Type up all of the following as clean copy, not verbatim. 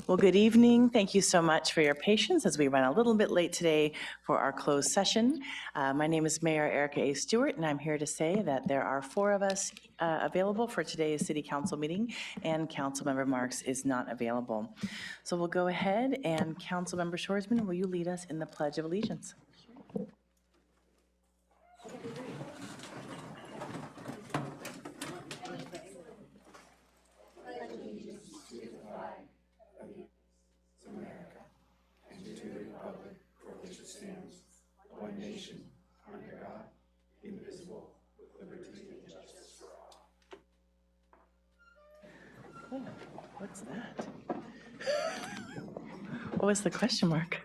Well, good evening. Thank you so much for your patience as we run a little bit late today for our closed session. My name is Mayor Erica A. Stewart, and I'm here to say that there are 4 of us available for today's City Council meeting, and Councilmember Marks is not available. So we'll go ahead, and Councilmember Shoresman, will you lead us in the Pledge of Allegiance? What's that? What was the question mark?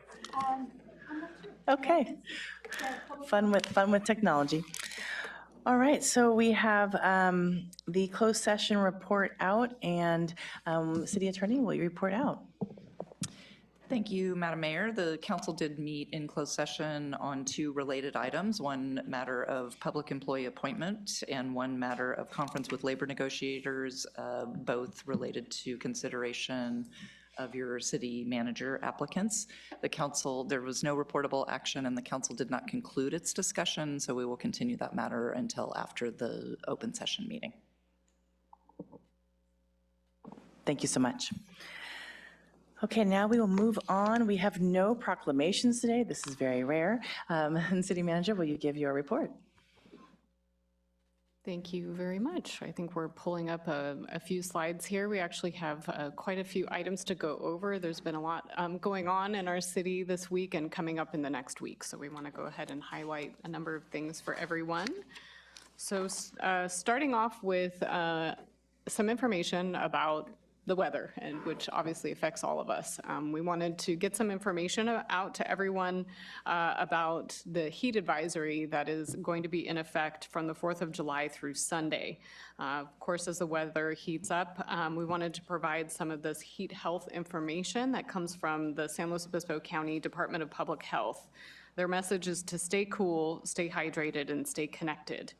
Okay. Fun with technology. All right, so we have the closed session report out, and City Attorney, will you report out? Thank you, Madam Mayor. The council did meet in closed session on 2 related items, one matter of public employee appointment and one matter of conference with labor negotiators, both related to consideration of your city manager applicants. The council, there was no reportable action and the council did not conclude its discussion, so we will continue that matter until after the open session meeting. Thank you so much. Okay, now we will move on. We have no proclamations today. This is very rare. And City Manager, will you give your report? Thank you very much. I think we're pulling up a few slides here. We actually have quite a few items to go over. There's been a lot going on in our city this week and coming up in the next week. So we want to go ahead and highlight a number of things for everyone. So starting off with some information about the weather, and which obviously affects all of us. We wanted to get some information out to everyone about the heat advisory that is going to be in effect from the 4th of July through Sunday. Of course, as the weather heats up, we wanted to provide some of this heat health information that comes from the San Luis Obispo County Department of Public Health. Their message is to stay cool, stay hydrated, and stay connected.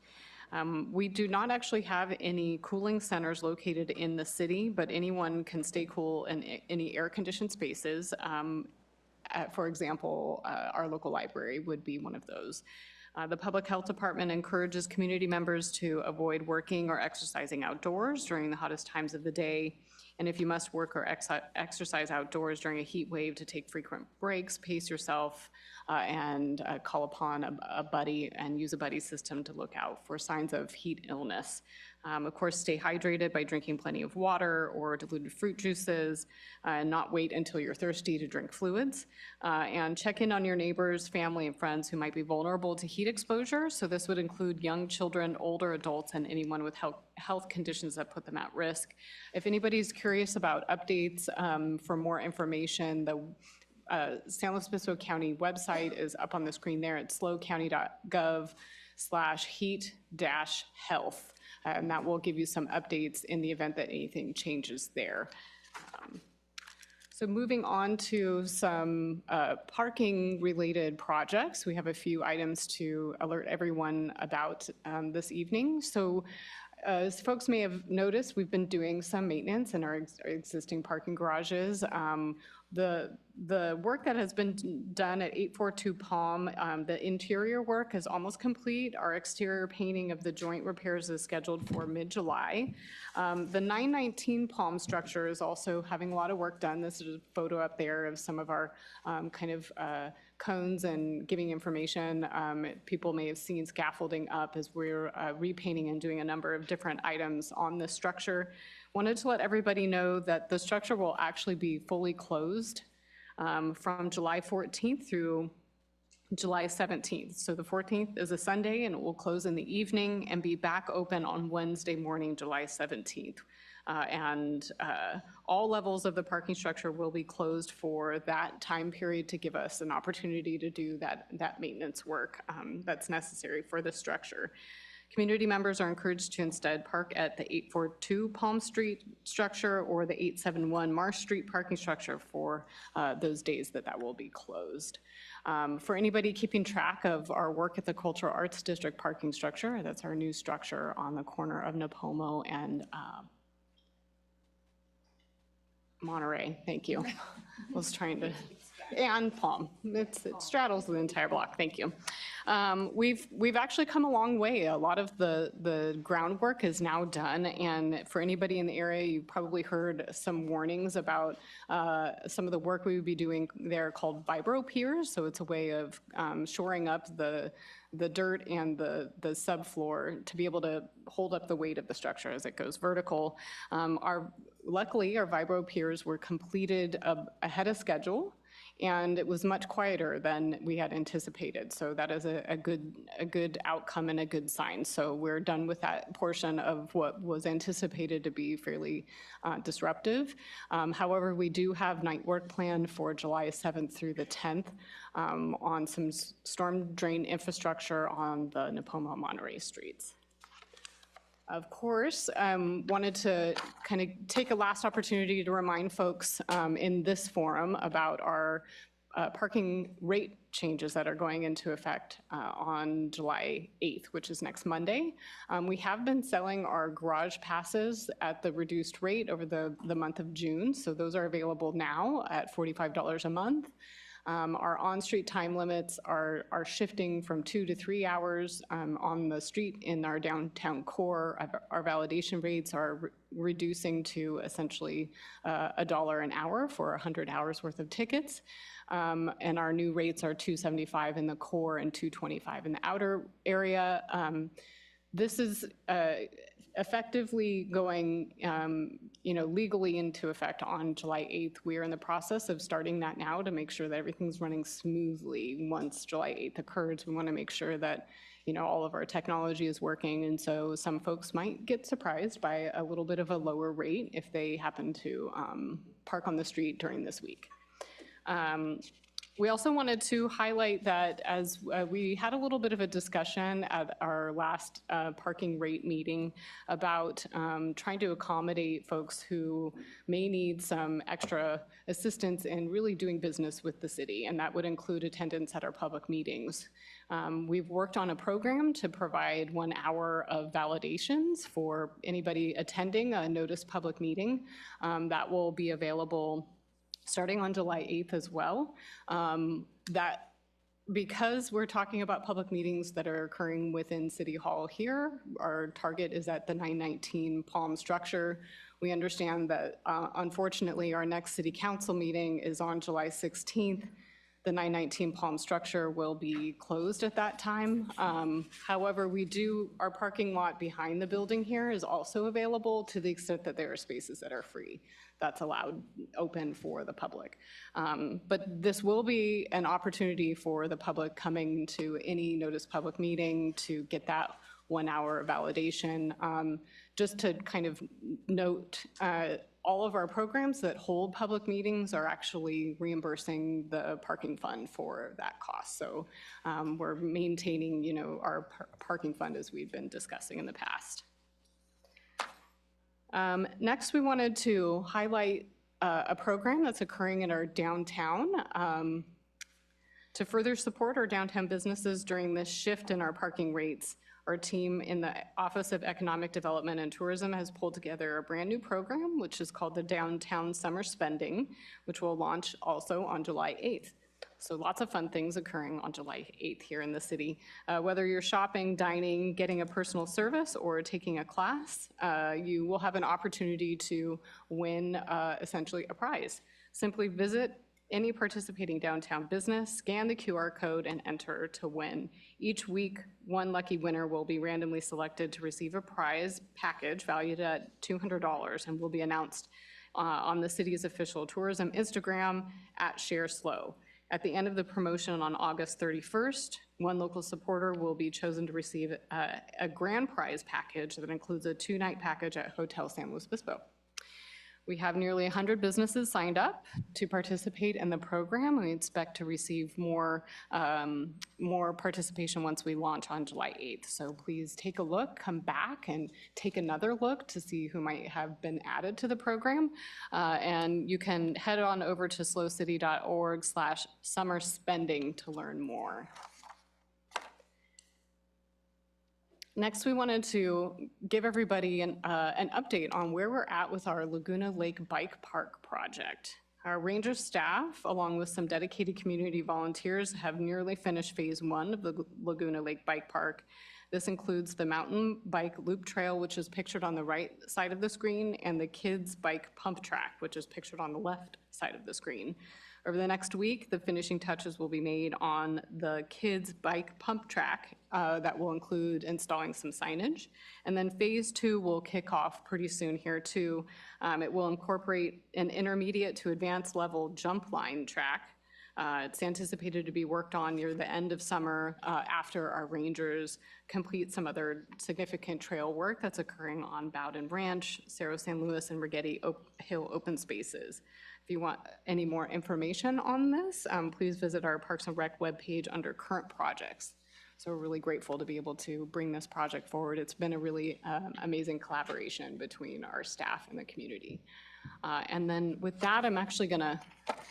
We do not actually have any cooling centers located in the city, but anyone can stay cool in any air-conditioned spaces. For example, our local library would be one of those. The Public Health Department encourages community members to avoid working or exercising outdoors during the hottest times of the day. And if you must work or exercise outdoors during a heat wave, to take frequent breaks, pace yourself, and call upon a buddy and use a buddy system to look out for signs of heat illness. Of course, stay hydrated by drinking plenty of water or diluted fruit juices, and not wait until you're thirsty to drink fluids. And check in on your neighbors, family, and friends who might be vulnerable to heat exposure. So this would include young children, older adults, and anyone with health conditions that put them at risk. If anybody's curious about updates for more information, the San Luis Obispo County website is up on the screen there at slocounty.gov/heat-health. And that will give you some updates in the event that anything changes there. So moving on to some parking-related projects, we have a few items to alert everyone about this evening. So as folks may have noticed, we've been doing some maintenance in our existing parking garages. The work that has been done at 842 Palm, the interior work is almost complete. Our exterior painting of the joint repairs is scheduled for mid-July. The 919 Palm structure is also having a lot of work done. This is a photo up there of some of our cones and giving information. People may have seen scaffolding up as we're repainting and doing a number of different items on this structure. Wanted to let everybody know that the structure will actually be fully closed from July 14th through July 17th. So the 14th is a Sunday and it will close in the evening and be back open on Wednesday morning, July 17th. All levels of the parking structure will be closed for that time period to give us an opportunity to do that maintenance work that's necessary for the structure. Community members are encouraged to instead park at the 842 Palm Street structure or the 871 Marsh Street parking structure for those days that will be closed. For anybody keeping track of our work at the Cultural Arts District parking structure, that's our new structure on the corner of Napomo and Monterey, thank you. I was trying to, and Palm. It straddles the entire block, thank you. We've actually come a long way. A lot of the groundwork is now done, and for anybody in the area, you probably heard some warnings about some of the work we would be doing there called vibro piers. So it's a way of shoring up the dirt and the subfloor to be able to hold up the weight of the structure as it goes vertical. Luckily, our vibro piers were completed ahead of schedule, and it was much quieter than we had anticipated. So that is a good outcome and a good sign. So we're done with that portion of what was anticipated to be fairly disruptive. However, we do have night work planned for July 7th through the 10th on some storm drain infrastructure on the Nipomo Monterey streets. Of course, wanted to kind of take a last opportunity to remind folks in this forum about our parking rate changes that are going into effect on July 8th, which is next Monday. We have been selling our garage passes at the reduced rate over the month of June, so those are available now at $45 a month. Our on-street time limits are shifting from 2 to 3 hours on the street in our downtown core. Our validation rates are reducing to essentially $1 an hour for 100 hours worth of tickets. And our new rates are $2.75 in the core and $2.25 in the outer area. This is effectively going, legally into effect on July 8th. We are in the process of starting that now to make sure that everything's running smoothly once July 8th occurs. We want to make sure that, all of our technology is working. And so some folks might get surprised by a little bit of a lower rate if they happen to park on the street during this week. We also wanted to highlight that as we had a little bit of a discussion at our last parking rate meeting about trying to accommodate folks who may need some extra assistance in really doing business with the city, and that would include attendance at our public meetings. We've worked on a program to provide 1 hour of validations for anybody attending a noticed public meeting. That will be available starting on July 8th as well. That because we're talking about public meetings that are occurring within City Hall here, our target is at the 919 Palm structure. We understand that unfortunately our next City Council meeting is on July 16th. The 919 Palm structure will be closed at that time. However, our parking lot behind the building here is also available to the extent that there are spaces that are free. That's allowed open for the public. But this will be an opportunity for the public coming to any noticed public meeting to get that 1 hour validation. Just to kind of note, all of our programs that hold public meetings are actually reimbursing the parking fund for that cost. So we're maintaining, our parking fund as we've been discussing in the past. Next, we wanted to highlight a program that's occurring in our downtown to further support our downtown businesses during this shift in our parking rates. Our team in the Office of Economic Development and Tourism has pulled together a brand new program, which is called the Downtown Summer Spending, which will launch also on July 8th. So lots of fun things occurring on July 8th here in the city. Whether you're shopping, dining, getting a personal service, or taking a class, you will have an opportunity to win essentially a prize. Simply visit any participating downtown business, scan the QR code, and enter to win. Each week, one lucky winner will be randomly selected to receive a prize package valued at $200 and will be announced on the city's official tourism Instagram at ShareSlow. At the end of the promotion on August 31st, one local supporter will be chosen to receive a grand prize package that includes a 2-night package at Hotel San Luis Obispo. We have nearly 100 businesses signed up to participate in the program. We expect to receive more participation once we launch on July 8th. So please take a look, come back and take another look to see who might have been added to the program. And you can head on over to slowcity.org/summer spending to learn more. Next, we wanted to give everybody an update on where we're at with our Laguna Lake Bike Park project. Our ranger staff, along with some dedicated community volunteers, have nearly finished phase 1 of the Laguna Lake Bike Park. This includes the mountain bike loop trail, which is pictured on the right side of the screen, and the kids bike pump track, which is pictured on the left side of the screen. Over the next week, the finishing touches will be made on the kids bike pump track that will include installing some signage. And then phase 2 will kick off pretty soon here too. It will incorporate an intermediate to advanced level jump line track. It's anticipated to be worked on near the end of summer after our rangers complete some other significant trail work that's occurring on Bowden Branch, Cerro San Luis, and Rigetti Hill open spaces. If you want any more information on this, please visit our Parks and Rec webpage under current projects. So we're really grateful to be able to bring this project forward. It's been a really amazing collaboration between our staff and the community. And then with that, I'm actually going to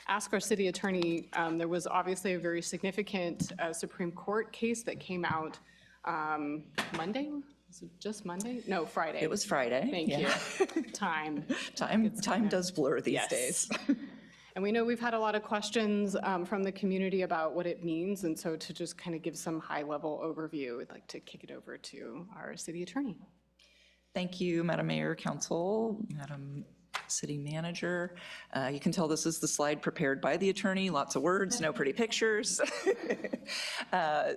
ask our city attorney, there was obviously a very significant Supreme Court case that came out Monday. Was it just Monday? No, Friday. It was Friday. Thank you. Time. Time does blur these Yes. days. And we know we've had a lot of questions from the community about what it means. And so to just kind of give some high-level overview, I'd like to kick it over to our city attorney. Thank you, Madam Mayor, Council, Madam City Manager. You can tell this is the slide prepared by the attorney, lots of words, no pretty pictures.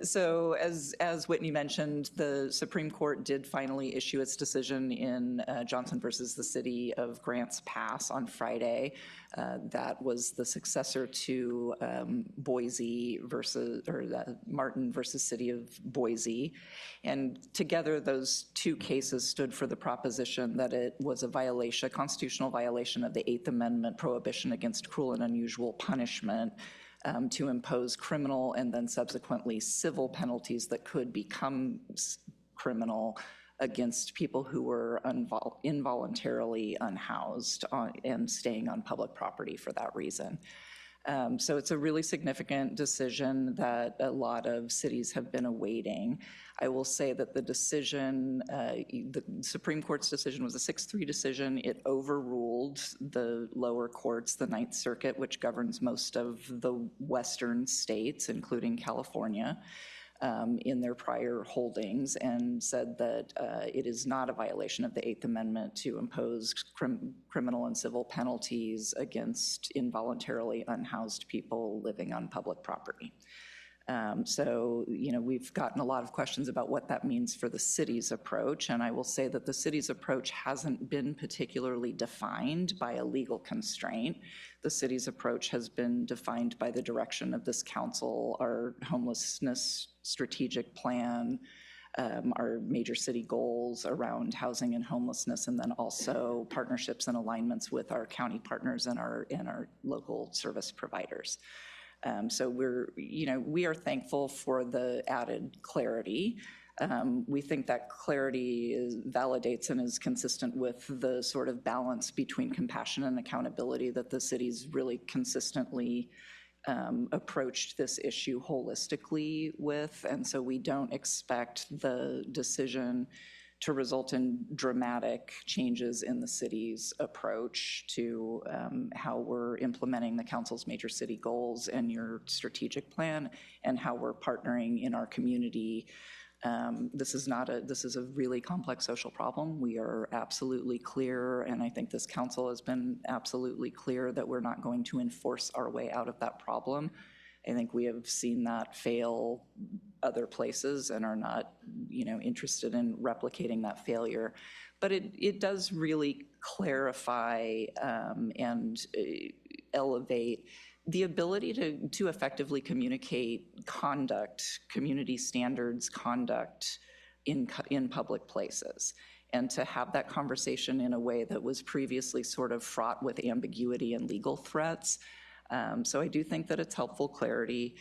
So as Whitney mentioned, the Supreme Court did finally issue its decision in Johnson versus the City of Grants Pass on Friday. That was the successor to Boise versus, or Martin versus City of Boise. And together, those two cases stood for the proposition that it was a violation, a constitutional violation of the Eighth Amendment prohibition against cruel and unusual punishment to impose criminal and then subsequently civil penalties that could become criminal against people who were involuntarily unhoused and staying on public property for that reason. So it's a really significant decision that a lot of cities have been awaiting. I will say that the decision, the Supreme Court's decision was a 6-3 decision. It overruled the lower courts, the Ninth Circuit, which governs most of the western states, including California, in their prior holdings, and said that it is not a violation of the Eighth Amendment to impose criminal and civil penalties against involuntarily unhoused people living on public property. So, you know, we've gotten a lot of questions about what that means for the city's approach, and I will say that the city's approach hasn't been particularly defined by a legal constraint. The city's approach has been defined by the direction of this council, our homelessness strategic plan, our major city goals around housing and homelessness, and then also partnerships and alignments with our county partners and our local service providers. So we are thankful for the added clarity. We think that clarity validates and is consistent with the sort of balance between compassion and accountability that the city's really consistently approached this issue holistically with. And so we don't expect the decision to result in dramatic changes in the city's approach to how we're implementing the council's major city goals and your strategic plan, and how we're partnering in our community. This is a really complex social problem. We are absolutely clear, and I think this council has been absolutely clear that we're not going to enforce our way out of that problem. I think we have seen that fail other places and are not, interested in replicating that failure. But it does really clarify and elevate the ability to effectively communicate conduct, community standards conduct in public places, and to have that conversation in a way that was previously sort of fraught with ambiguity and legal threats. So I do think that it's helpful clarity.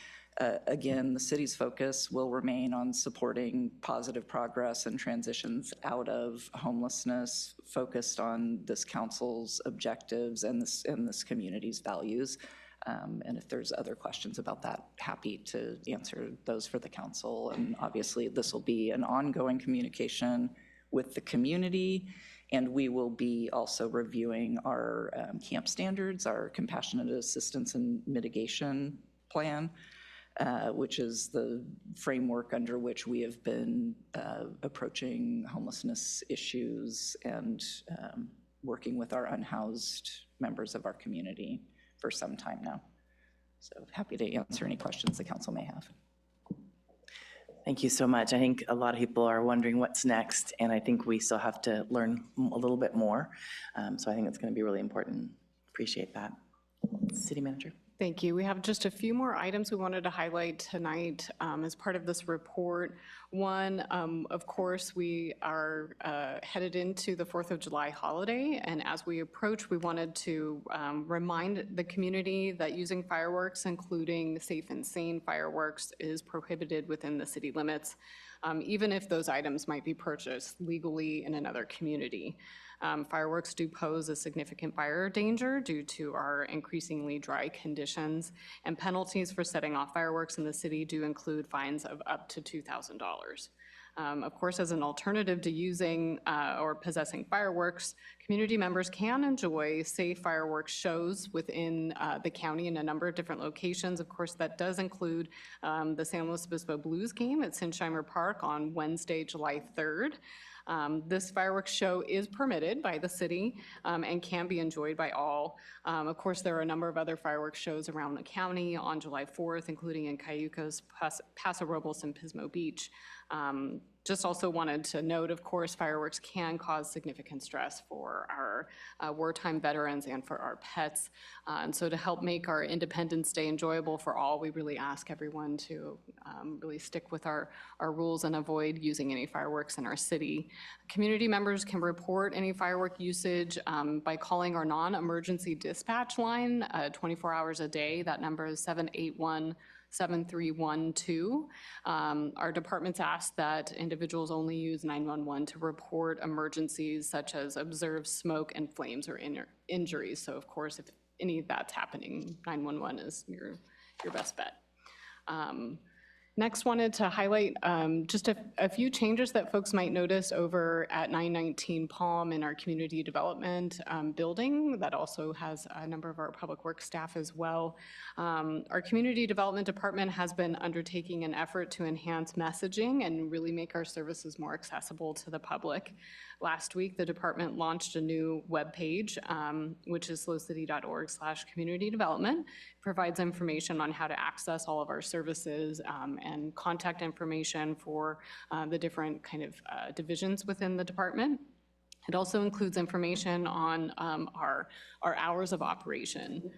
Again, the city's focus will remain on supporting positive progress and transitions out of homelessness, focused on this council's objectives and this community's values. And if there's other questions about that, happy to answer those for the council. And obviously, this will be an ongoing communication with the community, and we will be also reviewing our camp standards, our compassionate assistance and mitigation plan, which is the framework under which we have been approaching homelessness issues and working with our unhoused members of our community for some time now. So happy to answer any questions the council may have. Thank you so much. I think a lot of people are wondering what's next, and I think we still have to learn a little bit more. So I think it's going to be really important. Appreciate that. City Manager. Thank you. We have just a few more items we wanted to highlight tonight as part of this report. One, of course, we are headed into the 4th of July holiday, and as we approach, we wanted to remind the community that using fireworks, including safe and sane fireworks, is prohibited within the city limits, even if those items might be purchased legally in another community. Fireworks do pose a significant fire danger due to our increasingly dry conditions, and penalties for setting off fireworks in the city do include fines of up to $2,000. Of course, as an alternative to using or possessing fireworks, community members can enjoy safe fireworks shows within the county in a number of different locations. Of course, that does include the San Luis Obispo Blues game at Sinsheimer Park on Wednesday, July 3rd. This fireworks show is permitted by the city and can be enjoyed by all. Of course, there are a number of other fireworks shows around the county on July 4th, including in Cayucos, Paso Robles, and Pismo Beach. Just also wanted to note, of course, fireworks can cause significant stress for our wartime veterans and for our pets. And so to help make our Independence Day enjoyable for all, we really ask everyone to really stick with our rules and avoid using any fireworks in our city. Community members can report any firework usage by calling our non-emergency dispatch line 24 hours a day. That number is 781-7312. Our departments ask that individuals only use 911 to report emergencies such as observed smoke and flames or injuries. So of course, if any of that's happening, 911 is your best bet. Next, wanted to highlight just a few changes that folks might notice over at 919 Palm in our community development building that also has a number of our public works staff as well. Our community development department has been undertaking an effort to enhance messaging and really make our services more accessible to the public. Last week, the department launched a new webpage, which is slowcity.org/community development. It provides information on how to access all of our services and contact information for the different kind of divisions within the department. It also includes information on our hours of operation.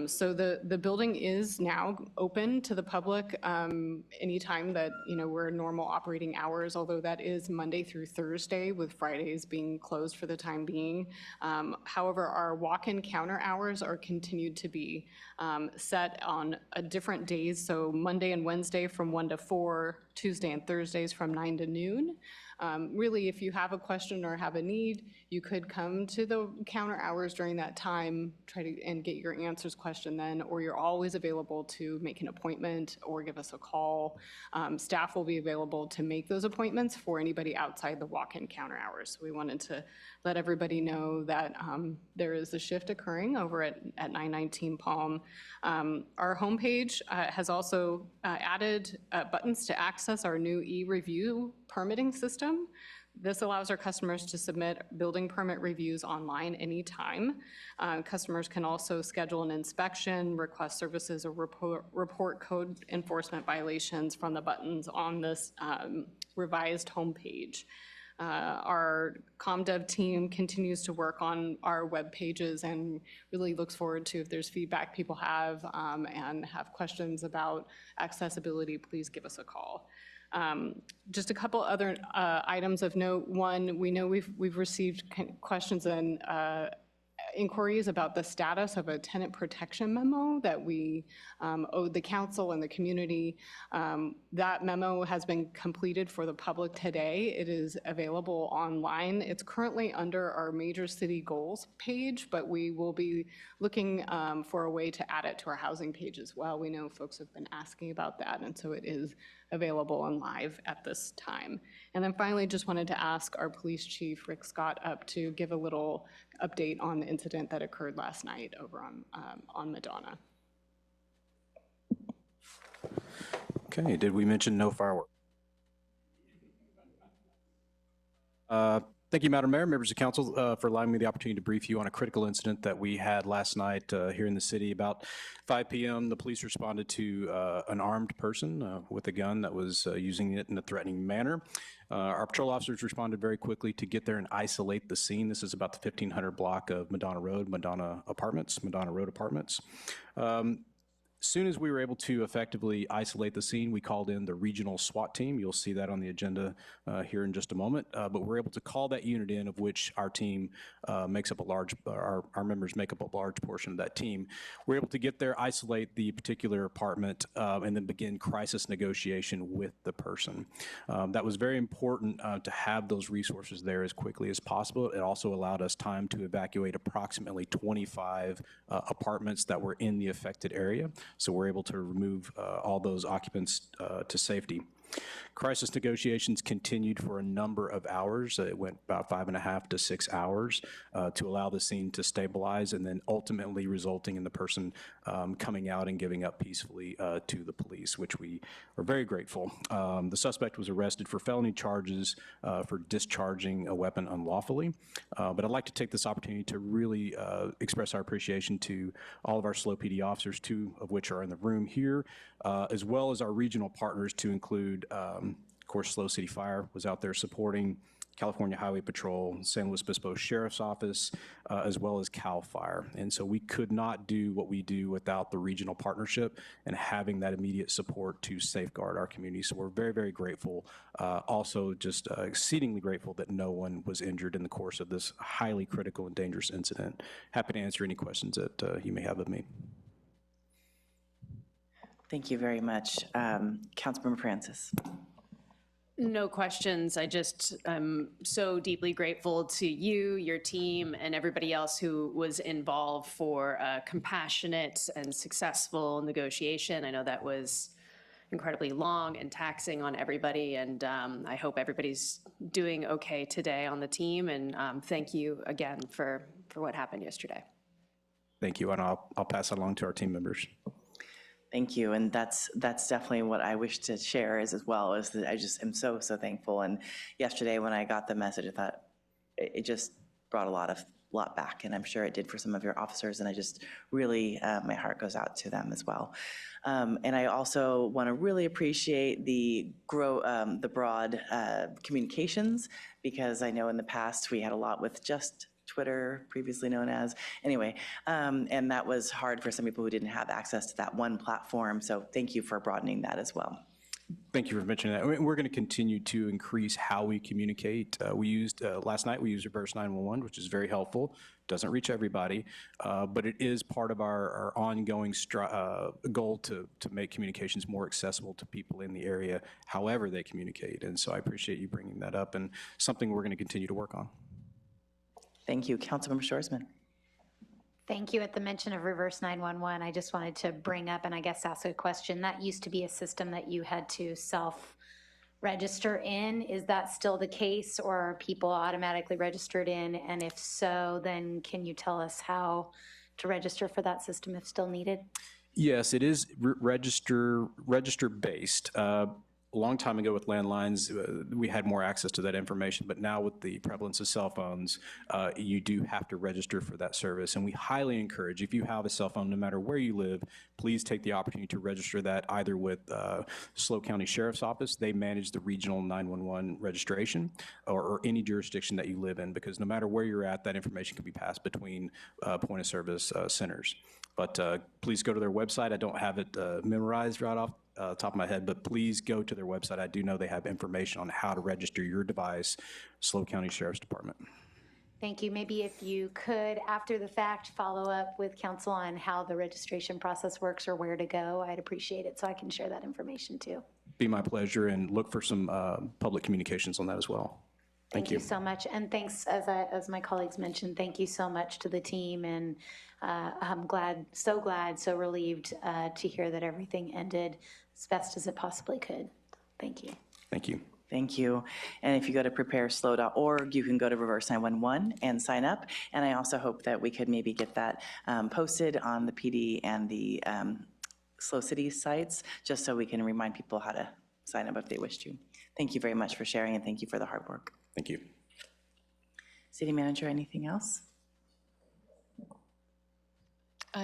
So the building is now open to the public anytime that we're normal operating hours, although that is Monday through Thursday, with Fridays being closed for the time being. However, our walk-in counter hours are continued to be set on different days. So Monday and Wednesday from 1 to 4, Tuesday and Thursdays from 9 to noon. Really, if you have a question or have a need, you could come to the counter hours during that time, and get your answers question then, or you're always available to make an appointment or give us a call. Staff will be available to make those appointments for anybody outside the walk-in counter hours. So we wanted to let everybody know that there is a shift occurring over at 919 Palm. Our homepage has also added buttons to access our new e-review permitting system. This allows our customers to submit building permit reviews online anytime. Customers can also schedule an inspection, request services, or report code enforcement violations from the buttons on this revised homepage. Our ComDev team continues to work on our web pages and really looks forward to if there's feedback people have and have questions about accessibility, please give us a call. Just a couple other items of note. One, we know we've received questions and inquiries about the status of a tenant protection memo that we owed the council and the community. That memo has been completed for the public today. It is available online. It's currently under our major city goals page, but we will be looking for a way to add it to our housing page as well. We know folks have been asking about that, and so it is available and live at this time. And then finally, just wanted to ask our police chief, Rick Scott, up to give a little update on the incident that occurred last night over on Madonna. Okay, did we mention no fireworks? Thank you, Madam Mayor, members of council, for allowing me the opportunity to brief you on a critical incident that we had last night here in the city. About 5 p.m., the police responded to an armed person with a gun that was using it in a threatening manner. Our patrol officers responded very quickly to get there and isolate the scene. This is about the 1500 block of Madonna Road, Madonna Road Apartments. As soon as we were able to effectively isolate the scene, we called in the regional SWAT team. You'll see that on the agenda here in just a moment. But we're able to call that unit in, of which our team makes up a large, our members make up a large portion of that team. We're able to get there, isolate the particular apartment, and then begin crisis negotiation with the person. That was very important to have those resources there as quickly as possible. It also allowed us time to evacuate approximately 25 apartments that were in the affected area. So we're able to remove all those occupants to safety. Crisis negotiations continued for a number of hours. It went about 5.5 to 6 hours to allow the scene to stabilize, and then ultimately resulting in the person coming out and giving up peacefully to the police, which we are very grateful. The suspect was arrested for felony charges for discharging a weapon unlawfully. But I'd like to take this opportunity to really express our appreciation to all of our SLO PD officers, 2 of which are in the room here, as well as our regional partners, to include of course, SLO City Fire was out there supporting, California Highway Patrol, San Luis Obispo Sheriff's Office, as well as CAL FIRE. And so we could not do what we do without the regional partnership and having that immediate support to safeguard our community. So we're very, very grateful. Also just exceedingly grateful that no one was injured in the course of this highly critical and dangerous incident. Happy to answer any questions that you may have of me. Thank you very much. Councilmember Francis. No questions. I'm so deeply grateful to you, your team, and everybody else who was involved for a compassionate and successful negotiation. I know that was incredibly long and taxing on everybody, and I hope everybody's doing okay today on the team, and thank you again for what happened yesterday. Thank you, and I'll pass that along to our team members. Thank you, and that's definitely what I wish to share as well, is that I just am so thankful. And yesterday when I got the message, I thought it just brought a lot back, and I'm sure it did for some of your officers, and I just really, my heart goes out to them as well. And I also want to really appreciate the broad communications, because I know in the past we had a lot with just Twitter, previously known as, anyway, and that was hard for some people who didn't have access to that one platform. So thank you for broadening that as well. Thank you for mentioning that. We're going to continue to increase how we communicate. We used, last night we used Reverse 911, which is very helpful. Doesn't reach everybody, but it is part of our ongoing goal to make communications more accessible to people in the area, however they communicate. And so I appreciate you bringing that up, and something we're going to continue to work on. Thank you. Councilmember Shoresman. Thank you. At the mention of Reverse 911, I just wanted to bring up and I guess ask a question. That used to be a system that you had to self-register in. Is that still the case, or are people automatically registered in? And if so, then can you tell us how to register for that system if still needed? Yes, it is register based. A long time ago with landlines, we had more access to that information, but now with the prevalence of cell phones, you do have to register for that service. And we highly encourage, if you have a cell phone, no matter where you live, please take the opportunity to register that either with SLO County Sheriff's Office. They manage the regional 911 registration, or any jurisdiction that you live in, because no matter where you're at, that information can be passed between point of service centers. But please go to their website. I don't have it memorized right off top of my head, but please go to their website. I do know they have information on how to register your device, SLO County Sheriff's Department. Thank you. Maybe if you could, after the fact, follow up with council on how the registration process works or where to go, I'd appreciate it so I can share that information too. Be my pleasure, and look for some public communications on that as well. Thank you. Thank you so much. And thanks, as my colleagues mentioned, thank you so much to the team. And I'm so relieved to hear that everything ended as best as it possibly could. Thank you. Thank you. Thank you. And if you go to prepareslow.org, you can go to Reverse 911 and sign up. And I also hope that we could maybe get that posted on the PD and the Slow City sites, just so we can remind people how to sign up if they wish to. Thank you very much for sharing, and thank you for the hard work. Thank you. City Manager, anything else?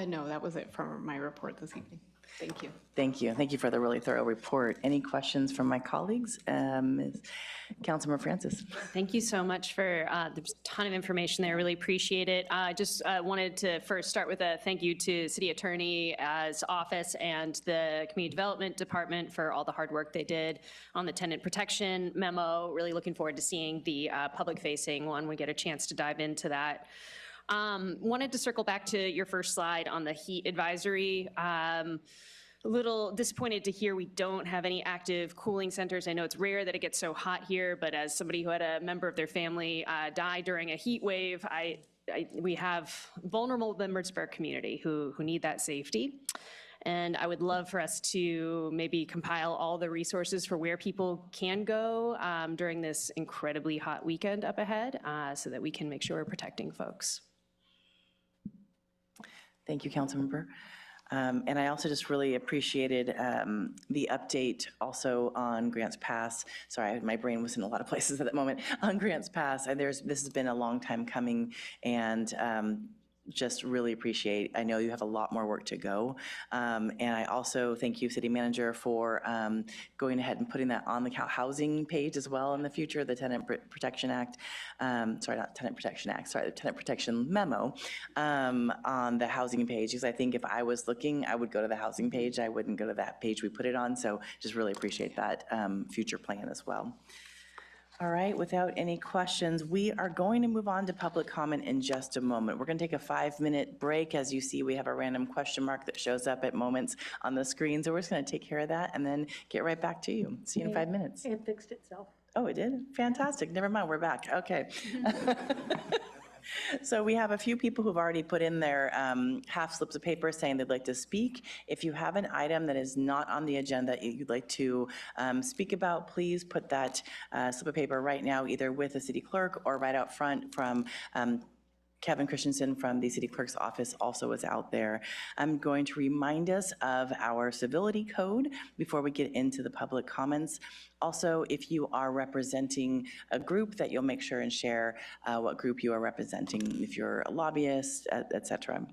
No, that was it for my report this evening. Thank you. Thank you. Thank you for the really thorough report. Any questions from my colleagues? Councilmember Francis. Thank you so much for, there's a ton of information there, really appreciate it. I just wanted to first start with a thank you to City Attorney's office and the Community Development Department for all the hard work they did on the tenant protection memo. Really looking forward to seeing the public-facing one. We get a chance to dive into that. Wanted to circle back to your first slide on the heat advisory. A little disappointed to hear we don't have any active cooling centers. I know it's rare that it gets so hot here, but as somebody who had a member of their family die during a heat wave, we have vulnerable members of our community who need that safety. And I would love for us to maybe compile all the resources for where people can go during this incredibly hot weekend up ahead so that we can make sure we're protecting folks. Thank you, Councilmember. And I also just really appreciated the update also on Grants Pass. Sorry, my brain was in a lot of places at that moment. On Grants Pass, this has been a long time coming, and just really appreciate, I know you have a lot more work to go. And I also thank you, City Manager, for going ahead and putting that on the housing page as well in the future, the Tenant Protection Act. Sorry, not Tenant Protection Act, sorry, the Tenant Protection Memo on the housing page, because I think if I was looking, I would go to the housing page. I wouldn't go to that page we put it on. So just really appreciate that future plan as well. All right, without any questions, we are going to move on to public comment in just a moment. We're going to take a 5-minute break. As you see, we have a random question mark that shows up at moments on the screen. So we're just going to take care of that and then get right back to you. See you in 5 minutes. It fixed itself. Oh, it did? Fantastic. Never mind, we're back. Okay. So we have a few people who've already put in their half slips of paper saying they'd like to speak. If you have an item that is not on the agenda you'd like to speak about, please put that slip of paper right now, either with the city clerk or right out front from Kevin Christensen from the City Clerk's office also is out there. I'm going to remind us of our civility code before we get into the public comments. Also, if you are representing a group, that you'll make sure and share what group you are representing, if you're a lobbyist, et cetera.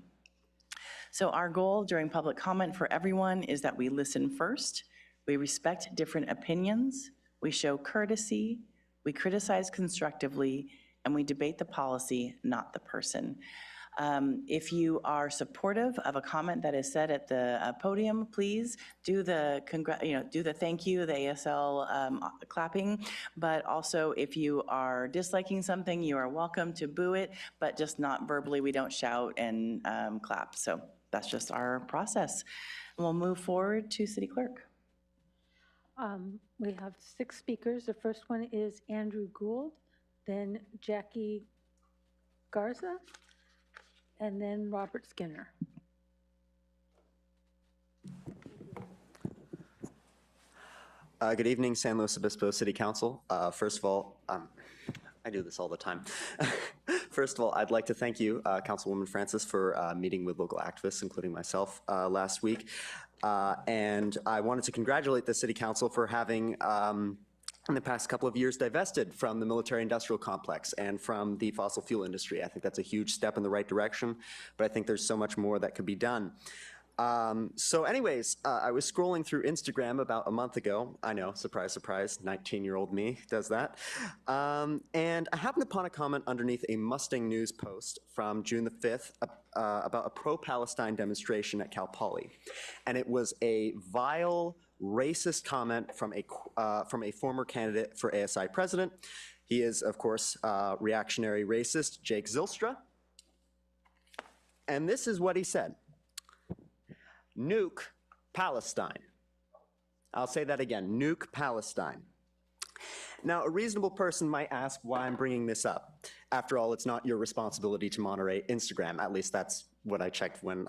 So our goal during public comment for everyone is that we listen first, we respect different opinions, we show courtesy, we criticize constructively, and we debate the policy, not the person. If you are supportive of a comment that is said at the podium, please do the thank you, the ASL clapping. But also, if you are disliking something, you are welcome to boo it, but just not verbally. We don't shout and clap. So that's just our process. We'll move forward to City Clerk. We have 6 speakers. The first one is Andrew Gould, then Jackie Garza, and then Robert Skinner. Good evening, San Luis Obispo City Council. First of all, I do this all the time. First of all, I'd like to thank you, Councilwoman Francis, for meeting with local activists, including myself, last week. And I wanted to congratulate the City Council for having in the past couple of years divested from the military-industrial complex and from the fossil fuel industry. I think that's a huge step in the right direction, but I think there's so much more that could be done. So anyways, I was scrolling through Instagram about a month ago. I know, surprise, surprise, 19-year-old me does that. And I happened upon a comment underneath a Mustang News post from June the 5th about a pro-Palestine demonstration at Cal Poly. And it was a vile, racist comment from a former candidate for ASI president. He is, of course, reactionary racist Jake Zylstra. And this is what he said. Nuke Palestine. I'll say that again, nuke Palestine. Now, a reasonable person might ask why I'm bringing this up. After all, it's not your responsibility to moderate Instagram. At least that's what I checked when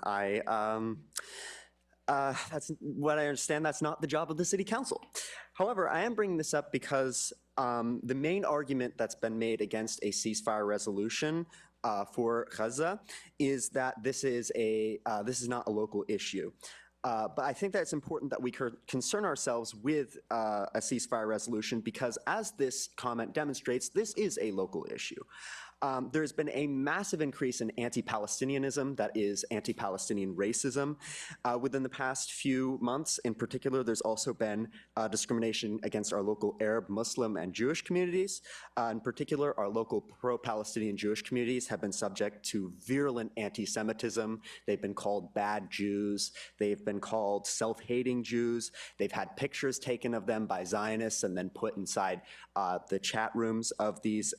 that's what I understand, that's not the job of the city council. However, I am bringing this up because the main argument that's been made against a ceasefire resolution for Gaza is that this is not a local issue. But I think that it's important that we concern ourselves with a ceasefire resolution because, as this comment demonstrates, this is a local issue. There's been a massive increase in anti-Palestinianism, that is anti-Palestinian racism, within the past few months. In particular, there's also been discrimination against our local Arab, Muslim, and Jewish communities. In particular, our local pro-Palestinian Jewish communities have been subject to virulent anti-Semitism. They've been called bad Jews. They've been called self-hating Jews. They've had pictures taken of them by Zionists and then put inside the chat rooms of these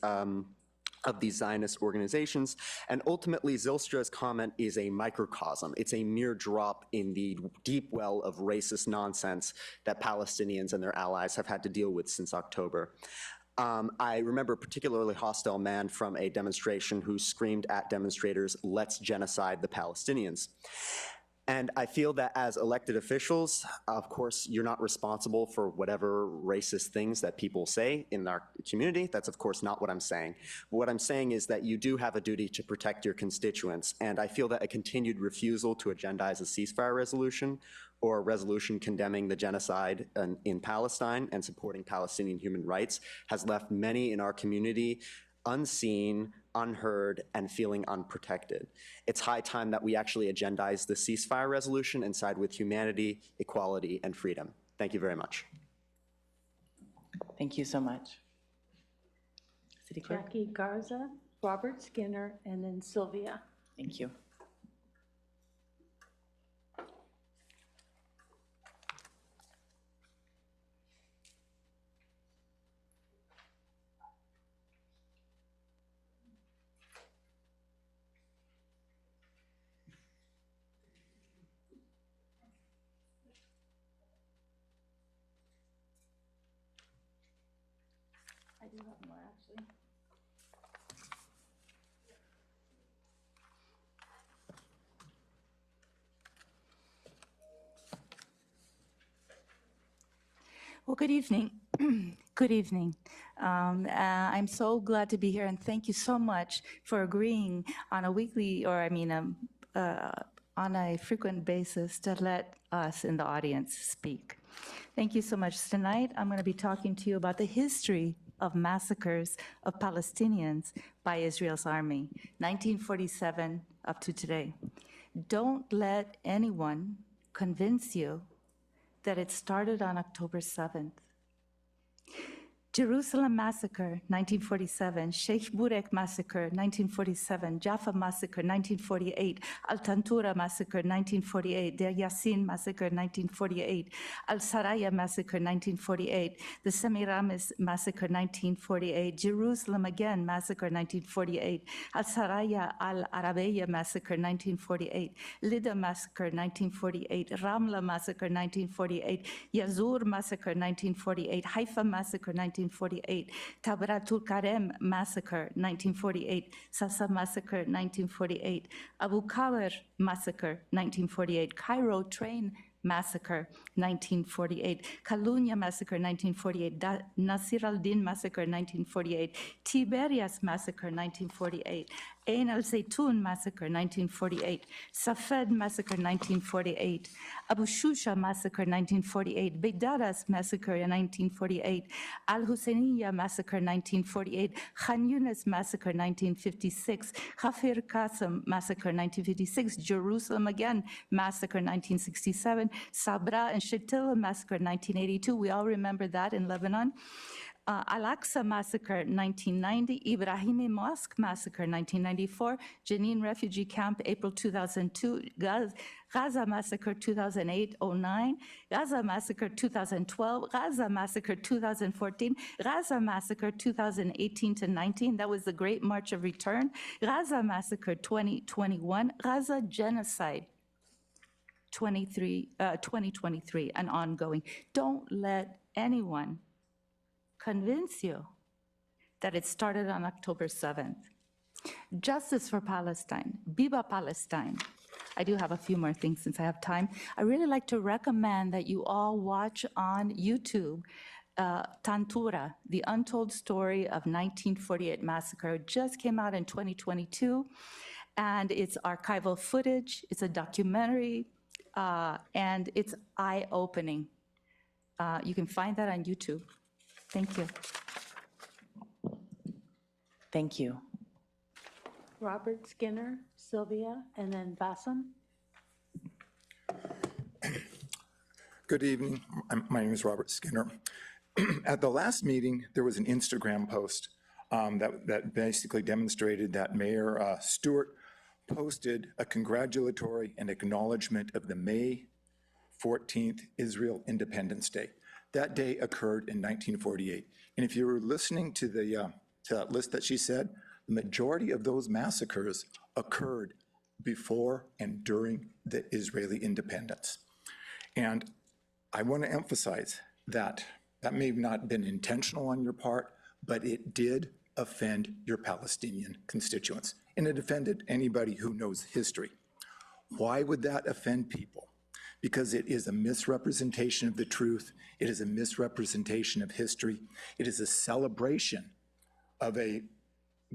Zionist organizations. And ultimately, Zylstra's comment is a microcosm. It's a mere drop in the deep well of racist nonsense that Palestinians and their allies have had to deal with since October. I remember a particularly hostile man from a demonstration who screamed at demonstrators, "Let's genocide the Palestinians." And I feel that as elected officials, of course, you're not responsible for whatever racist things that people say in our community. That's, of course, not what I'm saying. What I'm saying is that you do have a duty to protect your constituents. And I feel that a continued refusal to agendize a ceasefire resolution or a resolution condemning the genocide in Palestine and supporting Palestinian human rights has left many in our community unseen, unheard, and feeling unprotected. It's high time that we actually agendize the ceasefire resolution and side with humanity, equality, and freedom. Thank you very much. Thank you so much. City Clerk? Jackie Garza, Robert Skinner, and then Sylvia. Thank you. I do have more, actually. Well, good evening. Good evening. I'm so glad to be here, and thank you so much for agreeing on a weekly, or on a frequent basis to let us in the audience speak. Thank you so much. Tonight, I'm going to be talking to you about the history of massacres of Palestinians by Israel's army, 1947 up to today. Don't let anyone convince you that it started on October 7th. Jerusalem Massacre, 1947, Sheikh Burek Massacre, 1947, Jaffa Massacre, 1948, Al-Tantura Massacre, 1948, Deir Yassin Massacre, 1948, Al-Saraya Massacre, 1948, the Semiramis Massacre, 1948, Jerusalem again Massacre, 1948, Al-Saraya Al-Arabiya Massacre, 1948, Lida Massacre, 1948, Ramla Massacre, 1948, Yazur Massacre, 1948, Haifa Massacre, 1948, Tabratul Karem Massacre, 1948, Sasa Massacre, 1948, Abu Khawar Massacre, 1948, Cairo Train Massacre, 1948, Kalunya Massacre, 1948, Nasir al-Din Massacre, 1948, Tiberias Massacre, 1948, Ain al-Zaytun Massacre, 1948, Safed Massacre, 1948, Abu Shusha Massacre, 1948, Beidaras Massacre, 1948, Al-Husseiniya Massacre, 1948, Khan Yunis Massacre, 1956, Kafir Qasim Massacre, 1956, Jerusalem again Massacre, 1967, Sabra and Shatila Massacre, 1982. We all remember that in Lebanon. Al-Aqsa Massacre, 1990, Ibrahimi Mosque Massacre, 1994, Jenin Refugee Camp, April 2002, Gaza Massacre, 2008-09, Gaza Massacre, 2012, Gaza Massacre, 2014, Gaza Massacre, 2018-19, that was the Great March of Return, Gaza Massacre, 2021, Gaza Genocide, 2023, and ongoing. Don't let anyone convince you that it started on October 7th. Justice for Palestine, Biba Palestine. I do have a few more things since I have time. I really like to recommend that you all watch on YouTube Tantura, the untold story of 1948 massacre. It just came out in 2022, and it's archival footage, it's a documentary, and it's eye-opening. You can find that on YouTube. Thank you. Thank you. Robert Skinner, Sylvia, and then Bassam. Good evening. My name is Robert Skinner. At the last meeting, there was an Instagram post that basically demonstrated that Mayor Stewart posted a congratulatory and acknowledgement of the May 14th Israel Independence Day. That day occurred in 1948. And if you were listening to the to that list that she said, the majority of those massacres occurred before and during the Israeli independence. And I want to emphasize that that may have not been intentional on your part, but it did offend your Palestinian constituents. And it offended anybody who knows history. Why would that offend people? Because it is a misrepresentation of the truth. It is a misrepresentation of history. It is a celebration of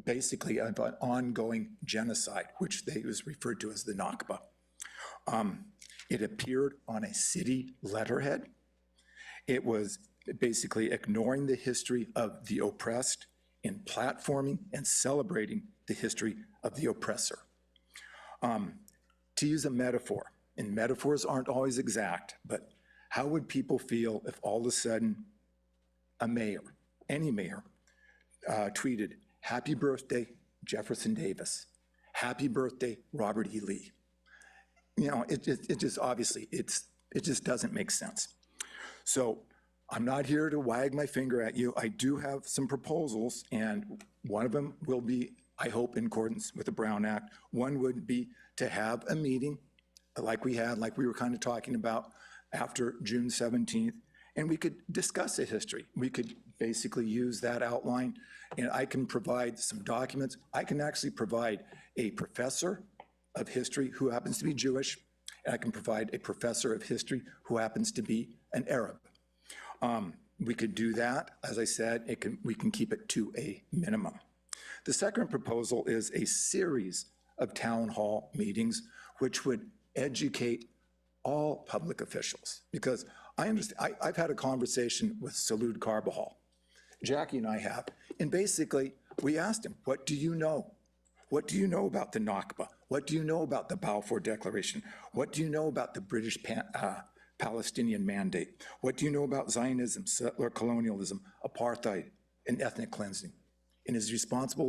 basically of an ongoing genocide, which was referred to as the Nakba. It appeared on a city letterhead. It was basically ignoring the history of the oppressed in platforming and celebrating the history of the oppressor. To use a metaphor, and metaphors aren't always exact, but how would people feel if all of a sudden a mayor, any mayor, tweeted, "Happy birthday, Jefferson Davis. Happy birthday, Robert E. Lee." You know, it just obviously, it just doesn't make sense. So I'm not here to wag my finger at you. I do have some proposals, and one of them will be, I hope, in accordance with the Brown Act. One would be to have a meeting like we were kind of talking about after June 17th, and we could discuss the history. We could basically use that outline, and I can provide some documents. I can actually provide a professor of history who happens to be Jewish, and I can provide a professor of history who happens to be an Arab. We could do that. As I said, we can keep it to a minimum. The second proposal is a series of town hall meetings which would educate all public officials, because I understand, I've had a conversation with Salud Carbajal. Jackie and I have, and basically we asked him, what do you know? What do you know about the Nakba? What do you know about the Balfour Declaration? What do you know about the British Palestinian Mandate? What do you know about Zionism, settler colonialism, apartheid, and ethnic cleansing? And his responsive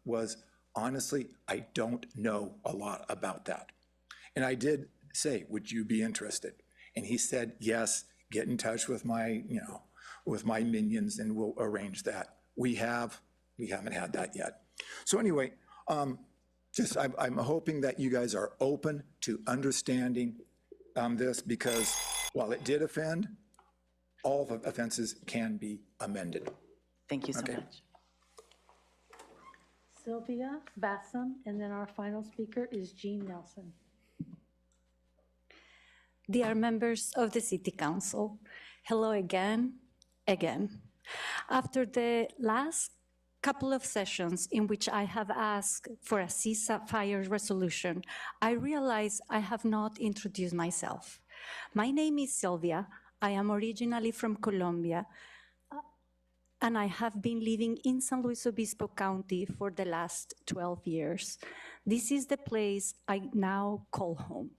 was, honestly, I don't know a lot about that. And I did say, would you be interested? And he said, yes, get in touch with my, with my minions and we'll arrange that. We haven't had that yet. So anyway, I'm hoping that you guys are open to understanding this, because while it did offend, all of the offenses can be amended. Thank you so Okay. much. Sylvia, Bassam, and then our final speaker is Jean Nelson. Dear members of the City Council, hello again. After the last couple of sessions in which I have asked for a ceasefire resolution, I realize I have not introduced myself. My name is Sylvia. I am originally from Colombia, and I have been living in San Luis Obispo County for the last 12 years. This is the place I now call home.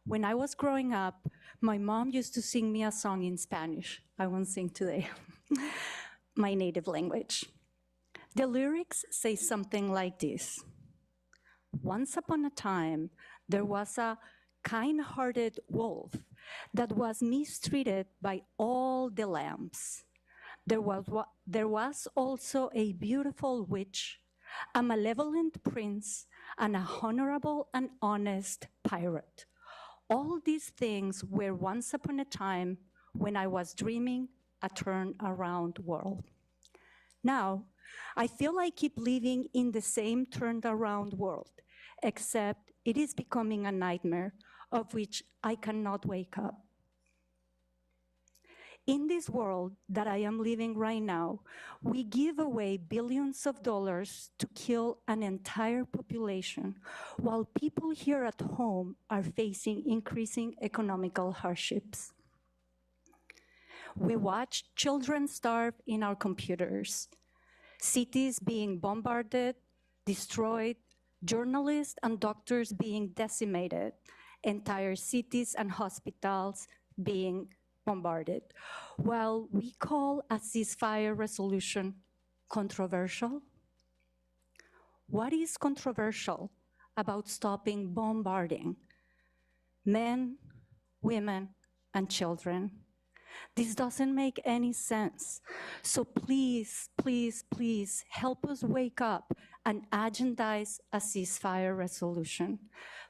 When I was growing up, my mom used to sing me a song in Spanish. I won't sing today, my native language. The lyrics say something like this. Once upon a time, there was a kind-hearted wolf that was mistreated by all the lambs. There was also a beautiful witch, a malevolent prince, and a honorable and honest pirate. All these things were once upon a time when I was dreaming a turned-around world. Now, I feel I keep living in the same turned-around world, except it is becoming a nightmare of which I cannot wake up. In this world that I am living right now, we give away billions of dollars to kill an entire population, while people here at home are facing increasing economical hardships. We watch children starve in our computers, cities being bombarded, destroyed, journalists and doctors being decimated, entire cities and hospitals being bombarded. While we call a ceasefire resolution controversial, what is controversial about stopping bombarding men, women, and children? This doesn't make any sense. So please, please, please help us wake up and agendize a ceasefire resolution.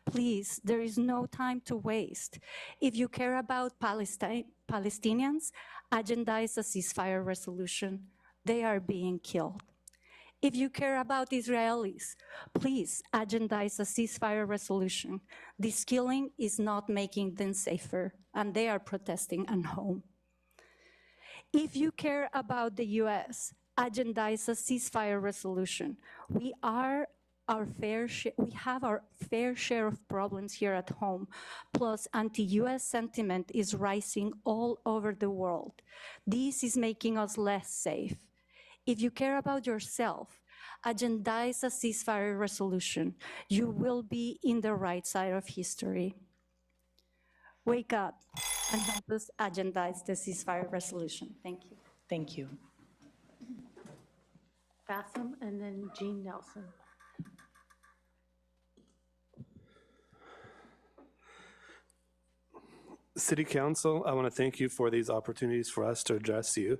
Please, there is no time to waste. If you care about Palestinians, agendize a ceasefire resolution. They are being killed. If you care about Israelis, please agendize a ceasefire resolution. This killing is not making them safer, and they are protesting at home. If you care about the US, agendize a ceasefire resolution. We have our fair share of problems here at home, plus anti-US sentiment is rising all over the world. This is making us less safe. If you care about yourself, agendize a ceasefire resolution. You will be in the right side of history. Wake up and help us agendize the ceasefire resolution. Thank you. Thank you. Bassam, and then Jean Nelson. City Council, I want to thank you for these opportunities for us to address you.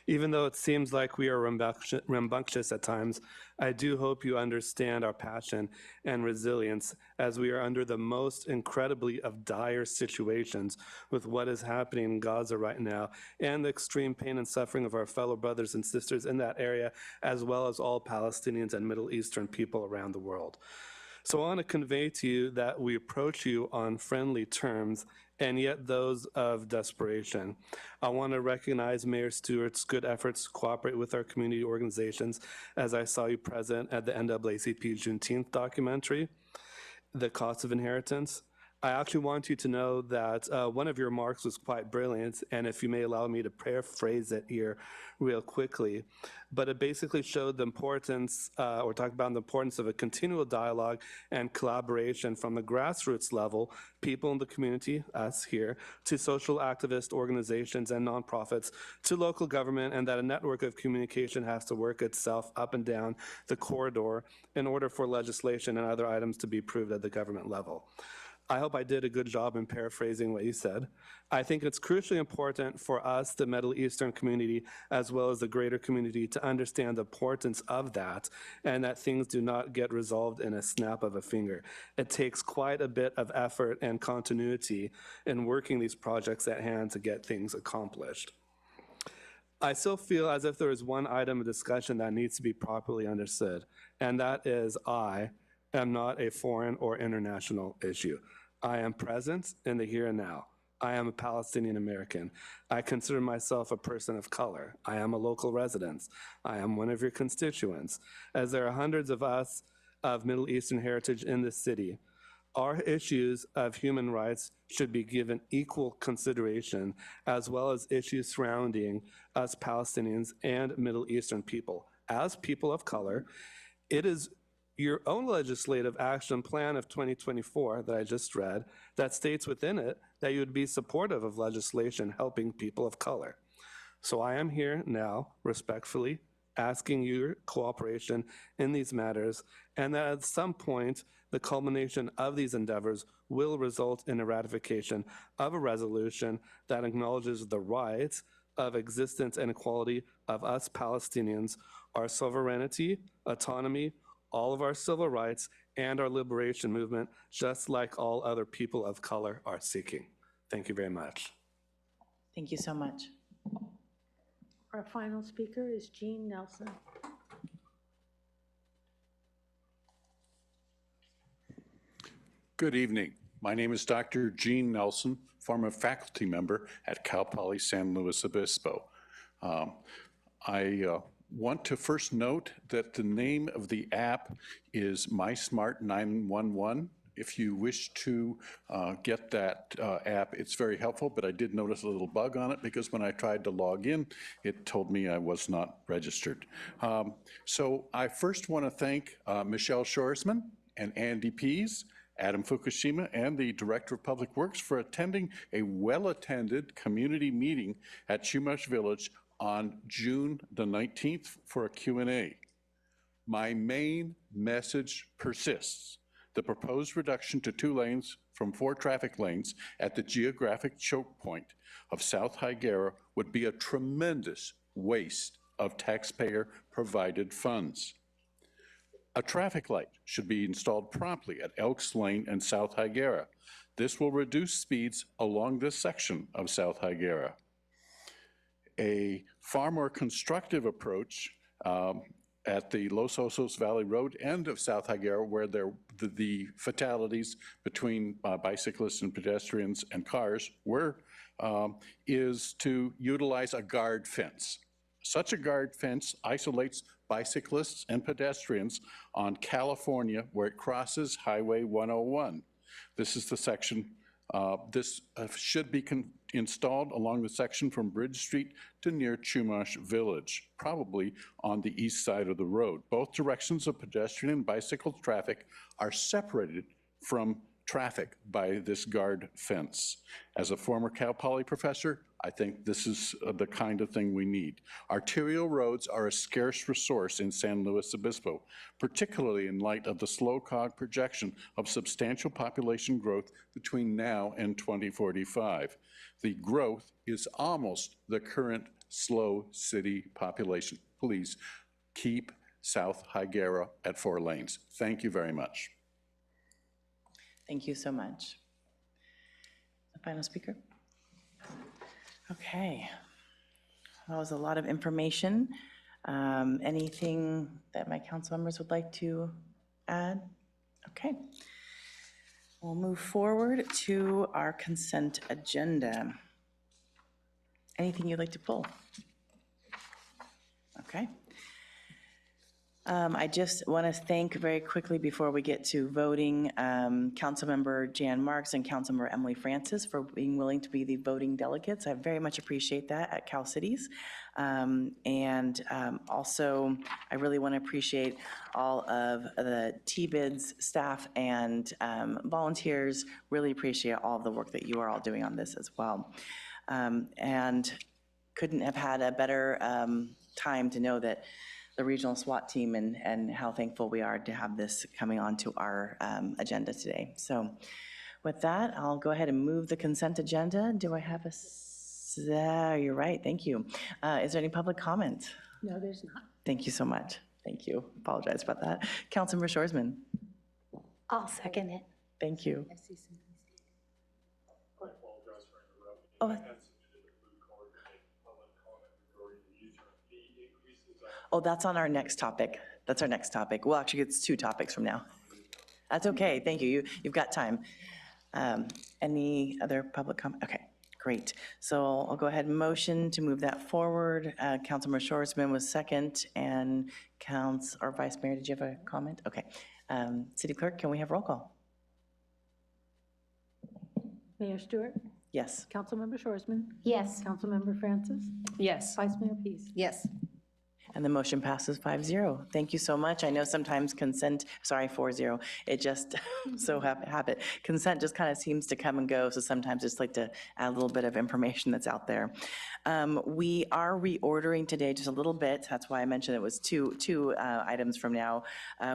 Even though it seems like we are rambunctious at times, I do hope you understand our passion and resilience as we are under the most incredibly of dire situations with what is happening in Gaza right now and the extreme pain and suffering of our fellow brothers and sisters in that area, as well as all Palestinians and Middle Eastern people around the world. So I want to convey to you that we approach you on friendly terms and yet those of desperation. I want to recognize Mayor Stewart's good efforts to cooperate with our community organizations, as I saw you present at the NAACP Juneteenth documentary, The Cost of Inheritance. I actually want you to know that one of your remarks was quite brilliant, and if you may allow me to paraphrase it here real quickly, but it basically showed the importance, or talked about the importance of a continual dialogue and collaboration from the grassroots level, people in the community, us here, to social activist organizations and nonprofits, to local government, and that a network of communication has to work itself up and down the corridor in order for legislation and other items to be approved at the government level. I hope I did a good job in paraphrasing what you said. I think it's crucially important for us, the Middle Eastern community, as well as the greater community, to understand the importance of that and that things do not get resolved in a snap of a finger. It takes quite a bit of effort and continuity in working these projects at hand to get things accomplished. I still feel as if there is one item of discussion that needs to be properly understood, and that is I am not a foreign or international issue. I am present in the here and now. I am a Palestinian American. I consider myself a person of color. I am a local resident. I am one of your constituents. As there are hundreds of us of Middle Eastern heritage in this city, our issues of human rights should be given equal consideration, as well as issues surrounding us Palestinians and Middle Eastern people. As people of color, it is your own legislative action plan of 2024 that I just read that states within it that you would be supportive of legislation helping people of color. So I am here now, respectfully, asking your cooperation in these matters, and that at some point, the culmination of these endeavors will result in a ratification of a resolution that acknowledges the rights of existence and equality of us Palestinians, our sovereignty, autonomy, all of our civil rights, and our liberation movement, just like all other people of color are seeking. Thank you very much. Thank you so much. Our final speaker is Jean Nelson. Good evening. My name is Dr. Jean Nelson, former faculty member at Cal Poly San Luis Obispo. I want to first note that the name of the app is MySmart 911. If you wish to get that app, it's very helpful, but I did notice a little bug on it because when I tried to log in, it told me I was not registered. So I first want to thank Michelle Shoresman and Andy Pease, Adam Fukushima, and the Director of Public Works for attending a well-attended community meeting at Chumash Village on June the 19th for a Q&A. My main message persists. The proposed reduction to 2 lanes from 4 traffic lanes at the geographic choke point of South Higuera would be a tremendous waste of taxpayer-provided funds. A traffic light should be installed promptly at Elks Lane and South Higuera. This will reduce speeds along this section of South Higuera. A far more constructive approach at the Los Osos Valley Road end of South Higuera, where the fatalities between bicyclists and pedestrians and cars were, is to utilize a guard fence. Such a guard fence isolates bicyclists and pedestrians on California where it crosses Highway 101. This is the section, this should be installed along the section from Bridge Street to near Chumash Village, probably on the east side of the road. Both directions of pedestrian and bicycle traffic are separated from traffic by this guard fence. As a former Cal Poly professor, I think this is the kind of thing we need. Arterial roads are a scarce resource in San Luis Obispo, particularly in light of the SLOCOG projection of substantial population growth between now and 2045. The growth is almost the current slow city population. Please keep South Higuera at 4 lanes. Thank you very much. Thank you so much. The final speaker. Okay. That was a lot of information. Anything that my council members would like to add? Okay. We'll move forward to our consent agenda. Anything you'd like to pull? Okay. I just want to thank very quickly before we get to voting, Councilmember Jan Marks and Councilmember Emily Francis for being willing to be the voting delegates. I very much appreciate that at Cal Cities. Also, I really want to appreciate all of the TBIDS staff and volunteers. Really appreciate all of the work that you are all doing on this as well. And couldn't have had a better time to know that the regional SWAT team and how thankful we are to have this coming onto our agenda today. So with that, I'll go ahead and move the consent agenda. Do I have you're right, thank you. Is there any public comment? No, there's not. Thank you so much. Thank you. Apologize about that. Councilmember Shoresman. I'll second it. Thank you. Oh. Oh, that's on our next topic. That's our next topic. Well, actually, it's 2 topics from now. That's okay, thank you. You've got time. Any other public comment? Okay, great. So I'll go ahead and motion to move that forward. Councilmember Shoresman was second, and Vice Mayor, did you have a comment? Okay. City Clerk, can we have roll call? Mayor Stewart? Yes. Councilmember Shoresman? Yes. Councilmember Francis? Yes. Vice Mayor Pease? Yes. And the motion passes 5-0. Thank you so much. I know sometimes consent, sorry, 4-0, it just, so habit. Consent just kind of seems to come and go, so sometimes just like to add a little bit of information that's out there. We are reordering today just a little bit. That's why I mentioned it was two items from now.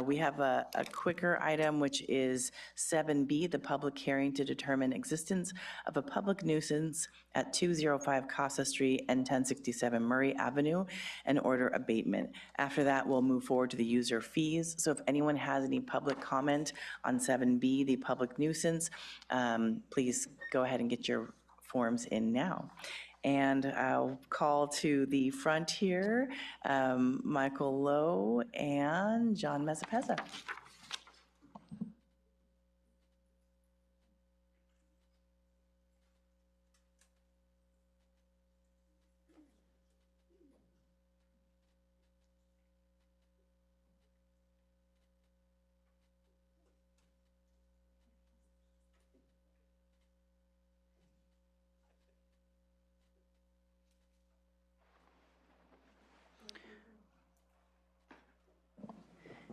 We have a quicker item, which is 7B, the public hearing to determine existence of a public nuisance at 205 Casa Street and 1067 Murray Avenue and order abatement. After that, we'll move forward to the user fees. So if anyone has any public comment on 7B, the public nuisance, please go ahead and get your forms in now. And I'll call to the front here, Michael Lowe and John Mezzapezza.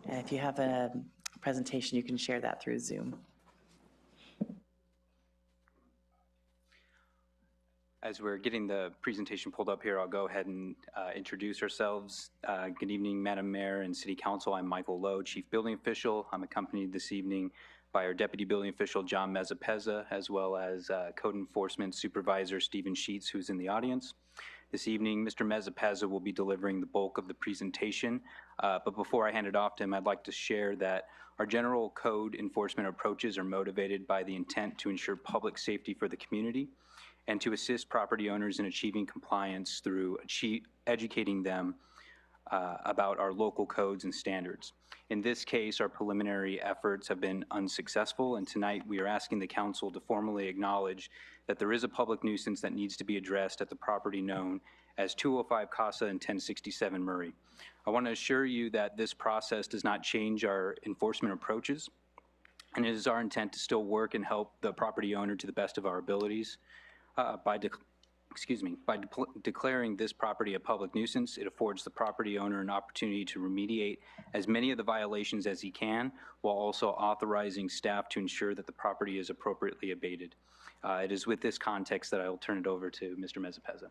And if you have a presentation, you can share that through Zoom. As we're getting the presentation pulled up here, I'll go ahead and introduce ourselves. Good evening, Madam Mayor and City Council. I'm Michael Lowe, Chief Building Official. I'm accompanied this evening by our Deputy Building Official, John Mezzapezza, as well as Code Enforcement Supervisor, Stephen Sheets, who's in the audience. This evening, Mr. Mezzapezza will be delivering the bulk of the presentation. But before I hand it off to him, I'd like to share that our general code enforcement approaches are motivated by the intent to ensure public safety for the community and to assist property owners in achieving compliance through educating them about our local codes and standards. In this case, our preliminary efforts have been unsuccessful, and tonight we are asking the council to formally acknowledge that there is a public nuisance that needs to be addressed at the property known as 205 Casa and 1067 Murray. I want to assure you that this process does not change our enforcement approaches, and it is our intent to still work and help the property owner to the best of our abilities. By declaring this property a public nuisance, it affords the property owner an opportunity to remediate as many of the violations as he can, while also authorizing staff to ensure that the property is appropriately abated. It is with this context that I will turn it over to Mr. Mezzapezza.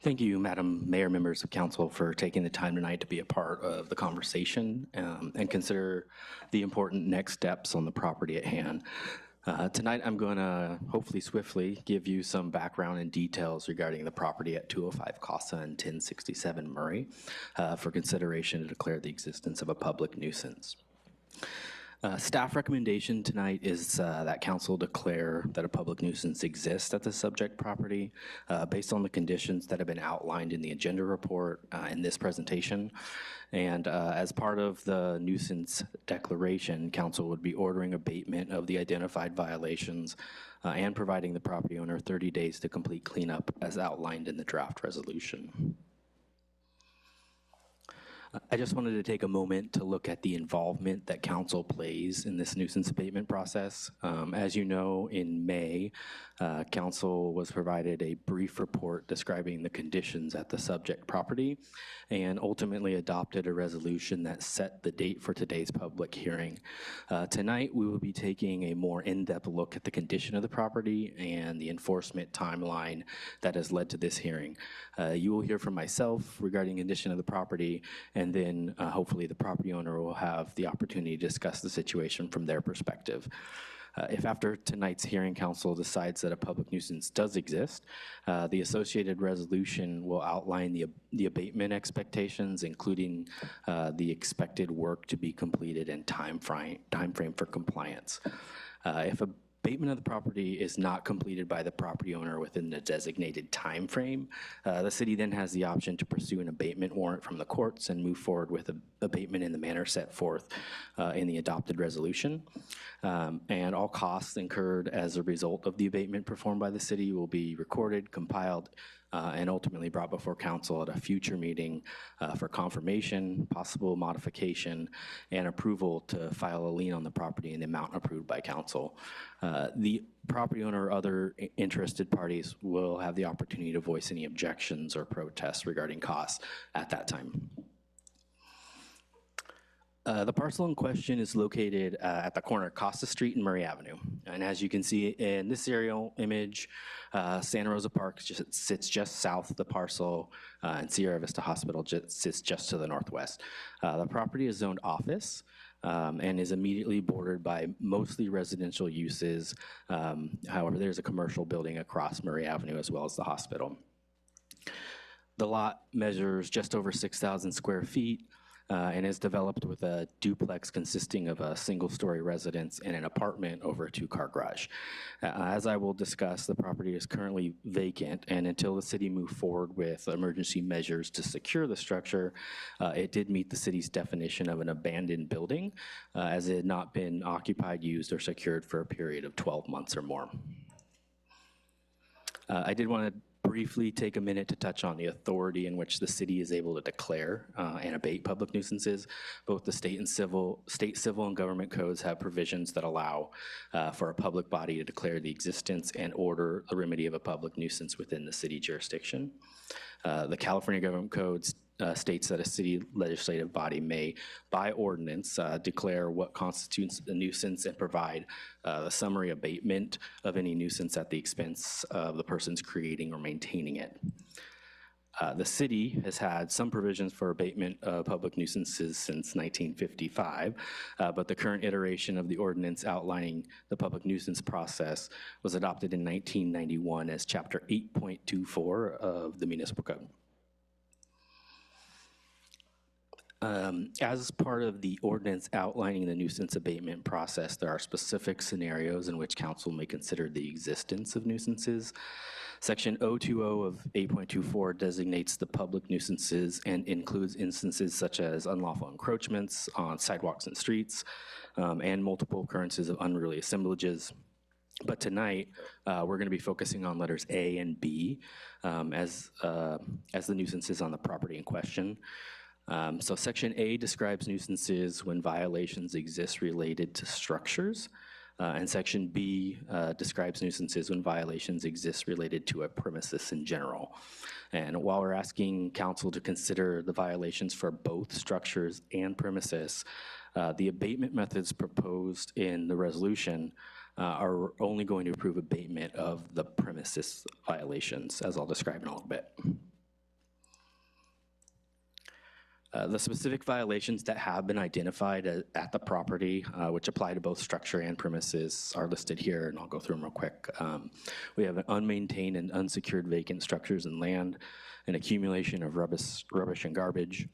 Thank you, Madam Mayor, members of council, for taking the time tonight to be a part of the conversation and consider the important next steps on the property at hand. Tonight, I'm going to hopefully swiftly give you some background and details regarding the property at 205 Casa and 1067 Murray for consideration to declare the existence of a public nuisance. Staff recommendation tonight is that council declare that a public nuisance exists at the subject property based on the conditions that have been outlined in the agenda report in this presentation. And as part of the nuisance declaration, council would be ordering abatement of the identified violations and providing the property owner 30 days to complete cleanup as outlined in the draft resolution. I just wanted to take a moment to look at the involvement that council plays in this nuisance abatement process. As you know, in May, council was provided a brief report describing the conditions at the subject property and ultimately adopted a resolution that set the date for today's public hearing. Tonight, we will be taking a more in-depth look at the condition of the property and the enforcement timeline that has led to this hearing. You will hear from myself regarding condition of the property, and then hopefully the property owner will have the opportunity to discuss the situation from their perspective. If after tonight's hearing, council decides that a public nuisance does exist, the associated resolution will outline the abatement expectations, including the expected work to be completed and time frame for compliance. If abatement of the property is not completed by the property owner within the designated time frame, the city then has the option to pursue an abatement warrant from the courts and move forward with abatement in the manner set forth in the adopted resolution. And all costs incurred as a result of the abatement performed by the city will be recorded, compiled, and ultimately brought before council at a future meeting for confirmation, possible modification, and approval to file a lien on the property in the amount approved by council. The property owner or other interested parties will have the opportunity to voice any objections or protests regarding costs at that time. The parcel in question is located at the corner of Costa Street and Murray Avenue. And as you can see in this aerial image, Santa Rosa Park sits just south of the parcel, and Sierra Vista Hospital sits just to the northwest. The property is zoned office and is immediately bordered by mostly residential uses. However, there's a commercial building across Murray Avenue as well as the hospital. The lot measures just over 6,000 square feet. And is developed with a duplex consisting of a single-story residence and an apartment over a two-car garage. As I will discuss, the property is currently vacant, and until the city moved forward with emergency measures to secure the structure, it did meet the city's definition of an abandoned building, as it had not been occupied, used, or secured for a period of 12 months or more. I did want to briefly take a minute to touch on the authority in which the city is able to declare and abate public nuisances. Both the state civil and government codes have provisions that allow for a public body to declare the existence and order the remedy of a public nuisance within the city jurisdiction. The California Government Code states that a city legislative body may, by ordinance, declare what constitutes a nuisance and provide a summary abatement of any nuisance at the expense of the persons creating or maintaining it. The city has had some provisions for abatement of public nuisances since 1955, but the current iteration of the ordinance outlining the public nuisance process was adopted in 1991 as Chapter 8.24 of the Municipal Code. As part of the ordinance outlining the nuisance abatement process, there are specific scenarios in which council may consider the existence of nuisances. Section 020 of 8.24 designates the public nuisances and includes instances such as unlawful encroachments on sidewalks and streets, and multiple occurrences of unruly assemblages. But tonight, we're going to be focusing on letters A and B as the nuisances on the property in question. So Section A describes nuisances when violations exist related to structures, and Section B describes nuisances when violations exist related to a premises in general. And while we're asking council to consider the violations for both structures and premises, the abatement methods proposed in the resolution are only going to approve abatement of the premises violations, as I'll describe in a little bit. The specific violations that have been identified at the property, which apply to both structure and premises, are listed here, and I'll go through them real quick. We have an unmaintained and unsecured vacant structures and land, an accumulation of rubbish and garbage,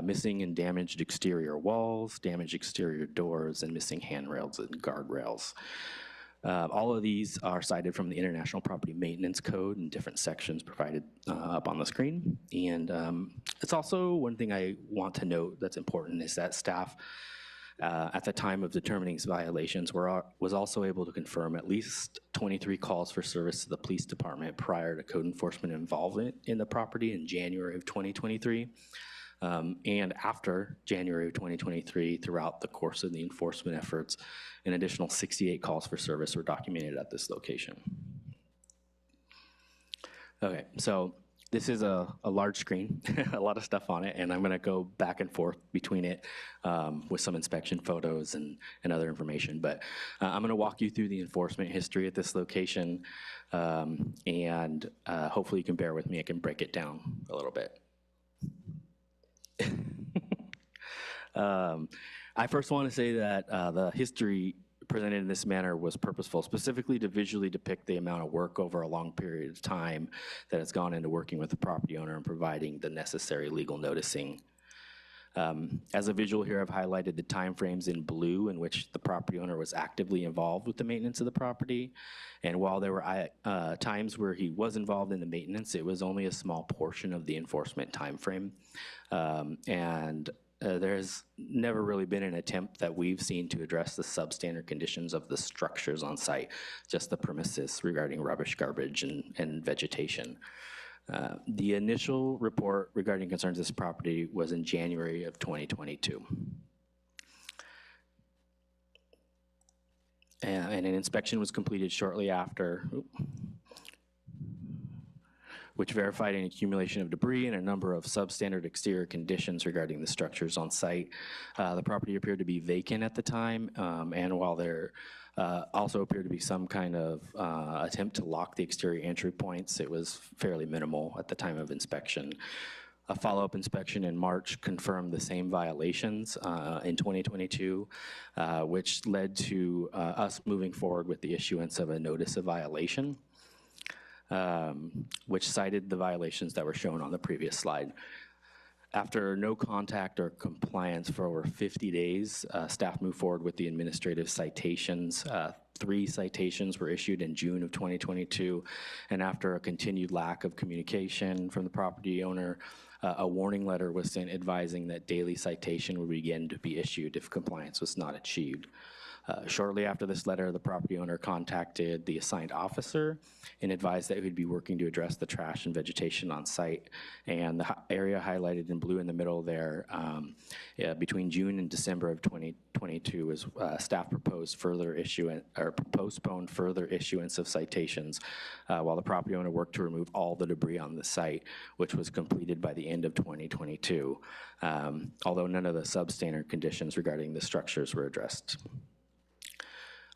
missing and damaged exterior walls, damaged exterior doors, and missing handrails and guardrails. All of these are cited from the International Property Maintenance Code in different sections provided up on the screen. And it's also one thing I want to note that's important is that staff at the time of determining these violations was also able to confirm at least 23 calls for service to the police department prior to code enforcement involvement in the property in January of 2023. And after January of 2023, throughout the course of the enforcement efforts, an additional 68 calls for service were documented at this location. Okay, so this is a large screen, a lot of stuff on it, and I'm gonna go back and forth between it with some inspection photos and other information. But I'm gonna walk you through the enforcement history at this location, and hopefully you can bear with me, I can break it down a little bit. I first want to say that the history presented in this manner was purposeful, specifically to visually depict the amount of work over a long period of time that has gone into working with the property owner and providing the necessary legal noticing. As a visual here, I've highlighted the timeframes in blue in which the property owner was actively involved with the maintenance of the property. And while there were times where he was involved in the maintenance, it was only a small portion of the enforcement timeframe. There's never really been an attempt that we've seen to address the substandard conditions of the structures on site, just the premises regarding rubbish, garbage, and vegetation. The initial report regarding concerns of this property was in January of 2022. And an inspection was completed shortly after, which verified an accumulation of debris and a number of substandard exterior conditions regarding the structures on site. The property appeared to be vacant at the time, and while there also appeared to be some kind of attempt to lock the exterior entry points, it was fairly minimal at the time of inspection. A follow-up inspection in March confirmed the same violations in 2022, which led to us moving forward with the issuance of a notice of violation, which cited the violations that were shown on the previous slide. After no contact or compliance for over 50 days, staff moved forward with the administrative citations. 3 citations were issued in June of 2022, and after a continued lack of communication from the property owner, a warning letter was sent advising that daily citation would begin to be issued if compliance was not achieved. Shortly after this letter, the property owner contacted the assigned officer and advised that he would be working to address the trash and vegetation on site. And the area highlighted in blue in the middle there, between June and December of 2022, was staff proposed further issuance or postponed further issuance of citations while the property owner worked to remove all the debris on the site, which was completed by the end of 2022, although none of the substandard conditions regarding the structures were addressed.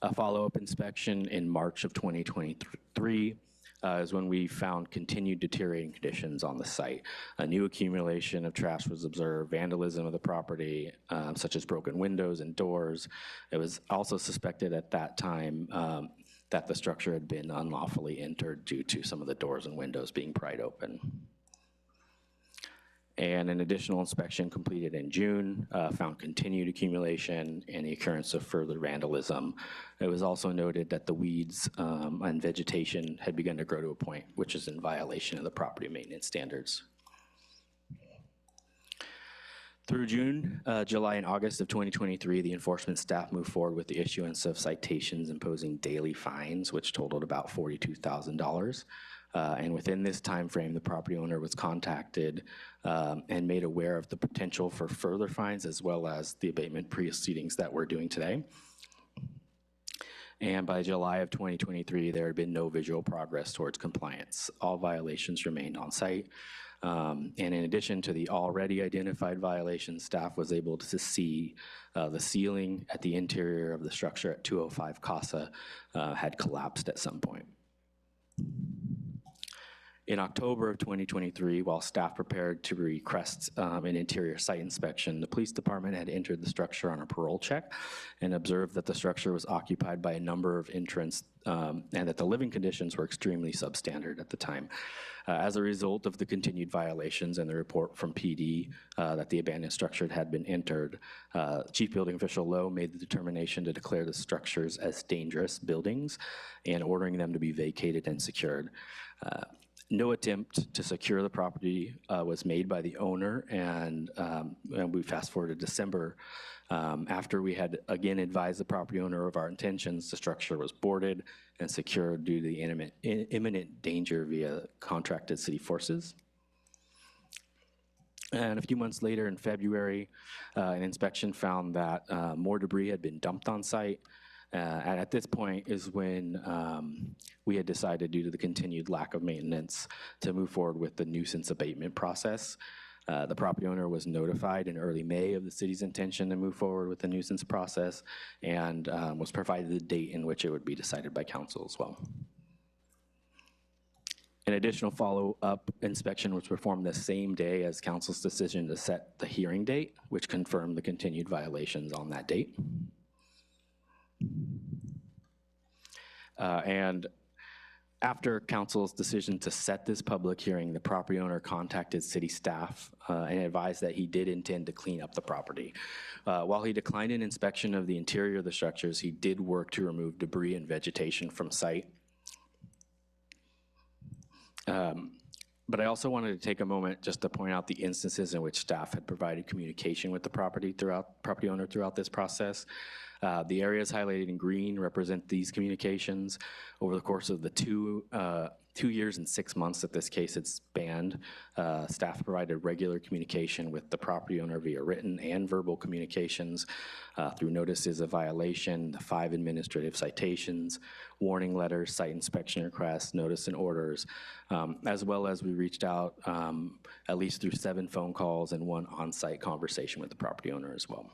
A follow-up inspection in March of 2023 is when we found continued deteriorating conditions on the site. A new accumulation of trash was observed, vandalism of the property, such as broken windows and doors. It was also suspected at that time that the structure had been unlawfully entered due to some of the doors and windows being pried open. And an additional inspection completed in June found continued accumulation and the occurrence of further vandalism. It was also noted that the weeds and vegetation had begun to grow to a point which is in violation of the property maintenance standards. Through June, July, and August of 2023, the enforcement staff moved forward with the issuance of citations imposing daily fines, which totaled about $42,000. And within this time frame, the property owner was contacted and made aware of the potential for further fines, as well as the abatement proceedings that we're doing today. And by July of 2023, there had been no visual progress towards compliance. All violations remained on site. And in addition to the already identified violations, staff was able to see the ceiling at the interior of the structure at 205 Casa had collapsed at some point. In October of 2023, while staff prepared to request an interior site inspection, the police department had entered the structure on a parole check and observed that the structure was occupied by a number of entrants and that the living conditions were extremely substandard at the time. As a result of the continued violations and the report from PD that the abandoned structure had been entered, Chief Building Official Lowe made the determination to declare the structures as dangerous buildings and ordering them to be vacated and secured. No attempt to secure the property was made by the owner, and we fast forward to December. After we had again advised the property owner of our intentions, the structure was boarded and secured due to the imminent danger via contracted city forces. And a few months later in February, an inspection found that more debris had been dumped on site. And at this point is when we had decided, due to the continued lack of maintenance, to move forward with the nuisance abatement process. The property owner was notified in early May of the city's intention to move forward with the nuisance process and was provided the date in which it would be decided by council as well. An additional follow-up inspection was performed the same day as council's decision to set the hearing date, which confirmed the continued violations on that date. And after council's decision to set this public hearing, the property owner contacted city staff and advised that he did intend to clean up the property. While he declined an inspection of the interior of the structures, he did work to remove debris and vegetation from site. But I also wanted to take a moment just to point out the instances in which staff had provided communication with the property owner throughout this process. The areas highlighted in green represent these communications. Over the course of the 2 years and 6 months that this case had spanned. Staff provided regular communication with the property owner via written and verbal communications through notices of violation, the 5 administrative citations, warning letters, site inspection requests, notice and orders, as well as we reached out at least through 7 phone calls and 1 on-site conversation with the property owner as well.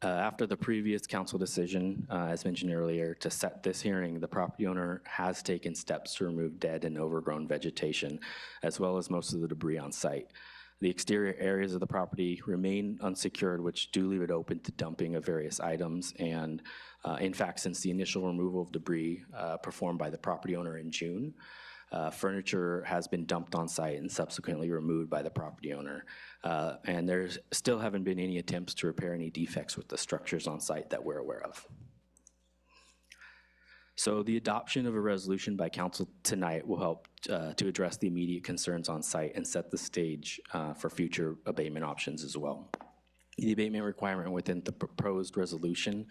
After the previous council decision, as mentioned earlier, to set this hearing, the property owner has taken steps to remove dead and overgrown vegetation, as well as most of the debris on site. The exterior areas of the property remain unsecured, which do leave it open to dumping of various items. And in fact, since the initial removal of debris performed by the property owner in June, furniture has been dumped on site and subsequently removed by the property owner. And there still haven't been any attempts to repair any defects with the structures on site that we're aware of. So the adoption of a resolution by council tonight will help to address the immediate concerns on site and set the stage for future abatement options as well. The abatement requirement within the proposed resolution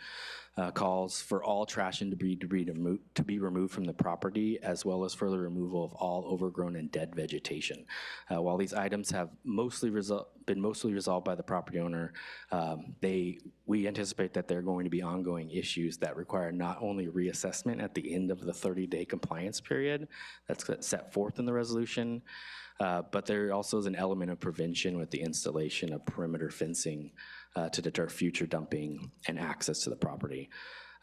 calls for all trash and debris to be removed from the property, as well as further removal of all overgrown and dead vegetation. While these items have been mostly resolved by the property owner, we anticipate that there are going to be ongoing issues that require not only reassessment at the end of the 30-day compliance period that's set forth in the resolution, but there also is an element of prevention with the installation of perimeter fencing to deter future dumping and access to the property.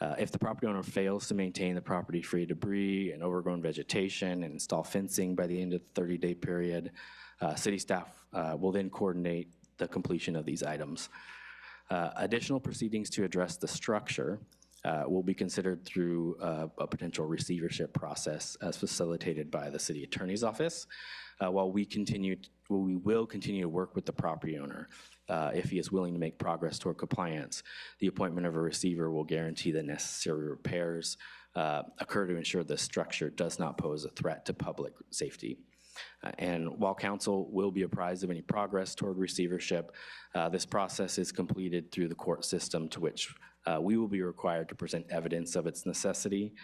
If the property owner fails to maintain the property free of debris and overgrown vegetation and install fencing by the end of the 30-day period, city staff will then coordinate the completion of these items. Additional proceedings to address the structure will be considered through a potential receivership process as facilitated by the city attorney's office, while we will continue to work with the property owner. If he is willing to make progress toward compliance, the appointment of a receiver will guarantee the necessary repairs occur to ensure the structure does not pose a threat to public safety. And while council will be apprised of any progress toward receivership, this process is completed through the court system, to which we will be required to present evidence of its necessity.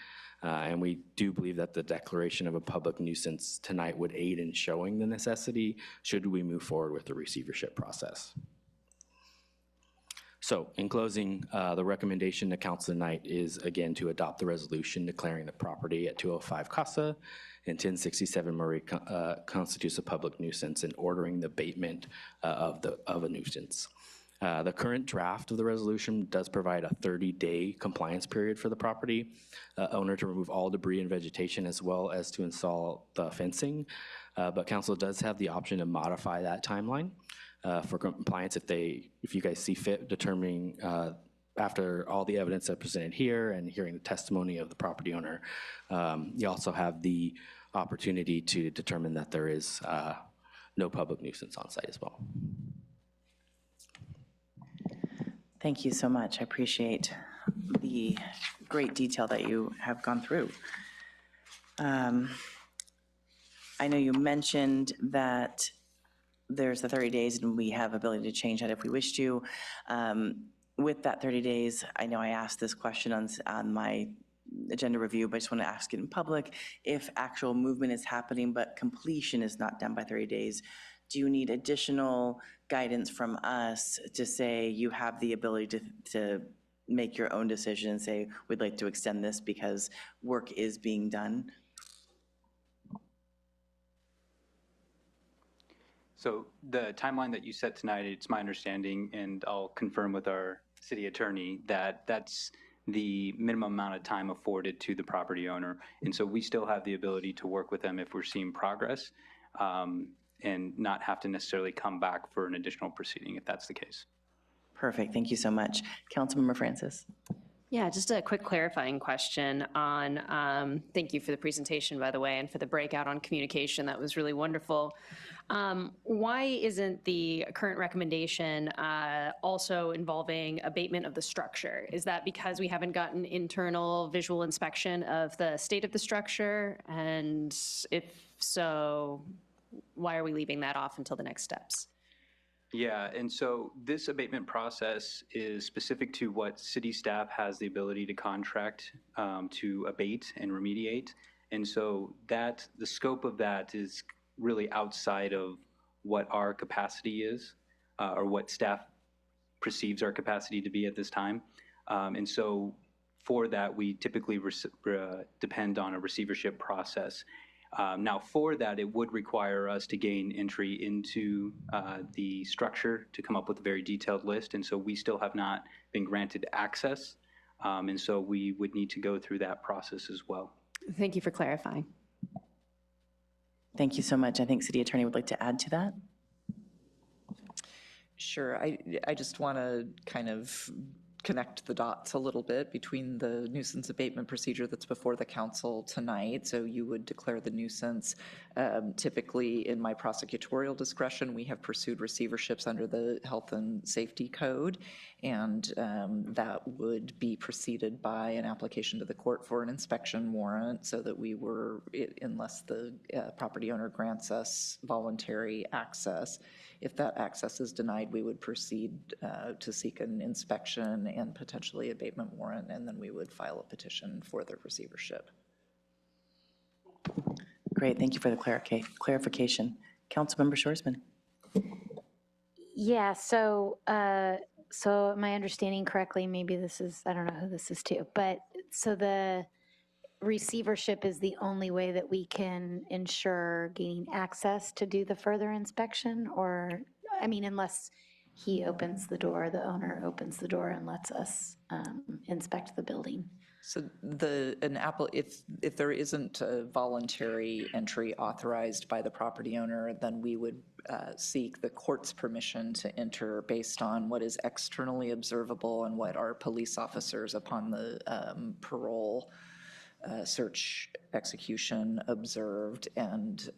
And we do believe that the declaration of a public nuisance tonight would aid in showing the necessity should we move forward with the receivership process. So in closing, the recommendation to council tonight is again to adopt the resolution declaring the property at 205 Casa and 1067 Murray constitutes a public nuisance and ordering the abatement of a nuisance. The current draft of the resolution does provide a 30-day compliance period for the property owner to remove all debris and vegetation, as well as to install the fencing. But council does have the option to modify that timeline for compliance if you guys see fit, determining after all the evidence that's presented here and hearing the testimony of the property owner. You also have the opportunity to determine that there is no public nuisance on site as well. Thank you so much. I appreciate the great detail that you have gone through. I know you mentioned that there's the 30 days and we have ability to change that if we wish to. With that 30 days, I know I asked this question on my agenda review, but I just want to ask it in public. If actual movement is happening but completion is not done by 30 days, do you need additional guidance from us to say you have the ability to make your own decision and say, we'd like to extend this because work is being done? So the timeline that you set tonight, it's my understanding, and I'll confirm with our city attorney, that that's the minimum amount of time afforded to the property owner. And so we still have the ability to work with them if we're seeing progress, and not have to necessarily come back for an additional proceeding if that's the case. Perfect. Thank you so much. Councilmember Francis. Yeah, just a quick clarifying question on, thank you for the presentation, by the way, and for the breakout on communication. That was really wonderful. Why isn't the current recommendation also involving abatement of the structure? Is that because we haven't gotten internal visual inspection of the state of the structure? And if so, why are we leaving that off until the next steps? Yeah, and so this abatement process is specific to what city staff has the ability to contract to abate and remediate. And so that, the scope of that is really outside of what our capacity is, or what staff perceives our capacity to be at this time. And so for that, we typically depend on a receivership process. Now, for that, it would require us to gain entry into the structure to come up with a very detailed list, and so we still have not been granted access, and so we would need to go through that process as well. Thank you for clarifying. Thank you so much. I think City Attorney would like to add to that. Sure. I just want to kind of connect the dots a little bit between the nuisance abatement procedure that's before the council tonight. So you would declare the nuisance. Typically, in my prosecutorial discretion, we have pursued receiverships under the Health and Safety Code, and that would be preceded by an application to the court for an inspection warrant, so that we were, unless the property owner grants us voluntary access, if that access is denied, we would proceed to seek an inspection and potentially abatement warrant, and then we would file a petition for the receivership. Great, thank you for the clarification. Councilmember Shoresman. Yeah, so am I understanding correctly? Maybe this is, I don't know who this is to, but so the receivership is the only way that we can ensure gaining access to do the further inspection? Or, I mean, unless he opens the door, the owner opens the door and lets us inspect the building. So if there isn't a voluntary entry authorized by the property owner, then we would seek the court's permission to enter based on what is externally observable and what our police officers upon the parole search execution observed, and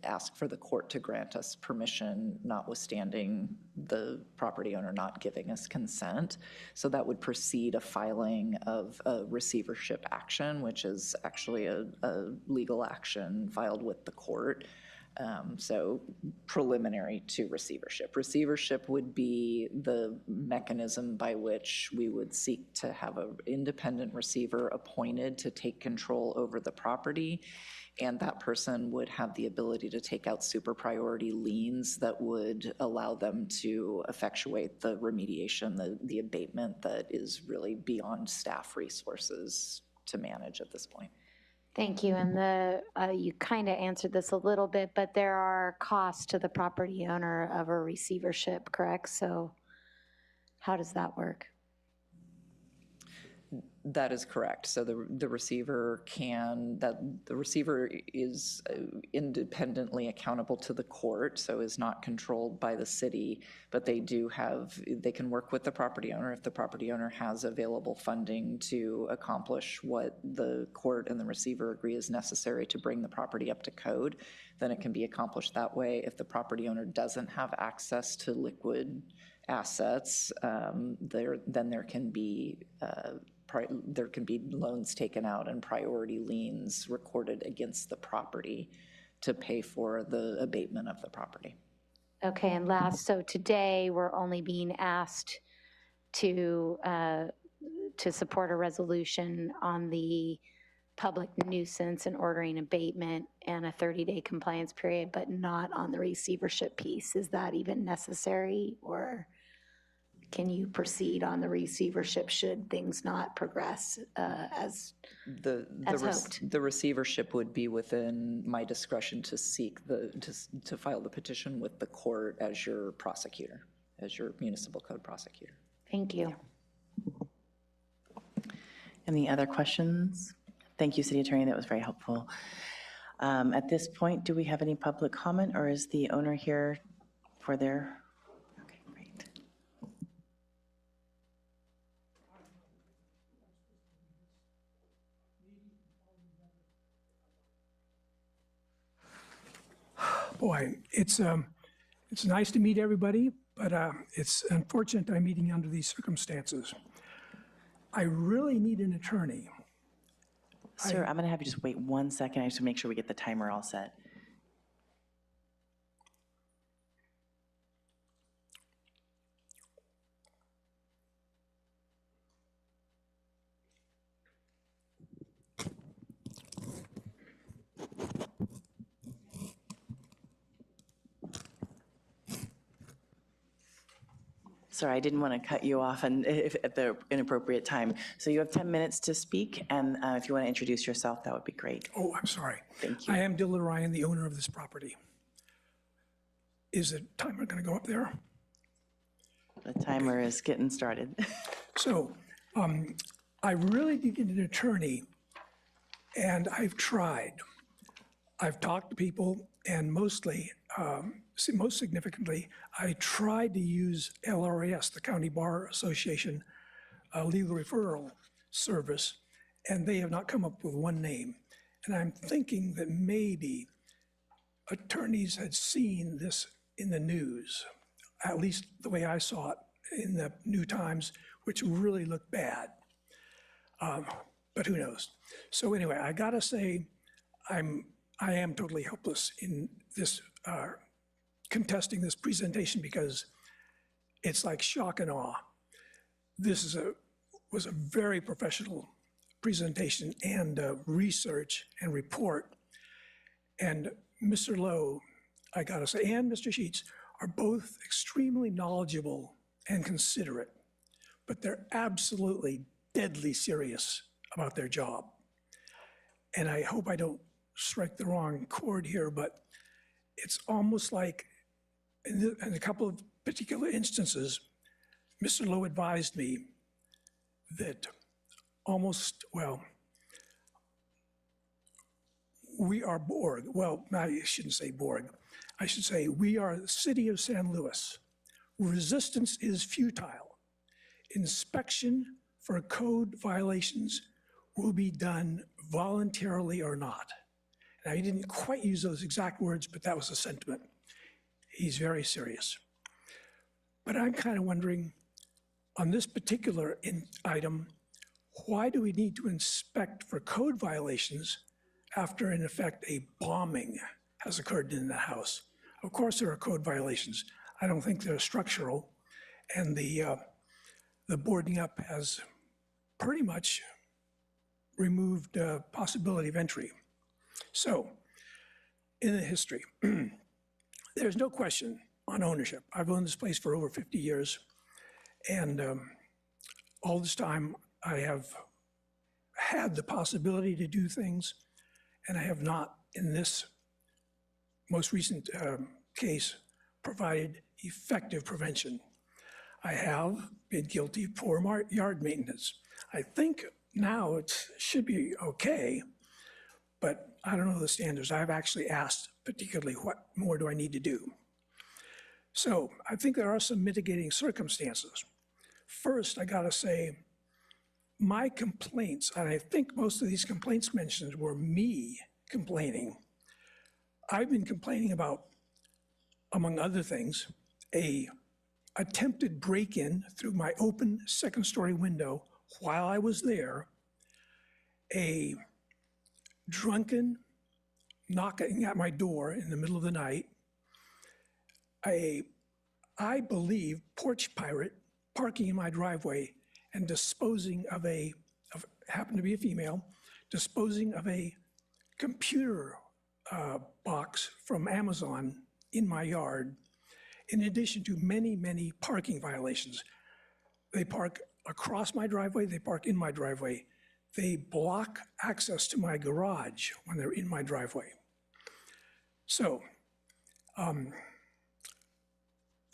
ask for the court to grant us permission, notwithstanding the property owner not giving us consent. So that would precede a filing of a receivership action, which is actually a legal action filed with the court. So preliminary to receivership. Receivership would be the mechanism by which we would seek to have an independent receiver appointed to take control over the property, and that person would have the ability to take out super priority liens that would allow them to effectuate the remediation, the abatement that is really beyond staff resources to manage at this point. Thank you. And you kind of answered this a little bit, but there are costs to the property owner of a receivership, correct? So how does that work? That is correct. So the receiver is independently accountable to the court, so is not controlled by the city, but they can work with the property owner if the property owner has available funding to accomplish what the court and the receiver agree is necessary to bring the property up to code. Then it can be accomplished that way. If the property owner doesn't have access to liquid assets, then there can be loans taken out and priority liens recorded against the property to pay for the abatement of the property. Okay, and last, so today we're only being asked to support a resolution on the public nuisance and ordering abatement and a 30-day compliance period, but not on the receivership piece. Is that even necessary, or can you proceed on the receivership should things not progress as hoped? The receivership would be within my discretion to seek to file the petition with the court as your prosecutor, as your municipal code prosecutor. Thank you. Any other questions? Thank you, City Attorney. That was very helpful. At this point, do we have any public comment, or is the owner here for their? Okay, great. Boy, it's nice to meet everybody, but it's unfortunate I'm meeting under these circumstances. I really need an attorney. Sir, I'm going to have you just wait 1 second. I just want to make sure we get the timer all set. Sorry, I didn't want to cut you off at the inappropriate time. So you have 10 minutes to speak, and if you want to introduce yourself, that would be great. Oh, I'm sorry. Thank you. I am Dillard Ryan, the owner of this property. Is the timer going to go up there? The timer is getting started. So I really need an attorney, and I've tried. I've talked to people, and most significantly, I tried to use LRAS, the County Bar Association legal referral service, and they have not come up with one name. And I'm thinking that maybe attorneys had seen this in the news, at least the way I saw it in the New Times, which really looked bad. But who knows? So anyway, I gotta say, I am totally helpless in this contesting this presentation because it's like shock and awe. This was a very professional presentation and research and report. And Mr. Lowe, I gotta say, and Mr. Sheets are both extremely knowledgeable and considerate, but they're absolutely deadly serious about their job. And I hope I don't strike the wrong chord here, but it's almost like in a couple of particular instances, Mr. Lowe advised me that we are Borg. Well, I shouldn't say Borg. I should say we are the city of San Luis. Resistance is futile. Inspection for code violations will be done voluntarily or not. Now, he didn't quite use those exact words, but that was the sentiment. He's very serious. But I'm kind of wondering, on this particular item, why do we need to inspect for code violations after, in effect, a bombing has occurred in the house? Of course, there are code violations. I don't think they're structural, and the boarding up has pretty much removed possibility of entry. So, in the history, there's no question on ownership. I've owned this place for over 50 years, and all this time I have had the possibility to do things, and I have not, in this most recent case, provided effective prevention. I have been guilty of poor yard maintenance. I think now it should be okay, but I don't know the standards. I've actually asked particularly what more do I need to do. So I think there are some mitigating circumstances. First, I gotta say, my complaints, and I think most of these complaints mentioned were me complaining. I've been complaining about, among other things, a attempted break-in through my open second-story window while I was there, a drunken knocking at my door in the middle of the night, I believe, porch pirate parking in my driveway and disposing of happened to be a female, disposing of a computer box from Amazon in my yard, in addition to many, many parking violations. They park across my driveway, they park in my driveway. They block access to my garage when they're in my driveway. So,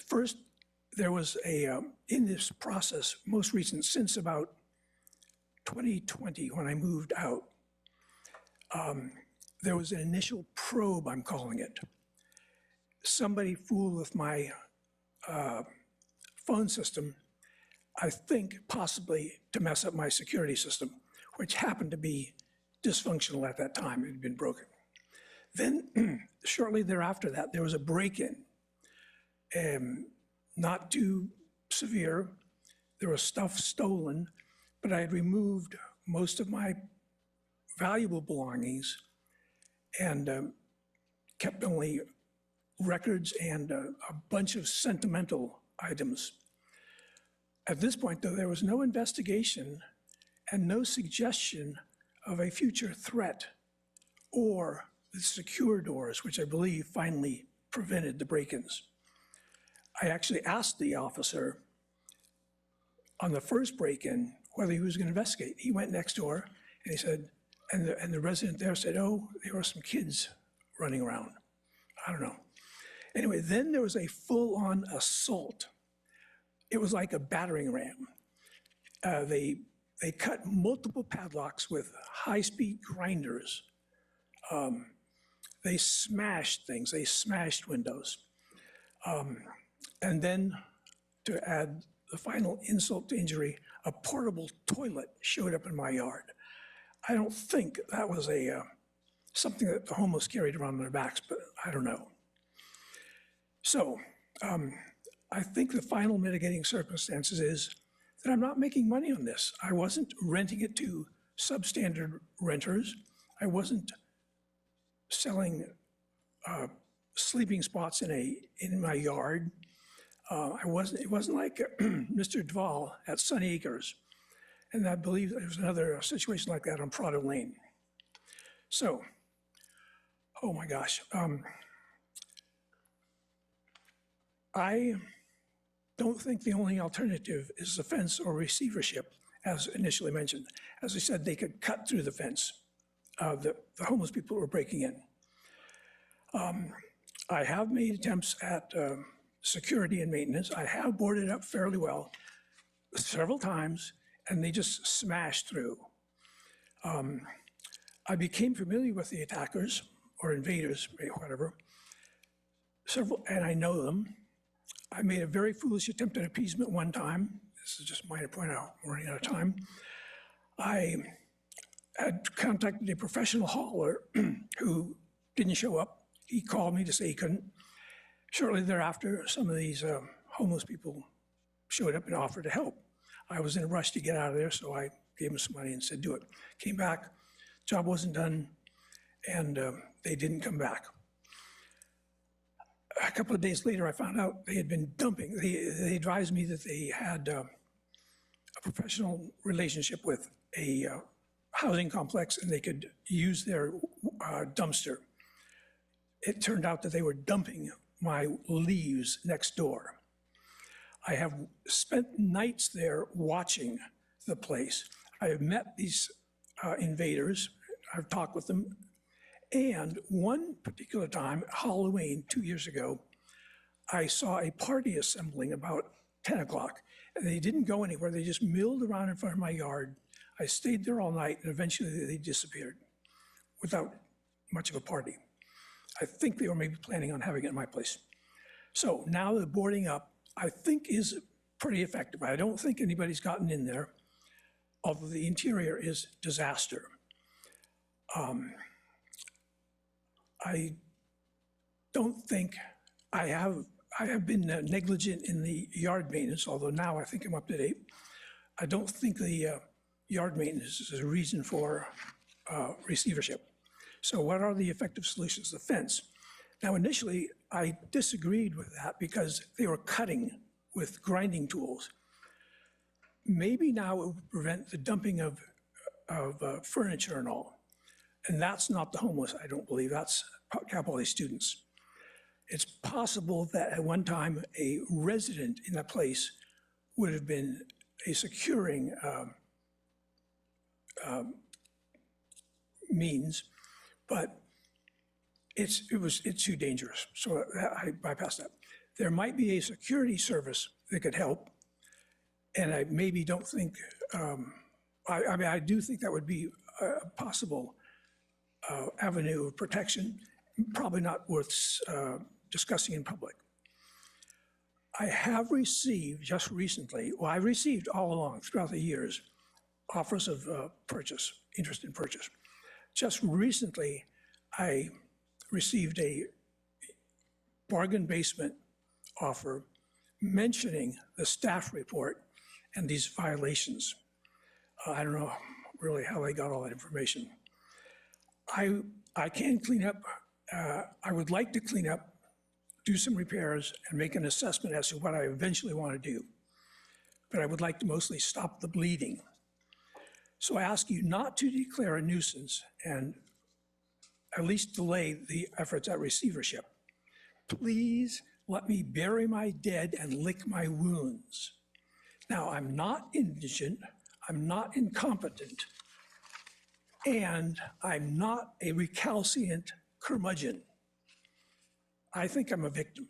first, there was in this process, most recent, since about 2020, when I moved out, there was an initial probe, I'm calling it. Somebody fooled with my phone system, I think possibly to mess up my security system, which happened to be dysfunctional at that time. It had been broken. Then, shortly thereafter that, there was a break-in. Not too severe. There was stuff stolen, but I had removed most of my valuable belongings and kept only records and a bunch of sentimental items. At this point, though, there was no investigation and no suggestion of a future threat or the secure doors, which I believe finally prevented the break-ins. I actually asked the officer on the first break-in whether he was going to investigate. He went next door and he said, and the resident there said, oh, there were some kids running around. I don't know. Anyway, then there was a full-on assault. It was like a battering ram. They cut multiple padlocks with high-speed grinders. They smashed things. They smashed windows. And then to add the final insult to injury, a portable toilet showed up in my yard. I don't think that was something that the homeless carried around their backs, but I don't know. So I think the final mitigating circumstances is that I'm not making money on this. I wasn't renting it to substandard renters. I wasn't selling sleeping spots in my yard. It wasn't like Mr. Duvall at Sunny Acres. And I believe there was another situation like that on Prado Lane. So, oh my gosh. I don't think the only alternative is the fence or receivership, as initially mentioned. As I said, they could cut through the fence. The homeless people were breaking in. I have made attempts at security and maintenance. I have boarded up fairly well several times, and they just smashed through. I became familiar with the attackers or invaders, whatever, and I know them. I made a very foolish attempt at appeasement one time. This is just a minor point out, I'm running out of time. I had contacted a professional hauler who didn't show up. He called me to say he couldn't. Shortly thereafter, some of these homeless people showed up and offered to help. I was in a rush to get out of there, so I gave them some money and said, do it. Came back, job wasn't done, and they didn't come back. A couple of days later, I found out they had been dumping. They advised me that they had a professional relationship with a housing complex and they could use their dumpster. It turned out that they were dumping my leaves next door. I have spent nights there watching the place. I have met these invaders. I've talked with them. And one particular time, Halloween 2 years ago, I saw a party assembling about 10 o'clock. And they didn't go anywhere. They just milled around in front of my yard. I stayed there all night, and eventually they disappeared without much of a party. I think they were maybe planning on having it in my place. So now the boarding up, I think, is pretty effective. I don't think anybody's gotten in there, although the interior is disaster. I don't think I have been negligent in the yard maintenance, although now I think I'm up to date. I don't think the yard maintenance is a reason for receivership. So what are the effective solutions? The fence. Now, initially, I disagreed with that because they were cutting with grinding tools. Maybe now it would prevent the dumping of furniture and all. And that's not the homeless, I don't believe. That's Cal Poly students. It's possible that at one time a resident in that place would have been a securing means, but it's too dangerous. So I bypassed that. There might be a security service that could help, and I maybe don't think, I mean, I do think that would be a possible avenue of protection, probably not worth discussing in public. I have received just recently, well, I received all along throughout the years, offers of purchase, interest in purchase. Just recently, I received a bargain basement offer mentioning the staff report and these violations. I don't know really how they got all that information. I can clean up, I would like to clean up, do some repairs, and make an assessment as to what I eventually want to do. But I would like to mostly stop the bleeding. So I ask you not to declare a nuisance and at least delay the efforts at receivership. Please let me bury my dead and lick my wounds. Now, I'm not indigent, I'm not incompetent, and I'm not a recalcitrant curmudgeon. I think I'm a victim.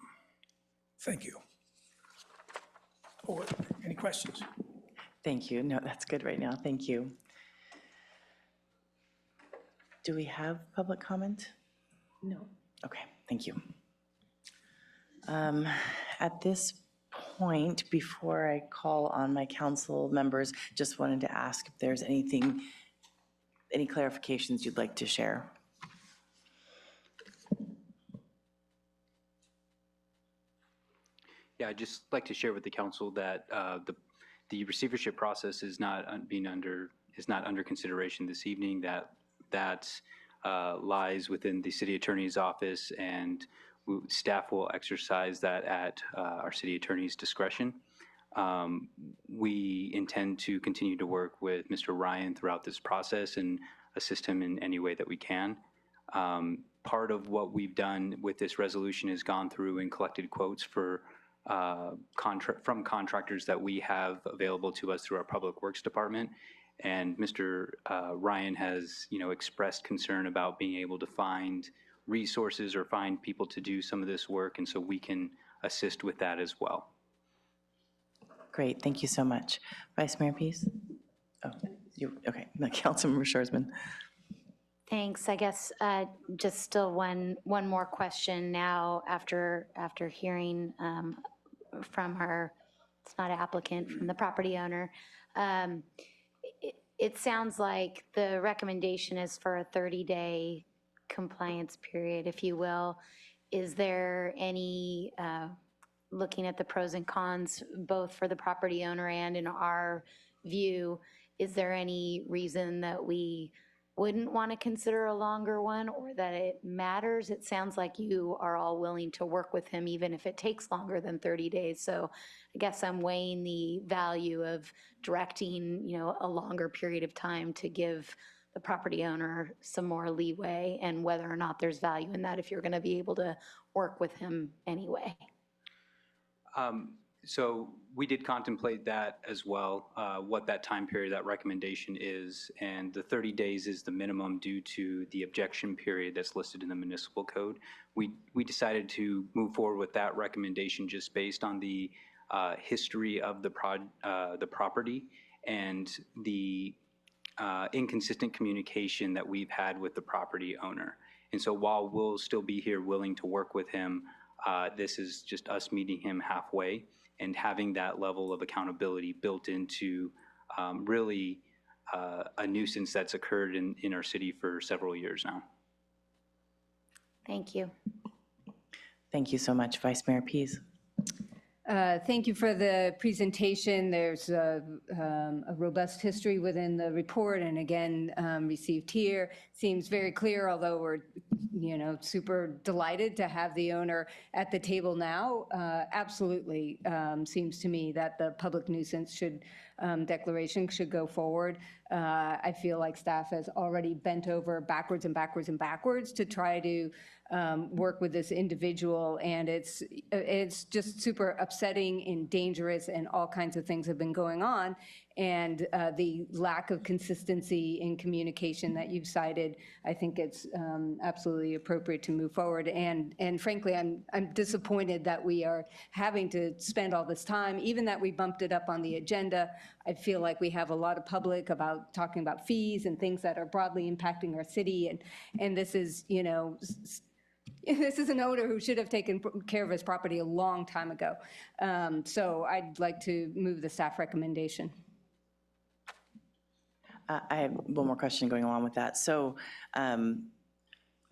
Thank you. Or any questions? Thank you. No, that's good right now. Thank you. Do we have public comment? No. Okay, thank you. At this point, before I call on my council members, just wanted to ask if there's anything, any clarifications you'd like to share. Yeah, I'd just like to share with the council that the receivership process is not under consideration this evening. That lies within the city attorney's office, and staff will exercise that at our city attorney's discretion. We intend to continue to work with Mr. Ryan throughout this process and assist him in any way that we can. Part of what we've done with this resolution is gone through and collected quotes for from contractors that we have available to us through our Public Works Department. And Mr. Ryan has, expressed concern about being able to find resources or find people to do some of this work, and so we can assist with that as well. Great, thank you so much. Vice Mayor Pease? Oh, okay, Councilmember Shoresman. Thanks. I guess just still one more question now after hearing from her, it's not an applicant, from the property owner. It sounds like the recommendation is for a 30-day compliance period, if you will. Is there any, looking at the pros and cons, both for the property owner and in our view, is there any reason that we wouldn't want to consider a longer one, or that it matters? It sounds like you are all willing to work with him even if it takes longer than 30 days. So I guess I'm weighing the value of directing, a longer period of time to give the property owner some more leeway, and whether or not there's value in that if you're going to be able to work with him anyway. So we did contemplate that as well, what that time period, that recommendation is, and the 30 days is the minimum due to the objection period that's listed in the municipal code. We decided to move forward with that recommendation just based on the history of the property and the inconsistent communication that we've had with the property owner. And so while we'll still be here willing to work with him, this is just us meeting him halfway and having that level of accountability built into really a nuisance that's occurred in our city for several years now. Thank you. Thank you so much, Vice Mayor Pease. Thank you for the presentation. There's a robust history within the report, and again, received here. Seems very clear, although we're, super delighted to have the owner at the table now. Absolutely seems to me that the public nuisance declaration should go forward. I feel like staff has already bent over backwards and backwards and backwards to try to work with this individual, and it's just super upsetting and dangerous, and all kinds of things have been going on. And the lack of consistency in communication that you've cited, I think it's absolutely appropriate to move forward. And frankly, I'm disappointed that we are having to spend all this time, even that we bumped it up on the agenda. I feel like we have a lot of public about talking about fees and things that are broadly impacting our city, and this is, this is an owner who should have taken care of his property a long time ago. So I'd like to move the staff recommendation. I have one more question going along with that. So I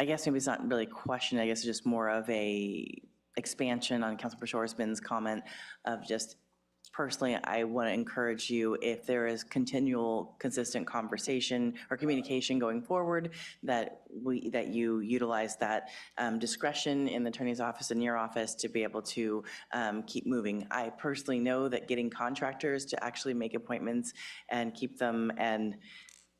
guess maybe it's not really a question, I guess it's just more of a expansion on Councilmember Shoresman's comment of just, personally, I want to encourage you, if there is continual, consistent conversation or communication going forward, that you utilize that discretion in the attorney's office and your office to be able to keep moving. I personally know that getting contractors to actually make appointments and keep them and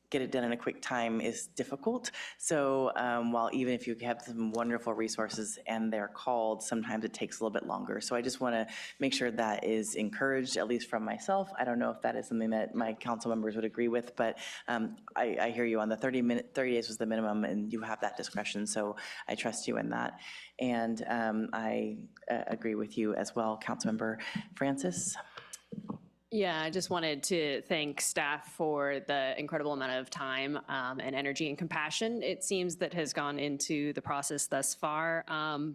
get it done in a quick time is difficult. So while even if you have some wonderful resources and they're called, sometimes it takes a little bit longer. So I just want to make sure that is encouraged, at least from myself. I don't know if that is something that my council members would agree with, but I hear you on the 30 days was the minimum, and you have that discretion. So I trust you in that. And I agree with you as well, Councilmember Francis. Yeah, I just wanted to thank staff for the incredible amount of time and energy and compassion it seems that has gone into the process thus far.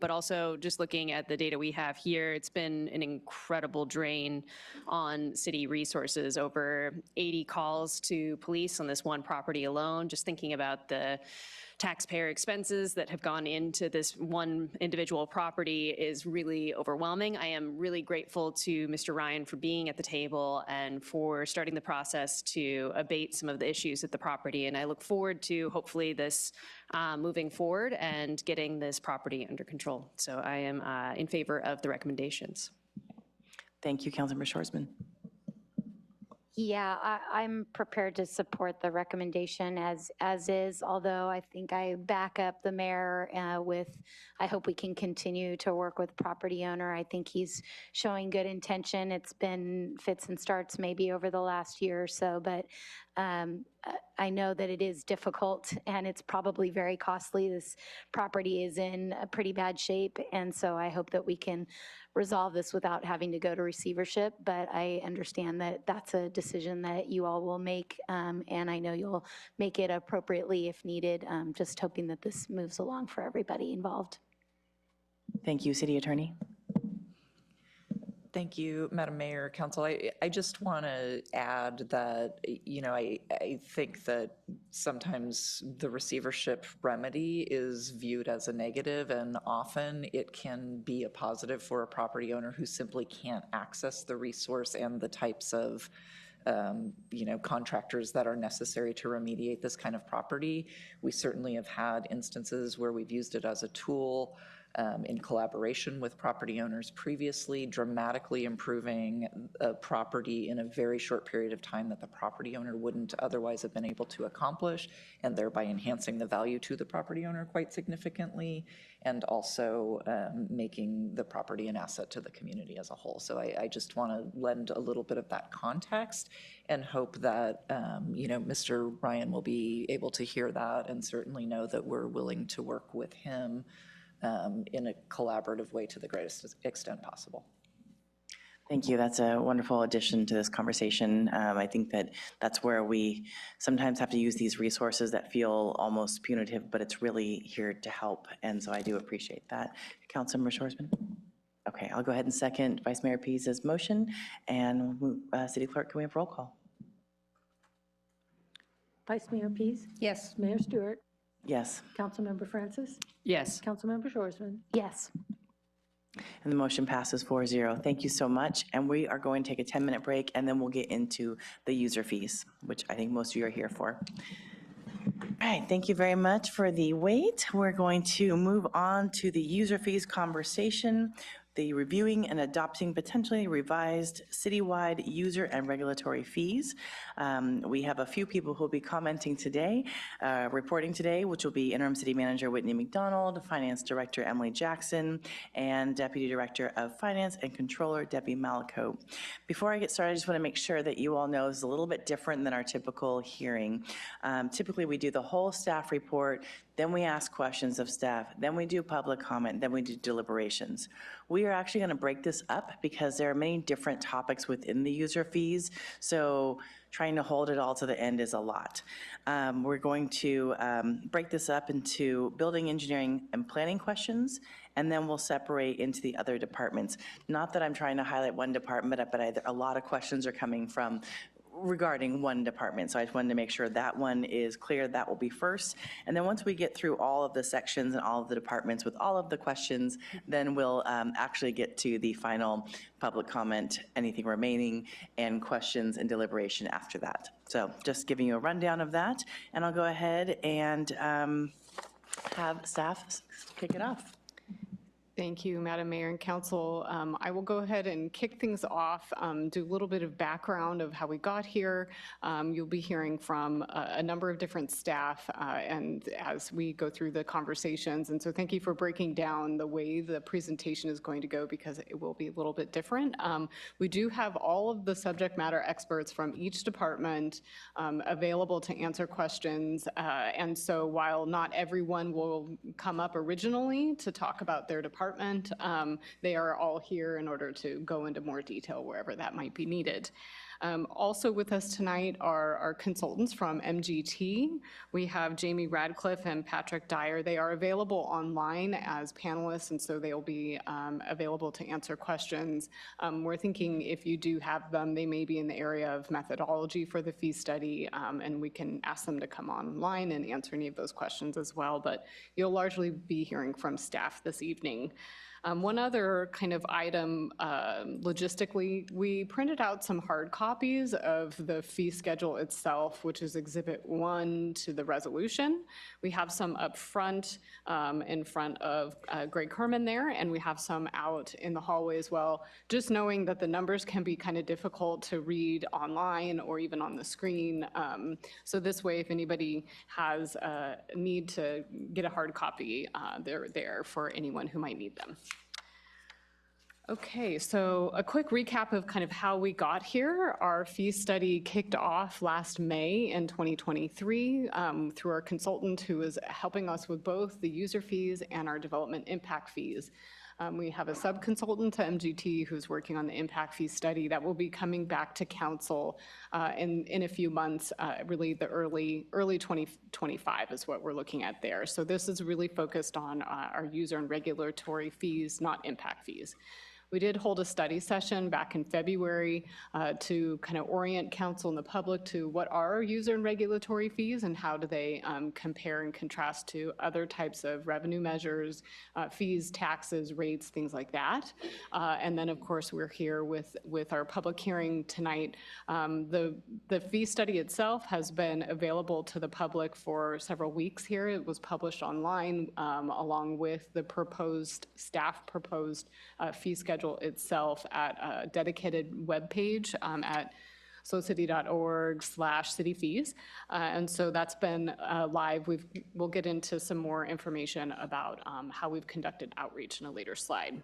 But also just looking at the data we have here, it's been an incredible drain on city resources, over 80 calls to police on this one property alone. Just thinking about the taxpayer expenses that have gone into this one individual property is really overwhelming. I am really grateful to Mr. Ryan for being at the table and for starting the process to abate some of the issues at the property. And I look forward to hopefully this moving forward and getting this property under control. So I am in favor of the recommendations. Thank you, Councilmember Schwarzman. Yeah, I'm prepared to support the recommendation as is, although I think I back up the mayor with, I hope we can continue to work with property owner. I think he's showing good intention. It's been fits and starts maybe over the last year or so, but I know that it is difficult and it's probably very costly. This property is in a pretty bad shape, and so I hope that we can resolve this without having to go to receivership, but I understand that that's a decision that you all will make, and I know you'll make it appropriately if needed. Just hoping that this moves along for everybody involved. Thank you, City Attorney. Thank you, Madam Mayor, Council. I just want to add that, you know, I think that sometimes the receivership remedy is viewed as a negative, and often it can be a positive for a property owner who simply can't access the resource and the types of you know, contractors that are necessary to remediate this kind of property. We certainly have had instances where we've used it as a tool in collaboration with property owners previously, dramatically improving a property in a very short period of time that the property owner wouldn't otherwise have been able to accomplish, and thereby enhancing the value to the property owner quite significantly, and also making the property an asset to the community as a whole. So I just want to lend a little bit of that context and hope that, you know, Mr. Ryan will be able to hear that and certainly know that we're willing to work with him in a collaborative way to the greatest extent possible. Thank you. That's a wonderful addition to this conversation. I think that that's where we sometimes have to use these resources that feel almost punitive, but it's really here to help. And so I do appreciate that. Councilmember Schwarzman? Okay, I'll go ahead and second Vice Mayor Pease's motion. And City Clerk, can we have roll call? Vice Mayor Pease? Yes. Mayor Stewart? Yes. Councilmember Francis? Yes. Councilmember Schwarzman? Yes. And the motion passes 4-0. Thank you so much. And we are going to take a 10-minute break, and then we'll get into the user fees, which I think most of you are here for. All right, thank you very much for the wait. We're going to move on to the user fees conversation, the reviewing and adopting potentially revised citywide user and regulatory fees. We have a few people who will be commenting today, reporting today, which will be Interim City Manager Whitney McDonald, Finance Director Emily Jackson, and Deputy Director of Finance and Controller Debbie Malico. Before I get started, I just want to make sure that you all know this is a little bit different than our typical hearing. Typically, we do the whole staff report, then we ask questions of staff, then we do public comment, then we do deliberations. We are actually going to break this up because there are many different topics within the user fees, so trying to hold it all to the end is a lot. We're going to break this up into building, engineering, and planning questions, and then we'll separate into the other departments. Not that I'm trying to highlight one department, but a lot of questions are coming from regarding one department. So I just wanted to make sure that one is clear. That will be first. And then once we get through all of the sections and all of the departments with all of the questions, then we'll actually get to the final public comment, anything remaining, and questions and deliberation after that. So just giving you a rundown of that. And I'll go ahead and have staff kick it off. Thank you, Madam Mayor and Council. I will go ahead and kick things off, do a little bit of background of how we got here. You'll be hearing from a number of different staff and as we go through the conversations. And so thank you for breaking down the way the presentation is going to go because it will be a little bit different. We do have all of the subject matter experts from each department available to answer questions. And so while not everyone will come up originally to talk about their department, they are all here in order to go into more detail wherever that might be needed. Also with us tonight are our consultants from MGT. We have Jamie Radcliffe and Patrick Dyer. They are available online as panelists, and so they'll be available to answer questions. We're thinking if you do have them, they may be in the area of methodology for the fee study, and we can ask them to come online and answer any of those questions as well, but you'll largely be hearing from staff this evening. One other kind of item logistically, we printed out some hard copies of the fee schedule itself, which is Exhibit 1 to the resolution. We have some up front in front of Greg Kerman there, and we have some out in the hallway as well. Just knowing that the numbers can be kind of difficult to read online or even on the screen. So this way, if anybody has a need to get a hard copy, they're there for anyone who might need them. Okay, so a quick recap of kind of how we got here. Our fee study kicked off last May in 2023 through our consultant who is helping us with both the user fees and our development impact fees. We have a sub-consultant to MGT who's working on the impact fee study that will be coming back to council in a few months, really the early 2025 is what we're looking at there. So this is really focused on our user and regulatory fees, not impact fees. We did hold a study session back in February to kind of orient council and the public to what are our user and regulatory fees and how do they compare and contrast to other types of revenue measures, fees, taxes, rates, things like that. And then, of course, we're here with our public hearing tonight. The fee study itself has been available to the public for several weeks here. It was published online along with the staff proposed fee schedule itself at a dedicated webpage at slocity.org/cityfees. And so that's been live. We'll get into some more information about how we've conducted outreach in a later slide.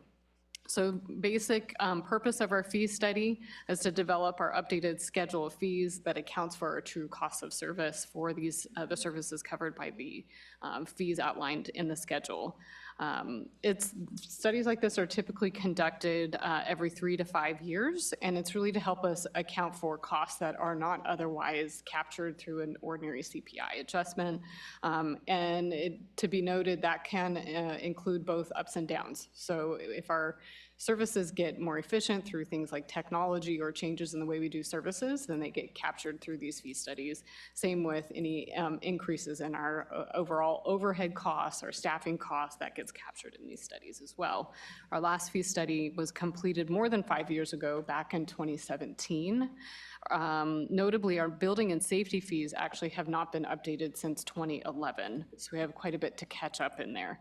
So basic purpose of our fee study is to develop our updated schedule of fees that accounts for our true cost of service for these the services covered by the fees outlined in the schedule. Studies like this are typically conducted every 3 to 5 years, and it's really to help us account for costs that are not otherwise captured through an ordinary CPI adjustment. And to be noted, that can include both ups and downs. So if our services get more efficient through things like technology or changes in the way we do services, then they get captured through these fee studies. Same with any increases in our overall overhead costs or staffing costs, that gets captured in these studies as well. Our last fee study was completed more than 5 years ago, back in 2017. Notably, our building and safety fees actually have not been updated since 2011, so we have quite a bit to catch up in there.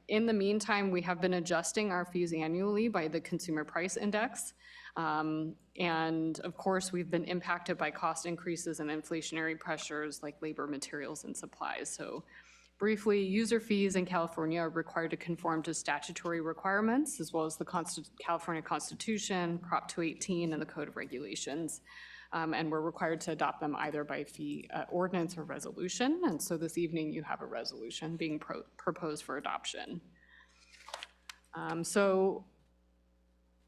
In the meantime, we have been adjusting our fees annually by the Consumer Price Index. And of course, we've been impacted by cost increases and inflationary pressures like labor, materials, and supplies. So briefly, user fees in California are required to conform to statutory requirements, as well as the California Constitution, Prop 218, and the Code of Regulations. And we're required to adopt them either by fee ordinance or resolution. And so this evening, you have a resolution being proposed for adoption. So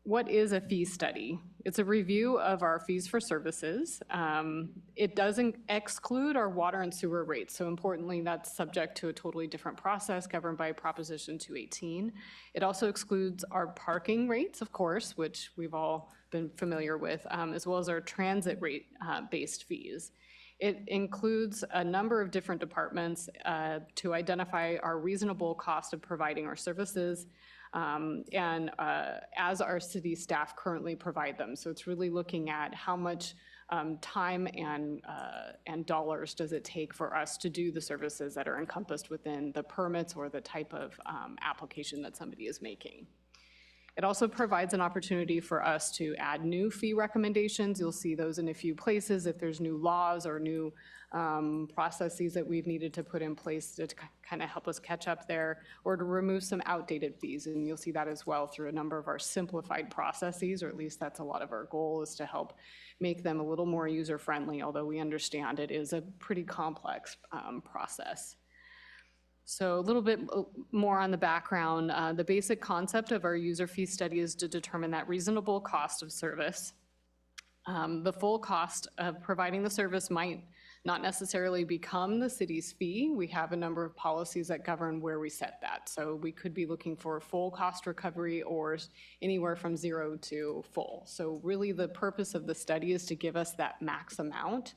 what is a fee study? It's a review of our fees for services. It doesn't exclude our water and sewer rates. So importantly, that's subject to a totally different process governed by Proposition 218. It also excludes our parking rates, of course, which we've all been familiar with, as well as our transit rate based fees. It includes a number of different departments to identify our reasonable cost of providing our services. as our city staff currently provide them. So it's really looking at how much time and dollars does it take for us to do the services that are encompassed within the permits or the type of application that somebody is making. It also provides an opportunity for us to add new fee recommendations. You'll see those in a few places if there's new laws or new processes that we've needed to put in place to kind of help us catch up there, or to remove some outdated fees. And you'll see that as well through a number of our simplified processes, or at least that's a lot of our goal, is to help make them a little more user-friendly, although we understand it is a pretty complex process. So a little bit more on the background. The basic concept of our user fee study is to determine that reasonable cost of service. The full cost of providing the service might not necessarily become the city's fee. We have a number of policies that govern where we set that. So we could be looking for full cost recovery or anywhere from 0 to full. So really the purpose of the study is to give us that max amount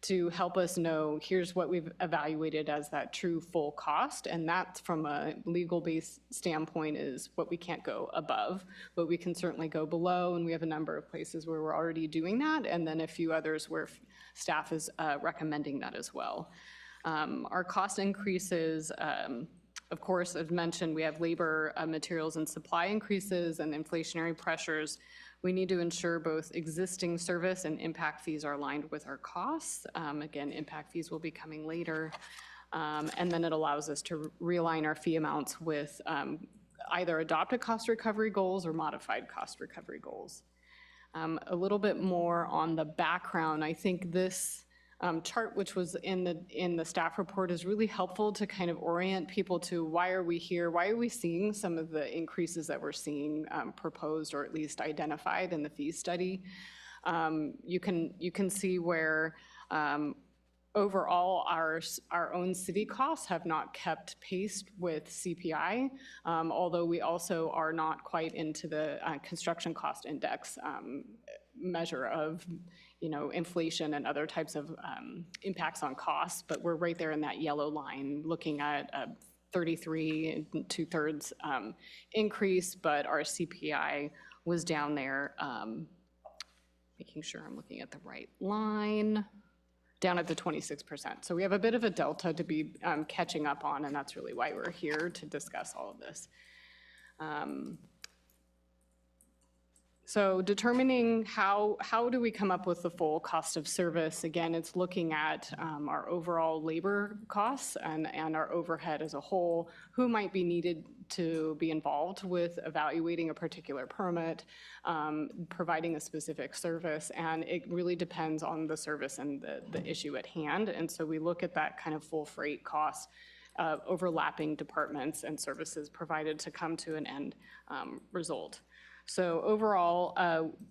to help us know, here's what we've evaluated as that true full cost, and that from a legal-based standpoint is what we can't go above, but we can certainly go below, and we have a number of places where we're already doing that, and then a few others where staff is recommending that as well. Our cost increases, of course, as mentioned, we have labor, materials, and supply increases and inflationary pressures. We need to ensure both existing service and impact fees are aligned with our costs. Again, impact fees will be coming later. And then it allows us to realign our fee amounts with either adopted cost recovery goals or modified cost recovery goals. A little bit more on the background. I think this chart, which was in the staff report, is really helpful to kind of orient people to why are we here? Why are we seeing some of the increases that we're seeing proposed or at least identified in the fee study? You can see where overall our own city costs have not kept pace with CPI, although we also are not quite into the construction cost index measure of inflation and other types of impacts on costs, but we're right there in that yellow line looking at a 33 2/3 increase, but our CPI was down there, making sure I'm looking at the right line, down at the 26%. So we have a bit of a delta to be catching up on, and that's really why we're here to discuss all of this. So determining how do we come up with the full cost of service? Again, it's looking at our overall labor costs and our overhead as a whole, who might be needed to be involved with evaluating a particular permit, providing a specific service, and it really depends on the service and the issue at hand. And so we look at that kind of full freight cost, overlapping departments and services provided to come to an end result. So overall,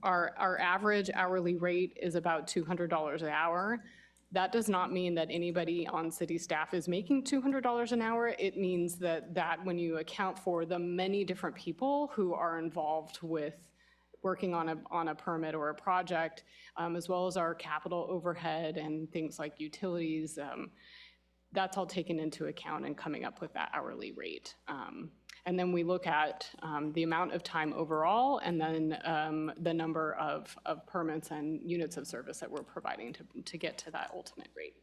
our average hourly rate is about $200 an hour. That does not mean that anybody on city staff is making $200 an hour. It means that when you account for the many different people who are involved with working on a permit or a project, as well as our capital overhead and things like utilities, that's all taken into account in coming up with that hourly rate. And then we look at the amount of time overall, and then the number of permits and units of service that we're providing to get to that ultimate rate.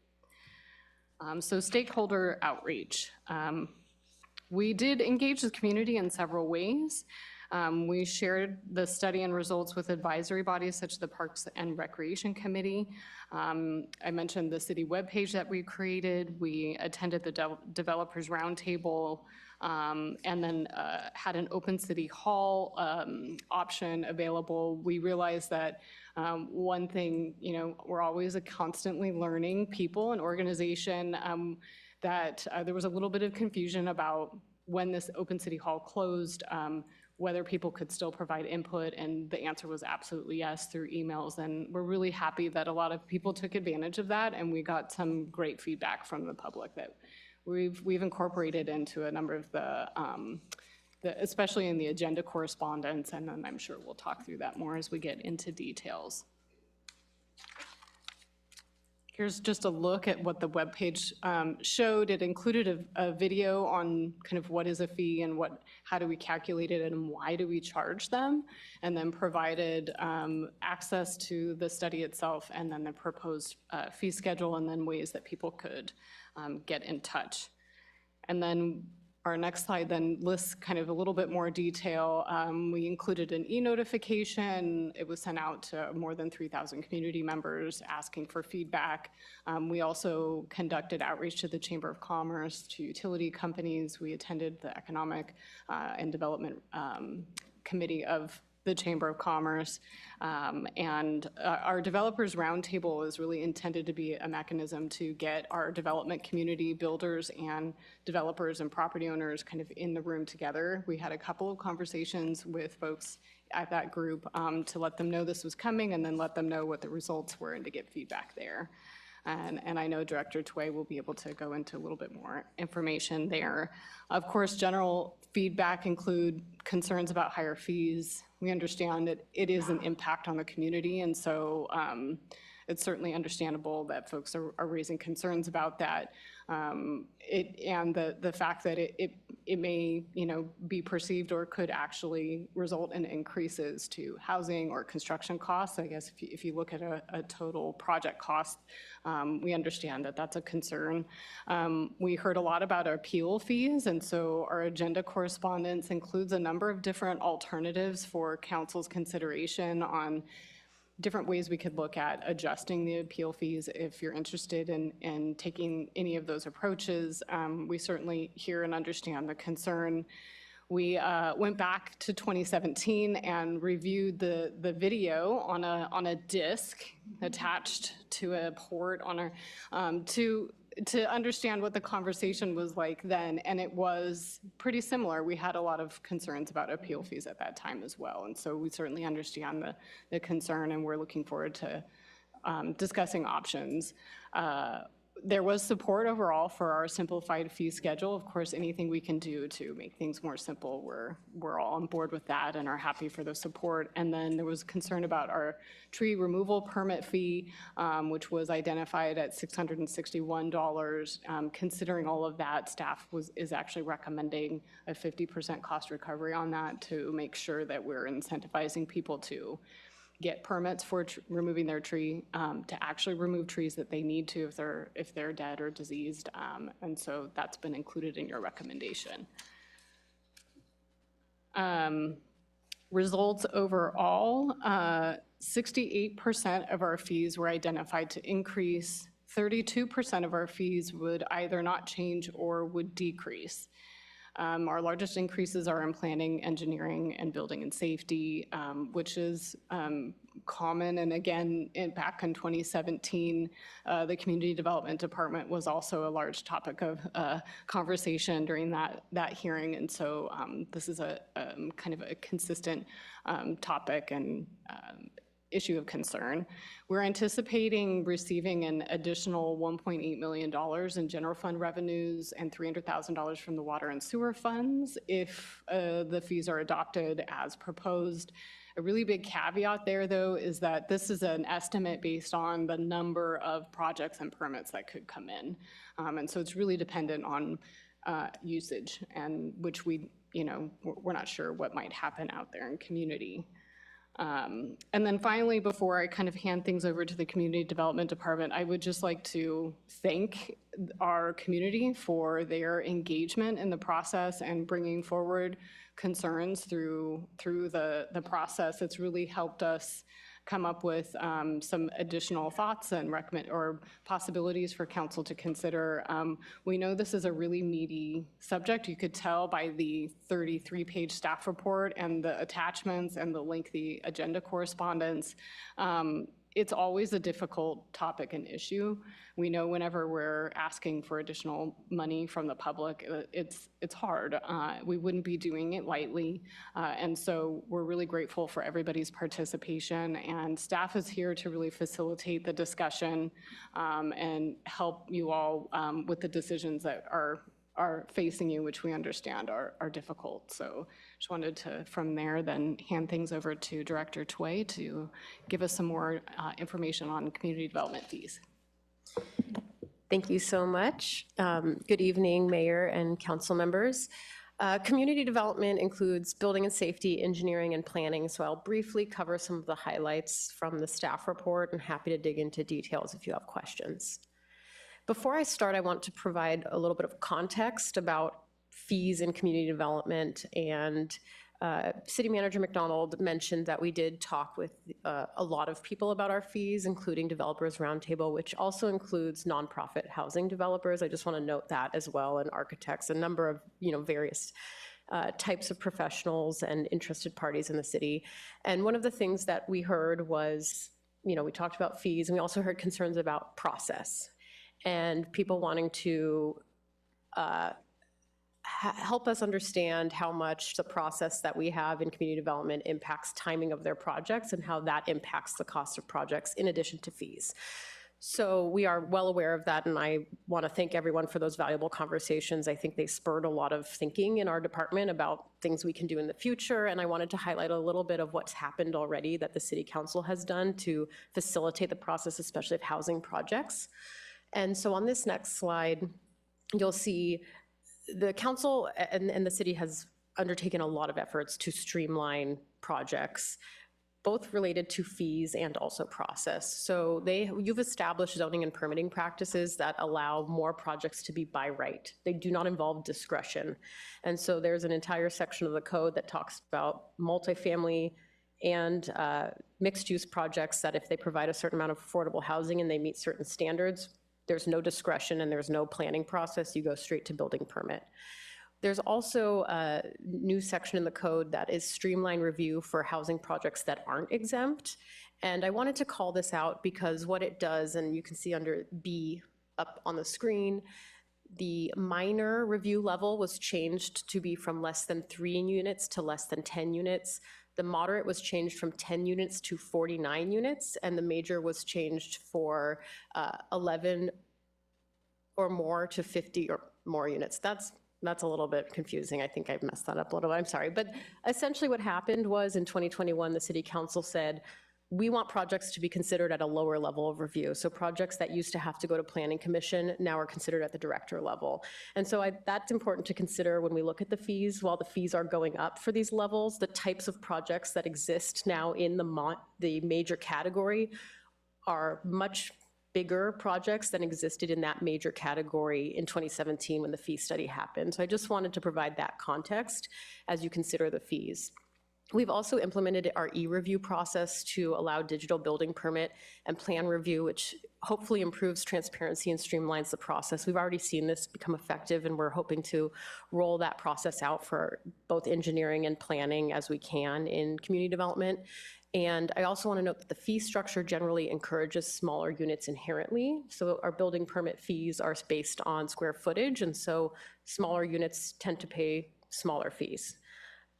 So stakeholder outreach. We did engage the community in several ways. We shared the study and results with advisory bodies such as the Parks and Recreation Committee. I mentioned the city webpage that we created. We attended the Developers Roundtable, and then had an open city hall option available. We realized that one thing, we're always constantly learning, people and organization, that there was a little bit of confusion about when this open city hall closed, whether people could still provide input, and the answer was absolutely yes through emails. And we're really happy that a lot of people took advantage of that, and we got some great feedback from the public that we've incorporated into a number of the especially in the agenda correspondence, and then I'm sure we'll talk through that more as we get into details. Here's just a look at what the webpage showed. It included a video on kind of what is a fee and how do we calculate it and why do we charge them, and then provided access to the study itself and then the proposed fee schedule and then ways that people could get in touch. And then our next slide then lists kind of a little bit more detail. We included an e-notification. It was sent out to more than 3,000 community members asking for feedback. We also conducted outreach to the Chamber of Commerce, to utility companies. We attended the Economic and Development Committee of the Chamber of Commerce. And our Developers Roundtable is really intended to be a mechanism to get our development community, builders and developers and property owners kind of in the room together. We had a couple of conversations with folks at that group to let them know this was coming and then let them know what the results were and to get feedback there. And I know Director Tway will be able to go into a little bit more information there. Of course, general feedback include concerns about higher fees. We understand that it is an impact on the community, and so it's certainly understandable that folks are raising concerns about that. And the fact that it may, be perceived or could actually result in increases to housing or construction costs. I guess if you look at a total project cost, we understand that that's a concern. We heard a lot about our appeal fees, and so our agenda correspondence includes a number of different alternatives for council's consideration on different ways we could look at adjusting the appeal fees if you're interested in taking any of those approaches. We certainly hear and understand the concern. We went back to 2017 and reviewed the video on a disc attached to a port on our to understand what the conversation was like then, and it was pretty similar. We had a lot of concerns about appeal fees at that time as well, and so we certainly understand the concern, and we're looking forward to discussing options. There was support overall for our simplified fee schedule. Of course, anything we can do to make things more simple, we're all on board with that and are happy for the support. And then there was concern about our tree removal permit fee, which was identified at $661. Considering all of that, staff is actually recommending a 50% cost recovery on that to make sure that we're incentivizing people to get permits for removing their tree, to actually remove trees that they need to if they're dead or diseased. And so that's been included in your recommendation. Results overall, 68% of our fees were identified to increase. 32% of our fees would either not change or would decrease. Our largest increases are in planning, engineering, and building and safety, which is common. And again, back in 2017, the Community Development Department was also a large topic of conversation during that hearing. And so this is a kind of a consistent topic and issue of concern. We're anticipating receiving an additional $1.8 million in general fund revenues and $300,000 from the water and sewer funds if the fees are adopted as proposed. A really big caveat there, though, is that this is an estimate based on the number of projects and permits that could come in. And so it's really dependent on usage, and which we're not sure what might happen out there in community. And then finally, before I kind of hand things over to the Community Development Department, I would just like to thank our community for their engagement in the process and bringing forward concerns through the process. It's really helped us come up with some additional thoughts and possibilities for council to consider. We know this is a really meaty subject. You could tell by the 33-page staff report and the attachments and the lengthy agenda correspondence. It's always a difficult topic and issue. We know whenever we're asking for additional money from the public, it's hard. We wouldn't be doing it lightly. And so we're really grateful for everybody's participation, and staff is here to really facilitate the discussion and help you all with the decisions that are facing you, which we understand are difficult. So just wanted to, from there, then hand things over to Director Tway to give us some more information on community development fees. Thank you so much. Good evening, Mayor and council members. Community development includes building and safety, engineering, and planning, so I'll briefly cover some of the highlights from the staff report and happy to dig into details if you have questions. Before I start, I want to provide a little bit of context about fees in community development, and City Manager McDonald mentioned that we did talk with a lot of people about our fees, including Developers Roundtable, which also includes nonprofit housing developers. I just want to note that as well, and architects, a number of various types of professionals and interested parties in the city. And one of the things that we heard was, we talked about fees, and we also heard concerns about process and people wanting to help us understand how much the process that we have in community development impacts timing of their projects and how that impacts the cost of projects in addition to fees. So we are well aware of that, and I want to thank everyone for those valuable conversations. I think they spurred a lot of thinking in our department about things we can do in the future, and I wanted to highlight a little bit of what's happened already that the City Council has done to facilitate the process, especially of housing projects. And so on this next slide, you'll see the council and the city has undertaken a lot of efforts to streamline projects, both related to fees and also process. So you've established zoning and permitting practices that allow more projects to be by right. They do not involve discretion. And so there's an entire section of the code that talks about multifamily and mixed-use projects that if they provide a certain amount of affordable housing and they meet certain standards, there's no discretion and there's no planning process. You go straight to building permit. There's also a new section in the code that is streamlined review for housing projects that aren't exempt. And I wanted to call this out because what it does, and you can see under B up on the screen, the minor review level was changed to be from less than 3 units to less than 10 units. The moderate was changed from 10 units to 49 units, and the major was changed for 11 or more to 50 or more units. That's a little bit confusing. I think I messed that up a little bit. I'm sorry. But essentially what happened was in 2021, the City Council said, we want projects to be considered at a lower level of review. So projects that used to have to go to Planning Commission now are considered at the director level. And so that's important to consider when we look at the fees. While the fees are going up for these levels, the types of projects that exist now in the major category are much bigger projects than existed in that major category in 2017 when the fee study happened. So I just wanted to provide that context as you consider the fees. We've also implemented our e-review process to allow digital building permit and plan review, which hopefully improves transparency and streamlines the process. We've already seen this become effective, and we're hoping to roll that process out for both engineering and planning as we can in community development. And I also want to note that the fee structure generally encourages smaller units inherently. So our building permit fees are based on square footage, and so smaller units tend to pay smaller fees.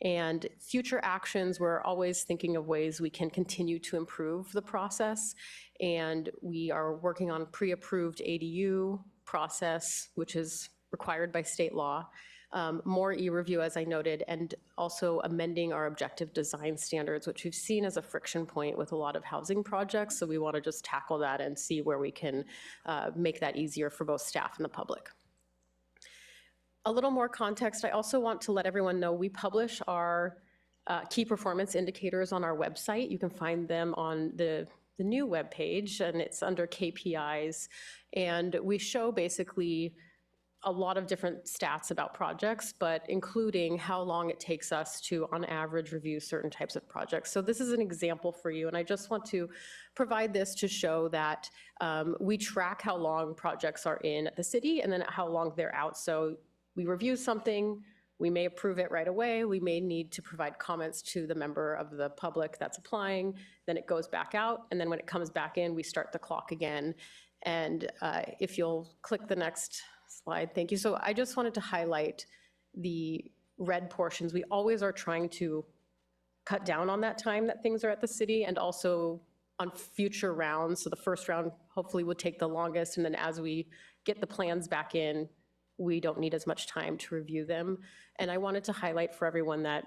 And future actions, we're always thinking of ways we can continue to improve the process. And we are working on pre-approved ADU process, which is required by state law. More e-review, as I noted, and also amending our objective design standards, which we've seen as a friction point with a lot of housing projects. So we want to just tackle that and see where we can make that easier for both staff and the public. A little more context, I also want to let everyone know we publish our key performance indicators on our website. You can find them on the new webpage, and it's under KPIs. And we show basically a lot of different stats about projects, but including how long it takes us to, on average, review certain types of projects. So this is an example for you, and I just want to provide this to show that we track how long projects are in at the city and then how long they're out. So we review something, we may approve it right away, we may need to provide comments to the member of the public that's applying, then it goes back out, and then when it comes back in, we start the clock again. And if you'll click the next slide, thank you. So I just wanted to highlight the red portions. We always are trying to cut down on that time that things are at the city, and also on future rounds. So the first round hopefully would take the longest, and then as we get the plans back in, we don't need as much time to review them. And I wanted to highlight for everyone that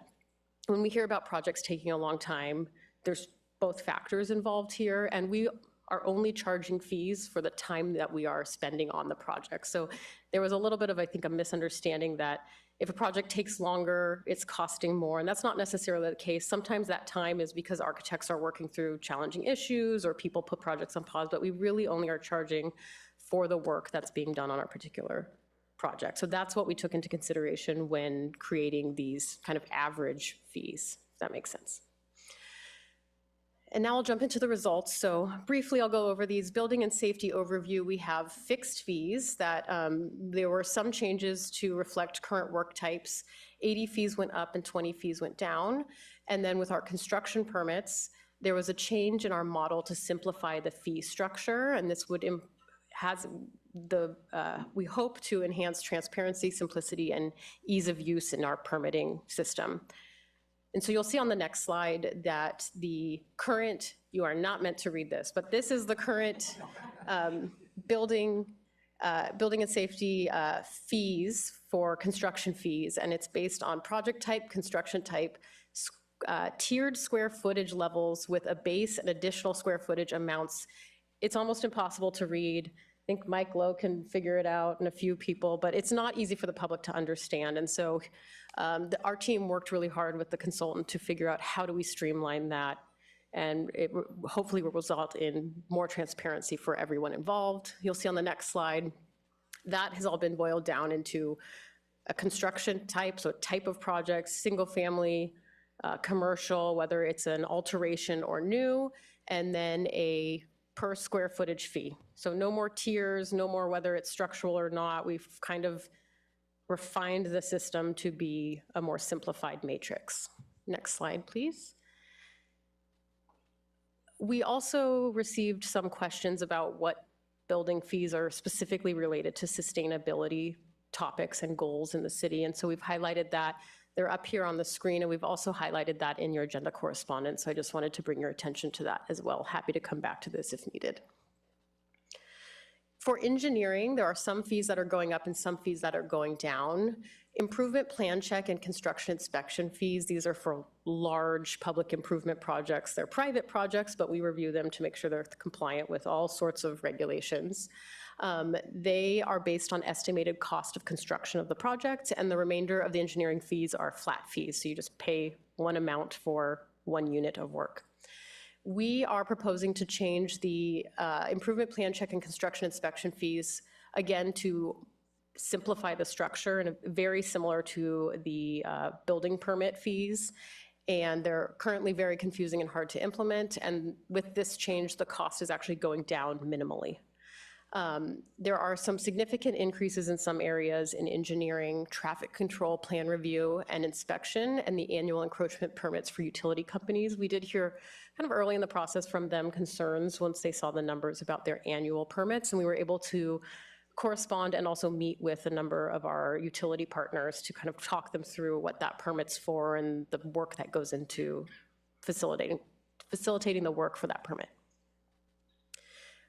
when we hear about projects taking a long time, there's both factors involved here, and we are only charging fees for the time that we are spending on the project. So there was a little bit of, I think, a misunderstanding that if a project takes longer, it's costing more, and that's not necessarily the case. Sometimes that time is because architects are working through challenging issues or people put projects on pause, but we really only are charging for the work that's being done on our particular project. So that's what we took into consideration when creating these kind of average fees, if that makes sense. And now I'll jump into the results. So briefly, I'll go over these. Building and safety overview, we have fixed fees that there were some changes to reflect current work types. 80 fees went up and 20 fees went down. And then with our construction permits, there was a change in our model to simplify the fee structure. And this would we hope to enhance transparency, simplicity, and ease of use in our permitting system. And so you'll see on the next slide that the current, you are not meant to read this, but this is the current building and safety fees for construction fees, and it's based on project type, construction type, tiered square footage levels with a base and additional square footage amounts. It's almost impossible to read. I think Mike Lowe can figure it out and a few people, but it's not easy for the public to understand. And so our team worked really hard with the consultant to figure out how do we streamline that, and it hopefully will result in more transparency for everyone involved. You'll see on the next slide, that has all been boiled down into a construction type, so type of projects, single family, commercial, whether it's an alteration or new, and then a per square footage fee. So no more tiers, no more whether it's structural or not. We've kind of refined the system to be a more simplified matrix. Next slide, please. We also received some questions about what building fees are specifically related to sustainability topics and goals in the city. And so we've highlighted that. They're up here on the screen, and we've also highlighted that in your agenda correspondence. So I just wanted to bring your attention to that as well. Happy to come back to this if needed. For engineering, there are some fees that are going up and some fees that are going down. Improvement plan check and construction inspection fees, these are for large public improvement projects. They're private projects, but we review them to make sure they're compliant with all sorts of regulations. They are based on estimated cost of construction of the project, and the remainder of the engineering fees are flat fees. So you just pay one amount for one unit of work. We are proposing to change the improvement plan check and construction inspection fees, again, to simplify the structure, and very similar to the building permit fees. And they're currently very confusing and hard to implement. And with this change, the cost is actually going down minimally. There are some significant increases in some areas in engineering, traffic control, plan review, and inspection, and the annual encroachment permits for utility companies. We did hear kind of early in the process from them concerns once they saw the numbers about their annual permits, and we were able to correspond and also meet with a number of our utility partners to kind of talk them through what that permit's for and the work that goes into facilitating the work for that permit.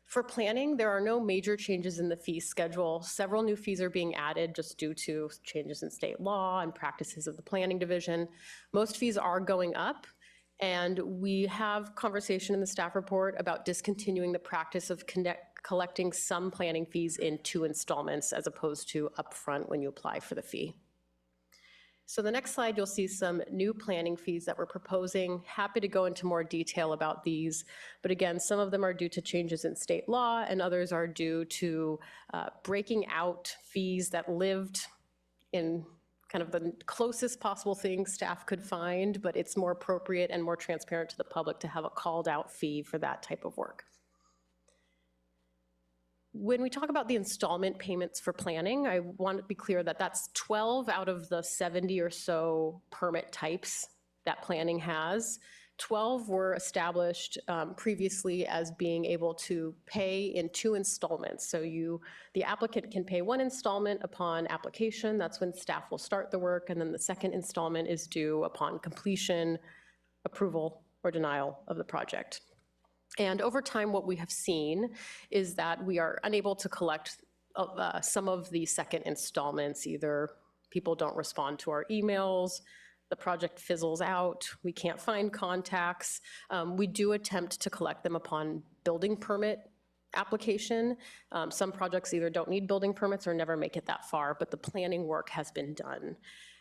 For planning, there are no major changes in the fee schedule. Several new fees are being added just due to changes in state law and practices of the planning division. Most fees are going up, and we have conversation in the staff report about discontinuing the practice of collecting some planning fees in 2 installments as opposed to upfront when you apply for the fee. So the next slide, you'll see some new planning fees that we're proposing. Happy to go into more detail about these, but again, some of them are due to changes in state law, and others are due to breaking out fees that lived in kind of the closest possible thing staff could find, but it's more appropriate and more transparent to the public to have a called out fee for that type of work. When we talk about the installment payments for planning, I want to be clear that that's 12 out of the 70 or so permit types that planning has. 12 were established previously as being able to pay in 2 installments. So the applicant can pay 1 installment upon application. That's when staff will start the work. And then the second installment is due upon completion, approval, or denial of the project. And over time, what we have seen is that we are unable to collect some of the second installments. Either people don't respond to our emails, the project fizzles out, we can't find contacts. We do attempt to collect them upon building permit application. Some projects either don't need building permits or never make it that far, but the planning work has been done.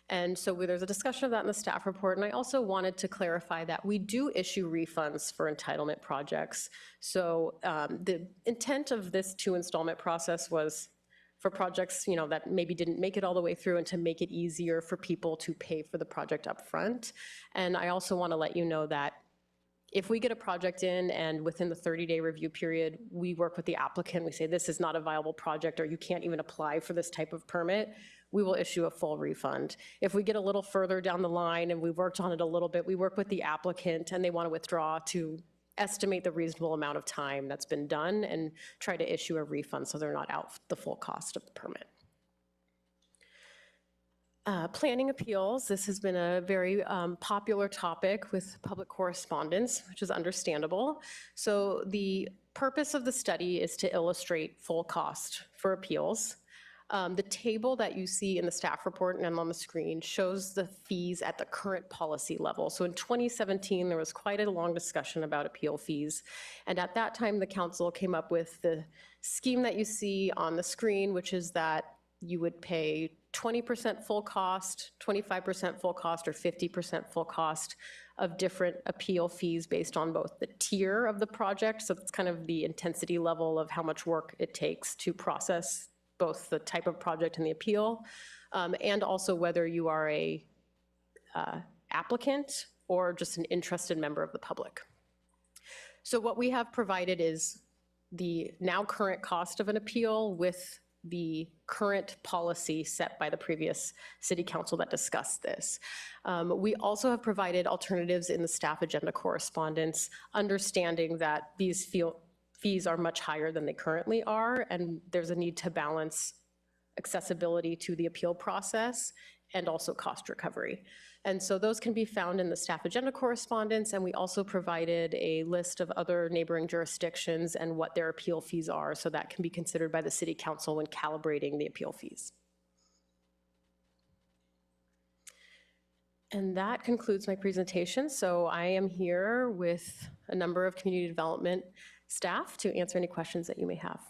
And so there's a discussion of that in the staff report. And I also wanted to clarify that we do issue refunds for entitlement projects. So the intent of this 2 installment process was for projects, you know, that maybe didn't make it all the way through, and to make it easier for people to pay for the project up front. And I also want to let you know that if we get a project in and within the 30-day review period, we work with the applicant, we say this is not a viable project, or you can't even apply for this type of permit, we will issue a full refund. If we get a little further down the line and we've worked on it a little bit, we work with the applicant and they want to withdraw to estimate the reasonable amount of time that's been done and try to issue a refund so they're not out the full cost of the permit. Planning appeals, this has been a very popular topic with public correspondence, which is understandable. So the purpose of the study is to illustrate full cost for appeals. The table that you see in the staff report and on the screen shows the fees at the current policy level. So in 2017, there was quite a long discussion about appeal fees. And at that time, the council came up with the scheme that you see on the screen, which is that you would pay 20% full cost, 25% full cost, or 50% full cost of different appeal fees based on both the tier of the project. So that's kind of the intensity level of how much work it takes to process both the type of project and the appeal, and also whether you are a applicant or just an interested member of the public. So what we have provided is the now current cost of an appeal with the current policy set by the previous city council that discussed this. We also have provided alternatives in the staff agenda correspondence, understanding that these fees are much higher than they currently are, and there's a need to balance accessibility to the appeal process and also cost recovery. And so those can be found in the staff agenda correspondence, and we also provided a list of other neighboring jurisdictions and what their appeal fees are, so that can be considered by the city council when calibrating the appeal fees. And that concludes my presentation. So I am here with a number of community development staff to answer any questions that you may have.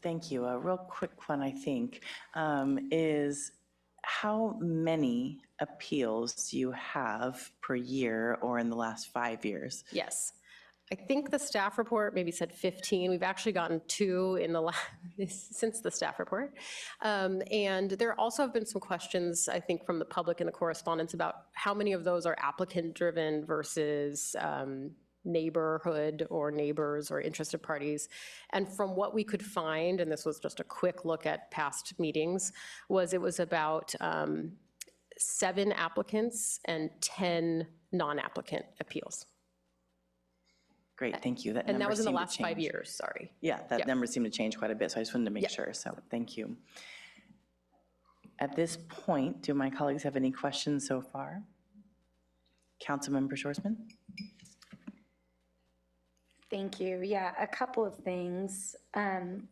Thank you. A real quick one, I think, is how many appeals do you have per year or in the last 5 years? Yes. I think the staff report maybe said 15. We've actually gotten 2 in the since the staff report. And there also have been some questions, I think, from the public in the correspondence about how many of those are applicant-driven versus neighborhood or neighbors or interested parties. And from what we could find, and this was just a quick look at past meetings, it was about 7 applicants and 10 non-applicant appeals. Great, thank you. And that was in the last 5 years, sorry. Yeah, that number seemed to change quite a bit, so I just wanted to make sure, so thank you. At this point, do my colleagues have any questions so far? Councilmember Shorsman? Thank you. Yeah, a couple of things. One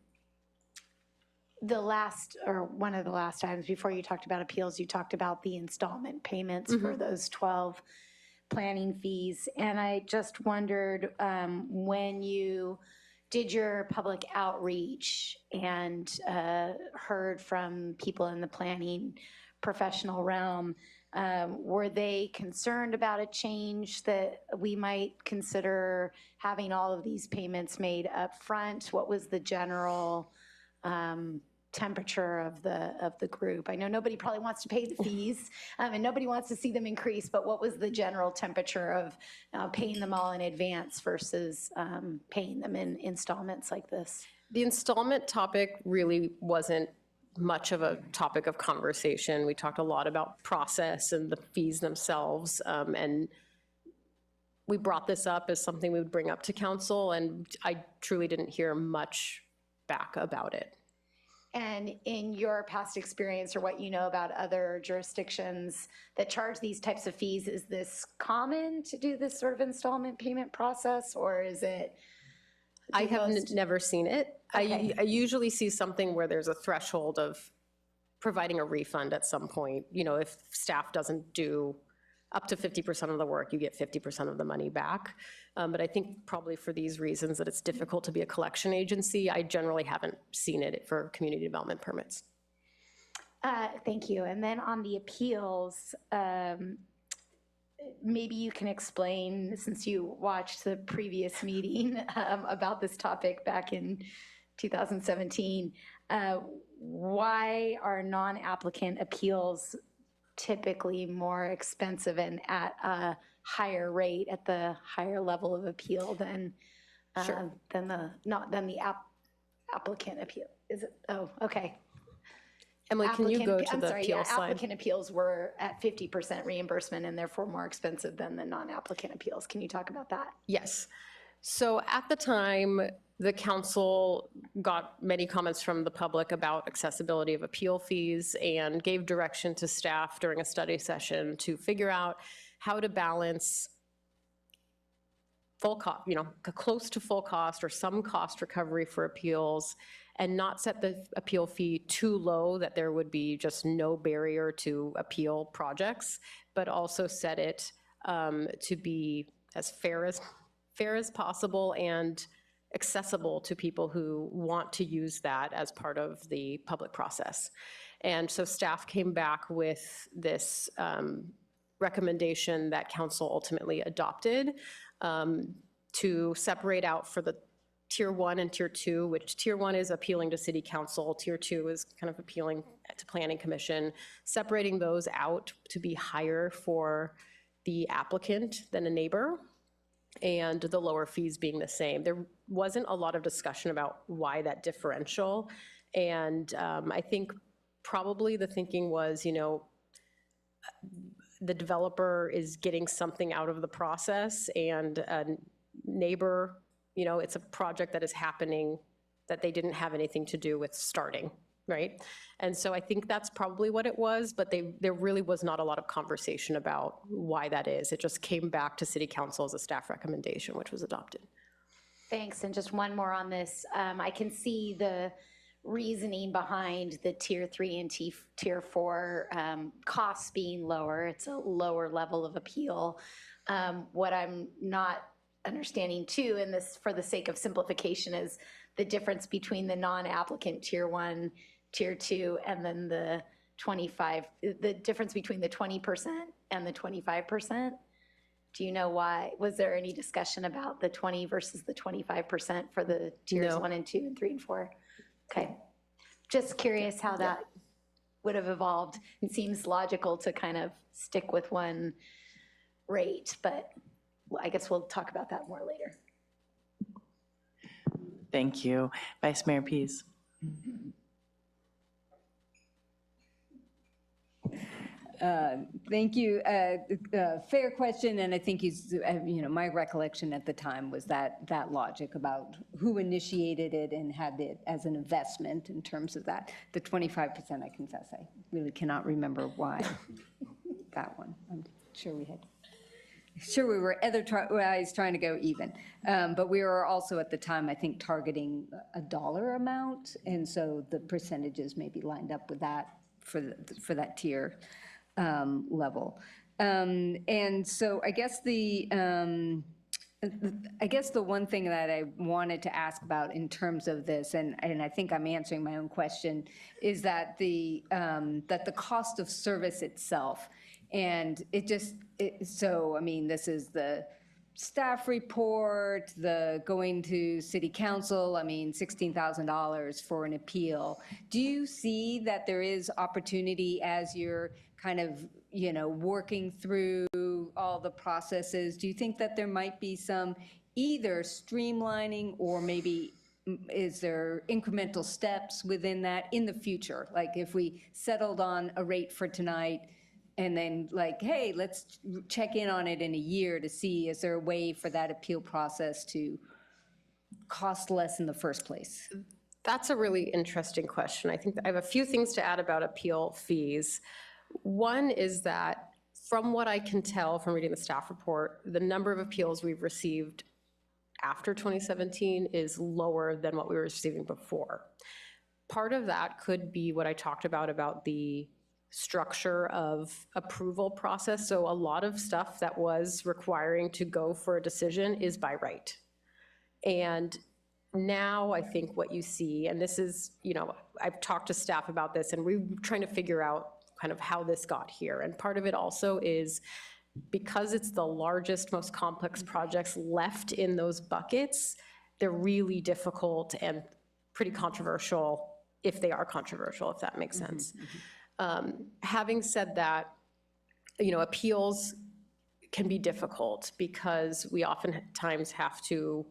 of the last times before you talked about appeals, you talked about the installment payments for those 12 planning fees. And I just wondered, when you did your public outreach and heard from people in the planning professional realm, were they concerned about a change that we might consider having all of these payments made up front? What was the general temperature of the group? I know nobody probably wants to pay the fees, and nobody wants to see them increase, but what was the general temperature of paying them all in advance versus paying them in installments like this? The installment topic really wasn't much of a topic of conversation. We talked a lot about process and the fees themselves, and we brought this up as something we would bring up to council, and I truly didn't hear much back about it. And in your past experience or what you know about other jurisdictions that charge these types of fees, is this common to do this sort of installment payment process, or is it? I have never seen it. Okay. I usually see something where there's a threshold of providing a refund at some point. You know, if staff doesn't do up to 50% of the work, you get 50% of the money back. But I think probably for these reasons that it's difficult to be a collection agency, I generally haven't seen it for community development permits. Thank you. And then on the appeals, maybe you can explain, since you watched the previous meeting about this topic back in 2017, why are non-applicant appeals typically more expensive and at a higher rate, at the higher level of appeal than the applicant appeal? Is it? Oh, okay. Emily, can you go to the appeal slide? Applicant appeals were at 50% reimbursement and therefore more expensive than the non-applicant appeals. Can you talk about that? Yes. So at the time, the council got many comments from the public about accessibility of appeal fees and gave direction to staff during a study session to figure out how to balance full cost, you know, close to full cost or some cost recovery for appeals, and not set the appeal fee too low that there would be just no barrier to appeal projects, but also set it to be as fair as possible and accessible to people who want to use that as part of the public process. And so staff came back with this recommendation that council ultimately adopted to separate out for the Tier 1 and Tier 2, which Tier 1 is appealing to City Council, Tier 2 is kind of appealing to Planning Commission, separating those out to be higher for the applicant than a neighbor, and the lower fees being the same. There wasn't a lot of discussion about why that differential, and I think probably the thinking was, you know, the developer is getting something out of the process, and a neighbor, you know, it's a project that is happening that they didn't have anything to do with starting, right? And so I think that's probably what it was, but there really was not a lot of conversation about why that is. It just came back to City Council as a staff recommendation, which was adopted. Thanks, and just one more on this. I can see the reasoning behind the Tier 3 and Tier 4 costs being lower. It's a lower level of appeal. What I'm not understanding too, and this for the sake of simplification, is the difference between the non-applicant Tier 1, Tier 2, and then the 25, the difference between the 20% and the 25%. Do you know why? Was there any discussion about the 20 versus the 25% for the Tiers 1 and 2 and 3 and 4? Okay. Just curious how that would have evolved. It seems logical to kind of stick with one rate, but I guess we'll talk about that more later. Thank you. Vice Mayor Pease. Thank you. Fair question, and I think you know, my recollection at the time was that logic about who initiated it and had it as an investment in terms of that. The 25%, I confess, I really cannot remember why that one. I'm sure we were otherwise trying to go even, but we were also at the time, I think, targeting a dollar amount, and so the percentages maybe lined up with that for that tier level. And so I guess the one thing that I wanted to ask about in terms of this, and I think I'm answering my own question, is that the cost of service itself, and so I mean, this is the staff report, the going to City Council, I mean, $16,000 for an appeal. Do you see that there is opportunity as you're kind of, you know, working through all the processes? Do you think that there might be some either streamlining or maybe is there incremental steps within that in the future? Like if we settled on a rate for tonight, and then like, hey, let's check in on it in a year to see, is there a way for that appeal process to cost less in the first place? That's a really interesting question. I think I have a few things to add about appeal fees. One is that from what I can tell from reading the staff report, the number of appeals we've received after 2017 is lower than what we were receiving before. part of that could be what I talked about the structure of approval process. So a lot of stuff that was requiring to go for a decision is by right. And now I think what you see, and this is, I've talked to staff about this, and we're trying to figure out kind of how this got here. And part of it also is because it's the largest, most complex projects left in those buckets, they're really difficult and pretty controversial, if they are controversial, if that makes sense. Having said that, appeals can be difficult because we oftentimes have to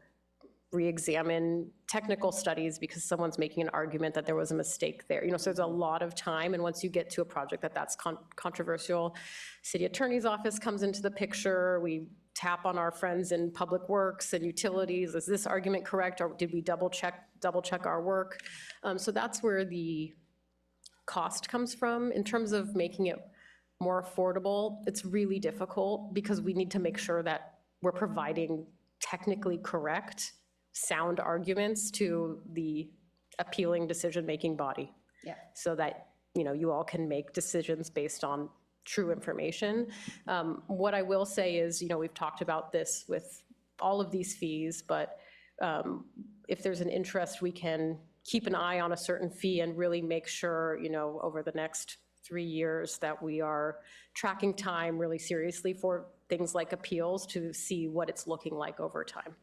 re-examine technical studies because someone's making an argument that there was a mistake there. So there's a lot of time, and once you get to a project that's controversial, city attorney's office comes into the picture. We tap on our friends in public works and utilities. Is this argument correct, or did we double check our work? So that's where the cost comes from. In terms of making it more affordable, it's really difficult because we need to make sure that we're providing technically correct, sound arguments to the appealing decision-making body. Yeah. So that, you all can make decisions based on true information. What I will say is, we've talked about this with all of these fees, but if there's an interest, we can keep an eye on a certain fee and really make sure, over the next 3 years that we are tracking time really seriously for things like appeals to see what it's looking like over time.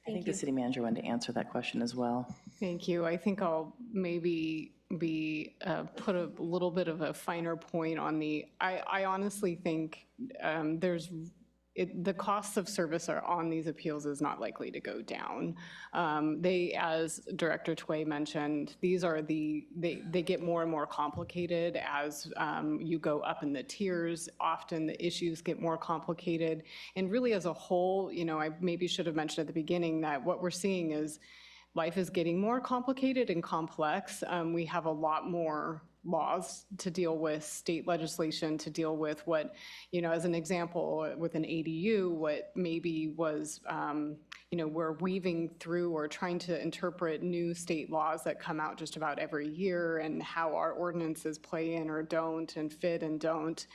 I think the city manager wanted to answer that question as well. Thank you. I think I'll maybe put a little bit of a finer point on I honestly think the costs of service on these appeals is not likely to go down. As Director Tway mentioned, they get more and more complicated as you go up in the tiers. Often the issues get more complicated. And really as a whole, I maybe should have mentioned at the beginning that what we're seeing is life is getting more complicated and complex. We have a lot more laws to deal with, state legislation to deal with what, as an example, with an ADU, what maybe was, we're weaving through or trying to interpret new state laws that come out just about every year and how our ordinances play in or don't and fit and don't.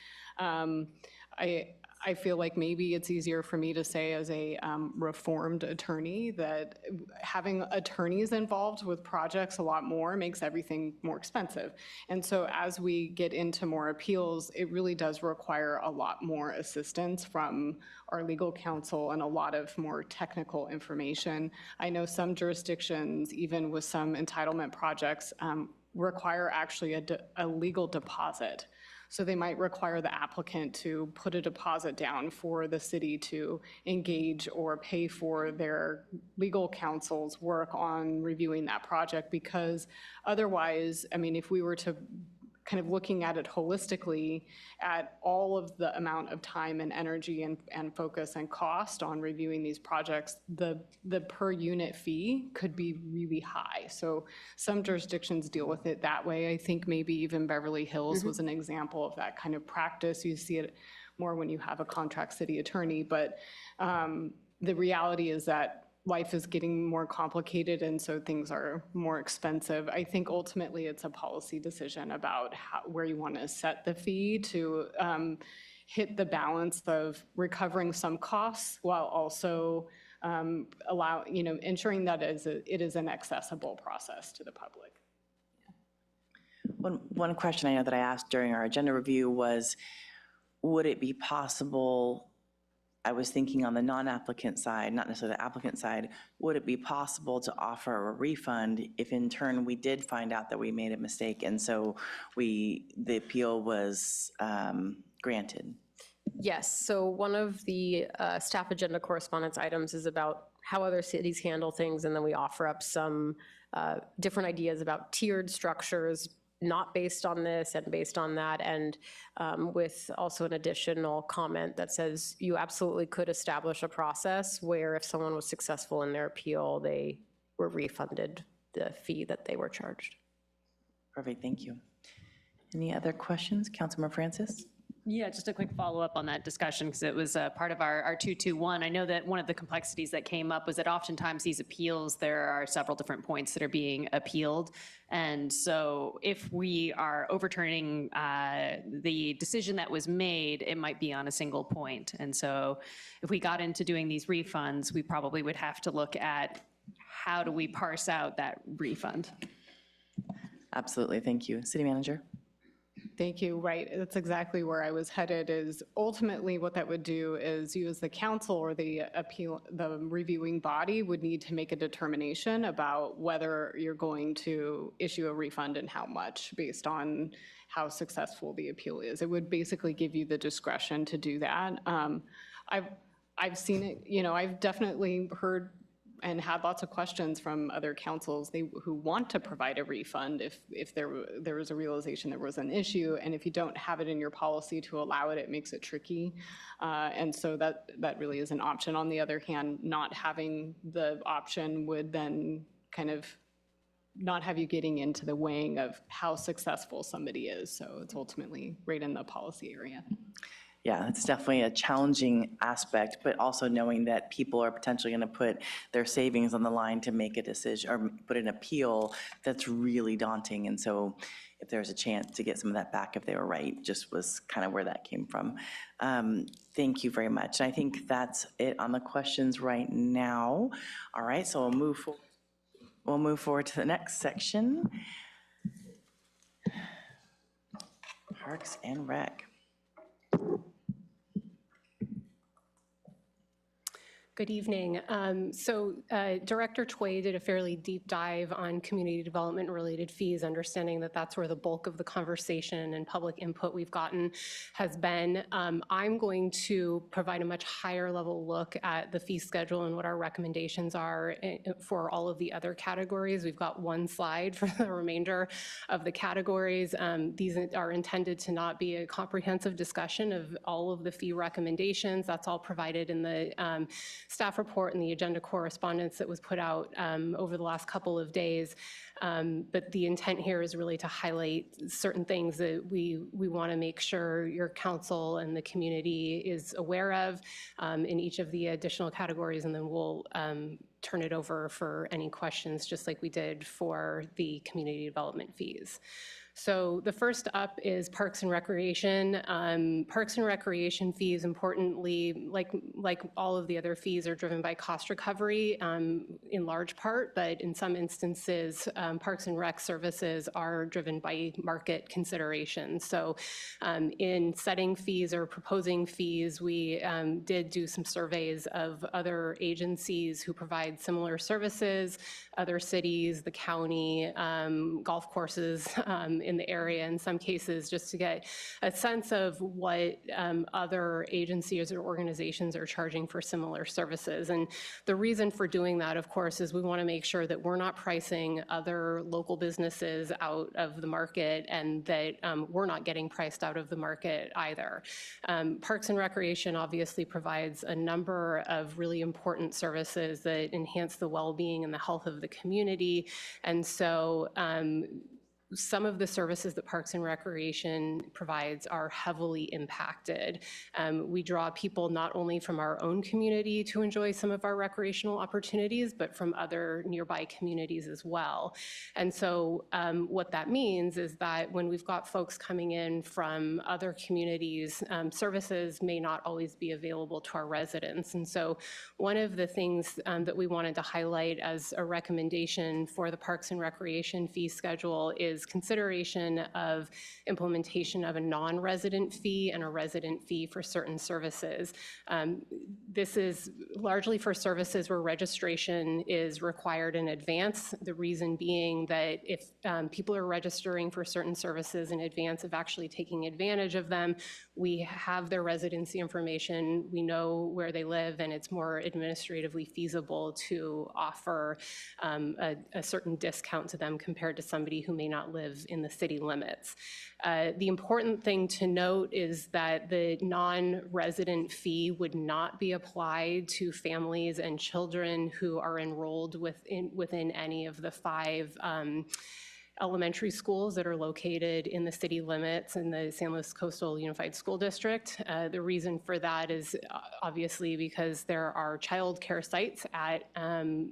I feel like maybe it's easier for me to say as a reformed attorney that having attorneys involved with projects a lot more makes everything more expensive. And so as we get into more appeals, it really does require a lot more assistance from our legal counsel and a lot of more technical information. I know some jurisdictions, even with some entitlement projects, require actually a legal deposit. So they might require the applicant to put a deposit down for the city to engage or pay for their legal counsel's work on reviewing that project, because otherwise, if we were to kind of looking at it holistically at all of the amount of time and energy and focus and cost on reviewing these projects, the per unit fee could be really high. So some jurisdictions deal with it that way. I think maybe even Beverly Hills was an example of that kind of practice. You see it more when you have a contract city attorney, but the reality is that life is getting more complicated, and so things are more expensive. I think ultimately it's a policy decision about where you want to set the fee to hit the balance of recovering some costs while also ensuring that it is an accessible process to the public. One question I know that I asked during our agenda review was, would it be possible, I was thinking on the non-applicant side, not necessarily the applicant side, would it be possible to offer a refund if in turn we did find out that we made a mistake and so the appeal was granted? Yes, so one of the staff agenda correspondence items is about how other cities handle things, and then we offer up some different ideas about tiered structures, not based on this and based on that, and with also an additional comment that says you absolutely could establish a process where if someone was successful in their appeal, they were refunded the fee that they were charged. Perfect, thank you. Any other questions? Councilmember Francis? Yeah, just a quick follow-up on that discussion, because it was part of our 221. I know that one of the complexities that came up was that oftentimes these appeals, there are several different points that are being appealed. And so if we are overturning the decision that was made, it might be on a single point. And so if we got into doing these refunds, we probably would have to look at how do we parse out that refund. Absolutely, thank you. City Manager? Thank you. Right. That's exactly where I was headed, is ultimately what that would do is you as the council or the reviewing body would need to make a determination about whether you're going to issue a refund and how much based on how successful the appeal is. It would basically give you the discretion to do that. I've seen it, I've definitely heard and had lots of questions from other councils who want to provide a refund if there was a realization there was an issue, and if you don't have it in your policy to allow it, it makes it tricky. And so that really is an option. On the other hand, not having the option would then kind of not have you getting into the weighing of how successful somebody is. So it's ultimately right in the policy area. Yeah, it's definitely a challenging aspect, but also knowing that people are potentially going to put their savings on the line to make a decision or put an appeal, that's really daunting. And so if there's a chance to get some of that back if they were right, just was kind of where that came from. Thank you very much. I think that's it on the questions right now. All right, so we'll move forward to the next section. Parks and Rec. Good evening. Director Choi did a fairly deep dive on community development related fees, understanding that that's where the bulk of the conversation and public input we've gotten has been. I'm going to provide a much higher level look at the fee schedule and what our recommendations are for all of the other categories. We've got one slide for the remainder of the categories. These are intended to not be a comprehensive discussion of all of the fee recommendations. That's all provided in the staff report and the agenda correspondence that was put out over the last couple of days. But the intent here is really to highlight certain things that we want to make sure your council and the community is aware of in each of the additional categories, and then we'll turn it over for any questions, just like we did for the community development fees. So the first up is Parks and Recreation. Parks and Recreation fees, importantly, like all of the other fees, are driven by cost recovery in large part, but in some instances, Parks and Rec services are driven by market considerations. So in setting fees or proposing fees, we did do some surveys of other agencies who provide similar services, other cities, the county, golf courses in the area in some cases, just to get a sense of what other agencies or organizations are charging for similar services. And the reason for doing that, of course, is we want to make sure that we're not pricing other local businesses out of the market, and that we're not getting priced out of the market either. Parks and Recreation obviously provides a number of really important services that enhance the well-being and the health of the community. And so some of the services that Parks and Recreation provides are heavily impacted. We draw people not only from our own community to enjoy some of our recreational opportunities, but from other nearby communities as well. And so what that means is that when we've got folks coming in from other communities, services may not always be available to our residents. And so one of the things that we wanted to highlight as a recommendation for the Parks and Recreation fee schedule is consideration of implementation of a non-resident fee and a resident fee for certain services. This is largely for services where registration is required in advance. The reason being that if people are registering for certain services in advance of actually taking advantage of them, we have their residency information, we know where they live, and it's more administratively feasible to offer a certain discount to them compared to somebody who may not live in the city limits. The important thing to note is that the non-resident fee would not be applied to families and children who are enrolled within any of the 5 elementary schools that are located in the city limits in the San Luis Coastal Unified School District. The reason for that is obviously because there are child care sites at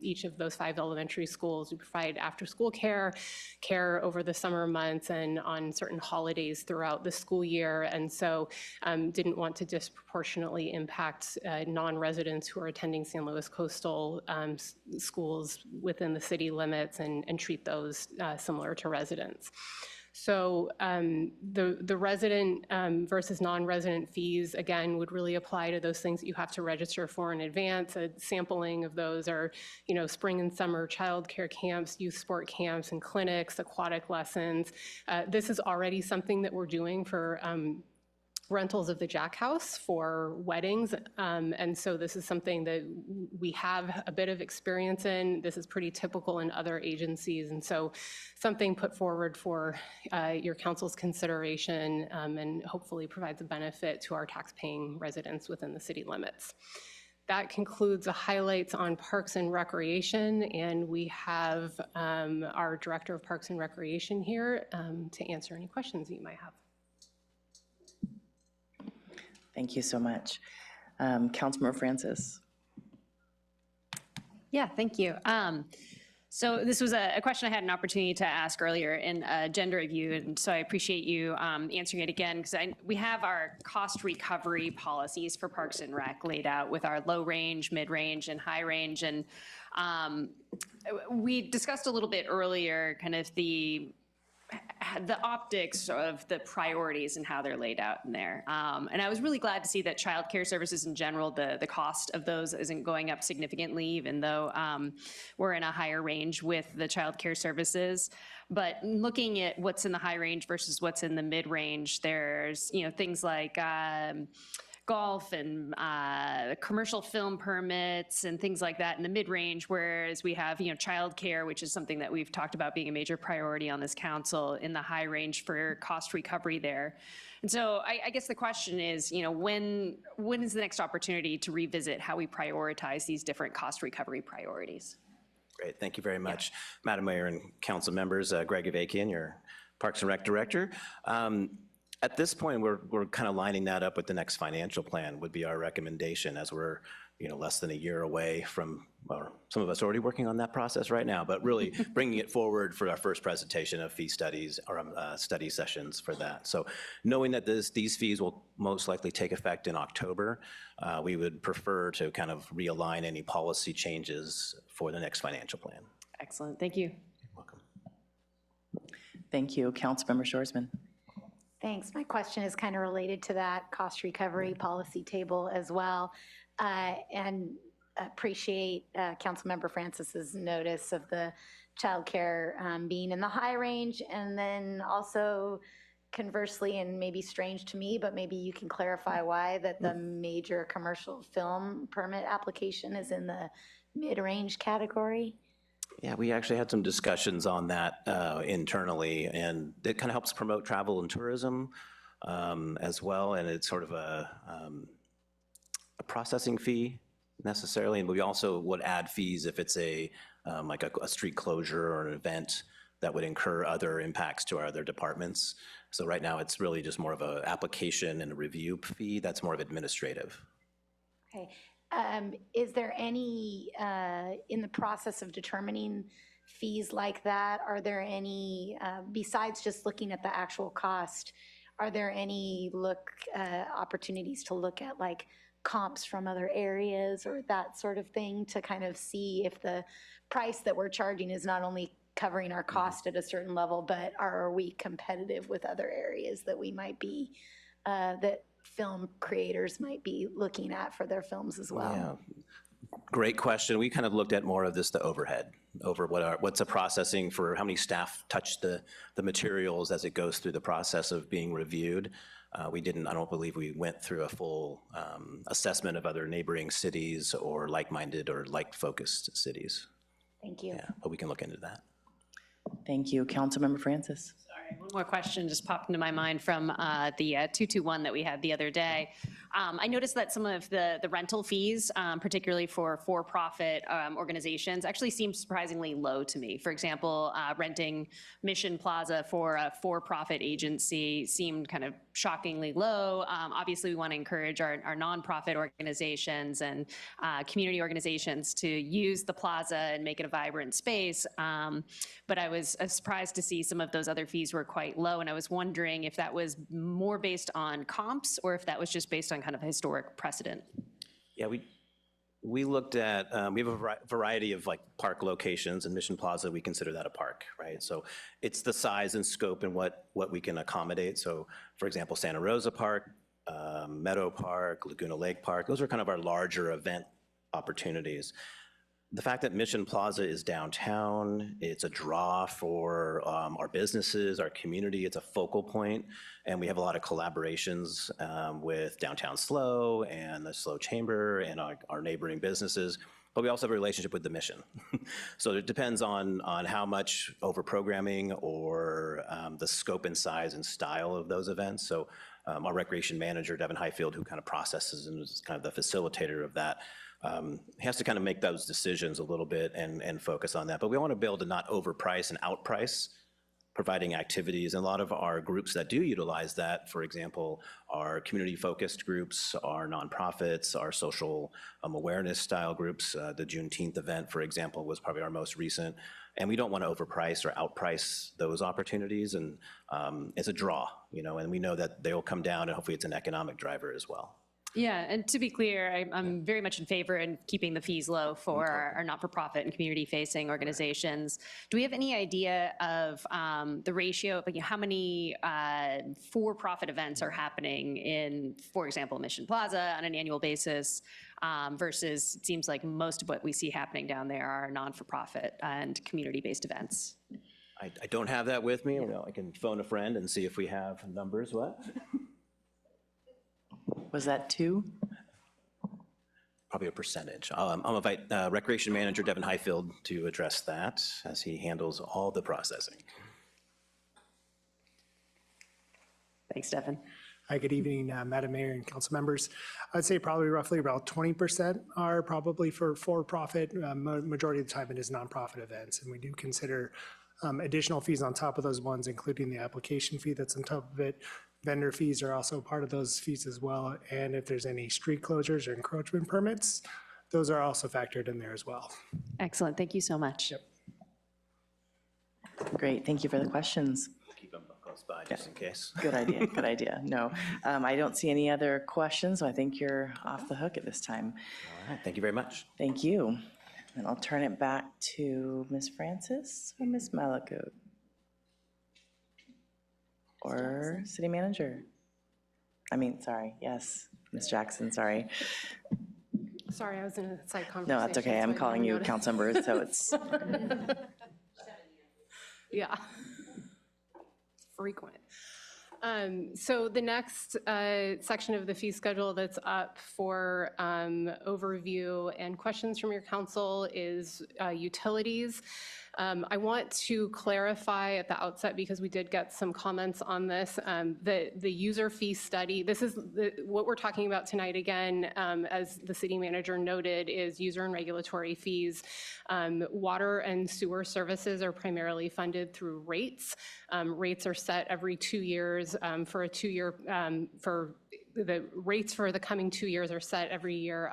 each of those 5 elementary schools. We provide after-school care over the summer months and on certain holidays throughout the school year, and so didn't want to disproportionately impact non-residents who are attending San Luis Coastal schools within the city limits and treat those similar to residents. So the resident versus non-resident fees, again, would really apply to those things that you have to register for in advance. A sampling of those are, spring and summer childcare camps, youth sport camps and clinics, aquatic lessons. This is already something that we're doing for rentals of the Jack House for weddings. And so this is something that we have a bit of experience in. This is pretty typical in other agencies. And so something put forward for your council's consideration and hopefully provides a benefit to our tax-paying residents within the city limits. That concludes the highlights on Parks and Recreation, and we have our Director of Parks and Recreation here to answer any questions that you might have. Thank you so much. Councilmember Francis. Yeah, thank you. So this was a question I had an opportunity to ask earlier in agenda review, and so I appreciate you answering it again, because we have our cost recovery policies for Parks and Rec laid out with our low range, mid range, and high range, and we discussed a little bit earlier kind of the optics of the priorities and how they're laid out in there. And I was really glad to see that child care services in general, the cost of those isn't going up significantly, even though we're in a higher range with the child care services. But looking at what's in the high range versus what's in the mid range, there's things like golf and commercial film permits and things like that in the mid-range, whereas we have, childcare, which is something that we've talked about being a major priority on this council, in the high range for cost recovery there. And so I guess the question is, when is the next opportunity to revisit how we prioritize these different cost recovery priorities? Great, thank you very much. Madam Mayor and council members, Greg Avakian, your Parks and Rec Director. At this point, we're kind of lining that up with the next financial plan would be our recommendation, as we're less than a year away from, or some of us already working on that process right now, but really bringing it forward for our first presentation of fee studies or study sessions for that. So knowing that these fees will most likely take effect in October, we would prefer to kind of realign any policy changes for the next financial plan. Excellent, thank you. You're welcome. Thank you. Councilmember Shoresman. Thanks. My question is kind of related to that cost recovery policy table as well. And appreciate Councilmember Francis's notice of the childcare being in the high range, and then also conversely, and maybe strange to me, but maybe you can clarify why, that the major commercial film permit application is in the mid-range category. Yeah, we actually had some discussions on that internally, and it kind of helps promote travel and tourism as well, and it's sort of a processing fee necessarily, and we also would add fees if it's like a street closure or an event that would incur other impacts to our other departments. So right now, it's really just more of an application and a review fee that's more of administrative. Okay. Is there any, in the process of determining fees like that, are there any, besides just looking at the actual cost, are there any opportunities to look at like comps from other areas or that sort of thing to kind of see if the price that we're charging is not only covering our cost at a certain level, but are we competitive with other areas that we might be, that film creators might be looking at for their films as well? Yeah, great question. We kind of looked at more of this, the overhead, over what's a processing for how many staff touch the materials as it goes through the process of being reviewed. I don't believe we went through a full assessment of other neighboring cities or like-minded or like-focused cities. Thank you. Yeah, but we can look into that. Thank you. Councilmember Francis. Sorry, one more question just popped into my mind from the 221 that we had the other day. I noticed that some of the rental fees, particularly for-profit organizations, actually seem surprisingly low to me. For example, renting Mission Plaza for a for-profit agency seemed kind of shockingly low. Obviously, we want to encourage our nonprofit organizations and community organizations to use the plaza and make it a vibrant space. But I was surprised to see some of those other fees were quite low, and I was wondering if that was more based on comps or if that was just based on kind of historic precedent. Yeah, we looked at, we have a variety of like park locations, and Mission Plaza, we consider that a park, right? So it's the size and scope and what we can accommodate. So for example, Santa Rosa Park, Meadow Park, Laguna Lake Park, those are kind of our larger event opportunities. The fact that Mission Plaza is downtown, it's a draw for our businesses, our community, it's a focal point, and we have a lot of collaborations with Downtown SLO and the SLO Chamber and our neighboring businesses, but we also have a relationship with the Mission. So it depends on how much over-programming or the scope and size and style of those events. So our recreation manager, Devin Highfield, who kind of processes and is kind of the facilitator of that, has to kind of make those decisions a little bit and focus on that. But we want to be able to not overprice and outprice providing activities. And a lot of our groups that do utilize that, for example, are community-focused groups, our nonprofits, our social awareness style groups. The Juneteenth event, for example, was probably our most recent. And we don't want to overprice or outprice those opportunities. And it's a draw, and we know that they will come down, and hopefully it's an economic driver as well. Yeah, and to be clear, I'm very much in favor in keeping the fees low for our not-for-profit and community-facing organizations. Do we have any idea of the ratio, like how many for-profit events are happening in, for example, Mission Plaza on an annual basis versus it seems like most of what we see happening down there are non-for-profit and community-based events? I don't have that with me. I can phone a friend and see if we have numbers. What? Was that 2? Probably a percentage. I'll invite Recreation Manager Devin Highfield to address that as he handles all the processing. Thanks, Devin. Hi, good evening, Madam Mayor and council members. I'd say probably roughly about 20% are probably for-profit. Majority of the time it is nonprofit events, and we do consider additional fees on top of those ones, including the application fee that's on top of it. Vendor fees are also part of those fees as well. And if there's any street closures or encroachment permits, those are also factored in there as well. Excellent. Thank you so much. Yep. Great. Thank you for the questions. Keep them close by just in case. Good idea. Good idea. No, I don't see any other questions, so I think you're off the hook at this time. All right. Thank you very much. Thank you. And I'll turn it back to Ms. Francis or Ms. Malakote. Or City Manager. Yes, Ms. Jackson, sorry. Sorry, I was in a side conversation. No, that's okay. so I I'm didn't calling you notice. Councilmember, so it's, Yeah. Frequent. So the next section of the fee schedule that's up for overview and questions from your council is utilities. I want to clarify at the outset, because we did get some comments on this, the user fee study. This is what we're talking about tonight again, as the city manager noted, is user and regulatory fees. Water and sewer services are primarily funded through rates. Rates are set every 2 years for a 2-year, the rates for the coming 2 years are set every year,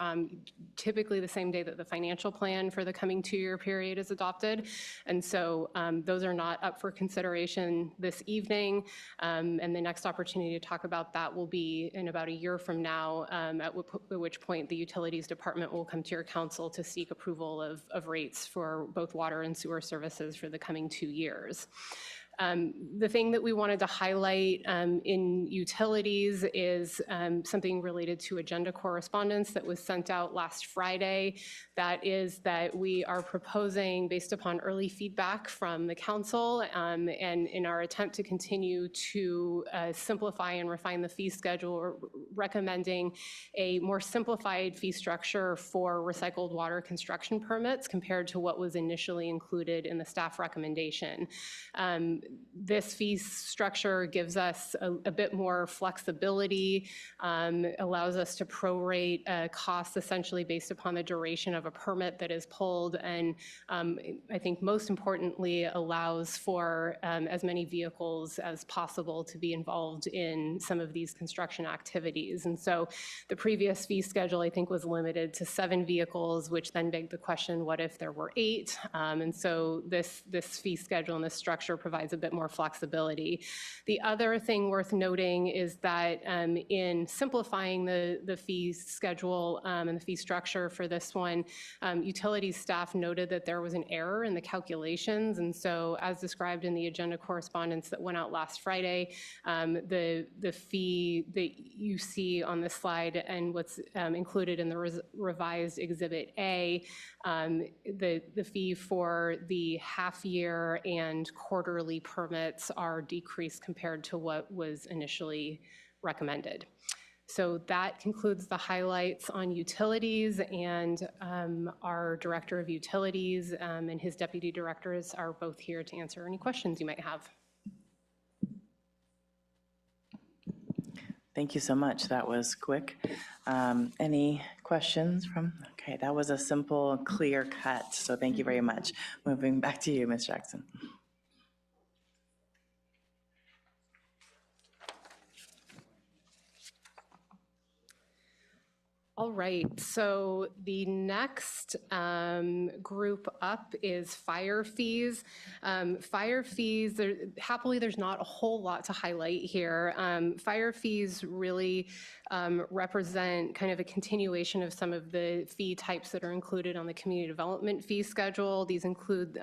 typically the same day that the financial plan for the coming 2-year period is adopted. And so those are not up for consideration this evening. And the next opportunity to talk about that will be in about a year from now, at which point the Utilities Department will come to your council to seek approval of rates for both water and sewer services for the coming 2 years. The thing that we wanted to highlight in utilities is something related to agenda correspondence that was sent out last Friday. That is that we are proposing, based upon early feedback from the council, and in our attempt to continue to simplify and refine the fee schedule, we're recommending a more simplified fee structure for recycled water construction permits compared to what was initially included in the staff recommendation. This fee structure gives us a bit more flexibility, allows us to prorate costs essentially based upon the duration of a permit that is pulled, and I think most importantly allows for as many vehicles as possible to be involved in some of these construction activities. And so the previous fee schedule, I think, was limited to 7 vehicles, which then begged the question, what if there were 8? And so this fee schedule and this structure provides a bit more flexibility. The other thing worth noting is that in simplifying the fee schedule and the fee structure for this one, utilities staff noted that there was an error in the calculations. And so as described in the agenda correspondence that went out last Friday, the fee that you see on this slide and what's included in the revised Exhibit A, the fee for the half-year and quarterly permits are decreased compared to what was initially recommended. So that concludes the highlights on utilities, and our Director of Utilities and his Deputy Directors are both here to answer any questions you might have. Thank you so much. That was quick. Any questions from, okay, that was a simple, clear cut. So thank you very much. Moving back to you, Ms. Jackson. All right, so the next group up is fire fees. Fire fees, happily there's not a whole lot to highlight here. Fire fees really represent kind of a continuation of some of the fee types that are included on the community development fee schedule. These include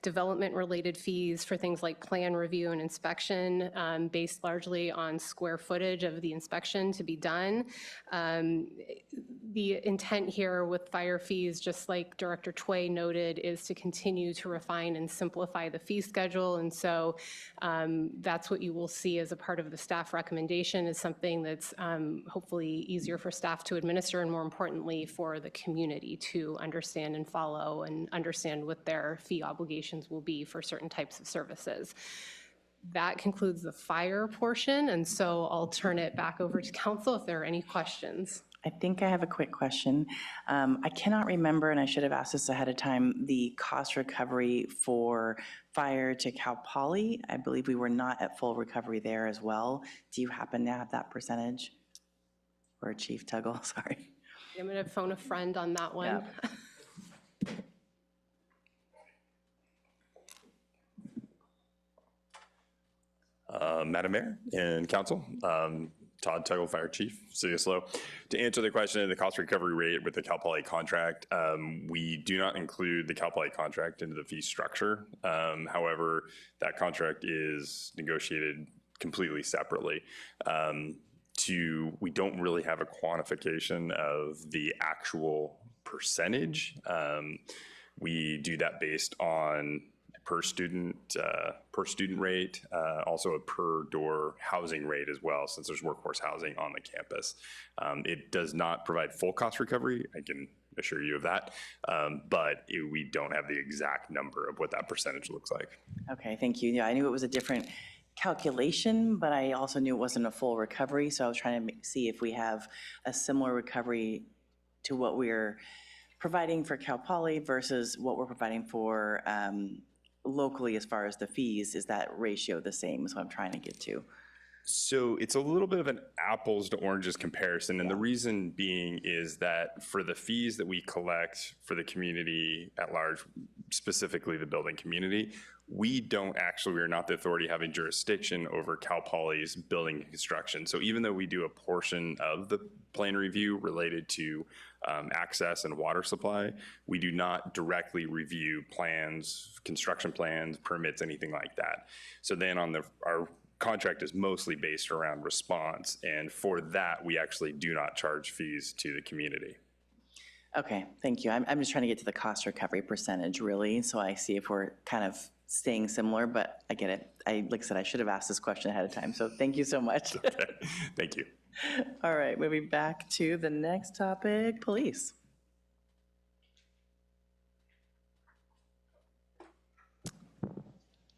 development-related fees for things like plan review and inspection, based largely on square footage of the inspection to be done. The intent here with fire fees, just like Director Tway noted, is to continue to refine and simplify the fee schedule. And so that's what you will see as a part of the staff recommendation, is something that's hopefully easier for staff to administer, and more importantly for the community to understand and follow and understand what their fee obligations will be for certain types of services. That concludes the fire portion, and so I'll turn it back over to council if there are any questions. I think I have a quick question. I cannot remember, and I should have asked this ahead of time, the cost recovery for fire to Cal Poly. I believe we were not at full recovery there as well. Do you happen to have that percentage? Or Chief Tuggle, sorry. I'm going to phone a friend on that one. Madam Mayor and Council, Todd Tuggle, Fire Chief, City of SLO. To answer the question of the cost recovery rate with the Cal Poly contract, we do not include the Cal Poly contract into the fee structure. However, that contract is negotiated completely separately. We don't really have a quantification of the actual percentage. We do that based on per student rate, also a per door housing rate as well, since there's workforce housing on the campus. It does not provide full cost recovery, I can assure you of that, but we don't have the exact number of what that percentage looks like. Okay, thank you. Yeah, I knew it was a different calculation, but I also knew it wasn't a full recovery, so I was trying to see if we have a similar recovery to what we're providing for Cal Poly versus what we're providing for locally as far as the fees. Is that ratio the same is what I'm trying to get to? So it's a little bit of an apples to oranges comparison. And the reason being is that for the fees that we collect for the community at large, specifically the building community, we are not the authority having jurisdiction over Cal Poly's building construction. So even though we do a portion of the plan review related to access and water supply, we do not directly review plans, construction plans, permits, anything like that. So then our contract is mostly based around response, and for that, we actually do not charge fees to the community. Okay, thank you. I'm just trying to get to the cost recovery percentage, really, so I see if we're kind of staying similar, but I get it. Like I said, I should have asked this question ahead of time, so thank you so much. Okay. Thank you. All right, moving back to the next topic, police.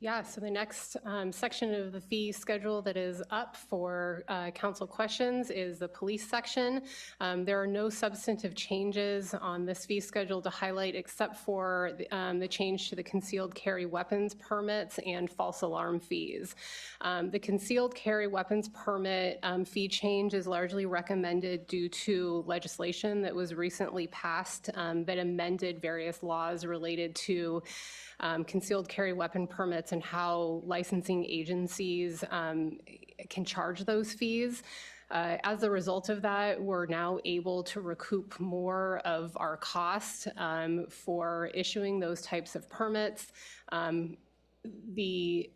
Yeah, so the next section of the fee schedule that is up for council questions is the police section. There are no substantive changes on this fee schedule to highlight except for the change to the concealed carry weapons permits and false alarm fees. The concealed carry weapons permit fee change is largely recommended due to legislation that was recently passed that amended various laws related to concealed carry weapon permits and how licensing agencies can charge those fees. As a result of that, we're now able to recoup more of our cost for issuing those types of permits. The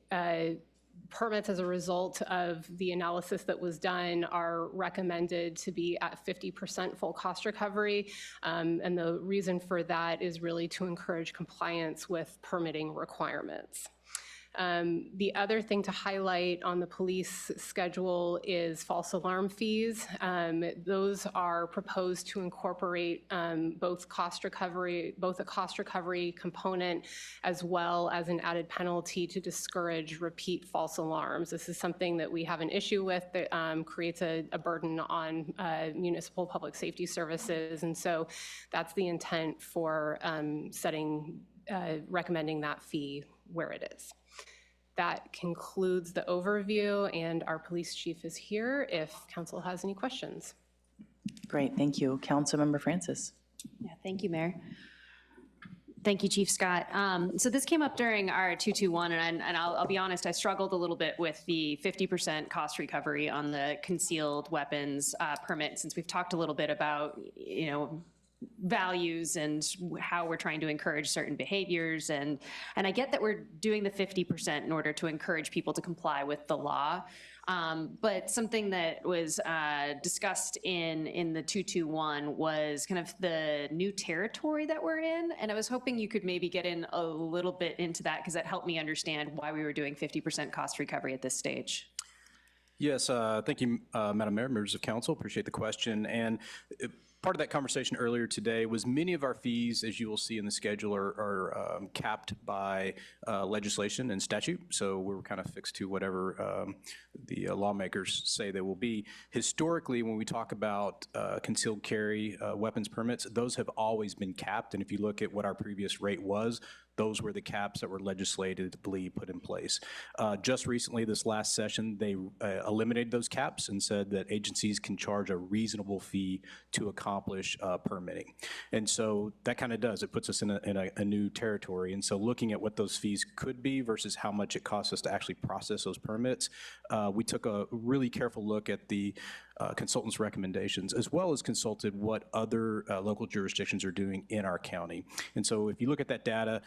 permits, as a result of the analysis that was done, are recommended to be at 50% full cost recovery. And the reason for that is really to encourage compliance with permitting requirements. The other thing to highlight on the police schedule is false alarm fees. Those are proposed to incorporate both a cost recovery component as well as an added penalty to discourage repeat false alarms. This is something that we have an issue with that creates a burden on municipal public safety services. And so that's the intent for recommending that fee where it is. That concludes the overview, and our police chief is here if council has any questions. Great, thank you. Councilmember Francis. Yeah, thank you, Mayor. Thank you, Chief Scott. So this came up during our 221, and I'll be honest, I struggled a little bit with the 50% cost recovery on the concealed weapons permit, since we've talked a little bit about, values and how we're trying to encourage certain behaviors. And I get that we're doing the 50% in order to encourage people to comply with the law. But something that was discussed in the 221 was kind of the new territory that we're in. And I was hoping you could maybe get in a little bit into that, because that helped me understand why we were doing 50% cost recovery at this stage. Yes, thank you, Madam Mayor, members of council. Appreciate the question. And part of that conversation earlier today was many of our fees, as you will see in the schedule, are capped by legislation and statute. So we're kind of fixed to whatever the lawmakers say they will be. Historically, when we talk about concealed carry weapons permits, those have always been capped. And if you look at what our previous rate was, those were the caps that were legislatively put in place. Just recently, this last session, they eliminated those caps and said that agencies can charge a reasonable fee to accomplish permitting. And so that kind of does, it puts us in a new territory. And so looking at what those fees could be versus how much it costs us to actually process those permits, we took a really careful look at the consultants' recommendations, as well as consulted what other local jurisdictions are doing in our county. And so if you look at that data,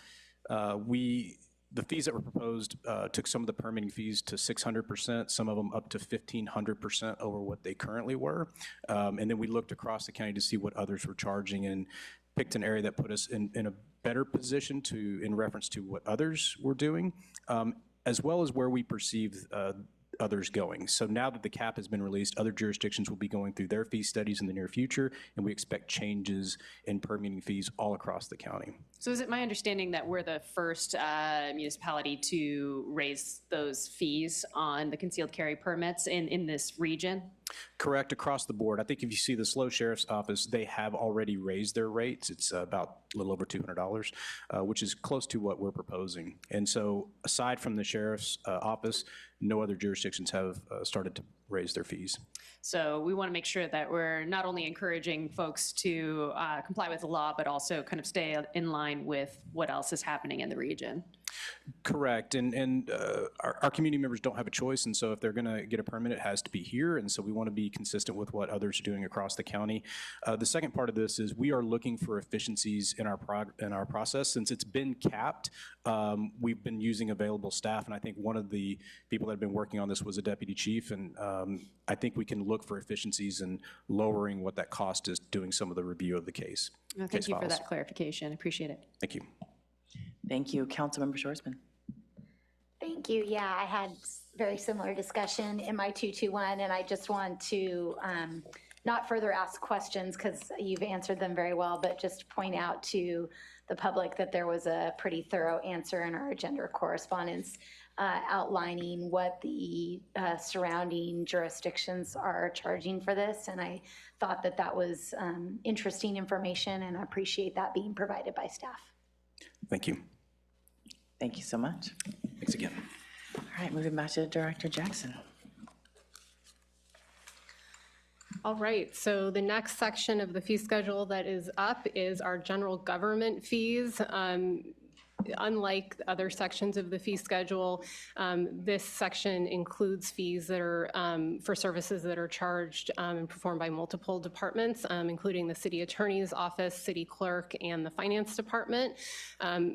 the fees that were proposed took some of the permitting fees to 600%, some of them up to 1,500% over what they currently were. And then we looked across the county to see what others were charging and picked an area that put us in a better position in reference to what others were doing, as well as where we perceive others going. So now that the cap has been released, other jurisdictions will be going through their fee studies in the near future, and we expect changes in permitting fees all across the county. So is it my understanding that we're the first municipality to raise those fees on the concealed carry permits in this region? Correct, across the board. I think if you see the SLO Sheriff's Office, they have already raised their rates. It's about a little over $200, which is close to what we're proposing. And so aside from the Sheriff's Office, no other jurisdictions have started to raise their fees. So we want to make sure that we're not only encouraging folks to comply with the law, but also kind of stay in line with what else is happening in the region. Correct, and our community members don't have a choice, and so if they're going to get a permit, it has to be here, and so we want to be consistent with what others are doing across the county. The second part of this is we are looking for efficiencies in our process. Since it's been capped, we've been using available staff, and I think one of the people that have been working on this was a deputy chief, and I think we can look for efficiencies in lowering what that cost is doing some of the review of the case. Well, thank you for that clarification. I appreciate it. Thank you. Thank you. Councilmember Shorsman. Thank you. Yeah, I had very similar discussion in my 221, and I just want to not further ask questions because you've answered them very well, but just point out to the public that there was a pretty thorough answer in our agenda correspondence outlining what the surrounding jurisdictions are charging for this. And I thought that that was interesting information, and I appreciate that being provided by staff. Thank you. Thank you so much. Thanks again. All right, moving back to Director Jackson. All right, so the next section of the fee schedule that is up is our general government fees. Unlike other sections of the fee schedule, this section includes fees that are for services that are charged and performed by multiple departments, including the city attorney's office, city clerk, and the finance department.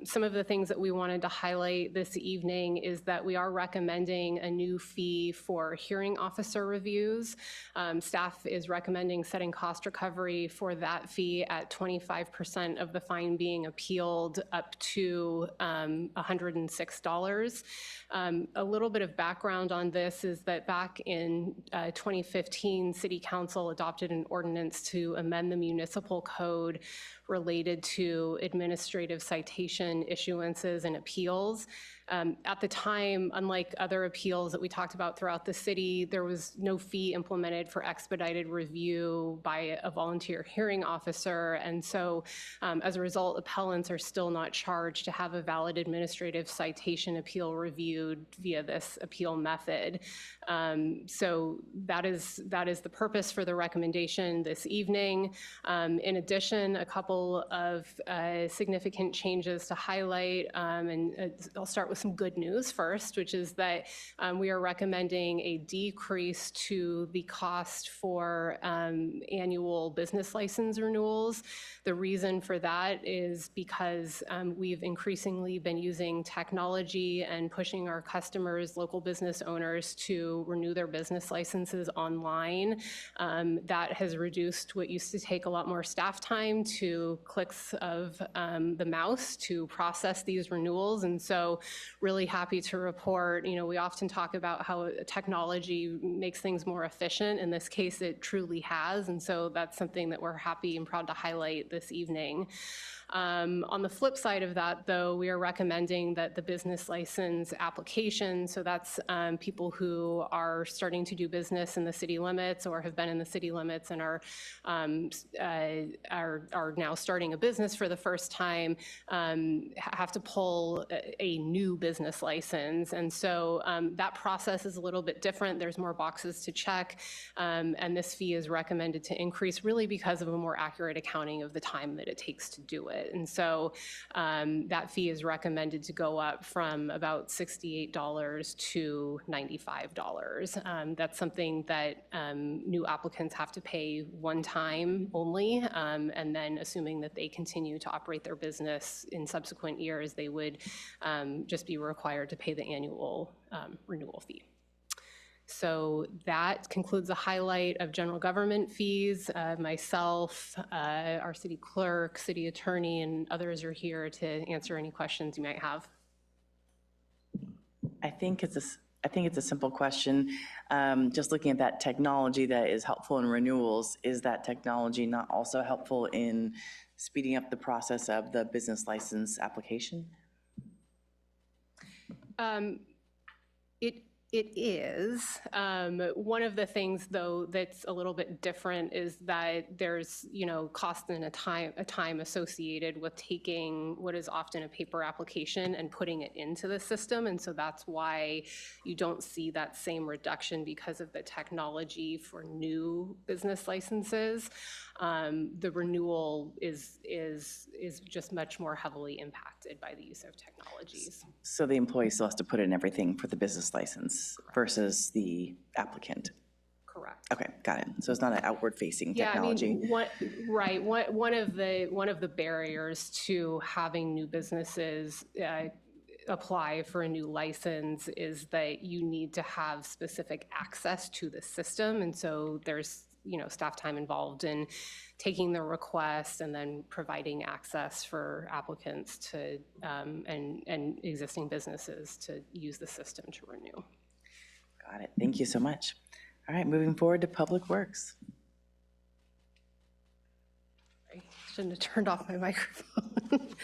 Some of the things that we wanted to highlight this evening is that we are recommending a new fee for hearing officer reviews. Staff is recommending setting cost recovery for that fee at 25% of the fine being appealed up to $106. A little bit of background on this is that back in 2015, City Council adopted an ordinance to amend the municipal code related to administrative citation issuances and appeals. At the time, unlike other appeals that we talked about throughout the city, there was no fee implemented for expedited review by a volunteer hearing officer. And so as a result, appellants are still not charged to have a valid administrative citation appeal reviewed via this appeal method. So that is the purpose for the recommendation this evening. In addition, a couple of significant changes to highlight, and I'll start with some good news first, which is that we are recommending a decrease to the cost for annual business license renewals. The reason for that is because we've increasingly been using technology and pushing our customers, local business owners, to renew their business licenses online. That has reduced what used to take a lot more staff time to clicks of the mouse to process these renewals. And so really happy to report, we often talk about how technology makes things more efficient. In this case, it truly has. And so that's something that we're happy and proud to highlight this evening. On the flip side of that, though, we are recommending that the business license application, so that's people who are starting to do business in the city limits or have been in the city limits and are now starting a business for the first time, have to pull a new business license. And so that process is a little bit different. There's more boxes to check, and this fee is recommended to increase really because of a more accurate accounting of the time that it takes to do it. And so that fee is recommended to go up from about $68 to $95. That's something that new applicants have to pay one time only, and then assuming that they continue to operate their business in subsequent years, they would just be required to pay the annual renewal fee. So that concludes a highlight of general government fees. Myself, our city clerk, city attorney, and others are here to answer any questions you might have. I think it's a simple question. Just looking at that technology that is helpful in renewals, is that technology not also helpful in speeding up the process of the business license application? It is. One of the things, though, that's a little bit different is that there's, cost and a time associated with taking what is often a paper application and putting it into the system. And so that's why you don't see that same reduction because of the technology for new business licenses. The renewal is just much more heavily impacted by the use of technologies. So the employee still has to put in everything for the business license versus the applicant? Correct. Okay, got it. So it's not an outward-facing technology. Yeah, I mean, one of the barriers to having new businesses apply for a new license is that you need to have specific access to the system, and so there's staff time involved in taking the request and then providing access for applicants to and existing businesses to use the system to renew. Got it. Thank you so much. All right, moving forward to Public Works. sorry, shouldn't have turned off my microphone.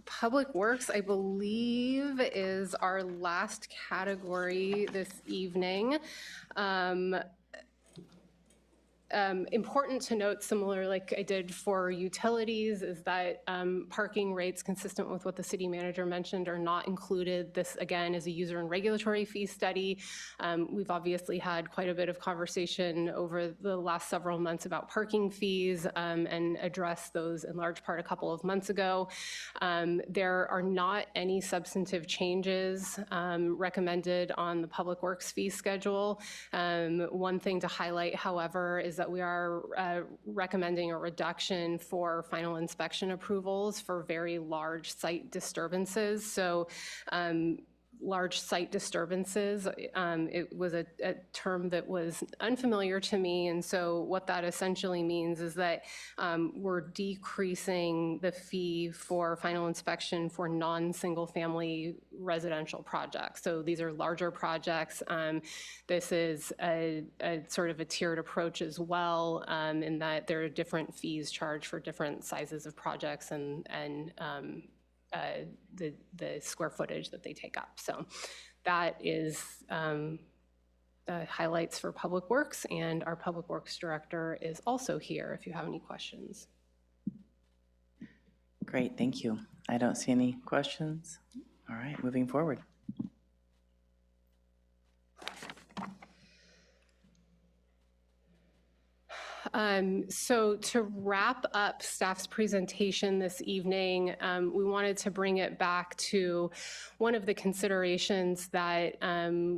Public Works, I believe, is our last category this evening. Important to note, similar like I did for utilities, is that parking rates, consistent with what the city manager mentioned, are not included. This, again, is a user and regulatory fee study. We've obviously had quite a bit of conversation over the last several months about parking fees and addressed those in large part a couple of months ago. There are not any substantive changes recommended on the Public Works fee schedule. One thing to highlight, however, is that we are recommending a reduction for final inspection approvals for very large site disturbances. So large site disturbances, it was a term that was unfamiliar to me, and so what that essentially means is that we're decreasing the fee for final inspection for non-single family residential projects. So these are larger projects. This is a sort of a tiered approach as well, in that there are different fees charged for different sizes of projects and the square footage that they take up. So that is the highlights for Public Works, and our Public Works Director is also here if you have any questions. Great, thank you. I don't see any questions. All right, moving forward. So to wrap up staff's presentation this evening, we wanted to bring it back to one of the considerations that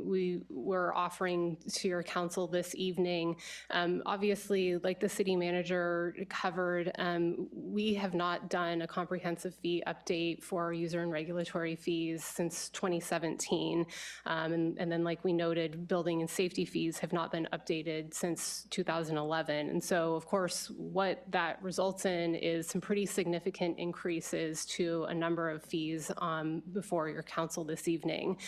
we were offering to your council this evening. Obviously, like the city manager covered, we have not done a comprehensive fee update for user and regulatory fees since 2017. And then, like we noted, building and safety fees have not been updated since 2011. And so, of course, what that results in is some pretty significant increases to a number of fees before your council this evening.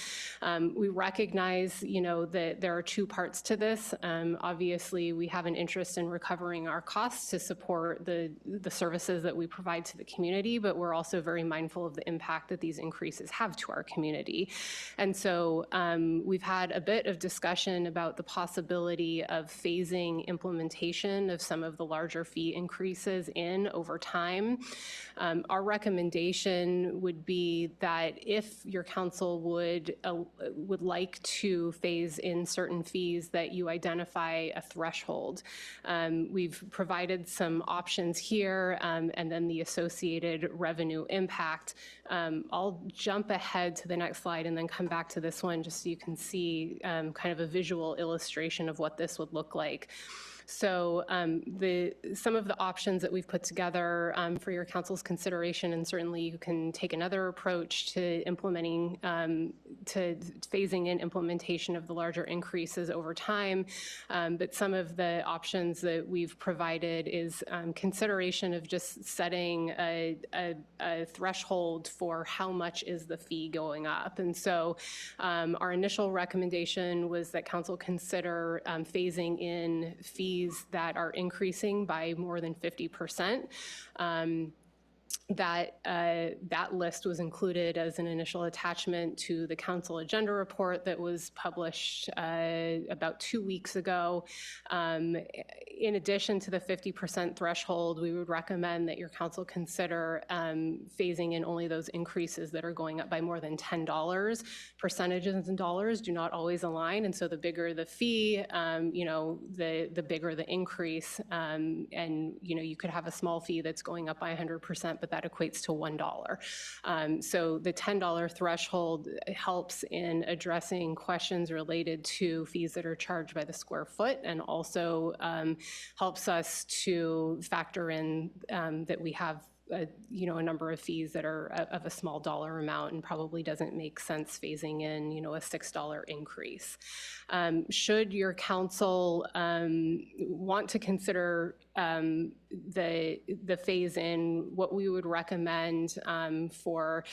We recognize, that there are two parts to this. Obviously, we have an interest in recovering our costs to support the services that we provide to the community, but we're also very mindful of the impact that these increases have to our community. And so we've had a bit of discussion about the possibility of phasing implementation of some of the larger fee increases in over time. Our recommendation would be that if your council would like to phase in certain fees, that you identify a threshold. We've provided some options here, and then the associated revenue impact. I'll jump ahead to the next slide and then come back to this one just so you can see kind of a visual illustration of what this would look like. So some of the options that we've put together for your council's consideration, and certainly you can take another approach to implementing, to phasing in implementation of the larger increases over time. But some of the options that we've provided is consideration of just setting a threshold for how much is the fee going up. And so our initial recommendation was that council consider phasing in fees that are increasing by more than 50%. That list was included as an initial attachment to the council agenda report that was published about 2 weeks ago. In addition to the 50% threshold, we would recommend that your council consider phasing in only those increases that are going up by more than $10. Percentages in dollars do not always align, and so the bigger the fee, the bigger the increase. And you could have a small fee that's going up by 100%, but that equates to $1. So the $10 threshold helps in addressing questions related to fees that are charged by the square foot, and also helps us to factor in that we have a number of fees that are of a small dollar amount and probably doesn't make sense phasing in, a $6 increase. Should your council want to consider the phase in, what we would recommend for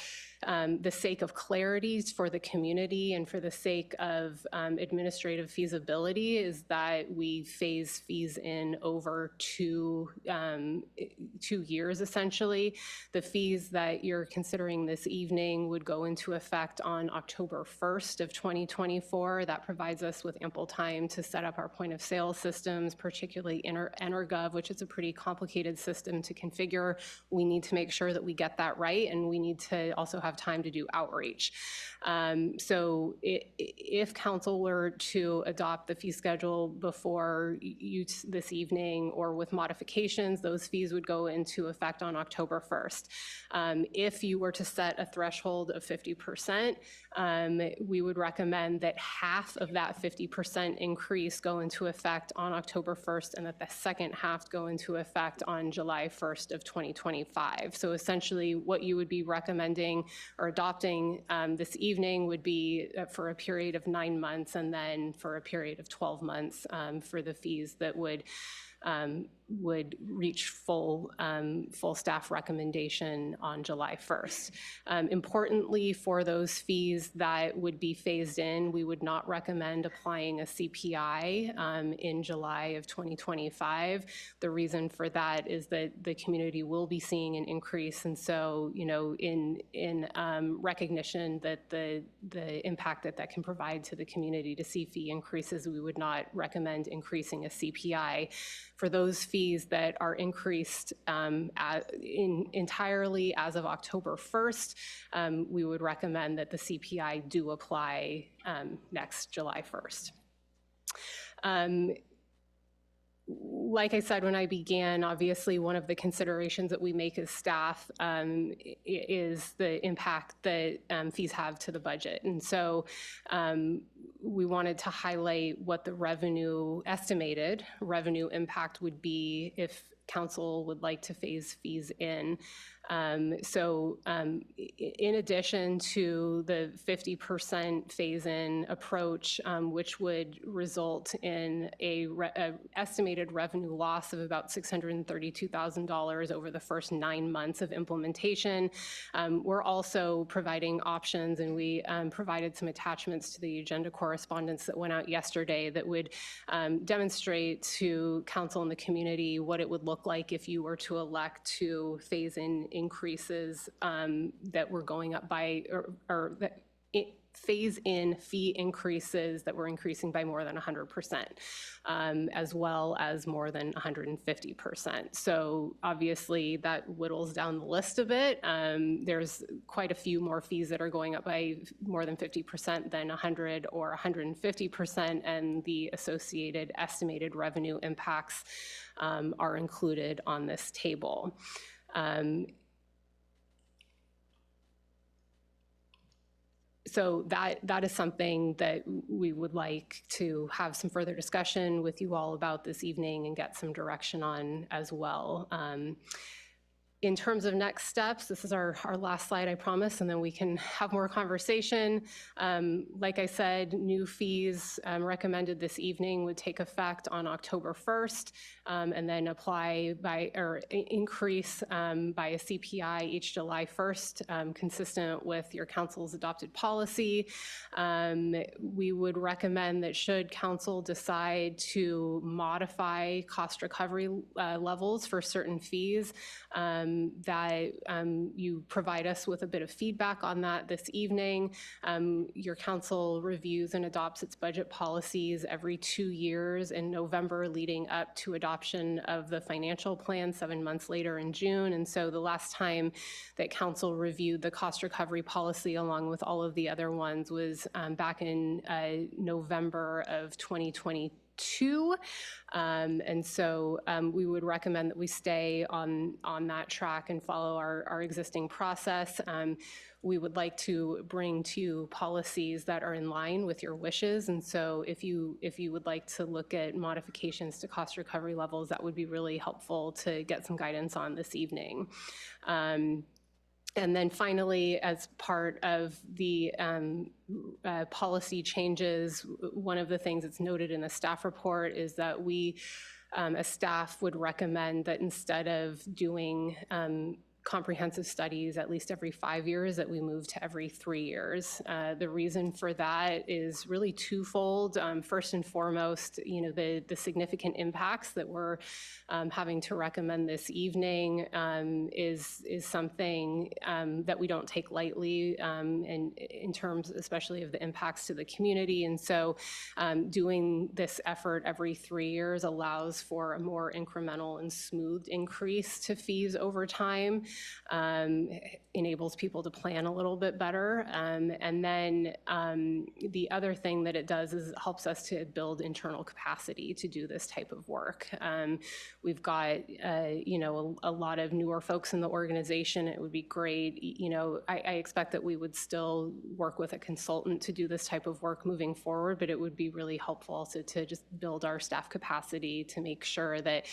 the sake of clarity for the community and for the sake of administrative feasibility is that we phase fees in over 2 years, essentially. The fees that you're considering this evening would go into effect on October 1st of 2024. That provides us with ample time to set up our point of sale systems, particularly EnerGov, which is a pretty complicated system to configure. We need to make sure that we get that right, and we need to also have time to do outreach. So if council were to adopt the fee schedule before you this evening or with modifications, those fees would go into effect on October 1st. If you were to set a threshold of 50%, we would recommend that half of that 50% increase go into effect on October 1st and that the second half go into effect on July 1st of 2025. So essentially what you would be recommending or adopting this evening would be for a period of 9 months and then for a period of 12 months for the fees that would reach full staff recommendation on July 1st. Importantly, for those fees that would be phased in, we would not recommend applying a CPI in July of 2025. The reason for that is that the community will be seeing an increase, and so in recognition that the impact that can provide to the community to see fee increases, we would not recommend increasing a CPI. For those fees that are increased entirely as of October 1st, we would recommend that the CPI do apply next July 1st. Like I said when I began, obviously one of the considerations that we make as staff is the impact that fees have to the budget. And so we wanted to highlight what the estimated revenue impact would be if council would like to phase fees in. In addition to the 50% phase-in approach, which would result in a estimated revenue loss of about $632,000 over the first 9 months of implementation, we're also providing options, and we provided some attachments to the agenda correspondence that went out yesterday that would demonstrate to council and the community what it would look like if you were to elect to phase in increases that were going up by, or that phase in fee increases that were increasing by more than 100%, as well as more than 150%. So obviously that whittles down the list a bit. There's quite a few more fees that are going up by more than 50% than 100 or 150%, and the associated estimated revenue impacts are included on this table. So that is something that we would like to have some further discussion with you all about this evening and get some direction on as well. In terms of next steps, this is our last slide, I promise, and then we can have more conversation. Like I said, new fees recommended this evening would take effect on October 1st and then apply increase by a CPI each July 1st, consistent with your council's adopted policy. We would recommend that should council decide to modify cost recovery levels for certain fees, that you provide us with a bit of feedback on that this evening. Your council reviews and adopts its budget policies every 2 years in November, leading up to adoption of the financial plan 7 months later in June. And so the last time that council reviewed the cost recovery policy along with all of the other ones was back in November of 2022. 2022. And so we would recommend that we stay on that track and follow our existing process. We would like to bring to you policies that are in line with your wishes. And so if you would like to look at modifications to cost recovery levels, that would be really helpful to get some guidance on this evening. And then finally, as part of the policy changes, one of the things that's noted in the staff report is that we, as staff, would recommend that instead of doing comprehensive studies at least every 5 years, that we move to every 3 years. The reason for that is really twofold. First and foremost, the significant impacts that we're having to recommend this evening is something that we don't take lightly, and in terms especially of the impacts to the community. And so doing this effort every 3 years allows for a more incremental and smooth increase to fees over time. Enables people to plan a little bit better. And then the other thing that it does is it helps us to build internal capacity to do this type of work. We've got, a lot of newer folks in the organization. It would be great. I expect that we would still work with a consultant to do this type of work moving forward, but it would be really helpful also to just build our staff capacity to make sure that,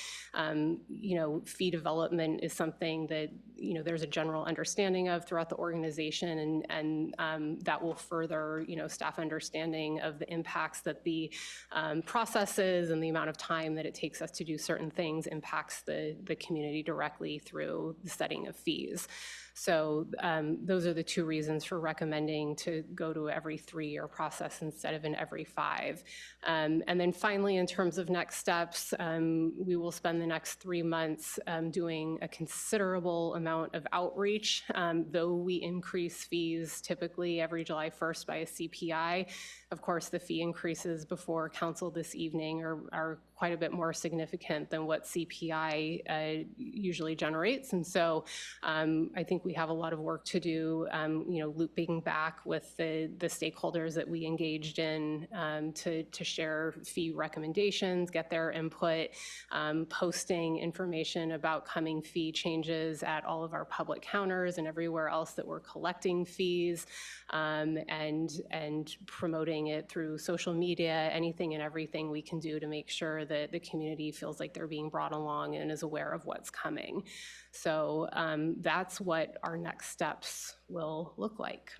fee development is something that, there's a general understanding of throughout the organization, and that will further, staff understanding of the impacts that the processes and the amount of time that it takes us to do certain things impacts the community directly through the setting of fees. So those are the two reasons for recommending to go to every 3-year process instead of an every 5. And then finally, in terms of next steps, we will spend the next 3 months doing a considerable amount of outreach. Though we increase fees typically every July 1st by a CPI, of course, the fee increases before council this evening are quite a bit more significant than what CPI usually generates. And so I think we have a lot of work to do, looping back with the stakeholders that we engaged in to share fee recommendations, get their input, posting information about coming fee changes at all of our public counters and everywhere else that we're collecting fees, and promoting it through social media, anything and everything we can do to make sure that the community feels like they're being brought along and is aware of what's coming. So that's what our next steps will look like.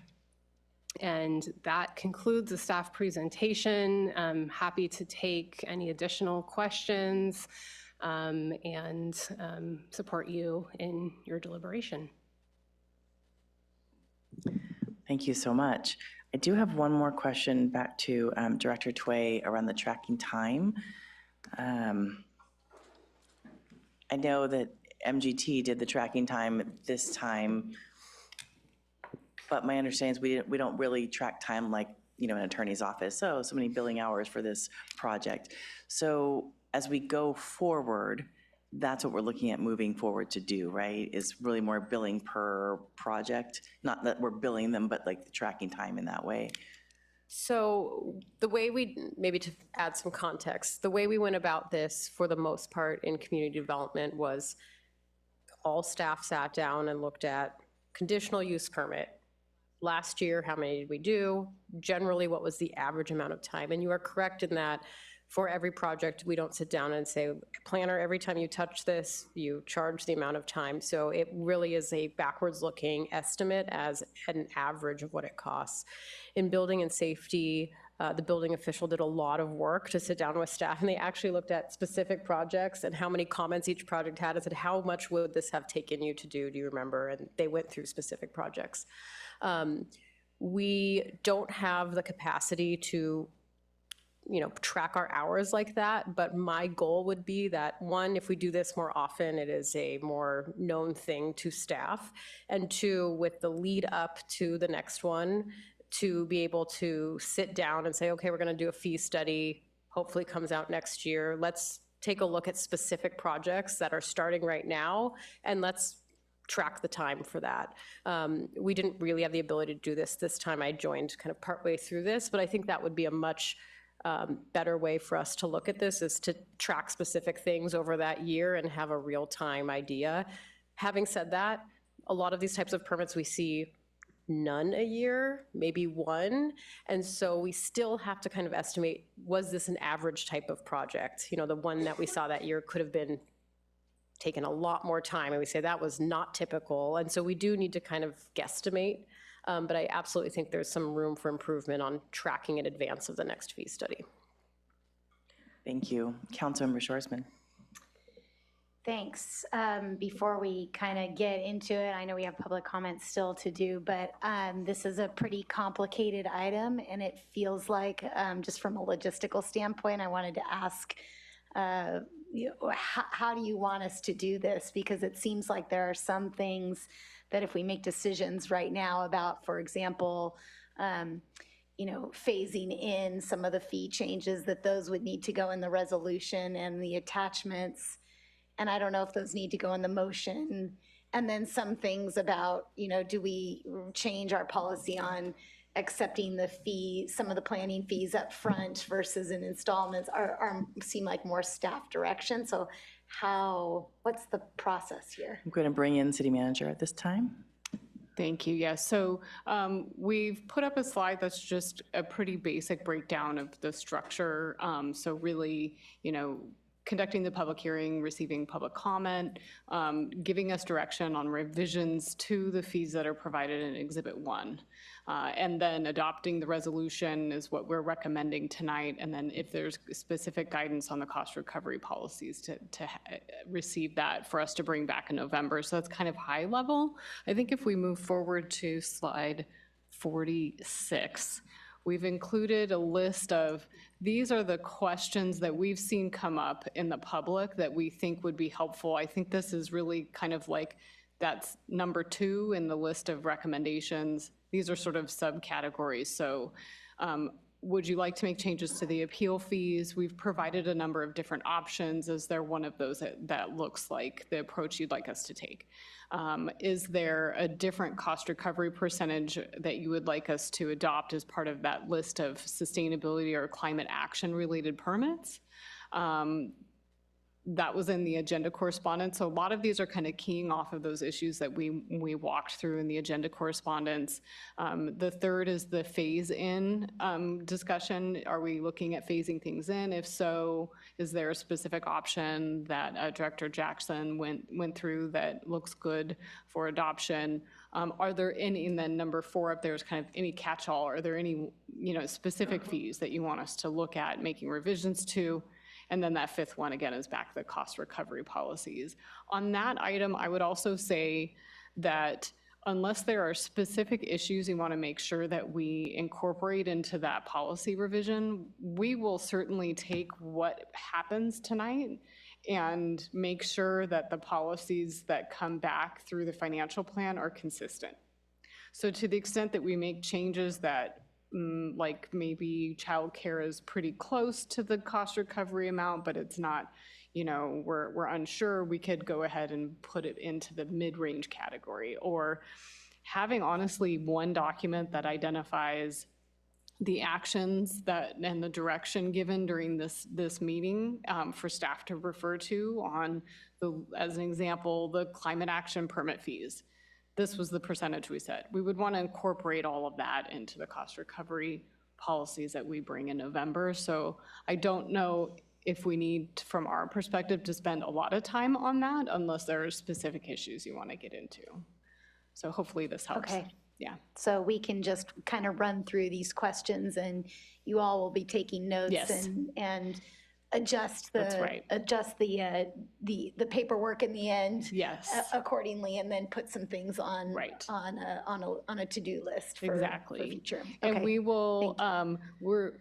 And that concludes the staff presentation. I'm happy to take any additional questions and support you in your deliberation. Thank you so much. I do have one more question back to Director Tway around the tracking time. I know that MGT did the tracking time this time, but my understanding is we don't really track time like, an attorney's office. So many billing hours for this project. So as we go forward, that's what we're looking at moving forward to do, right? Is really more billing per project. Not that we're billing them, but like the tracking time in that way. So the way maybe to add some context, the way we went about this for the most part in community development was all staff sat down and looked at conditional use permit. Last year, how many did we do? Generally, what was the average amount of time? And you are correct in that for every project, we don't sit down and say, planner, every time you touch this, you charge the amount of time. So it really is a backwards looking estimate as an average of what it costs. In building and safety, the building official did a lot of work to sit down with staff, and they actually looked at specific projects and how many comments each project had and said, how much would this have taken you to do you remember? And they went through specific projects. We don't have the capacity to track our hours like that. But my goal would be that, one, if we do this more often, it is a more known thing to staff. And two, with the lead up to the next one, to be able to sit down and say, okay, we're going to do a fee study, hopefully comes out next year. Let's take a look at specific projects that are starting right now, and let's track the time for that. We didn't really have the ability to do this time. I joined kind of partway through this, but I think that would be a much better way for us to look at this is to track specific things over that year and have a real-time idea. Having said that, a lot of these types of permits we see none a year, maybe one. And so we still have to kind of estimate, was this an average type of project? You know, the one that we saw that year could have been taken a lot more time, and we say that was not typical. And so we do need to kind of guesstimate, but I absolutely think there's some room for improvement on tracking in advance of the next fee study. Thank you. Councilmember Shorsman. Thanks. Before we kind of get into it, I know we have public comments still to do, but this is a pretty complicated item, and it feels like, just from a logistical standpoint, I wanted to ask, how do you want us to do this? Because it seems like there are some things that if we make decisions right now about, for example, phasing in some of the fee changes, that those would need to go in the resolution and the attachments. And I don't know if those need to go in the motion. And then some things about, do we change our policy on accepting the fee, some of the planning fees up front versus in installments seem like more staff direction. So what's the process here? I'm going to bring in City Manager at this time. Thank you. Yes. So we've put up a slide that's just a pretty basic breakdown of the structure. So really, conducting the public hearing, receiving public comment, giving us direction on revisions to the fees that are provided in Exhibit 1. And then adopting the resolution is what we're recommending tonight. And then if there's specific guidance on the cost recovery policies to receive that for us to bring back in November. So that's kind of high level. I think if we move forward to slide 46, we've included a list of, these are the questions that we've seen come up in the public that we think would be helpful. I think this is really kind of like, that's number 2 in the list of recommendations. These are sort of subcategories. So would you like to make changes to the appeal fees? We've provided a number of different options. Is there one of those that looks like the approach you'd like us to take? Is there a different cost recovery percentage that you would like us to adopt as part of that list of sustainability or climate action related permits? That was in the agenda correspondence. So a lot of these are kind of keying off of those issues that we walked through in the agenda correspondence. The third is the phase-in discussion. Are we looking at phasing things in? If so, is there a specific option that Director Jackson went through that looks good for adoption? Are there any, and then number 4 up there is kind of any catch-all. Are there any specific fees that you want us to look at making revisions to? And then that 5th one, again, is back to the cost recovery policies. On that item, I would also say that unless there are specific issues you want to make sure that we incorporate into that policy revision, we will certainly take what happens tonight and make sure that the policies that come back through the financial plan are consistent. So to the extent that we make changes that like maybe childcare is pretty close to the cost recovery amount, but it's not, we're unsure, we could go ahead and put it into the mid-range category. Or having honestly one document that identifies the actions that and the direction given during this meeting for staff to refer to on as an example, the climate action permit fees. This was the percentage we set. We would want to incorporate all of that into the cost recovery policies that we bring in November. So I don't know if we need, from our perspective, to spend a lot of time on that unless there are specific issues you want to get into. So hopefully this helps. Okay. Yeah. So we can just kind of run through these questions and you all will be taking notes. Yes. and adjust That's right. the paperwork in the end. Yes. Accordingly, and then put some things on Right. on a to-do list for, Exactly. for future. And Okay. we will,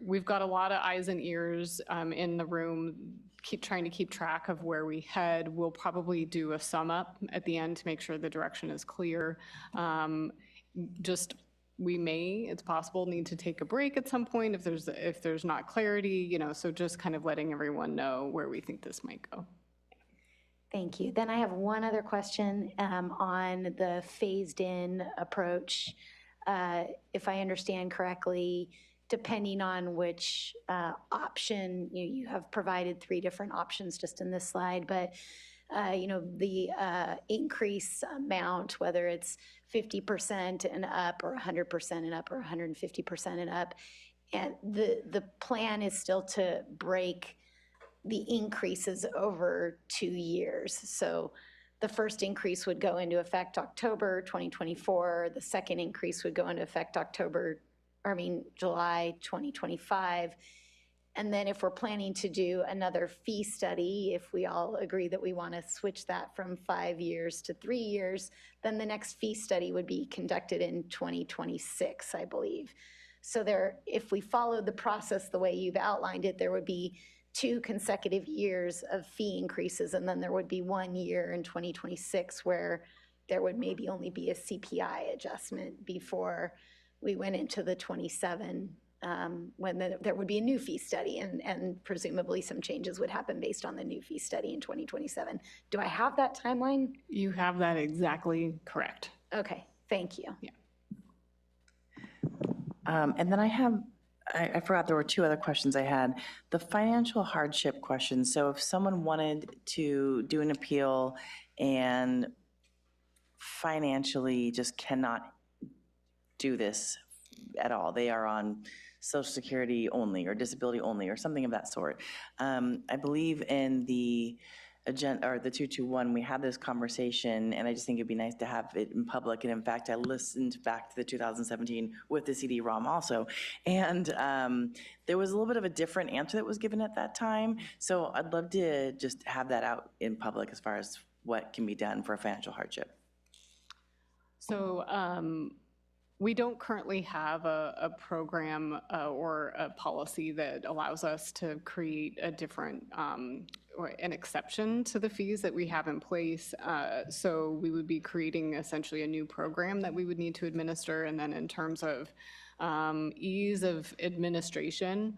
we've got a lot of eyes and ears in the room, trying to keep track of where we head. We'll probably do a sum up at the end to make sure the direction is clear. It's possible, need to take a break at some point if there's not clarity, so just kind of letting everyone know where we think this might go. Thank you. Then I have one other question on the phased-in approach. If I understand correctly, depending on which option, you have provided 3 different options just in this slide, but the increase amount, whether it's 50% and up or 100% and up or 150% and up, and the plan is still to break the increases over 2 years. So the first increase would go into effect October 2024. The second increase would go into effect July 2025. And then if we're planning to do another fee study, if we all agree that we want to switch that from 5 years to 3 years, then the next fee study would be conducted in 2026, I believe. So if we followed the process the way you've outlined it, there would be 2 consecutive years of fee increases, and then there would be 1 year in 2026 where there would maybe only be a CPI adjustment before we went into the 27, when there would be a new fee study, and presumably some changes would happen based on the new fee study in 2027. Do I have that timeline? You have that exactly correct. Okay, thank you. Yeah. And then I forgot there were 2 other questions I had. The financial hardship question. So if someone wanted to do an appeal and financially just cannot do this at all, they are on Social Security only or disability only or something of that sort. I believe in the agenda, or the 221, we had this conversation, and I just think it'd be nice to have it in public. And in fact, I listened back to the 2017 with the CD-ROM also, and there was a little bit of a different answer that was given at that time. So I'd love to just have that out in public as far as what can be done for a financial hardship. So we don't currently have a program or a policy that allows us to create a different or an exception to the fees that we have in place. So we would be creating essentially a new program that we would need to administer. And then in terms of ease of administration,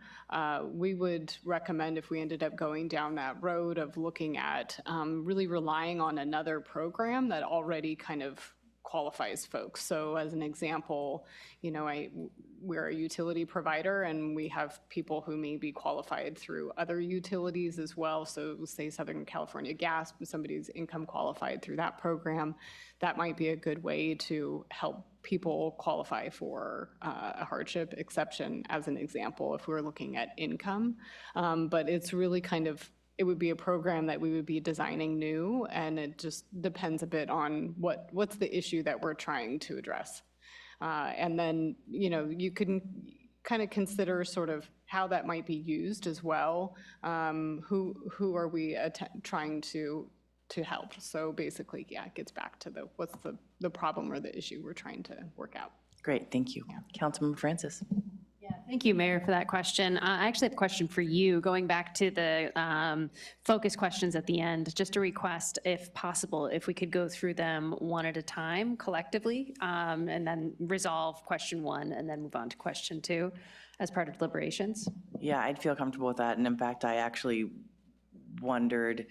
we would recommend, if we ended up going down that road, of looking at really relying on another program that already kind of qualifies folks. So as an example, we're a utility provider, and we have people who may be qualified through other utilities as well. So say Southern California Gas, somebody's income qualified through that program. That might be a good way to help people qualify for a hardship exception, as an example, if we're looking at income. But it's really it would be a program that we would be designing new, and it just depends a bit on what's the issue that we're trying to address. And then, you can kind of consider sort of how that might be used as well. Who are we trying to help? So basically, yeah, it gets back to what's the problem or the issue we're trying to work out. Great, thank you. Councilmember Francis. Thank you, Mayor, for that question. I actually have a question for you, going back to the focus questions at the end. Just a request, if possible, if we could go through them one at a time collectively, and then resolve question 1 and then move on to question 2 as part of deliberations. Yeah, I'd feel comfortable with that. And in fact, I actually wondered,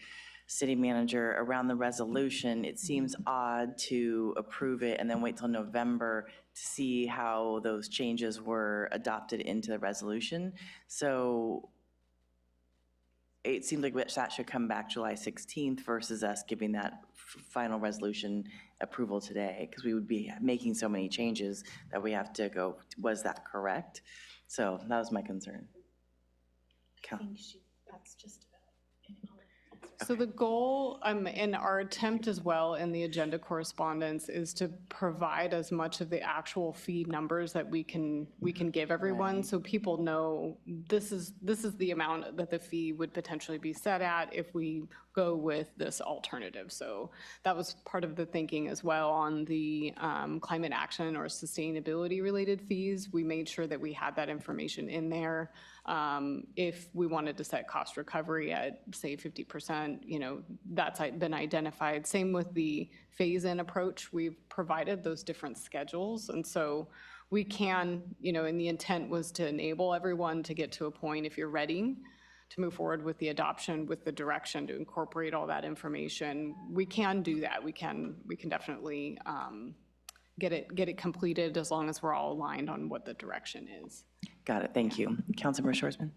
City Manager, around the resolution, it seems odd to approve it and then wait till November to see how those changes were adopted into the resolution. So it seems like that should come back July 16th versus us giving that final resolution approval today, because we would be making so many changes that we have to go, was that correct? So that was my concern. That's just So the goal, and our attempt as well in the agenda correspondence, is to provide as much of the actual fee numbers that we can give everyone, so people know this is the amount that the fee would potentially be set at if we go with this alternative. So that was part of the thinking as well on the climate action or sustainability related fees. We made sure that we had that information in there. If we wanted to set cost recovery at, say, 50%, that's been identified. Same with the phase-in approach. We've provided those different schedules. And so we can, and the intent was to enable everyone to get to a point, if you're ready to move forward with the adoption, with the direction to incorporate all that information, we can do that. We can definitely get it completed, as long as we're all aligned on what the direction is. Got it, thank you. Councilmember Schwarzman?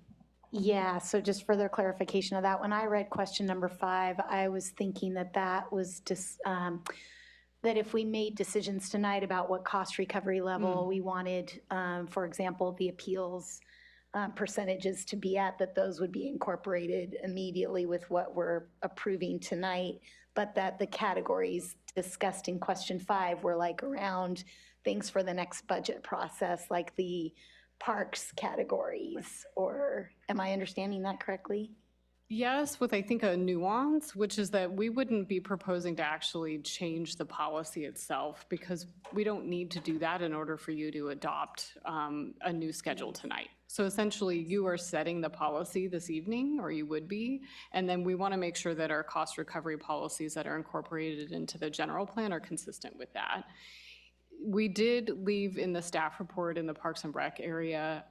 Yeah, so just further clarification of that, when I read question number 5, I was thinking that that was just, that if we made decisions tonight about what cost recovery level we wanted, for example, the appeals percentages to be at, that those would be incorporated immediately with what we're approving tonight, but that the categories discussed in question 5 were like around things for the next budget process, like the parks categories, or am I understanding that correctly? Yes, with I think a nuance, which is that we wouldn't be proposing to actually change the policy itself because we don't need to do that in order for you to adopt a new schedule tonight. So essentially you are setting the policy this evening, or you would be, and then we want to make sure that our cost recovery policies that are incorporated into the general plan are consistent with that. We did leave in the staff report in the Parks and Rec area,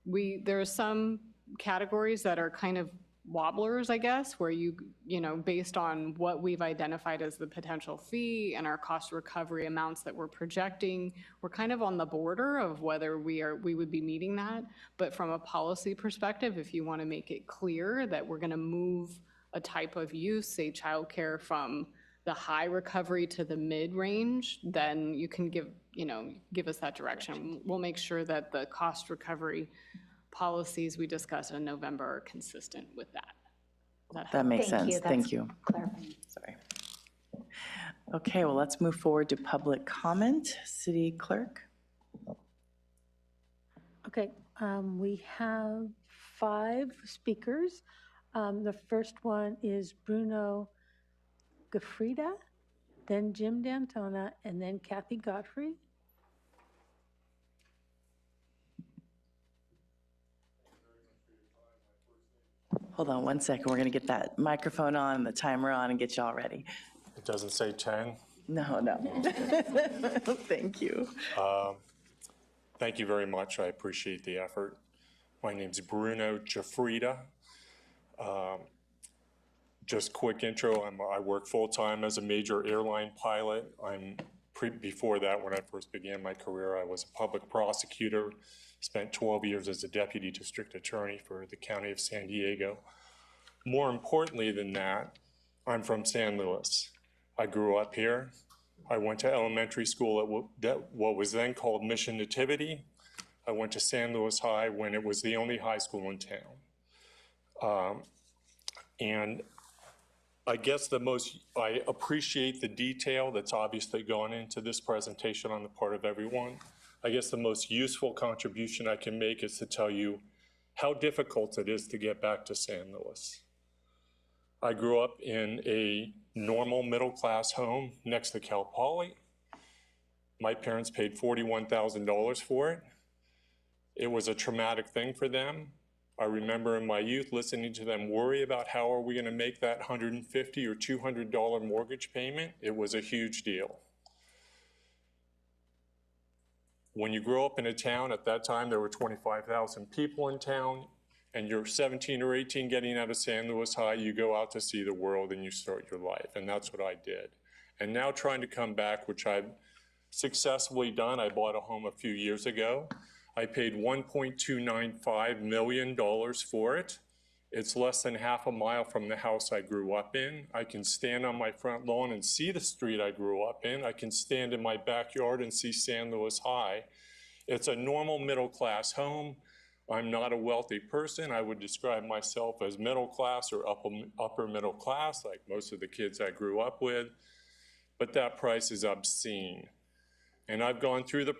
there are some categories that are kind of wobblers, I guess, where you know, based on what we've identified as the potential fee and our cost recovery amounts that we're projecting, we're kind of on the border of whether we would be meeting that. But from a policy perspective, if you want to make it clear that we're going to move a type of use, say childcare, from the high recovery to the mid-range, then you can give us that direction. We'll make sure that the cost recovery policies we discussed in November are consistent with that. That makes sense, thank you. Sorry. Okay, well, let's move forward to public comment. City Clerk? Okay, we have 5 speakers. The first one is Bruno Gafrida, then Jim D'Antona, and then Kathy Godfrey. Hold on one second, we're gonna get that microphone on and the timer on and get you all ready. It doesn't say 10? No. Thank you. Thank you very much. I appreciate the effort. My name's Bruno Gafrida. Just quick intro, I work full-time as a major airline pilot. Before that, when I first began my career, I was a public prosecutor, spent 12 years as a deputy district attorney for the county of San Diego. More importantly than that, I'm from San Luis. I grew up here. I went to elementary school at what was then called Mission Nativity. I went to San Luis High when it was the only high school in town. And I guess I appreciate the detail that's obviously gone into this presentation on the part of everyone. I guess the most useful contribution I can make is to tell you how difficult it is to get back to San Luis. I grew up in a normal middle-class home next to Cal Poly. My parents paid $41,000 for it. It was a traumatic thing for them. I remember in my youth listening to them worry about how are we going to make that $150 or $200 mortgage payment. It was a huge deal. When you grow up in a town, at that time there were 25,000 people in town, and you're 17 or 18 getting out of San Luis High, you go out to see the world and you start your life, and that's what I did. And now trying to come back, which I've successfully done, I bought a home a few years ago. I paid $1.295 million for it. It's less than half a mile from the house I grew up in. I can stand on my front lawn and see the street I grew up in. I can stand in my backyard and see San Luis High. It's a normal middle-class home. I'm not a wealthy person. I would describe myself as middle class or upper middle class, like most of the kids I grew up with. But that price is obscene. And I've gone through the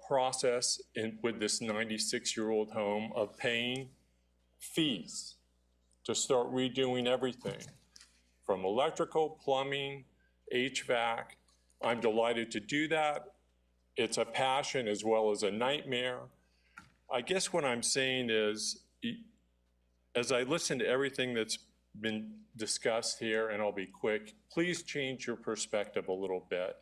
process with this 96-year-old home of paying fees to start redoing everything, from electrical, plumbing, HVAC. I'm delighted to do that. It's a passion as well as a nightmare. I guess what I'm saying is, as I listen to everything that's been discussed here, and I'll be quick, please change your perspective a little bit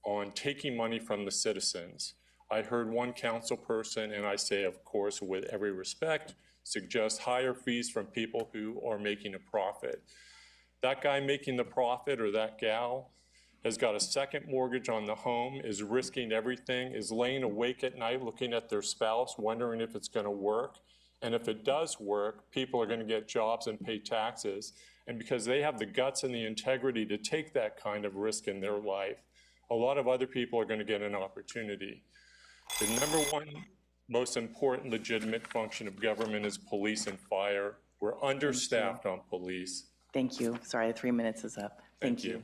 on taking money from the citizens. I heard one council person, and I say, of course, with every respect, suggest higher fees from people who are making a profit. That guy making the profit or that gal has got a second mortgage on the home, is risking everything, is laying awake at night looking at their spouse, wondering if it's going to work. And if it does work, people are going to get jobs and pay taxes. And because they have the guts and the integrity to take that kind of risk in their life, a lot of other people are going to get an opportunity. The number one most important legitimate function of government is police and fire. We're understaffed on police. Thank you. Sorry, 3 minutes is up. Thank you.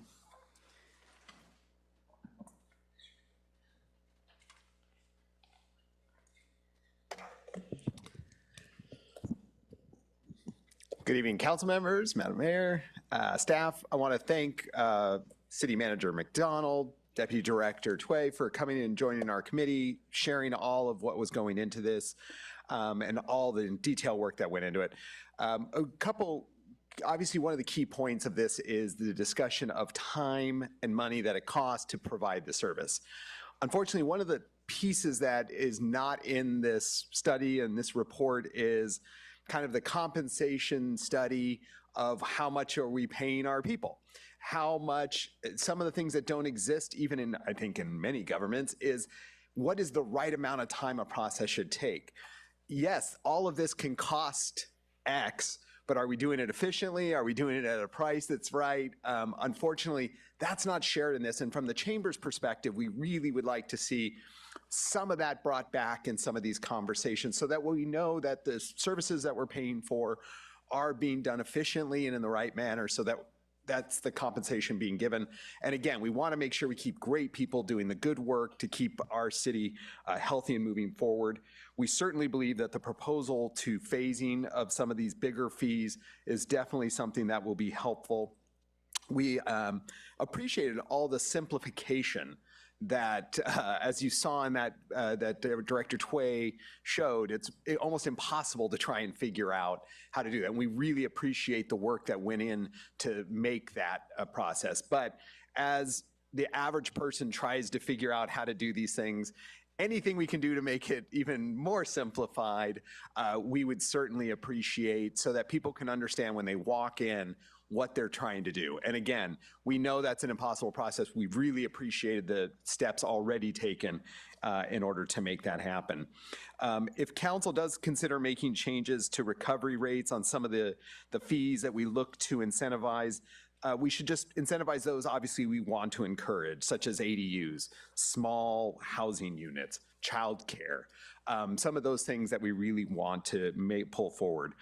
Good evening, council members, Madam Mayor, staff. I want to thank City Manager McDonald, Deputy Director Tway for coming and joining our committee, sharing all of what was going into this and all the detail work that went into it. Obviously, one of the key points of this is the discussion of time and money that it costs to provide the service. Unfortunately, one of the pieces that is not in this study and this report is kind of the compensation study of how much are we paying our people. How much, some of the things that don't exist even in, I think in many governments, is what is the right amount of time a process should take. Yes, all of this can cost X, but are we doing it efficiently? Are we doing it at a price that's right? Unfortunately, that's not shared in this. And from the chamber's perspective, we really would like to see some of that brought back in some of these conversations so that we know that the services that we're paying for are being done efficiently and in the right manner so that that's the compensation being given. And again, we want to make sure we keep great people doing the good work to keep our city healthy and moving forward. We certainly believe that the proposal to phasing of some of these bigger fees is definitely something that will be helpful. We appreciated all the simplification that, as you saw in that Director Tway showed, it's almost impossible to try and figure out how to do that. And we really appreciate the work that went in to make that a process. But as the average person tries to figure out how to do these things, anything we can do to make it even more simplified, we would certainly appreciate so that people can understand when they walk in what they're trying to do. And again, we know that's an impossible process. We've really appreciated the steps already taken in order to make that happen. If council does consider making changes to recovery rates on some of the fees that we look to incentivize, we should just incentivize those obviously we want to encourage, such as ADUs, small housing units, childcare, some of those things that we really want to pull forward.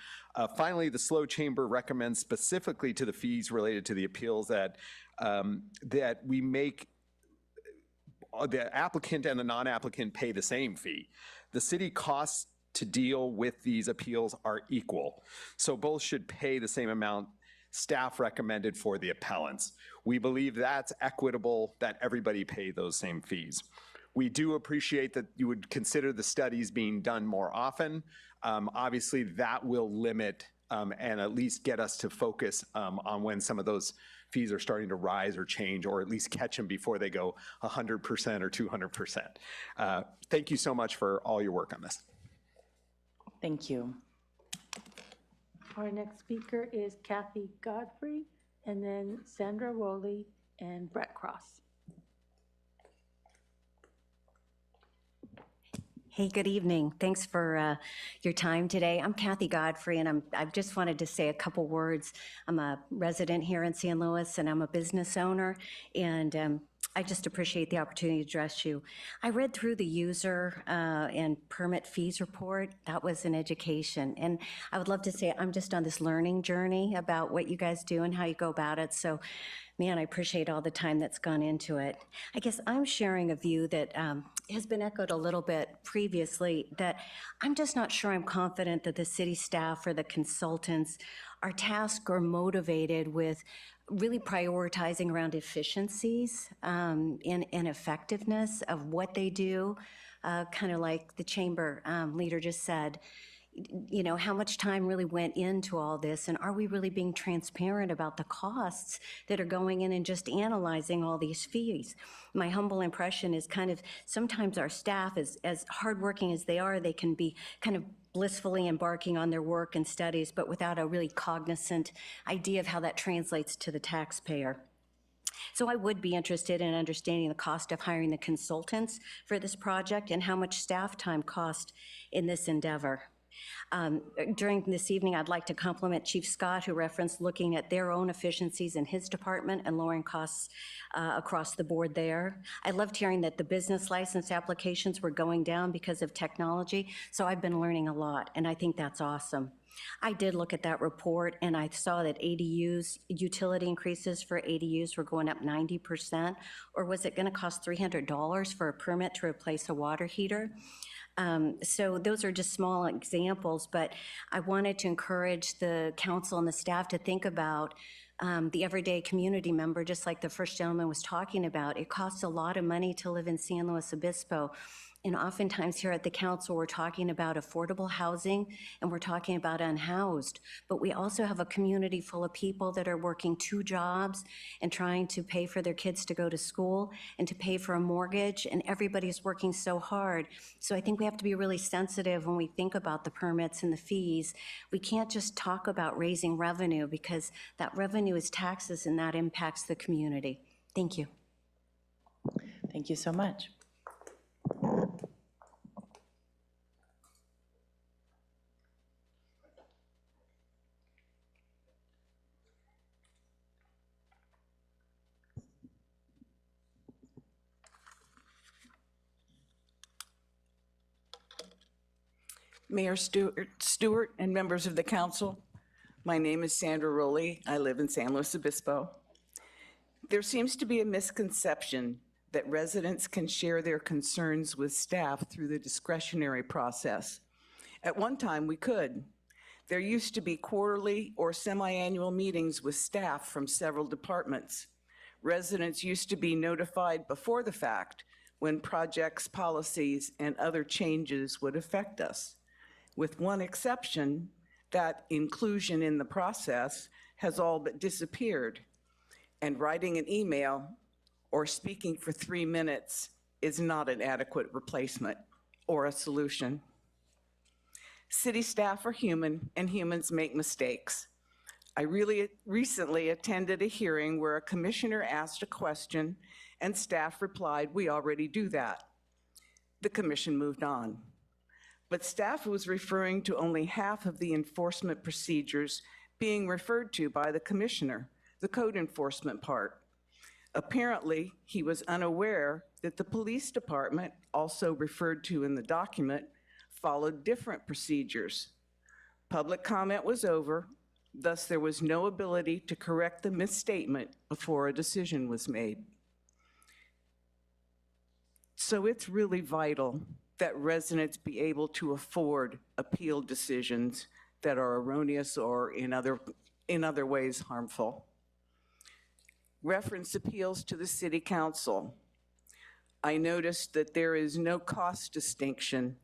Finally, the SLO Chamber recommends specifically to the fees related to the appeals that we make the applicant and the non-applicant pay the same fee. The city costs to deal with these appeals are equal, so both should pay the same amount staff recommended for the appellants. We believe that's equitable, that everybody pay those same fees. We do appreciate that you would consider the studies being done more often. Obviously, that will limit and at least get us to focus on when some of those fees are starting to rise or change, or at least catch them before they go 100% or 200%. Thank you so much for all your work on this. Thank you. Our next speaker is Kathy Godfrey, and then Sandra Rowley and Brett Cross. Hey, good evening. Thanks for your time today. I'm Kathy Godfrey, and I just wanted to say a couple words. I'm a resident here in San Luis, and I'm a business owner, and I just appreciate the opportunity to address you. I read through the user and permit fees report. That was an education, and I would love to say I'm just on this learning journey about what you guys do and how you go about it. So, man, I appreciate all the time that's gone into it. I guess I'm sharing a view that has been echoed a little bit previously, that I'm just not sure I'm confident that the city staff or the consultants are tasked or motivated with really prioritizing around efficiencies and effectiveness of what they do, kind of like the chamber leader just said. You know, how much time really went into all this, and are we really being transparent about the costs that are going in and just analyzing all these fees? My humble impression is kind of sometimes our staff, as hardworking as they are, they can be kind of blissfully embarking on their work and studies, but without a really cognizant idea of how that translates to the taxpayer. So I would be interested in understanding the cost of hiring the consultants for this project and how much staff time cost in this endeavor. During this evening, I'd like to compliment Chief Scott, who referenced looking at their own efficiencies in his department and lowering costs across the board there. I loved hearing that the business license applications were going down because of technology, so I've been learning a lot, and I think that's awesome. I did look at that report, and I saw that ADUs, utility increases for ADUs were going up 90%, or was it gonna cost $300 for a permit to replace a water heater? So those are just small examples, but I wanted to encourage the council and the staff to think about the everyday community member, just like the first gentleman was talking about. It costs a lot of money to live in San Luis Obispo. And oftentimes here at the council, we're talking about affordable housing and we're talking about unhoused. But we also have a community full of people that are working 2 jobs and trying to pay for their kids to go to school and to pay for a mortgage, and everybody's working so hard. So I think we have to be really sensitive when we think about the permits and the fees. We can't just talk about raising revenue, because that revenue is taxes and that impacts the community. Thank you. Thank you so much. Mayor Stewart and members of the council, my name is Sandra Rowley. I live in San Luis Obispo. There seems to be a misconception that residents can share their concerns with staff through the discretionary process. At one time, we could. There used to be quarterly or semi-annual meetings with staff from several departments. Residents used to be notified before the fact when projects, policies, and other changes would affect us. With one exception, that inclusion in the process has all but disappeared, and writing an email or speaking for 3 minutes is not an adequate replacement or a solution. City staff are human, and humans make mistakes. I recently attended a hearing where a commissioner asked a question and staff replied, "We already do that." The commission moved on. But staff was referring to only half of the enforcement procedures being referred to by the commissioner, the code enforcement part. Apparently, he was unaware that the police department, also referred to in the document, followed different procedures. Public comment was over, thus there was no ability to correct the misstatement before a decision was made. So it's really vital that residents be able to afford appeal decisions that are erroneous or in other ways harmful. Reference appeals to the City Council. I noticed that there is no cost distinction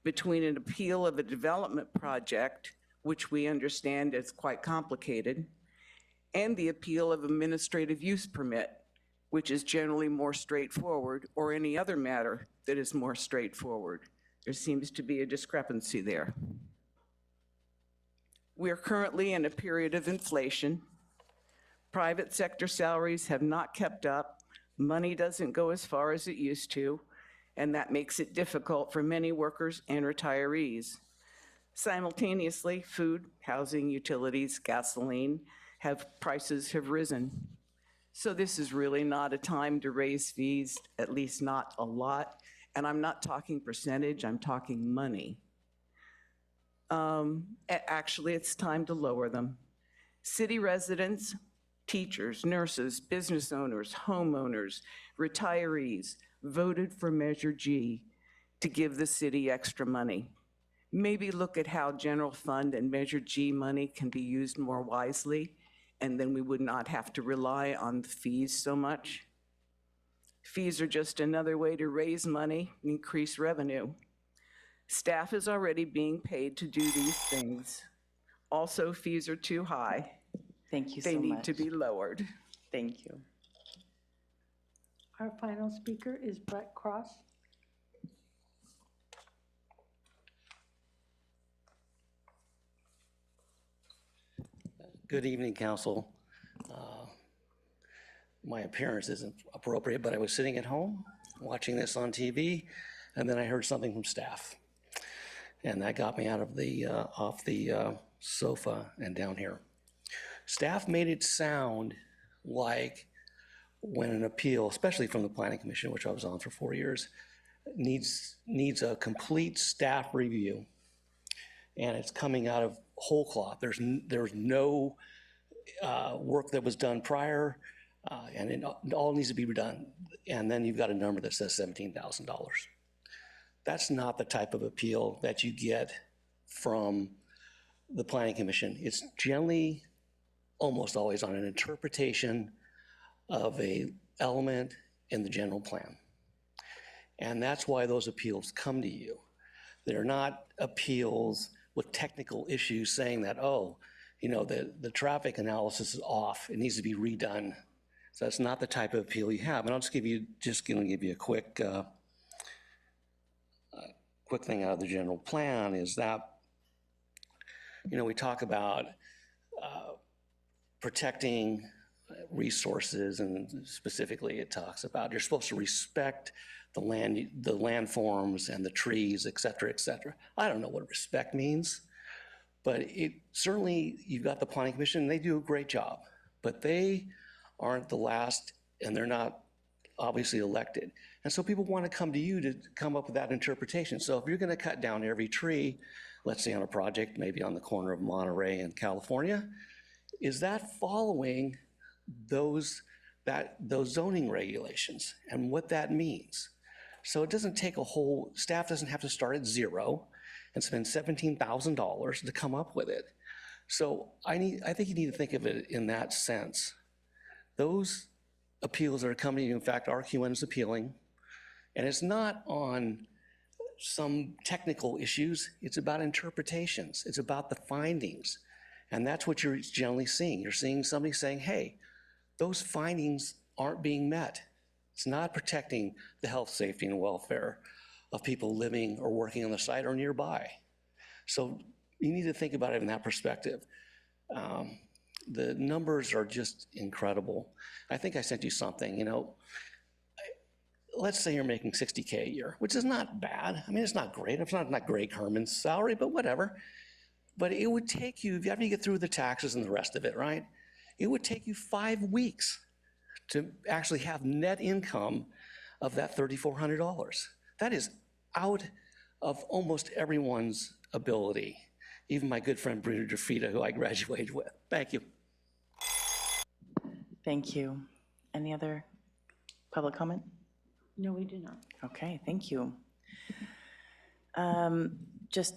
between an appeal of a development project, which we understand is quite complicated, and the appeal of administrative use permit, which is generally more straightforward, or any other matter that is more straightforward. There seems to be a discrepancy there. We are currently in a period of inflation. Private sector salaries have not kept up. Money doesn't go as far as it used to, and that makes it difficult for many workers and retirees. Simultaneously, food, housing, utilities, gasoline prices have risen. So this is really not a time to raise fees, at least not a lot. And I'm not talking percentage, I'm talking money. Actually, it's time to lower them. City residents, teachers, nurses, business owners, homeowners, retirees voted for Measure G to give the city extra money. Maybe look at how general fund and Measure G money can be used more wisely, and then we would not have to rely on the fees so much. Fees are just another way to raise money and increase revenue. Staff is already being paid to do these things. Also, fees are too high. Thank you so They much. need to be lowered. Thank you. Our final speaker is Brett Cross. Good evening, Council. my appearance isn't appropriate, but I was sitting at home watching this on TV, and then I heard something from staff. And that got me out of the, off the sofa and down here. Staff made it sound like when an appeal, especially from the Planning Commission, which I was on for 4 years, needs a complete staff review, and it's coming out of whole cloth. There's no work that was done prior, and it all needs to be redone. And then you've got a number that says $17,000. That's not the type of appeal that you get from the Planning Commission. It's generally almost always on an interpretation of a element in the general plan. And that's why those appeals come to you. They're not appeals with technical issues saying that, oh, you know, the traffic analysis is off, it needs to be redone. So that's not the type of appeal you have. And I'll just give you a quick thing out of the general plan is that, you know, we talk about protecting resources, and specifically it talks about you're supposed to respect the landforms and the trees, et cetera, et cetera. I don't know what respect means, but it certainly, you've got the Planning Commission, and they do a great job, but they aren't the last, and they're not obviously elected. And so people want to come to you to come up with that interpretation. So if you're going to cut down every tree, let's say on a project, maybe on the corner of Monterey and California, is that following those zoning regulations and what that means? So it doesn't take staff doesn't have to start at zero and spend $17,000 to come up with it. So I think you need to think of it in that sense. Those appeals that are coming to you, in fact, RQN is appealing, and it's not on some technical issues, it's about interpretations, it's about the findings. And that's what you're generally seeing. You're seeing somebody saying, hey, those findings aren't being met. It's not protecting the health, safety, and welfare of people living or working on the site or nearby. So you need to think about it in that perspective. The numbers are just incredible. I think I sent you something, you know, let's say you're making $60K a year, which is not bad. I mean, it's not great. It's not Greg Herman's salary, but whatever. But it would take you, after you get through the taxes and the rest of it, right? It would take you 5 weeks to actually have net income of that $3,400. That is out of almost everyone's ability, even my good friend Bruno DeFrida, who I graduated with. Thank you. Thank you. Any other public comment? No, we do not. Okay, thank you. Just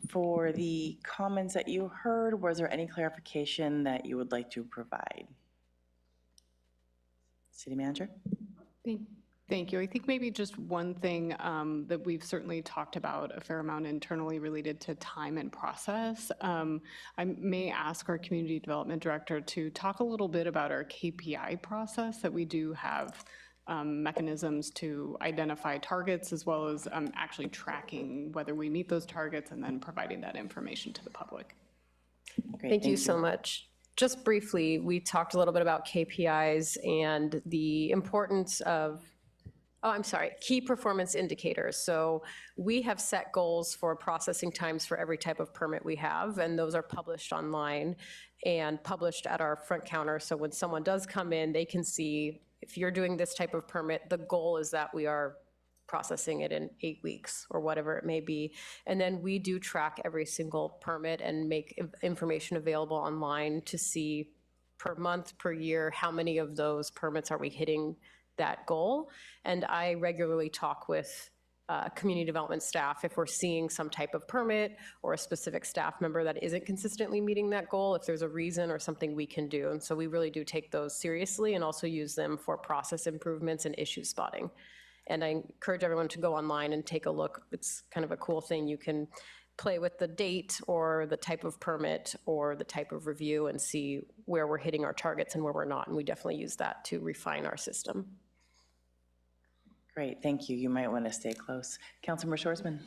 for the comments that you heard, was there any clarification that you would like to provide? City Manager? Thank you. I think maybe just one thing that we've certainly talked about a fair amount internally related to time and process. I may ask our Community Development Director to talk a little bit about our KPI process, that we do have mechanisms to identify targets, as well as actually tracking whether we meet those targets and then providing that information to the public. Great, Thank you so much. Just briefly, we talked a little bit about KPIs and the importance of, key performance indicators. So we have set goals for processing times for every type of permit we have, and those are published online and published at our front counter. So when someone does come in, they can see, if you're doing this type of permit, the goal is that we are processing it in 8 weeks or whatever it may be. And then we do track every single permit and make information available online to see per month, per year, how many of those permits are we hitting that goal. And I regularly talk with community development staff if we're seeing some type of permit or a specific staff member that isn't consistently meeting that goal, if there's a reason or something we can do. And so we really do take those seriously and also use them for process improvements and issue spotting. And I encourage everyone to go online and take a look. It's kind of a cool thing. You can play with the date or the type of permit or the type of review and see where we're hitting our targets and where we're not. And we definitely use that to refine our system. Great, thank you. You might want to stay close. Councilmember Shoresman.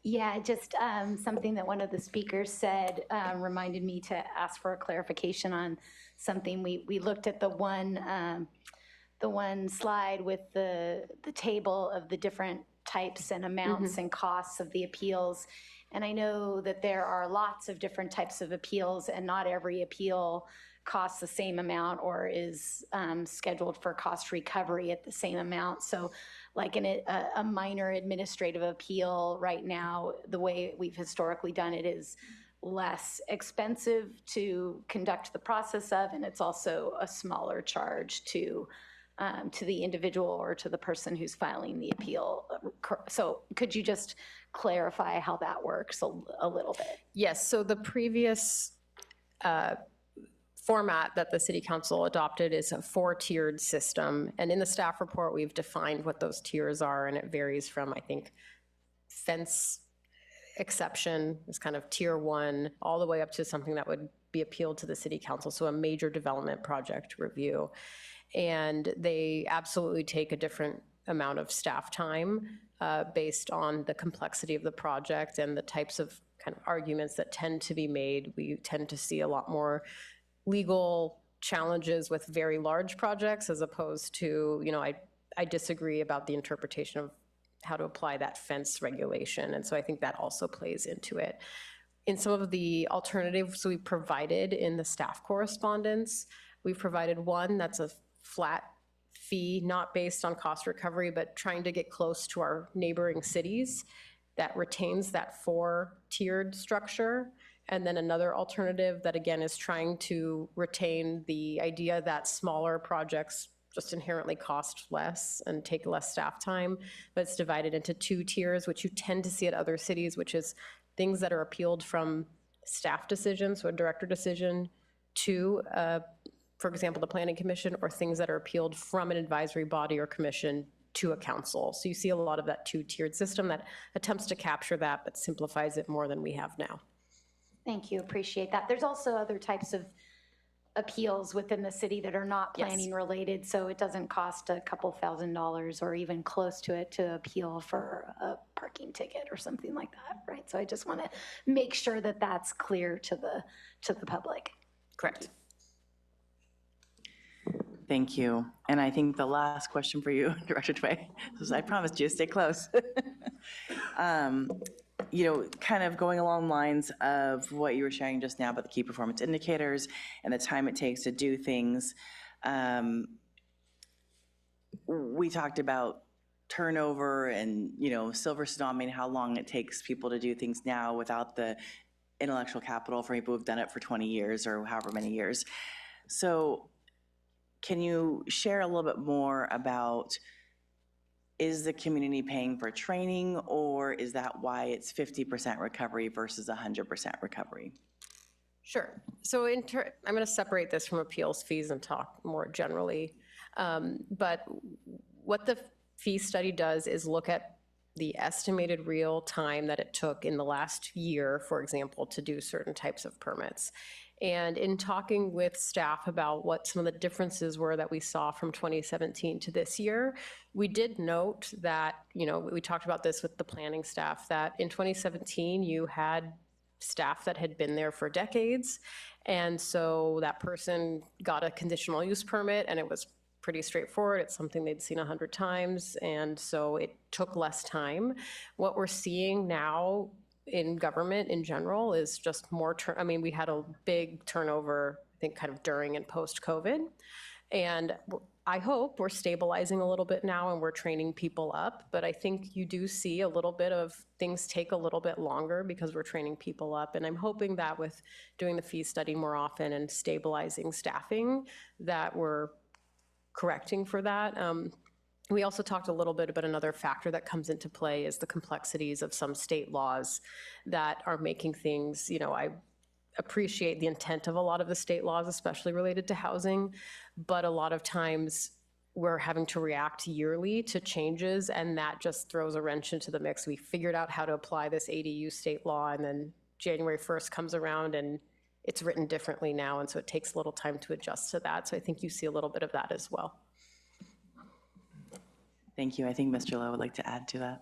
Yeah, just something that one of the speakers said reminded me to ask for a clarification on something. We looked at the one slide with the table of the different types and amounts and costs of the appeals. And I know that there are lots of different types of appeals, and not every appeal costs the same amount or is scheduled for cost recovery at the same amount. So like a minor administrative appeal right now, the way we've historically done it is less expensive to conduct the process of, and it's also a smaller charge to the individual or to the person who's filing the appeal. So could you just clarify how that works a little bit? Yes, so the previous format that the City Council adopted is a 4-tiered system. And in the staff report, we've defined what those tiers are, and it varies from, I think, fence exception is kind of tier 1, all the way up to something that would be appealed to the City Council, so a major development project review. And they absolutely take a different amount of staff time based on the complexity of the project and the types of kind of arguments that tend to be made. We tend to see a lot more legal challenges with very large projects as opposed to, I disagree about the interpretation of how to apply that fence regulation. And so I think that also plays into it. In some of the alternatives we provided in the staff correspondence, we've provided one that's a flat fee, not based on cost recovery, but trying to get close to our neighboring cities that retains that 4-tiered structure. And then another alternative that, again, is trying to retain the idea that smaller projects just inherently cost less and take less staff time, but it's divided into 2 tiers, which you tend to see at other cities, which is things that are appealed from staff decisions, so a director decision, to, for example, the Planning Commission, or things that are appealed from an advisory body or commission to a council. So you see a lot of that 2-tiered system that attempts to capture that, but simplifies it more than we have now. Thank you, appreciate that. There's also other types of appeals within the city that are not planning related, so it doesn't cost a couple $1,000s or even close to it to appeal for a parking ticket or something like that, right? So I just want to make sure that that's clear to the public. Correct. Thank you. And I think the last question for you, Director Tway, is I promised you to stay close. Kind of going along lines of what you were sharing just now about the key performance indicators and the time it takes to do things. We talked about turnover and, silver tsunami, how long it takes people to do things now without the intellectual capital for people who've done it for 20 years or however many years. So can you share a little bit more about, is the community paying for training, or is that why it's 50% recovery versus 100% recovery? Sure. So I'm going to separate this from appeals fees and talk more generally. But what the fee study does is look at the estimated real time that it took in the last year, for example, to do certain types of permits. And in talking with staff about what some of the differences were that we saw from 2017 to this year, we did note that, we talked about this with the planning staff, that in 2017, you had staff that had been there for decades. And so that person got a conditional use permit, and it was pretty straightforward. It's something they'd seen 100 times. And so it took less time. What we're seeing now in government in general is just more, we had a big turnover, I think, kind of during and post-COVID. And I hope we're stabilizing a little bit now and we're training people up. But I think you do see a little bit of things take a little bit longer because we're training people up. And I'm hoping that with doing the fee study more often and stabilizing staffing, that we're correcting for that. We also talked a little bit about another factor that comes into play is the complexities of some state laws that are making things, I appreciate the intent of a lot of the state laws, especially related to housing, but a lot of times we're having to react yearly to changes, and that just throws a wrench into the mix. We figured out how to apply this ADU state law, and then January 1st comes around and it's written differently now, and so it takes a little time to adjust to that. So I think you see a little bit of that as well. Thank you. I think Mr. Lowe would like to add to that.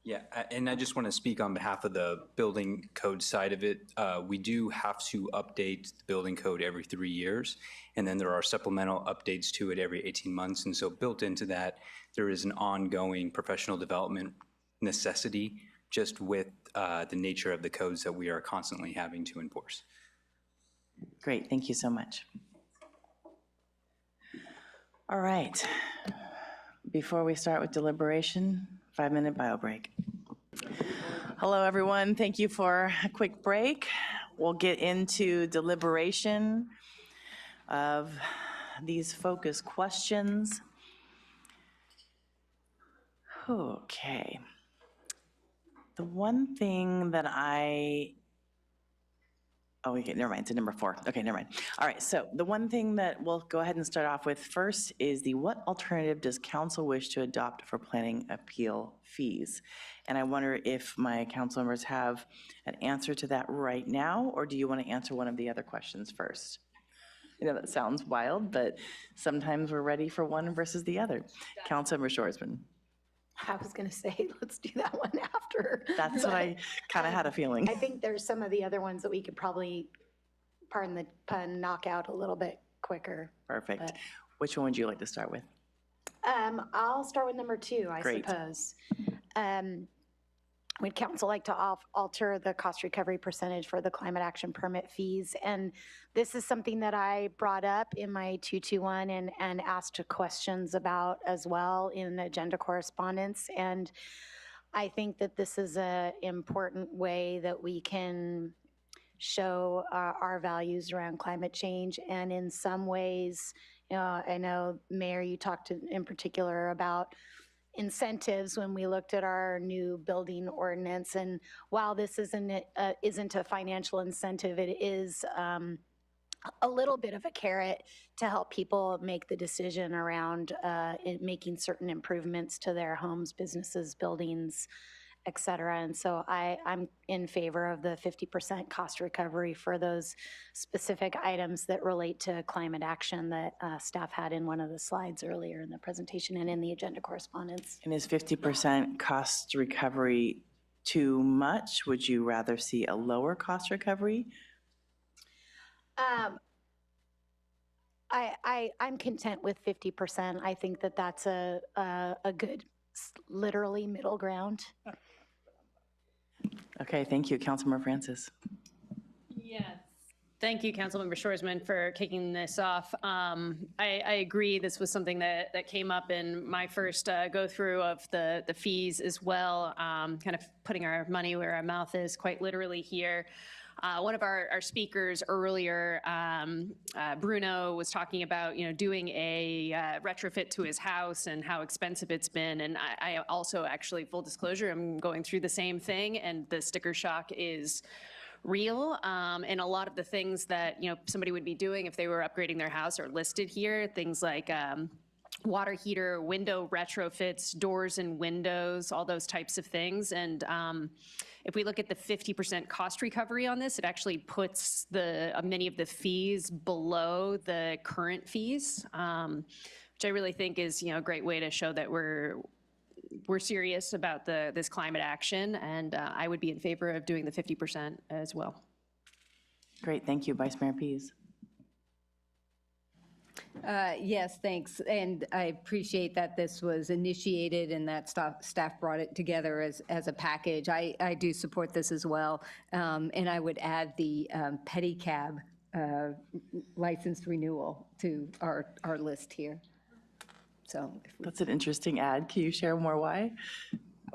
Yeah, and I just want to speak on behalf of the building code side of it. We do have to update the building code every 3 years, and then there are supplemental updates to it every 18 months. And so built into that, there is an ongoing professional development necessity just with the nature of the codes that we are constantly having to enforce. Great, thank you so much. All right. Before we start with deliberation, 5-minute bio break. Hello, everyone. Thank you for a quick break. We'll get into deliberation of these focus questions. Okay. The one thing that okay, never mind, it's number 4. Okay, never mind. All right, so the one thing that we'll go ahead and start off with first is what alternative does council wish to adopt for planning appeal fees? And I wonder if my council members have an answer to that right now, or do you want to answer one of the other questions first? You know, that sounds wild, but sometimes we're ready for one versus the other. Councilmember Shoresman. I was going to say, let's do that one after. That's what I kind of had a feeling. I think there's some of the other ones that we could probably, pardon the pun, knock out a little bit quicker. Perfect. But, which one would you like to start with? I'll start with number 2, I Great. suppose. Would council like to alter the cost recovery percentage for the climate action permit fees? And this is something that I brought up in my 221 and asked questions about as well in agenda correspondence. And I think that this is an important way that we can show our values around climate change. And in some ways, I know, Mayor, you talked in particular about incentives when we looked at our new building ordinance. And while this isn't a financial incentive, it is a little bit of a carrot to help people make the decision around making certain improvements to their homes, businesses, buildings, et cetera. And so I'm in favor of the 50% cost recovery for those specific items that relate to climate action that staff had in one of the slides earlier in the presentation and in the agenda correspondence. And is 50% cost recovery too much? Would you rather see a lower cost recovery? I'm content with 50%. I think that that's a good, literally middle ground. Okay, thank you. Councilmember Francis. Yes. Thank you, Councilmember Shoresman, for kicking this off. I agree. This was something that came up in my first go-through of the fees as well, kind of putting our money where our mouth is, quite literally here. One of our speakers earlier, Bruno, was talking about, doing a retrofit to his house and how expensive it's been. And I also, actually, full disclosure, I'm going through the same thing, and the sticker shock is real. And a lot of the things that, somebody would be doing if they were upgrading their house are listed here, things like water heater, window retrofits, doors and windows, all those types of things. And if we look at the 50% cost recovery on this, it actually puts many of the fees below the current fees, which I really think is, a great way to show that we're serious about this climate action. And I would be in favor of doing the 50% as well. Great, thank you. Vice Mayor Pease. Yes, thanks. And I appreciate that this was initiated and that staff brought it together as a package. I do support this as well. And I would add the pedicab license renewal to our list here. So that's an interesting ad. Can you share more why?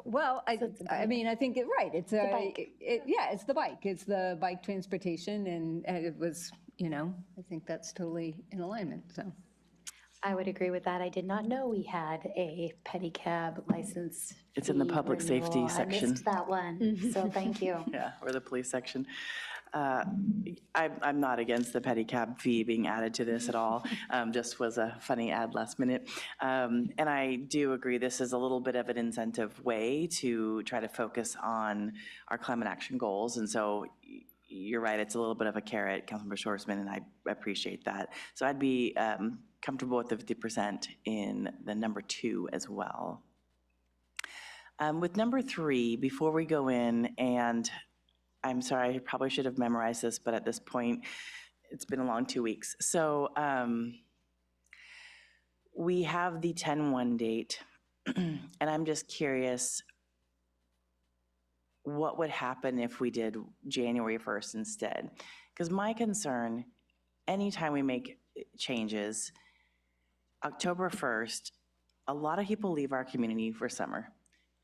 Well, I mean, I think right. It's it's the bike. It's the bike transportation, and it was, I think that's totally in alignment. So, I would agree with that. I did not know we had a pedicab license. It's in the public safety section. I missed that one, so thank you. Yeah, or the police section. I'm not against the pedicab fee being added to this at all. Just was a funny ad last minute. And I do agree this is a little bit of an incentive way to try to focus on our climate action goals. And so you're right, it's a little bit of a carrot, Councilmember Shoresman, and I appreciate that. So I'd be comfortable with the 50% in the number 2 as well. With number 3, before we go in, and I'm sorry, I probably should have memorized this, but at this point, it's been a long 2 weeks. So we have the 10/1 date, and I'm just curious, what would happen if we did January 1st instead? Because my concern, anytime we make changes, October 1st, a lot of people leave our community for summer.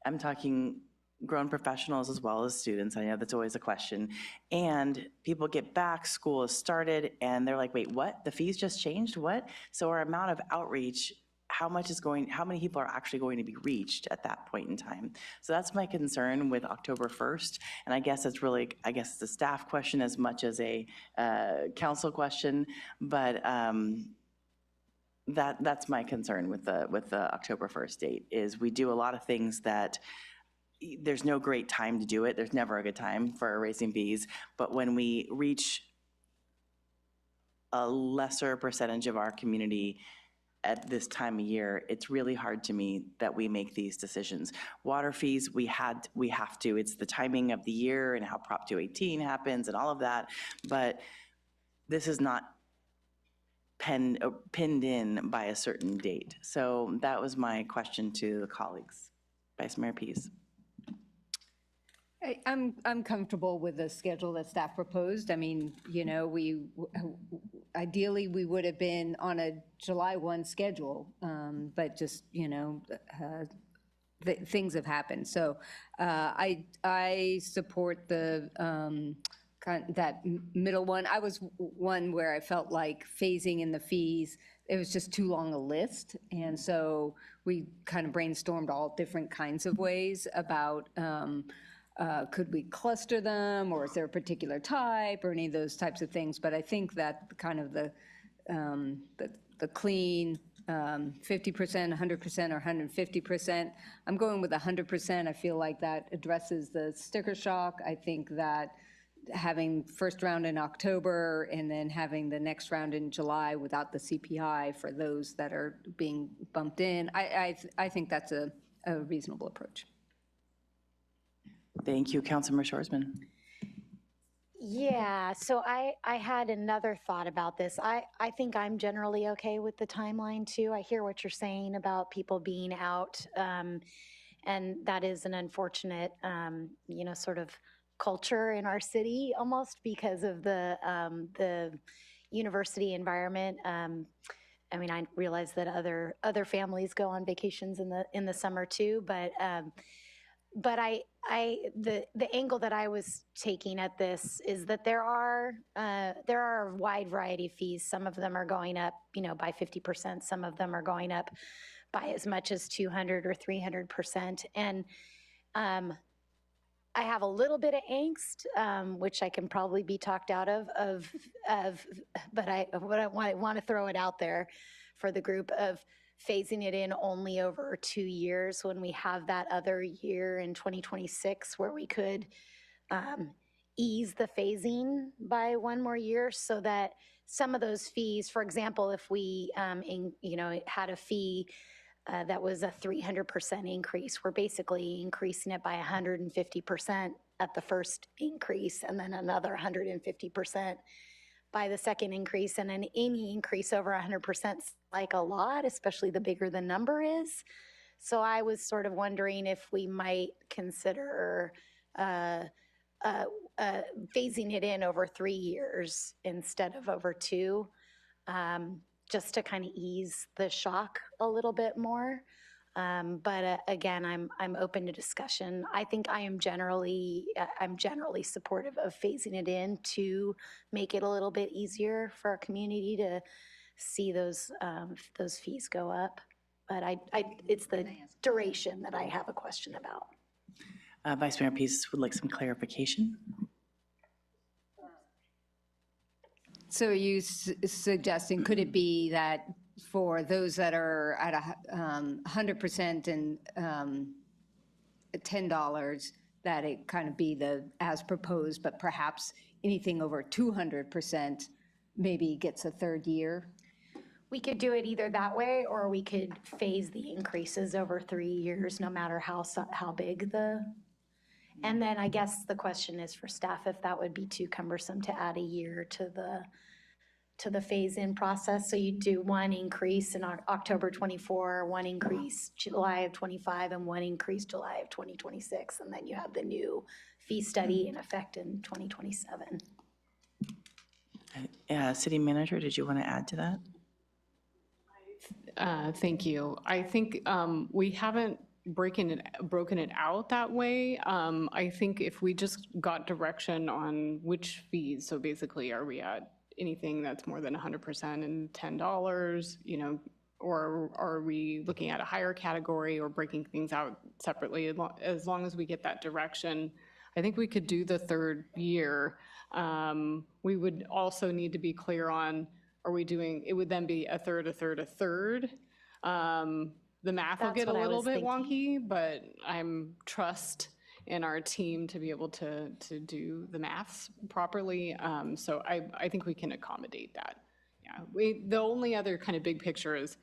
I'm talking grown professionals as well as students. I know that's always a question. And people get back, school has started, and they're like, wait, what? The fees just changed? What? So our amount of outreach, how many people are actually going to be reached at that point in time? So that's my concern with October 1st. And I guess it's really, it's a staff question as much as a council question, but that's my concern with the October 1st date, is we do a lot of things that there's no great time to do it. There's never a good time for raising fees. But when we reach a lesser percentage of our community at this time of year, it's really hard to me that we make these decisions. Water fees, we have to. It's the timing of the year and how Prop 218 happens and all of that. But this is not pinned in by a certain date. So that was my question to the colleagues. Vice Mayor Pease. I'm comfortable with the schedule that staff proposed. I mean, you know, ideally we would have been on a July 1 schedule, but just, you know, things have happened. So I support the that middle one. I was one where I felt like phasing in the fees, it was just too long a list. And so we kind of brainstormed all different kinds of ways about could we cluster them, or is there a particular type, or any of those types of things. But I think that kind of the clean 50%, 100%, or 150%. I'm going with 100%. I feel like that addresses the sticker shock. I think that having first round in October and then having the next round in July without the CPI for those that are being bumped in, I think that's a reasonable approach. Thank you, Councilmember Shorsman. Yeah, so I had another thought about this. I think I'm generally okay with the timeline too. I hear what you're saying about people being out, and that is an unfortunate, you know, sort of culture in our city almost because of the university environment. I mean, I realize that other families go on vacations in the summer too, but the angle that I was taking at this is that there are a wide variety of fees. Some of them are going up, you know, by 50%. Some of them are going up by as much as 200 or 300%. And I have a little bit of angst, which I can probably be talked out of, but I want to throw it out there for the group of phasing it in only over 2 years when we have that other year in 2026 where we could ease the phasing by 1 more year so that some of those fees, for example, if we had a fee that was a 300% increase, we're basically increasing it by 150% at the first increase and then another 150% by the second increase, and then any increase over 100% is like a lot, especially the bigger the number is. So I was sort of wondering if we might consider phasing it in over 3 years instead of over 2, just to kind of ease the shock a little bit more. But again, I'm open to discussion. I think I'm generally supportive of phasing it in to make it a little bit easier for our community to see those fees go up. But it's the duration that I have a question about. Vice Mayor Pease would like some clarification. So are you suggesting, could it be that for those that are at 100% and $10, that it kind of be the as proposed, but perhaps anything over 200% maybe gets a third year? We could do it either that way, or we could phase the increases over 3 years, no matter how big the, and then I guess the question is for staff, if that would be too cumbersome to add a year to the phase-in process. So you do one increase in October 24, one increase July of 25, and one increase July of 2026, and then you have the new fee study in effect in 2027. City Manager, did you want to add to that? Thank you. I think we haven't broken it out that way. I think if we just got direction on which fees, so basically, are we at anything that's more than 100% and $10, you know, or are we looking at a higher category or breaking things out separately? As long as we get that direction, I think we could do the third year. We would also need to be clear on, are we doing, it would then be a third, a third, a third. The math will That's get a what I little was bit thinking. wonky, but I'm trust in our team to be able to do the maths properly. So I think we can accommodate that. Yeah, the only other kind of big picture is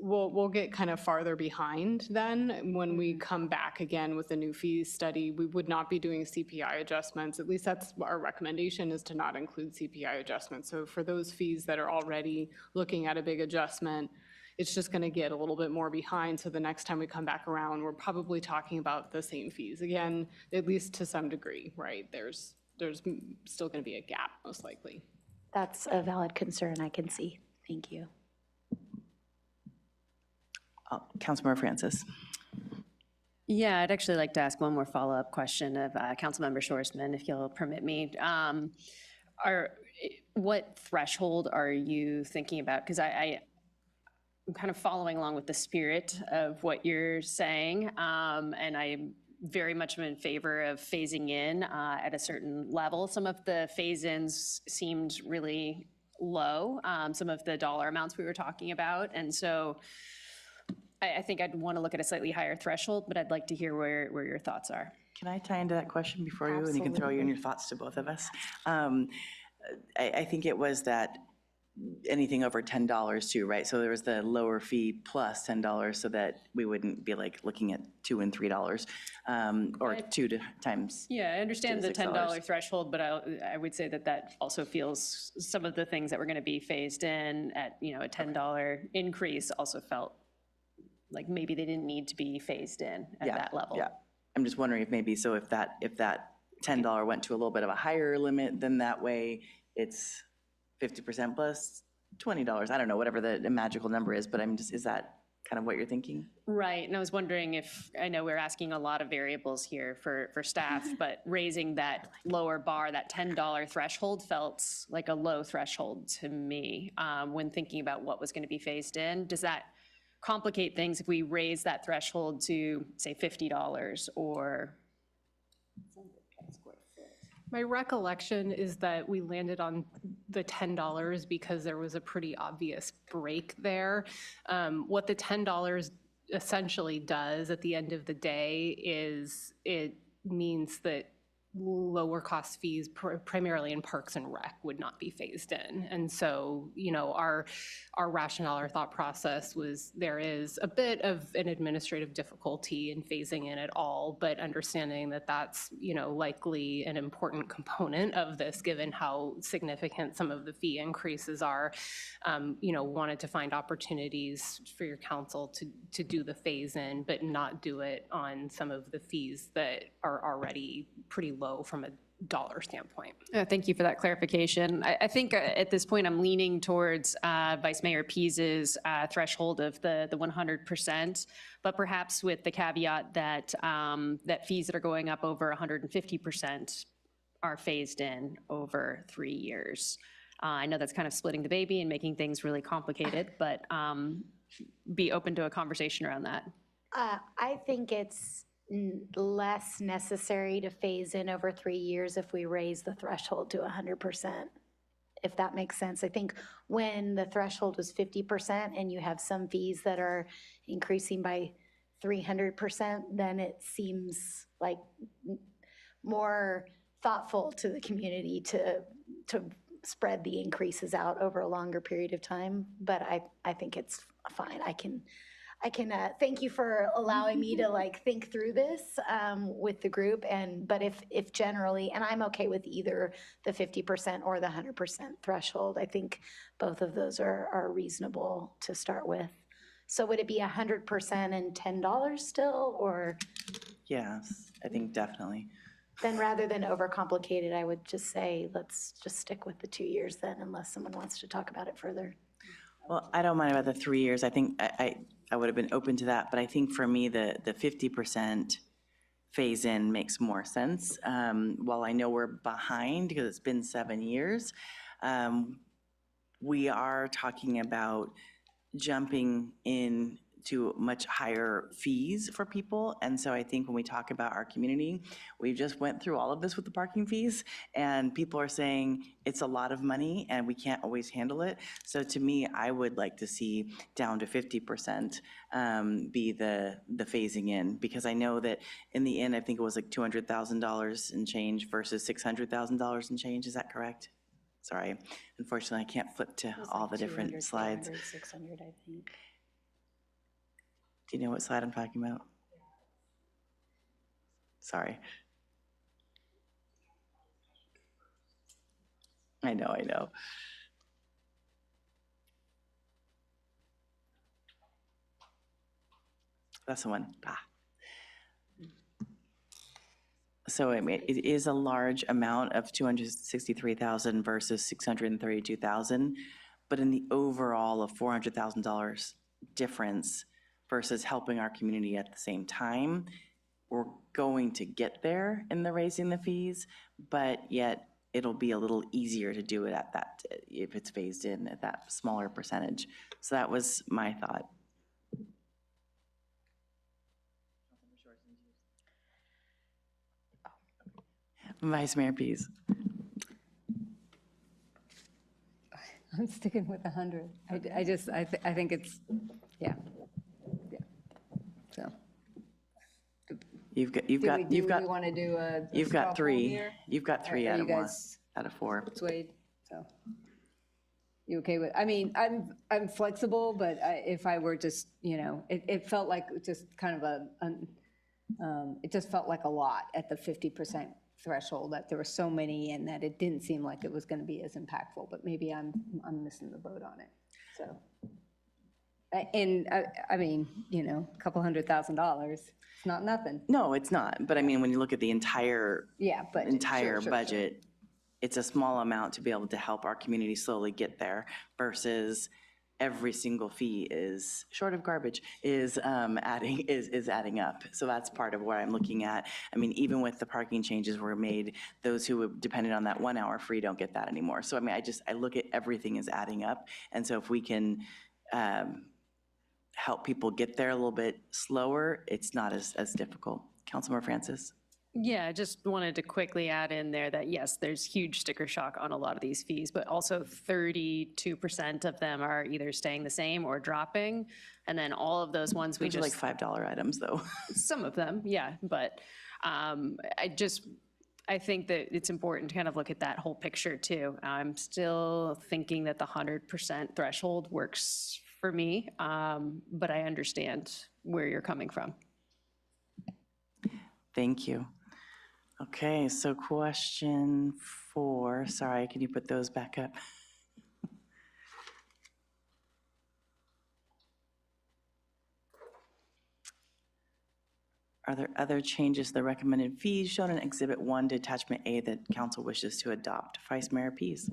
we'll get kind of farther behind then when we come back again with a new fee study. We would not be doing CPI adjustments. At least that's our recommendation, is to not include CPI adjustments. So for those fees that are already looking at a big adjustment, it's just going to get a little bit more behind. So the next time we come back around, we're probably talking about the same fees again, at least to some degree, right? There's still going to be a gap, most likely. That's a valid concern I can see. Thank you. Councilmember Francis. Yeah, I'd actually like to ask one more follow-up question of Councilmember Schwarzman, if you'll permit me. What threshold are you thinking about? Because I'm kind of following along with the spirit of what you're saying, and I very much am in favor of phasing in at a certain level. Some of the phase-ins seemed really low, some of the dollar amounts we were talking about, and so I think I'd want to look at a slightly higher threshold, but I'd like to hear where your thoughts are. Can I tie into that question before you, and you can throw in your thoughts to both of us? I think it was that anything over $10 too, right? So there was the lower fee plus $10 so that we wouldn't be like looking at $2 and $3 or times. Yeah, I understand the $6. $10 threshold, but I would say that also feels some of the things that were going to be phased in at, you know, a $10 increase also felt like maybe they didn't need to be phased in at that level. Yeah, I'm just wondering if maybe, so if that $10 went to a little bit of a higher limit, then that way it's 50% plus $20. I don't know, whatever the magical number is, but is that kind of what you're thinking? Right, and I was wondering if, I know we're asking a lot of variables here for staff, but raising that lower bar, that $10 threshold felt like a low threshold to me when thinking about what was going to be phased in. Does that complicate things if we raise that threshold to, say, $50 or? My recollection is that we landed on the $10 because there was a pretty obvious break there. What the $10 essentially does at the end of the day is it means that lower cost fees, primarily in Parks and Rec, would not be phased in. And so, you know, our rationale, our thought process was there is a bit of an administrative difficulty in phasing in at all, but understanding that that's, you know, likely an important component of this, given how significant some of the fee increases are, you know, wanted to find opportunities for your council to do the phase in, but not do it on some of the fees that are already pretty low from a dollar standpoint. Thank you for that clarification. I think at this point I'm leaning towards Vice Mayor Pease's threshold of the 100%, but perhaps with the caveat that that fees that are going up over 150% are phased in over 3 years. I know that's kind of splitting the baby and making things really complicated, but be open to a conversation around that. I think it's less necessary to phase in over 3 years if we raise the threshold to 100%, if that makes sense. I think when the threshold was 50% and you have some fees that are increasing by 300%, then it seems like more thoughtful to the community to spread the increases out over a longer period of time, but I think it's fine. I can thank you for allowing me to like think through this with the group, but if generally, and I'm okay with either the 50% or the 100% threshold. I think both of those are reasonable to start with. So would it be 100% and $10 still, or? Yes, I think definitely. Then rather than overcomplicate it, I would just say, let's just stick with the 2 years then, unless someone wants to talk about it further. Well, I don't mind about the 3 years. I think I would have been open to that, but I think for me, the 50% phase in makes more sense. While I know we're behind because it's been 7 years, we are talking about jumping in to much higher fees for people. And so I think when we talk about our community, we just went through all of this with the parking fees, and people are saying it's a lot of money and we can't always handle it. So to me, I would like to see down to 50% be the phasing in, because I know that in the end, I think it was like $200,000 in change versus $600,000 in change. Is that correct? Sorry, unfortunately, I can't flip to all the different slides. 600, I think. Do you know what slide I'm talking about? Sorry. I know. That's the one. So I mean, it is a large amount of 263,000 versus 632,000, but in the overall of $400,000 difference versus helping our community at the same time, we're going to get there in the raising the fees, but yet it'll be a little easier to do it at that, if it's phased in at that smaller percentage. So that was my thought. Vice Mayor Pease. I'm sticking with 100. I think it's, yeah. So. You've got. We want to do a. You've got three. Here? You've got three Are out you of one, guys out of four. Swayed, so. You okay with, I mean, I'm flexible, but if I were just, it felt like just kind of it just felt like a lot at the 50% threshold, that there were so many and that it didn't seem like it was going to be as impactful, but maybe I'm missing the boat on it, so. And I mean, a couple $100,000, it's not nothing. No, it's not. But I mean, when you look at the entire budget, it's a small amount to be able to help our community slowly get there versus every single fee is, short of garbage, is adding up. So that's part of what I'm looking at. I mean, even with the parking changes were made, those who depended on that 1 hour free don't get that anymore. So I mean, I look at everything as adding up. And so if we can help people get there a little bit slower, it's not as difficult. Councilmember Francis? Yeah, I just wanted to quickly add in there that, yes, there's huge sticker shock on a lot of these fees, but also 32% of them are either staying the same or dropping. And then all of those ones we Those are like $5 items, though. Some of them, yeah. But I think that it's important to kind of look at that whole picture, too. I'm still thinking that the 100% threshold works for me, but I understand where you're coming from. Thank you. Okay, so question 4, sorry, can you put those back up? Are there other changes to the recommended fees shown in Exhibit 1 to Attachment A that council wishes to adopt? Vice Mayor Pease.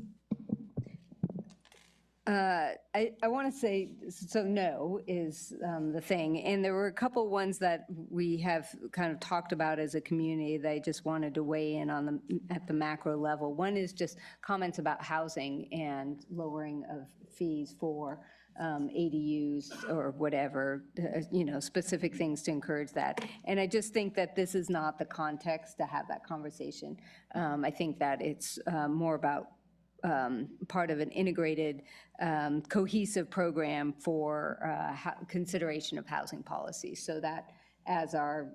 I want to say, so no is the thing. And there were a couple ones that we have kind of talked about as a community that I just wanted to weigh in on at the macro level. One is just comments about housing and lowering of fees for ADUs or whatever, specific things to encourage that. And I just think that this is not the context to have that conversation. I think that it's more about part of an integrated, cohesive program for consideration of housing policies, so that as our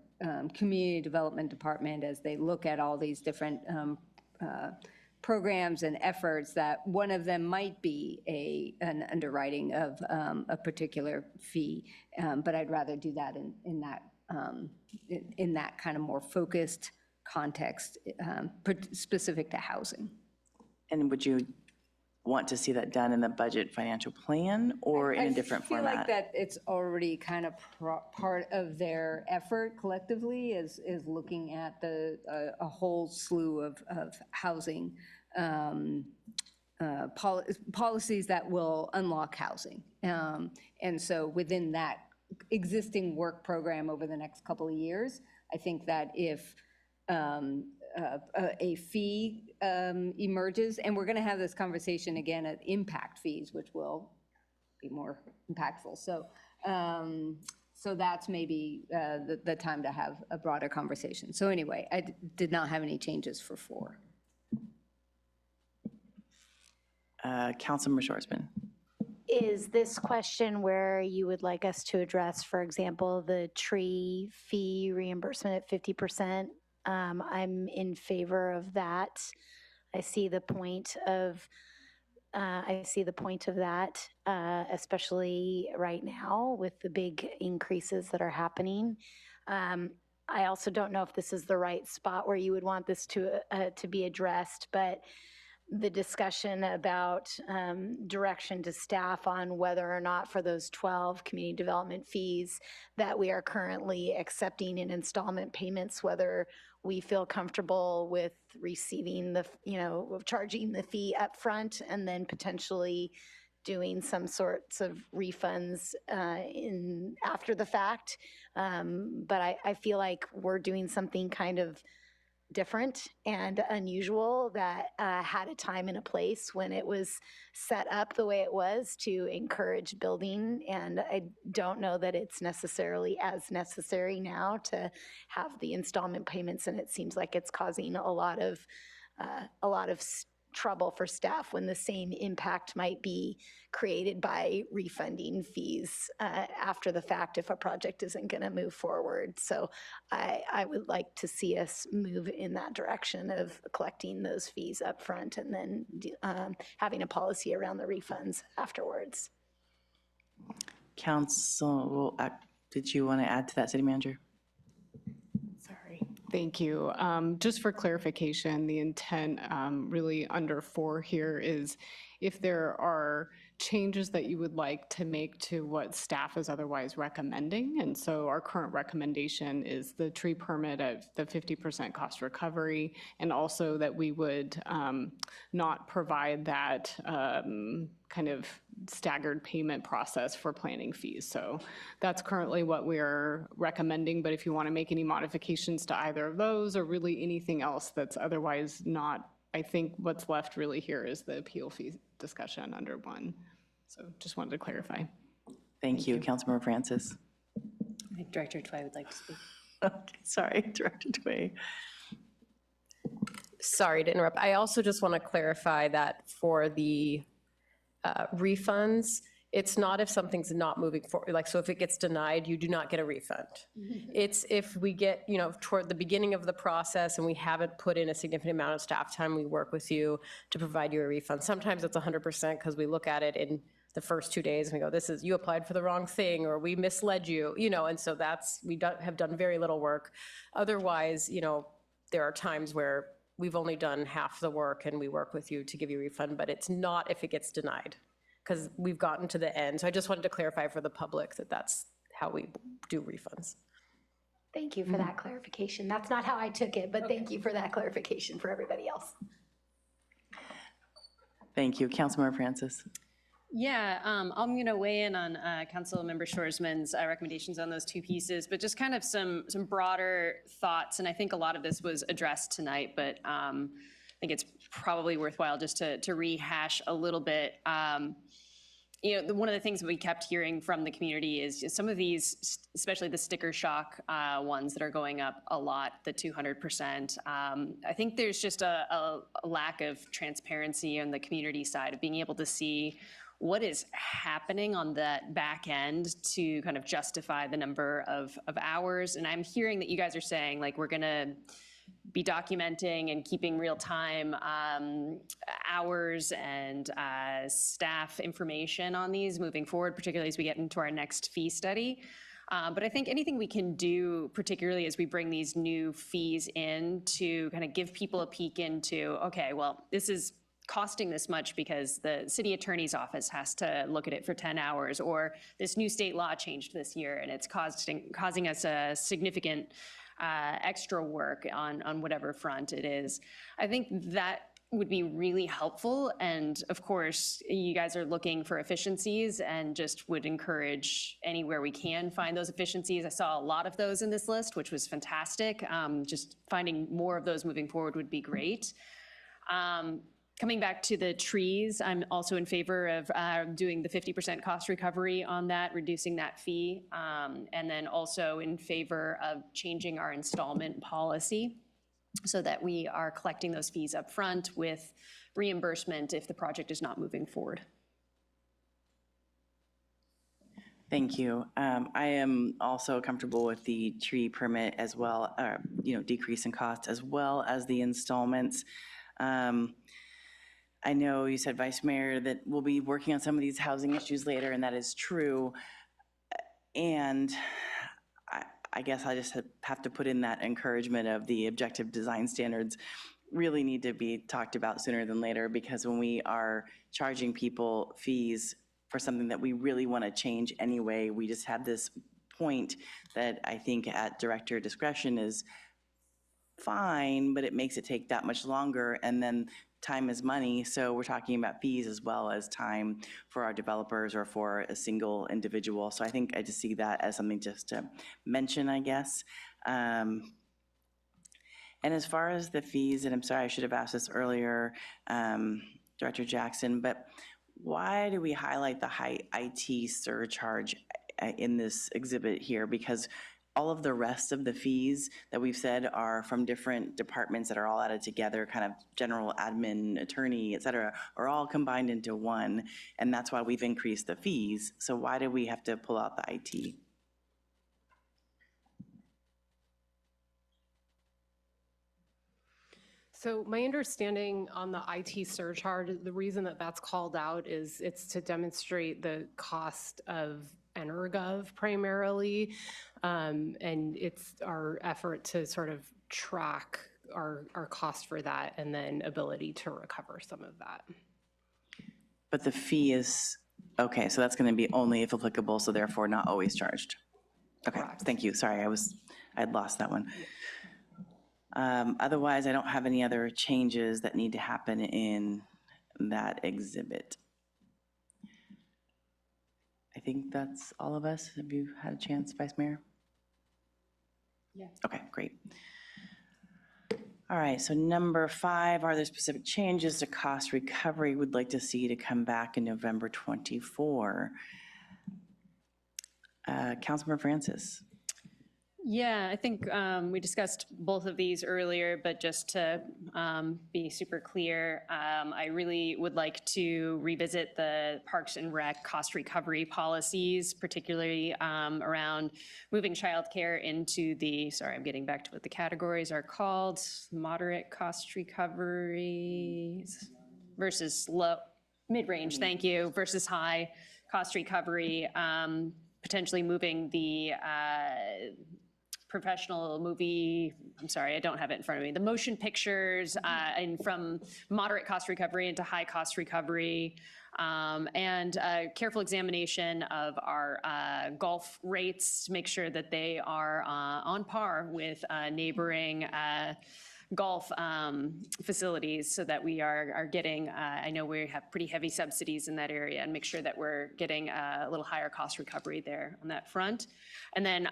community development department, as they look at all these different programs and efforts that one of them might be an underwriting of a particular fee. But I'd rather do that in that kind of more focused context, specific to housing. And would you want to see that done in the budget financial plan or in a different I feel format? like that it's already kind of part of their effort collectively is looking at a whole slew of housing policies that will unlock housing. And so within that existing work program over the next couple of years, I think that if a fee emerges, and we're going to have this conversation again at impact fees, which will be more impactful. So, so that's maybe the time to have a broader conversation. So anyway, I did not have any changes for 4. Councilmember Shorsman. Is this question where you would like us to address, for example, the tree fee reimbursement at 50%? I'm in favor of that. I see the point of that, especially right now with the big increases that are happening. I also don't know if this is the right spot where you would want this to be addressed, but the discussion about direction to staff on whether or not for those 12 community development fees that we are currently accepting in installment payments, whether we feel comfortable with receiving charging the fee up front and then potentially doing some sorts of refunds after the fact. But I feel like we're doing something kind of different and unusual that had a time and a place when it was set up the way it was to encourage building. And I don't know that it's necessarily as necessary now to have the installment payments. And it seems like it's causing a lot of trouble for staff when the same impact might be created by refunding fees after the fact if a project isn't going to move forward. So I would like to see us move in that direction of collecting those fees up front and then having a policy around the refunds afterwards. Council, did you want to add to that, City Manager? Thank you. Just for clarification, the intent really under 4 here is if there are changes that you would like to make to what staff is otherwise recommending. And so our current recommendation is the tree permit at the 50% cost recovery, and also that we would not provide that kind of staggered payment process for planning fees. So that's currently what we're recommending, but if you want to make any modifications to either of those or really anything else that's otherwise not, I think what's left really here is the appeal fee discussion under 1. So just wanted to clarify. Thank you. Councilmember Francis. Director Tway would like to speak. Okay, sorry, Director Tway. Sorry to interrupt. I also just want to clarify that for the refunds, it's not if something's not moving forward. Like, so if it gets denied, you do not get a refund. It's if we get, toward the beginning of the process and we haven't put in a significant amount of staff time, we work with you to provide you a refund. Sometimes it's 100% because we look at it in the first 2 days and we go, you applied for the wrong thing, or we misled you, and so we have done very little work. Otherwise, there are times where we've only done half the work and we work with you to give you a refund, but it's not if it gets denied, because we've gotten to the end. So I just wanted to clarify for the public that that's how we do refunds. Thank you for that clarification. That's not how I took it, but thank you for that clarification for everybody else. Thank you. Councilmember Francis. Yeah, I'm going to weigh in on Councilmember Shorsman's recommendations on those 2 pieces, but just kind of some broader thoughts. And I think a lot of this was addressed tonight, but I think it's probably worthwhile just to rehash a little bit. One of the things that we kept hearing from the community is some of these, especially the sticker shock ones that are going up a lot, the 200%. I think there's just a lack of transparency on the community side of being able to see what is happening on that back end to kind of justify the number of hours. And I'm hearing that you guys are saying, like, we're going to be documenting and keeping real-time hours and staff information on these moving forward, particularly as we get into our next fee study. But I think anything we can do, particularly as we bring these new fees in, to kind of give people a peek into, okay, well, this is costing this much because the city attorney's office has to look at it for 10 hours, or this new state law changed this year and it's causing us a significant extra work on whatever front it is. I think that would be really helpful. And of course, you guys are looking for efficiencies, and just would encourage anywhere we can find those efficiencies. I saw a lot of those in this list, which was fantastic. Just finding more of those moving forward would be great. Coming back to the trees, I'm also in favor of doing the 50% cost recovery on that, reducing that fee, and then also in favor of changing our installment policy so that we are collecting those fees up front with reimbursement if the project is not moving forward. Thank you. I am also comfortable with the tree permit as well, decrease in cost, as well as the installments. I know you said, Vice Mayor, that we'll be working on some of these housing issues later, and that is true. And I guess I just have to put in that encouragement of the objective design standards really need to be talked about sooner than later, because when we are charging people fees for something that we really want to change anyway, we just have this point that I think at director discretion is fine, but it makes it take that much longer, and then time is money, so we're talking about fees as well as time for our developers or for a single individual. So I think I just see that as something just to mention, I guess. And as far as the fees, and I'm sorry, I should have asked this earlier, Director Jackson, but why do we highlight the high IT surcharge in this exhibit here? Because all of the rest of the fees that we've said are from different departments that are all added together, kind of general admin, attorney, et cetera, are all combined into one. And that's why we've increased the fees. So why do we have to pull out the IT? So my understanding on the IT surcharge, the reason that that's called out is it's to demonstrate the cost of EnerGov primarily, and it's our effort to sort of track our cost for that and then ability to recover some of that. But the fee is, okay, so that's going to be only if applicable, so therefore not always charged. Okay, thank you. Sorry, I'd lost that one. Otherwise, I don't have any other changes that need to happen in that exhibit. I think that's all of us. Have you had a chance, Vice Mayor? Yeah. Okay, great. All right, so number 5, are there specific changes to cost recovery we'd like to see to come back in November 24? Councilmember Francis. Yeah, I think we discussed both of these earlier, but just to be super clear, I really would like to revisit the Parks and Rec cost recovery policies, particularly around moving childcare into the, sorry, I'm getting back to what the categories are called, moderate cost recoveries versus low, mid-range, thank you, versus high cost recovery, potentially moving the professional movie, I'm sorry, I don't have it in front of me, the motion pictures and from moderate cost recovery into high cost recovery, and careful examination of our golf rates to make sure that they are on par with neighboring golf facilities, so that we are getting, I know we have pretty heavy subsidies in that area, and make sure that we're getting a little higher cost recovery there on that front. And then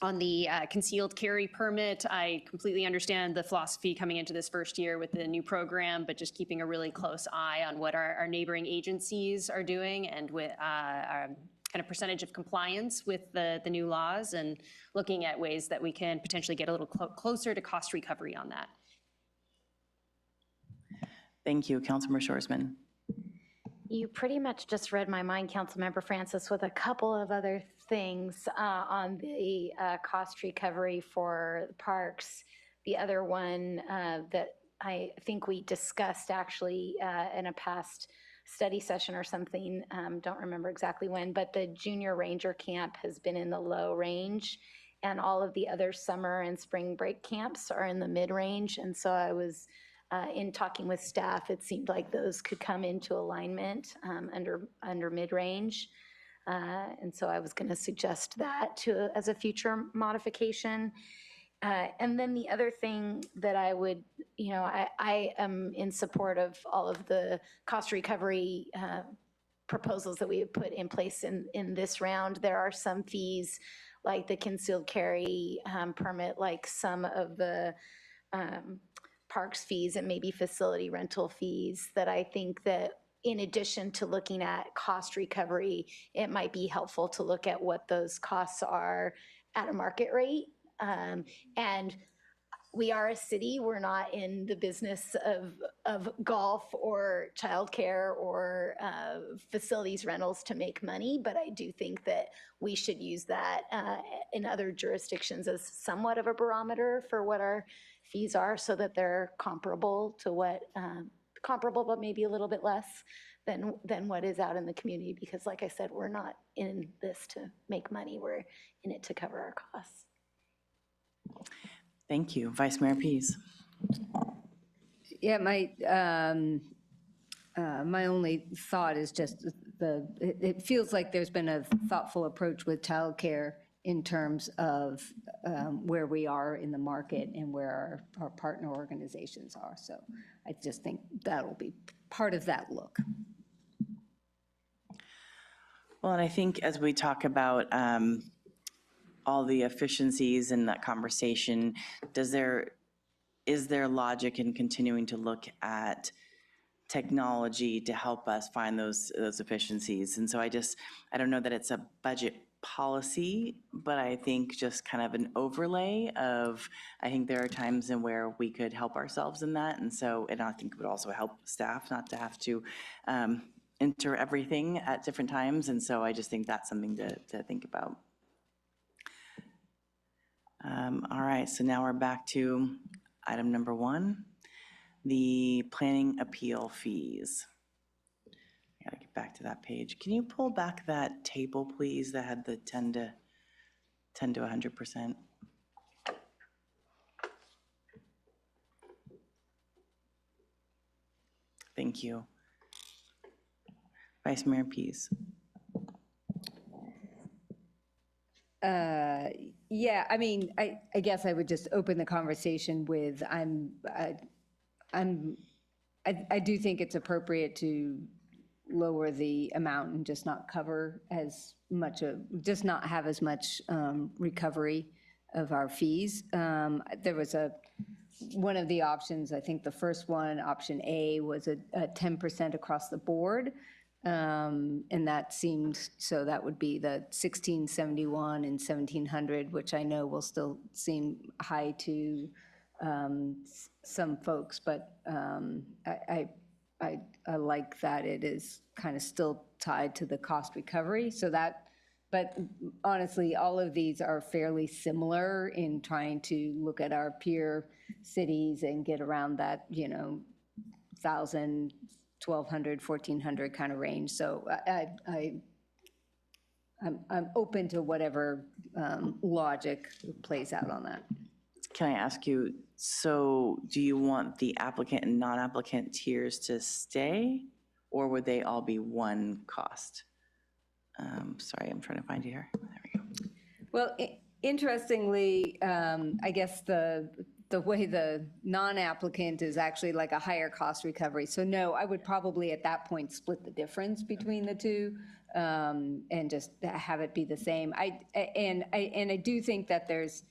on the concealed carry permit, I completely understand the philosophy coming into this first year with the new program, but just keeping a really close eye on what our neighboring agencies are doing, and with our kind of percentage of compliance with the new laws, and looking at ways that we can potentially get a little closer to cost recovery on that. Thank you, Councilmember Shorsman. You pretty much just read my mind, Councilmember Francis, with a couple of other things on the cost recovery for parks, the other one that I think we discussed actually in a past study session or something, don't remember exactly when, but the junior ranger camp has been in the low range, and all of the other summer and spring break camps are in the mid-range. And so I was, in talking with staff, it seemed like those could come into alignment under mid-range. And so I was going to suggest that as a future modification. And then the other thing that I would, I am in support of all of the cost recovery proposals that we have put in place in this round. There are some fees like the concealed carry permit, like some of the parks fees and maybe facility rental fees that I think that in addition to looking at cost recovery, it might be helpful to look at what those costs are at a market rate. And we are a city, we're not in the business of golf or childcare or facilities rentals to make money, but I do think that we should use that in other jurisdictions as somewhat of a barometer for what our fees are so that they're comparable to what, comparable but maybe a little bit less than what is out in the community, because like I said, we're not in this to make money, we're in it to cover our costs. Thank you. Vice Mayor Pease. Yeah, my only thought is just it feels like there's been a thoughtful approach with childcare in terms of where we are in the market and where our partner organizations are. So I just think that'll be part of that look. Well, and I think as we talk about all the efficiencies in that conversation, is there logic in continuing to look at technology to help us find those efficiencies? And so I don't know that it's a budget policy, but I think just kind of an overlay of, I think there are times in where we could help ourselves in that. And so, and I think it would also help staff not to have to enter everything at different times. And so I just think that's something to think about. All right, so now we're back to item number 1, the planning appeal fees. I gotta get back to that page. Can you pull back that table, please, that had the 10 to 100%? Thank you. Vice Mayor Pease. Yeah, I mean, I guess I would just open the conversation with, I do think it's appropriate to lower the amount and just not cover as much just not have as much recovery of our fees. There was one of the options, I think the first one, option A, was a 10% across the board. And that seemed, so that would be the 1671 and 1700, which I know will still seem high to some folks, but I like that it is kind of still tied to the cost recovery. So that, but honestly, all of these are fairly similar in trying to look at our peer cities and get around that, 1,000, 1,200, 1,400 kind of range. So I'm open to whatever logic plays out on that. Can I ask you, so do you want the applicant and non-applicant tiers to stay, or would they all be one cost? Sorry, I'm trying to find you here. There we go. Well, interestingly, I guess the way the non-applicant is actually like a higher cost recovery. So no, I would probably at that point split the difference between the two and just have it be the same. And I do think that there's,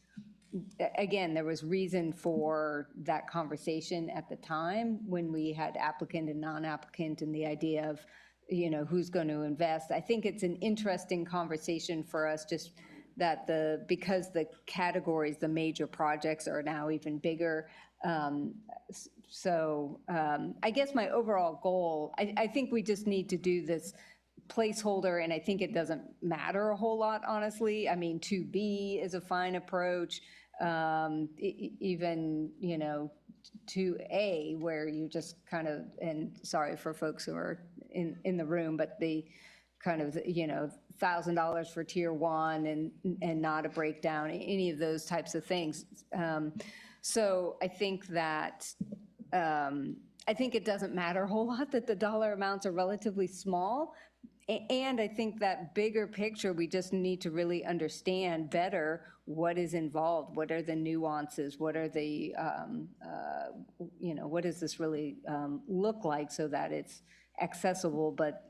again, there was reason for that conversation at the time when we had applicant and non-applicant and the idea of, who's going to invest. I think it's an interesting conversation for us, just that because the categories, the major projects are now even bigger. So I guess my overall goal, I think we just need to do this placeholder, and I think it doesn't matter a whole lot, honestly. I mean, 2B is a fine approach. even, 2A, where you just kind of, and sorry for folks who are in the room, but the kind of, $1,000 for tier 1 and not a breakdown, any of those types of things. So I think that, I think it doesn't matter a whole lot that the dollar amounts are relatively small. And I think that bigger picture, we just need to really understand better what is involved, what are the nuances, what are the, what does this really look like so that it's accessible, but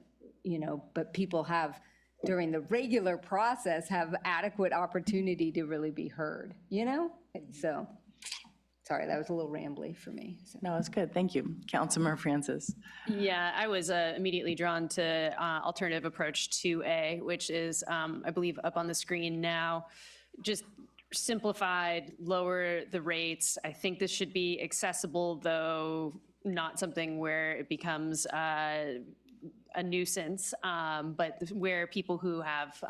people have, during the regular process, have adequate opportunity to really be heard, So, sorry, that was a little rambly for me. So. No, it's good. Thank you. Councilmember Francis. Yeah, I was immediately drawn to alternative approach 2A, which is, I believe, up on the screen now. Just simplified, lower the rates. I think this should be accessible, though not something where it becomes a nuisance, but where people who have,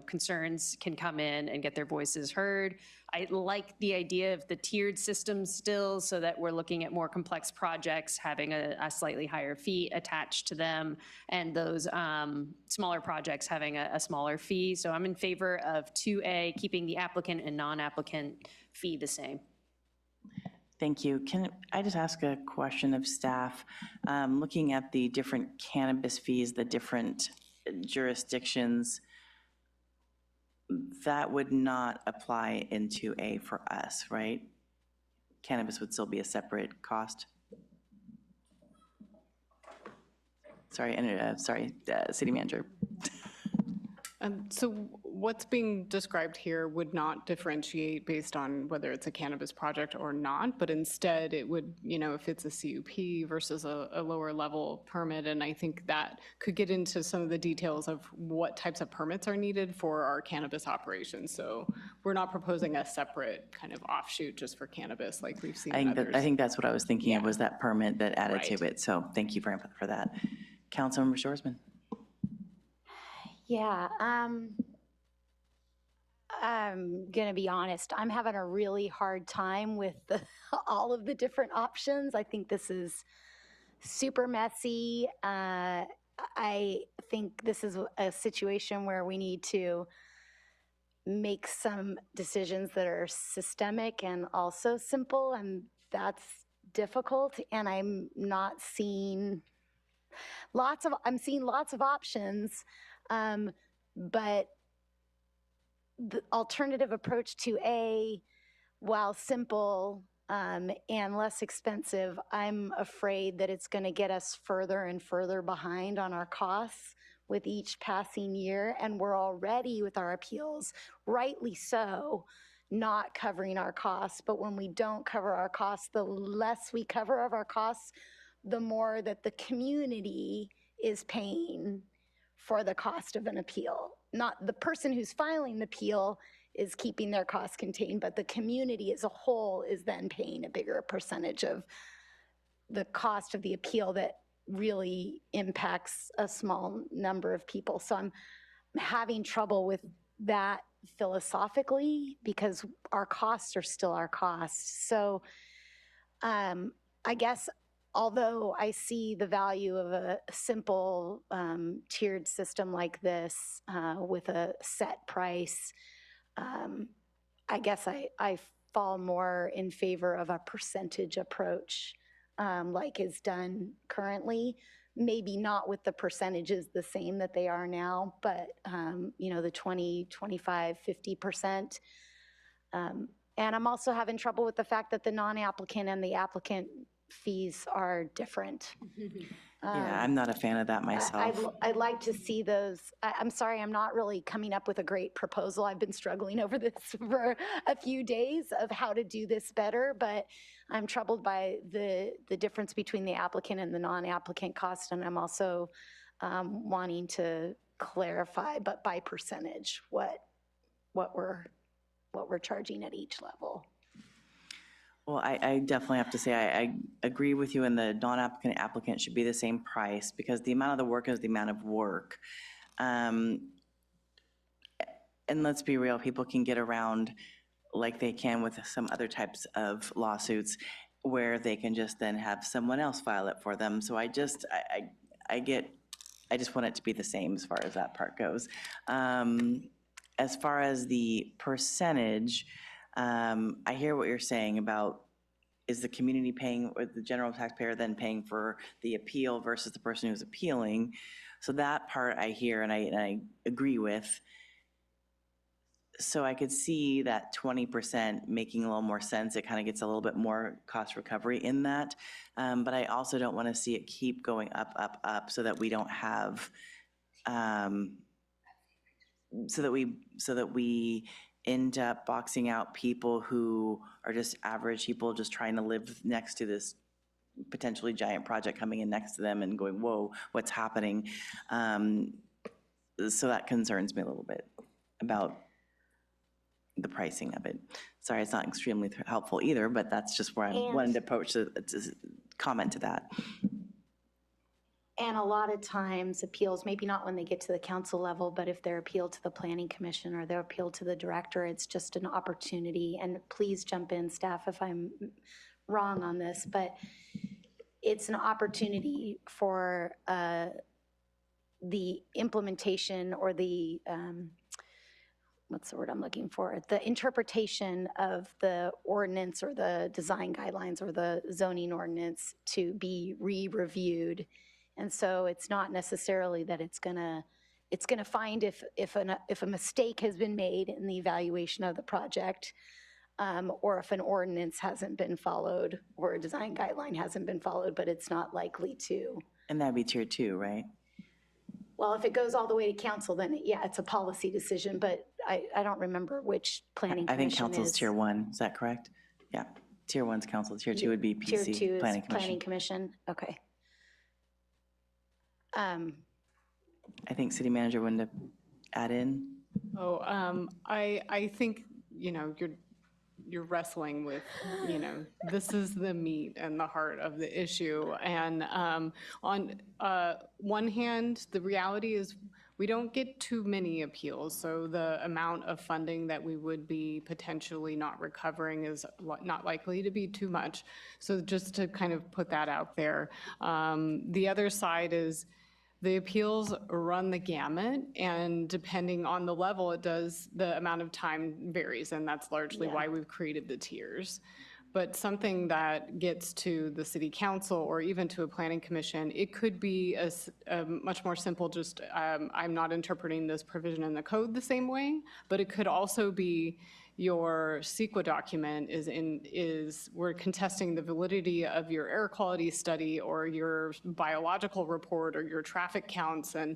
concerns can come in and get their voices heard. I like the idea of the tiered system still, so that we're looking at more complex projects having a slightly higher fee attached to them, and those smaller projects having a smaller fee. So I'm in favor of 2A, keeping the applicant and non-applicant fee the same. Thank you. Can I just ask a question of staff? Looking at the different cannabis fees, the different jurisdictions, that would not apply in 2A for us, right? Cannabis would still be a separate cost? Sorry, City Manager. So what's being described here would not differentiate based on whether it's a cannabis project or not, but instead it would, if it's a CUP versus a lower level permit. And I think that could get into some of the details of what types of permits are needed for our cannabis operations. So we're not proposing a separate kind of offshoot just for cannabis like we've seen in others. I think that's what I was thinking of, was that permit that added to it. So thank you very much for that. Councilmember Shoresman. Yeah, I'm going to be honest. I'm having a really hard time with all of the different options. I think this is super messy. I think this is a situation where we need to make some decisions that are systemic and also simple, and that's difficult. And I'm not seeing I'm seeing lots of options. But the alternative approach to A, while simple and less expensive, I'm afraid that it's going to get us further and further behind on our costs with each passing year. And we're already, with our appeals, rightly so, not covering our costs. But when we don't cover our costs, the less we cover of our costs, the more that the community is paying for the cost of an appeal. Not the person who's filing the appeal is keeping their costs contained, but the community as a whole is then paying a bigger percentage of the cost of the appeal that really impacts a small number of people. So I'm having trouble with that philosophically, because our costs are still our costs. So I guess, although I see the value of a simple tiered system like this with a set price, I guess I fall more in favor of a percentage approach like is done currently. Maybe not with the percentages the same that they are now, but the 20, 25, 50%. And I'm also having trouble with the fact that the non-applicant and the applicant fees are different. Yeah, I'm not a fan of that myself. I'd like to see those. I'm sorry, I'm not really coming up with a great proposal. I've been struggling over this for a few days of how to do this better, but I'm troubled by the difference between the applicant and the non-applicant cost, and I'm also wanting to clarify, but by percentage, what we're charging at each level. Well, I definitely have to say, I agree with you, and the non-applicant applicant should be the same price, because the amount of the work is the amount of work. And let's be real, people can get around like they can with some other types of lawsuits, where they can just then have someone else file it for them. So I just want it to be the same as far as that part goes. As far as the percentage, I hear what you're saying about, is the community paying, or the general taxpayer then paying for the appeal versus the person who's appealing? So that part I hear and I agree with. So I could see that 20% making a little more sense. It kind of gets a little bit more cost recovery in that. But I also don't want to see it keep going up, up, up, so that we don't have, so that we end up boxing out people who are just average people just trying to live next to this potentially giant project coming in next to them and going, whoa, what's happening? So that concerns me a little bit about the pricing of it. Sorry, it's not extremely helpful either, but that's just where I wanted to approach to comment to that. And a lot of times appeals, maybe not when they get to the council level, but if they're appealed to the planning commission or they're appealed to the director, it's just an opportunity. And please jump in, staff, if I'm wrong on this, but it's an opportunity for the implementation or the, what's the word I'm looking for? The interpretation of the ordinance or the design guidelines or the zoning ordinance to be re-reviewed. And so it's not necessarily that it's gonna find if a mistake has been made in the evaluation of the project, or if an ordinance hasn't been followed or a design guideline hasn't been followed, but it's not likely to. And that'd be tier 2, right? Well, if it goes all the way to council, then yeah, it's a policy decision, but I don't remember which planning I commission think council's tier 1, is that correct? Yeah, tier 1's council, tier 2 would be PC, Tier 2 is planning commission. planning commission, okay. I think city manager wanted to add in. Oh, I think, you know, you're wrestling with, you know, this is the meat and the heart of the issue. And on one hand, the reality is we don't get too many appeals. So the amount of funding that we would be potentially not recovering is not likely to be too much. So just to kind of put that out there. The other side is, the appeals run the gamut, and depending on the level, the amount of time varies, and that's largely why we've created the tiers. But something that gets to the city council or even to a planning commission, it could be a much more simple, just I'm not interpreting this provision in the code the same way, but it could also be your CEQA document we're contesting the validity of your air quality study or your biological report or your traffic counts, and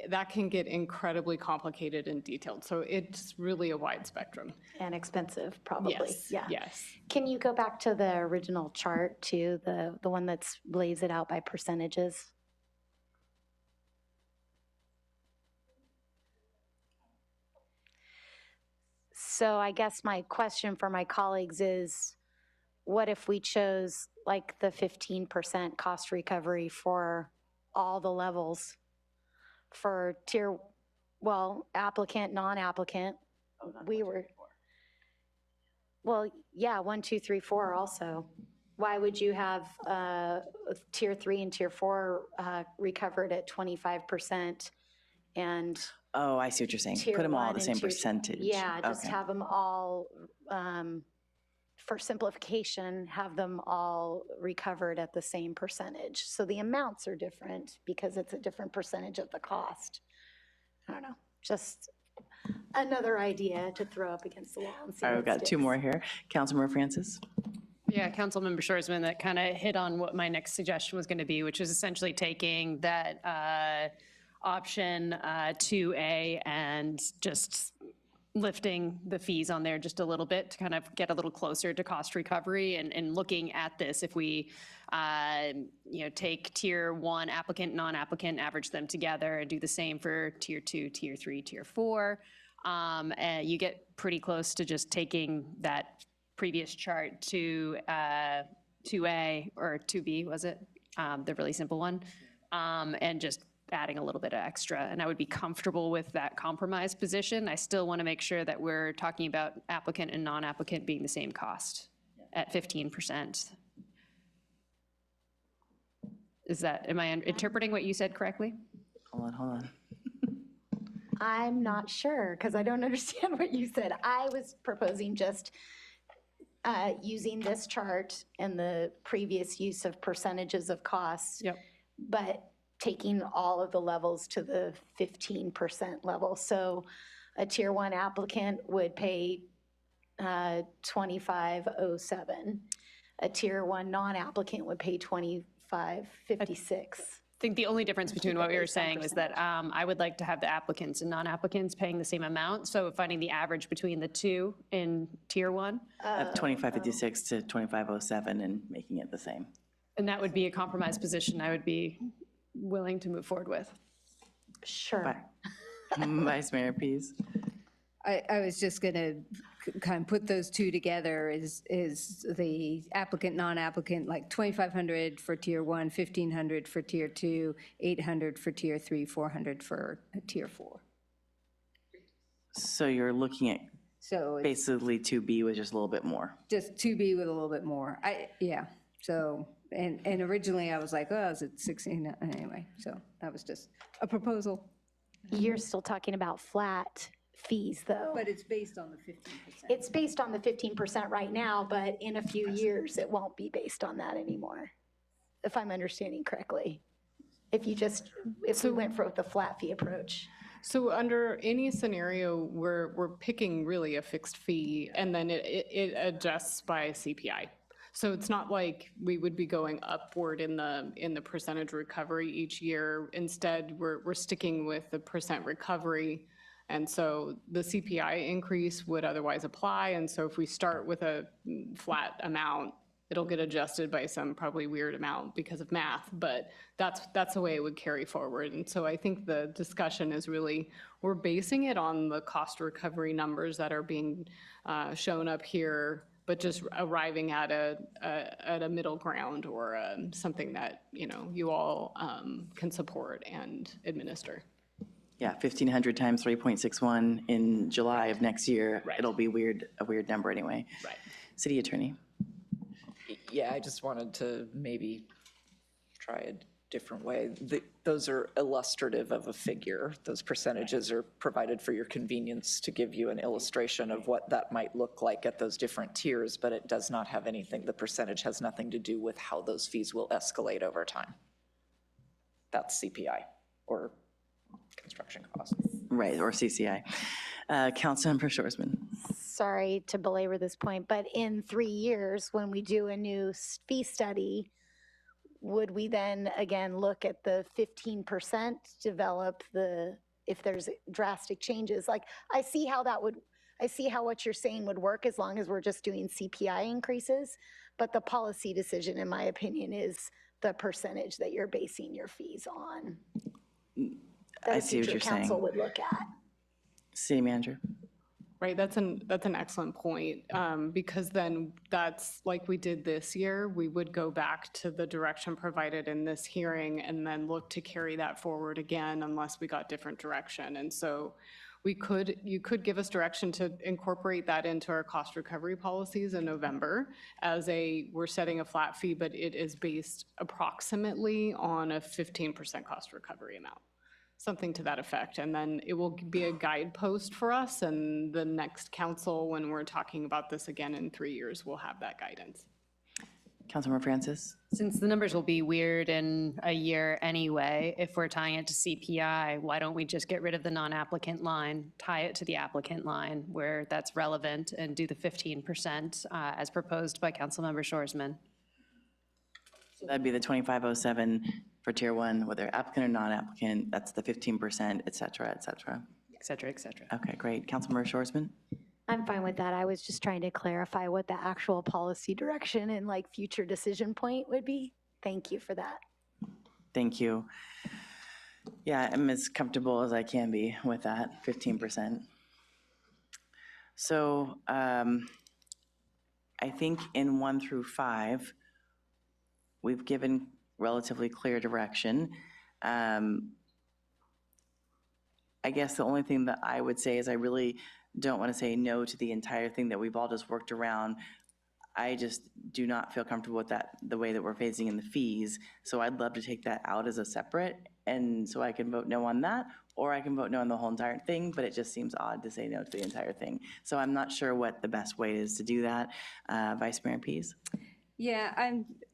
that can get incredibly complicated and detailed. So it's really a wide spectrum. And expensive, probably. Yes, yeah. yes. Can you go back to the original chart too, the one that's lays it out by percentages? So I guess my question for my colleagues is, what if we chose like the 15% cost recovery for all the levels for tier, well, applicant, non-applicant? We were, well, yeah, 1, 2, 3, 4 also. Why would you have tier 3 and tier 4 recovered at 25% and Oh, I see what you're saying. tier Put them all at 1 the and same tier 2? percentage. Yeah, just Okay. have them all, for simplification, have them all recovered at the same percentage. So the amounts are different because it's a different percentage of the cost. I don't know, just another idea to throw up against the wall and see All right, what we've got two sticks. more here. Councilmember Francis. Yeah, Councilmember Shoresman, that kind of hit on what my next suggestion was going to be, which is essentially taking that option 2A and just lifting the fees on there just a little bit to kind of get a little closer to cost recovery, and looking at this, if we take tier 1 applicant, non-applicant, average them together and do the same for tier 2, tier 3, tier 4, and you get pretty close to just taking that previous chart to 2A or 2B, was it? The really simple one, and just adding a little bit of extra. And I would be comfortable with that compromise position. I still want to make sure that we're talking about applicant and non-applicant being the same cost at 15%. Is that, am I interpreting what you said correctly? Hold on. I'm not sure, because I don't understand what you said. I was proposing just using this chart and the previous use of percentages of costs. Yep. But taking all of the levels to the 15% level. So a tier 1 applicant would pay $25.07. A tier 1 non-applicant would pay $25.56. I think the only difference between what we were saying is that I would like to have the applicants and non-applicants paying the same amount. So finding the average between the two in tier 1. Of 2556 to 2507 and making it the same. And that would be a compromise position I would be willing to move forward with. Sure. Vice Mayor Pease. I was just going to kind of put those two together. Is the applicant, non-applicant, like 2,500 for tier 1, 1,500 for tier 2, 800 for tier 3, 400 for tier 4. So you're looking at basically 2B with just a little bit more. Just 2B with a little bit more. Yeah. So, and originally I was like, oh, is it 16? Anyway, so that was just a proposal. You're still talking about flat fees, though. But it's based on the 15%. It's based on the 15% right now, but in a few years, it won't be based on that anymore, if I'm understanding correctly. If we went for the flat fee approach. So under any scenario, we're picking really a fixed fee, and then it adjusts by CPI. So it's not like we would be going upward in the percentage recovery each year. Instead, we're sticking with the percent recovery. And so the CPI increase would otherwise apply. And so if we start with a flat amount, it'll get adjusted by some probably weird amount because of math, but that's the way it would carry forward. And so I think the discussion is really, we're basing it on the cost recovery numbers that are being shown up here, but just arriving at a middle ground or something that, you all can support and administer. Yeah, 1,500 times 3.61 in July of next year. Right. It'll be a weird number anyway. Right. City Attorney. Yeah, I just wanted to maybe try a different way. Those are illustrative of a figure. Those percentages are provided for your convenience to give you an illustration of what that might look like at those different tiers, but it does not have anything, the percentage has nothing to do with how those fees will escalate over time. That's CPI or construction costs. Right, or CCI. Councilmember Shorsman. Sorry to belabor this point, but in 3 years, when we do a new fee study, would we then again look at the 15%, develop if there's drastic changes? Like, I see how what you're saying would work as long as we're just doing CPI increases, but the policy decision, in my opinion, is the percentage that you're basing your fees on. I see what you're saying. That a future council would look at. City Manager. Right, that's an excellent point, because then that's like we did this year, we would go back to the direction provided in this hearing and then look to carry that forward again unless we got different direction. And so you could give us direction to incorporate that into our cost recovery policies in November we're setting a flat fee, but it is based approximately on a 15% cost recovery amount. Something to that effect. And then it will be a guidepost for us, and the next council, when we're talking about this again in 3 years, will have that guidance. Councilmember Francis. Since the numbers will be weird in a year anyway, if we're tying it to CPI, why don't we just get rid of the non-applicant line, tie it to the applicant line where that's relevant, and do the 15% as proposed by Councilmember Shorsman? So that'd be the 2507 for tier 1, whether applicant or non-applicant, that's the 15%, et cetera, et cetera. Et cetera, et cetera. Okay, great. Councilmember Shorsman? I'm fine with that. I was just trying to clarify what the actual policy direction and future decision point would be. Thank you for that. Thank you. Yeah, I'm as comfortable as I can be with that, 15%. So I think in 1 through 5, we've given relatively clear direction. I guess the only thing that I would say is I really don't want to say no to the entire thing that we've all just worked around. I just do not feel comfortable with that, the way that we're phasing in the fees. So I'd love to take that out as a separate, and so I can vote no on that, or I can vote no on the whole entire thing, but it just seems odd to say no to the entire thing. So I'm not sure what the best way is to do that. Vice Mayor Pease? Yeah,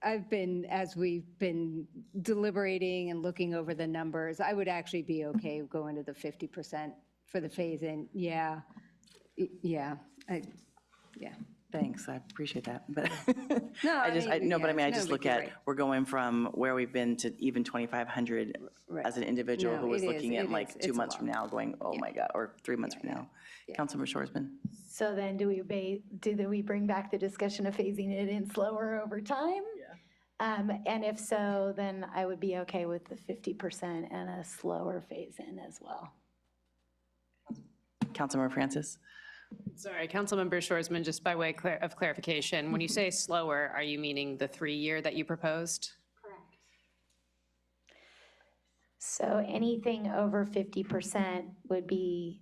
I've been, as we've been deliberating and looking over the numbers, I would actually be okay going to the 50% for the phase-in. Yeah, yeah. Thanks, I appreciate that, but No, I just look look at, we're going from where we've been to even 2,500 as an individual No, who was it is, looking at it like is. 2 It's a months from lot. now going, oh my God, or 3 months from now. Councilmember Shorsman? So then do we bring back the discussion of phasing it in slower over time? And if so, then I would be okay with the 50% and a slower phase in as well. Councilmember Francis? Sorry, Councilmember Shorsman, just by way of clarification, when you say slower, are you meaning the 3-year that you proposed? Correct. So anything over 50% would be,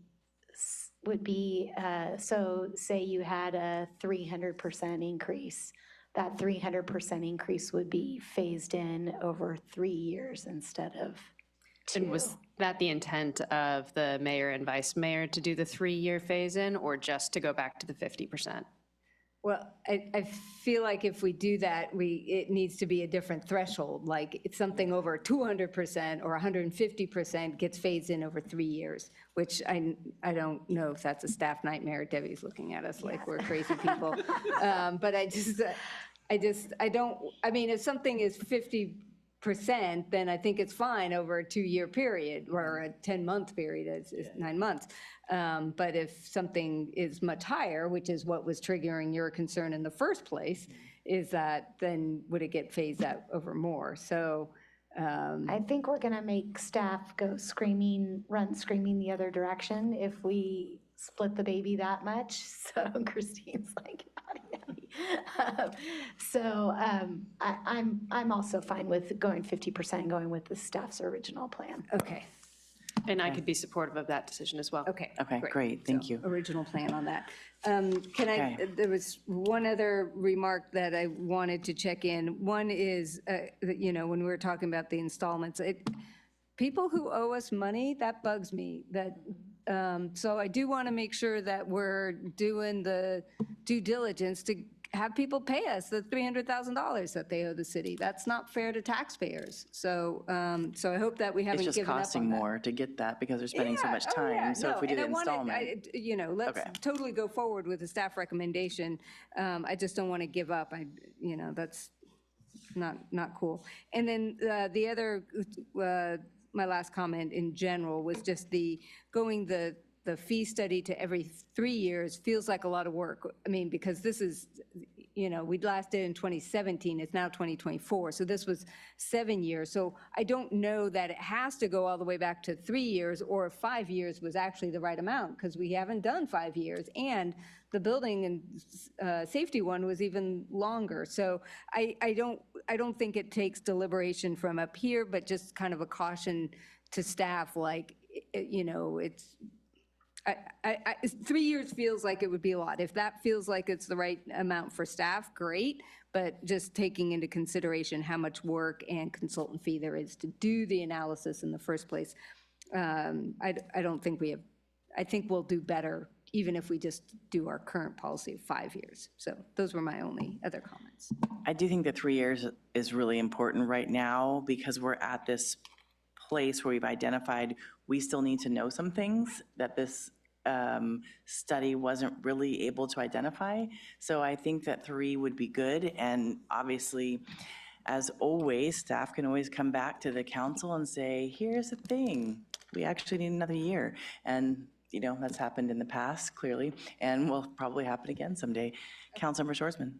so say you had a 300% increase, that 300% increase would be phased in over 3 years instead of 2. And was that the intent of the mayor and vice mayor to do the 3-year phase-in, or just to go back to the 50%? Well, I feel like if we do that, it needs to be a different threshold, like it's something over 200% or 150% gets phased in over 3 years, which I don't know if that's a staff nightmare. Debbie's looking at us like we're crazy people. But I don't, I mean, if something is 50%, then I think it's fine over a 2-year period or a 10-month period, it's 9 months. But if something is much higher, which is what was triggering your concern in the first place, is that then would it get phased out over more? So I think we're going to make staff go screaming, run screaming the other direction if we split the baby that much. So Christine's like, I'm also fine with going 50%, going with the staff's original plan. Okay. And I could be supportive of that decision as well. Okay. Okay, great, thank you. Original plan on that. There was one other remark that I wanted to check in. One is, when we were talking about the installments, people who owe us money, that bugs me. So I do want to make sure that we're doing the due diligence to have people pay us the $300,000 that they owe the city. That's not fair to taxpayers. So I hope that we haven't It's just given up on that. costing more to get that because they're spending so much time. So if we do the installment. Let's totally go forward with the staff recommendation. I just don't want to give up. That's not cool. And then the other, my last comment in general was just going the fee study to every 3 years feels like a lot of work. I mean, because this is, we last did in 2017, it's now 2024, so this was 7 years. So I don't know that it has to go all the way back to 3 years, or if 5 years was actually the right amount, because we haven't done 5 years, and the building and safety one was even longer. So I don't think it takes deliberation from up here, but just kind of a caution to staff, like, it's, 3 years feels like it would be a lot. If that feels like it's the right amount for staff, great, but just taking into consideration how much work and consultant fee there is to do the analysis in the first place, I don't think we have, I think we'll do better even if we just do our current policy of 5 years. So those were my only other comments. I do think that 3 years is really important right now because we're at this place where we've identified we still need to know some things that this study wasn't really able to identify. So I think that 3 would be good. And obviously, as always, staff can always come back to the council and say, here's the thing, we actually need another year. And that's happened in the past, clearly, and will probably happen again someday. Councilmember Shorsman.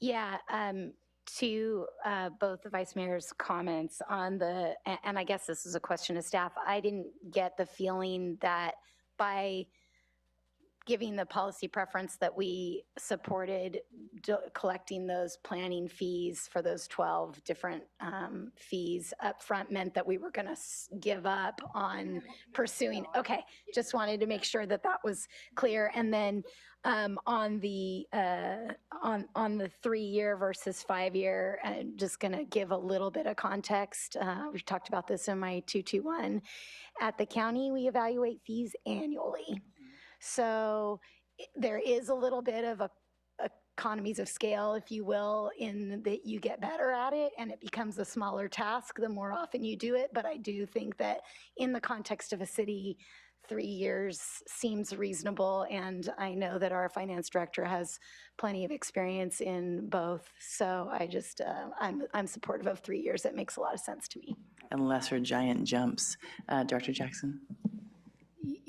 Yeah, to both the vice mayor's comments on and I guess this is a question to staff, I didn't get the feeling that by giving the policy preference that we supported collecting those planning fees for those 12 different fees up front meant that we were going to give up on pursuing. Okay, just wanted to make sure that that was clear. And then on the 3-year versus 5-year, I'm just going to give a little bit of context. We've talked about this in my 221. At the county, we evaluate fees annually. So there is a little bit of economies of scale, if you will, in that you get better at it and it becomes a smaller task the more often you do it. But I do think that in the context of a city, 3 years seems reasonable. And I know that our finance director has plenty of experience in both. So I just, I'm supportive of 3 years. It makes a lot of sense to me. Unless or giant jumps. Director Jackson?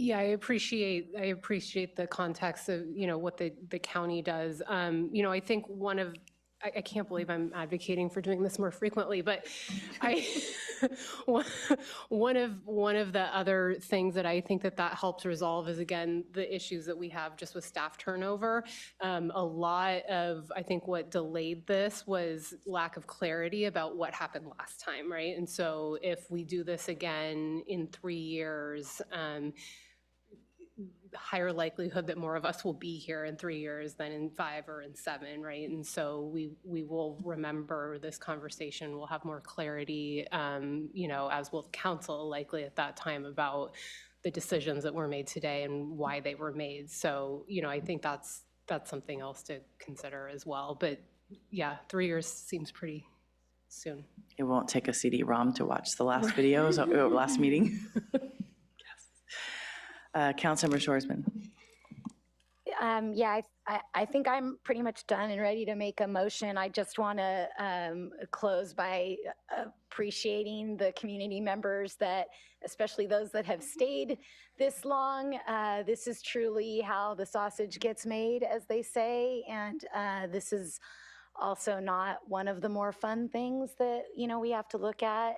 Yeah, I appreciate the context of, what the county does. I think I can't believe I'm advocating for doing this more frequently, but one of the other things that I think that helps resolve is, again, the issues that we have just with staff turnover. A lot of, I think, what delayed this was lack of clarity about what happened last time, right? And so if we do this again in 3 years, higher likelihood that more of us will be here in 3 years than in 5 or in 7, right? And so we will remember this conversation. We'll have more clarity, as will council likely at that time about the decisions that were made today and why they were made. So, I think that's something else to consider as well. But yeah, 3 years seems pretty soon. It won't take a CD-ROM to watch the last videos, or last meeting. Councilmember Shoresman. Yeah, I think I'm pretty much done and ready to make a motion. I just want to close by appreciating the community members that, especially those that have stayed this long. This is truly how the sausage gets made, as they say, and this is also not one of the more fun things that we have to look at.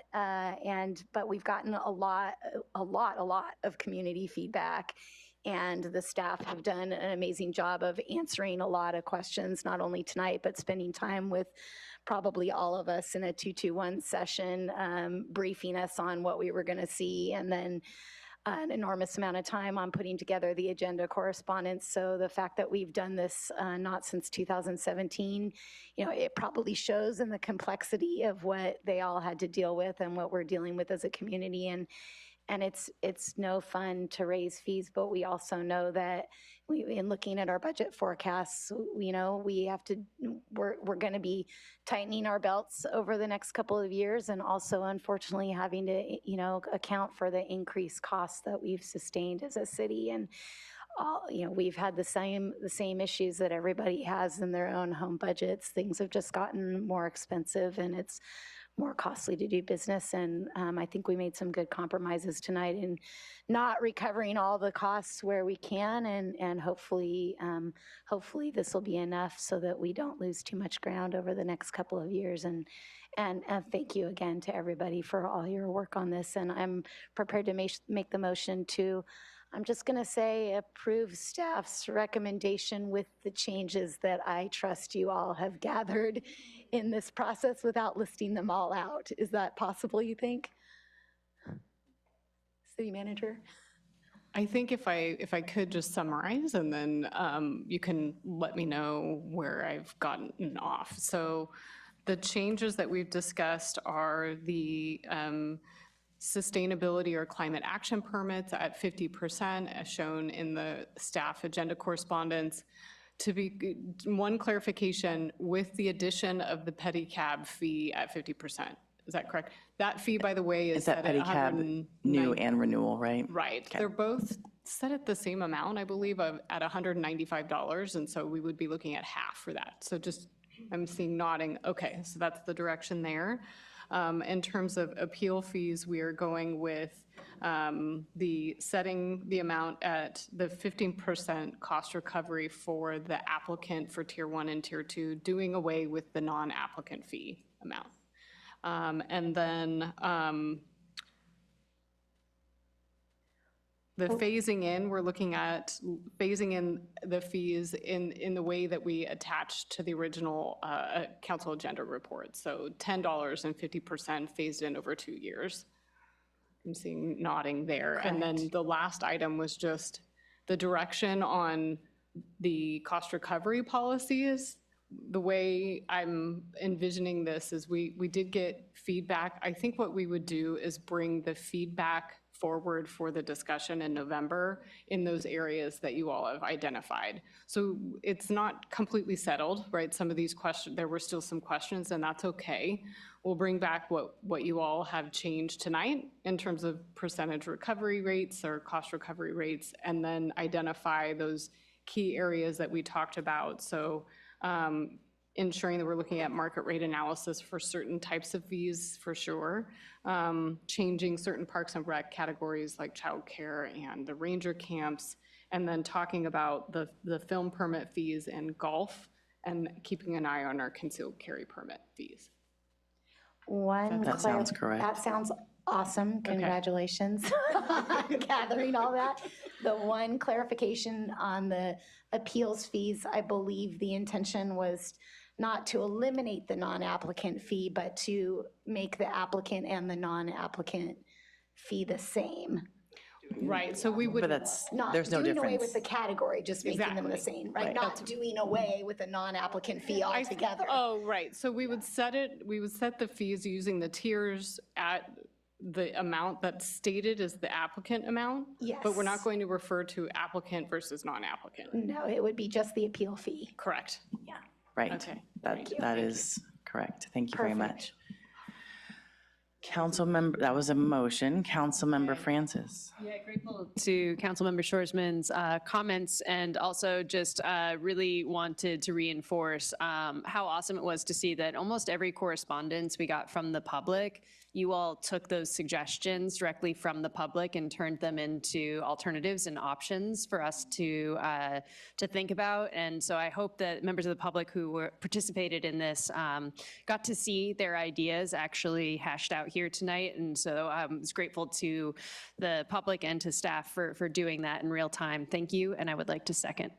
But we've gotten a lot of community feedback, and the staff have done an amazing job of answering a lot of questions, not only tonight, but spending time with probably all of us in a 221 session, briefing us on what we were going to see, and then an enormous amount of time on putting together the agenda correspondence. So the fact that we've done this not since 2017, it probably shows in the complexity of what they all had to deal with and what we're dealing with as a community. And it's no fun to raise fees, but we also know that in looking at our budget forecasts, we have to, we're going to be tightening our belts over the next couple of years, and also unfortunately having to, account for the increased costs that we've sustained as a city. And we've had the same issues that everybody has in their own home budgets. Things have just gotten more expensive, and it's more costly to do business. And I think we made some good compromises tonight in not recovering all the costs where we can, and hopefully this will be enough so that we don't lose too much ground over the next couple of years. And thank you again to everybody for all your work on this. And I'm prepared to make the motion to, I'm just going to say, approve staff's recommendation with the changes that I trust you all have gathered in this process without listing them all out. Is that possible, you think? City Manager? I think if I could just summarize, and then you can let me know where I've gotten off. So the changes that we've discussed are the sustainability or climate action permits at 50%, as shown in the staff agenda correspondence. To be one clarification, with the addition of the pedicab fee at 50%. Is that correct? That fee, by the way, is that pedicab new and renewal, right? Right. Okay. They're both set at the same amount, I believe, at $195, and so we would be looking at half for that. So just, I'm seeing nodding. Okay, so that's the direction there. In terms of appeal fees, we are going with setting the amount at the 15% cost recovery for the applicant for Tier 1 and Tier 2, doing away with the non-applicant fee amount. And then The phasing in, we're looking at phasing in the fees in the way that we attached to the original council agenda report. So $10 and 50% phased in over 2 years. I'm seeing nodding there. And then the last item was just the direction on the cost recovery policies. The way I'm envisioning this is we did get feedback. I think what we would do is bring the feedback forward for the discussion in November in those areas that you all have identified. So it's not completely settled, right? Some of these questions, there were still some questions, and that's okay. We'll bring back what you all have changed tonight in terms of percentage recovery rates or cost recovery rates, and then identify those key areas that we talked about. So ensuring that we're looking at market rate analysis for certain types of fees, for sure. Changing certain parks and rec categories like childcare and the ranger camps, and then talking about the film permit fees and golf, and keeping an eye on our concealed carry permit fees. That sounds correct. That sounds awesome. Congratulations on gathering all that. The one clarification on the appeals fees, I believe the intention was not to eliminate the non-applicant fee, but to make the applicant and the non-applicant fee the same. Right, so we would. But that's, Not there's no doing away difference. with the category, just making them the same, right? Not doing away with the non-applicant fee altogether. Oh, right, so we would set the fees using the tiers at the amount that's stated as the applicant amount. Yes. But we're not going to refer to applicant versus non-applicant. No, it would be just the appeal fee. Correct. Yeah. Right. Okay. That is correct. Thank you very Perfect. much. Councilmember, that was a motion. Councilmember Francis. Yeah, grateful to Councilmember Shorsman's comments, and also just really wanted to reinforce how awesome it was to see that almost every correspondence we got from the public, you all took those suggestions directly from the public and turned them into alternatives and options for us to think about. And so I hope that members of the public who participated in this got to see their ideas actually hashed out here tonight. And so I was grateful to the public and to staff for doing that in real time. Thank you, and I would like to second.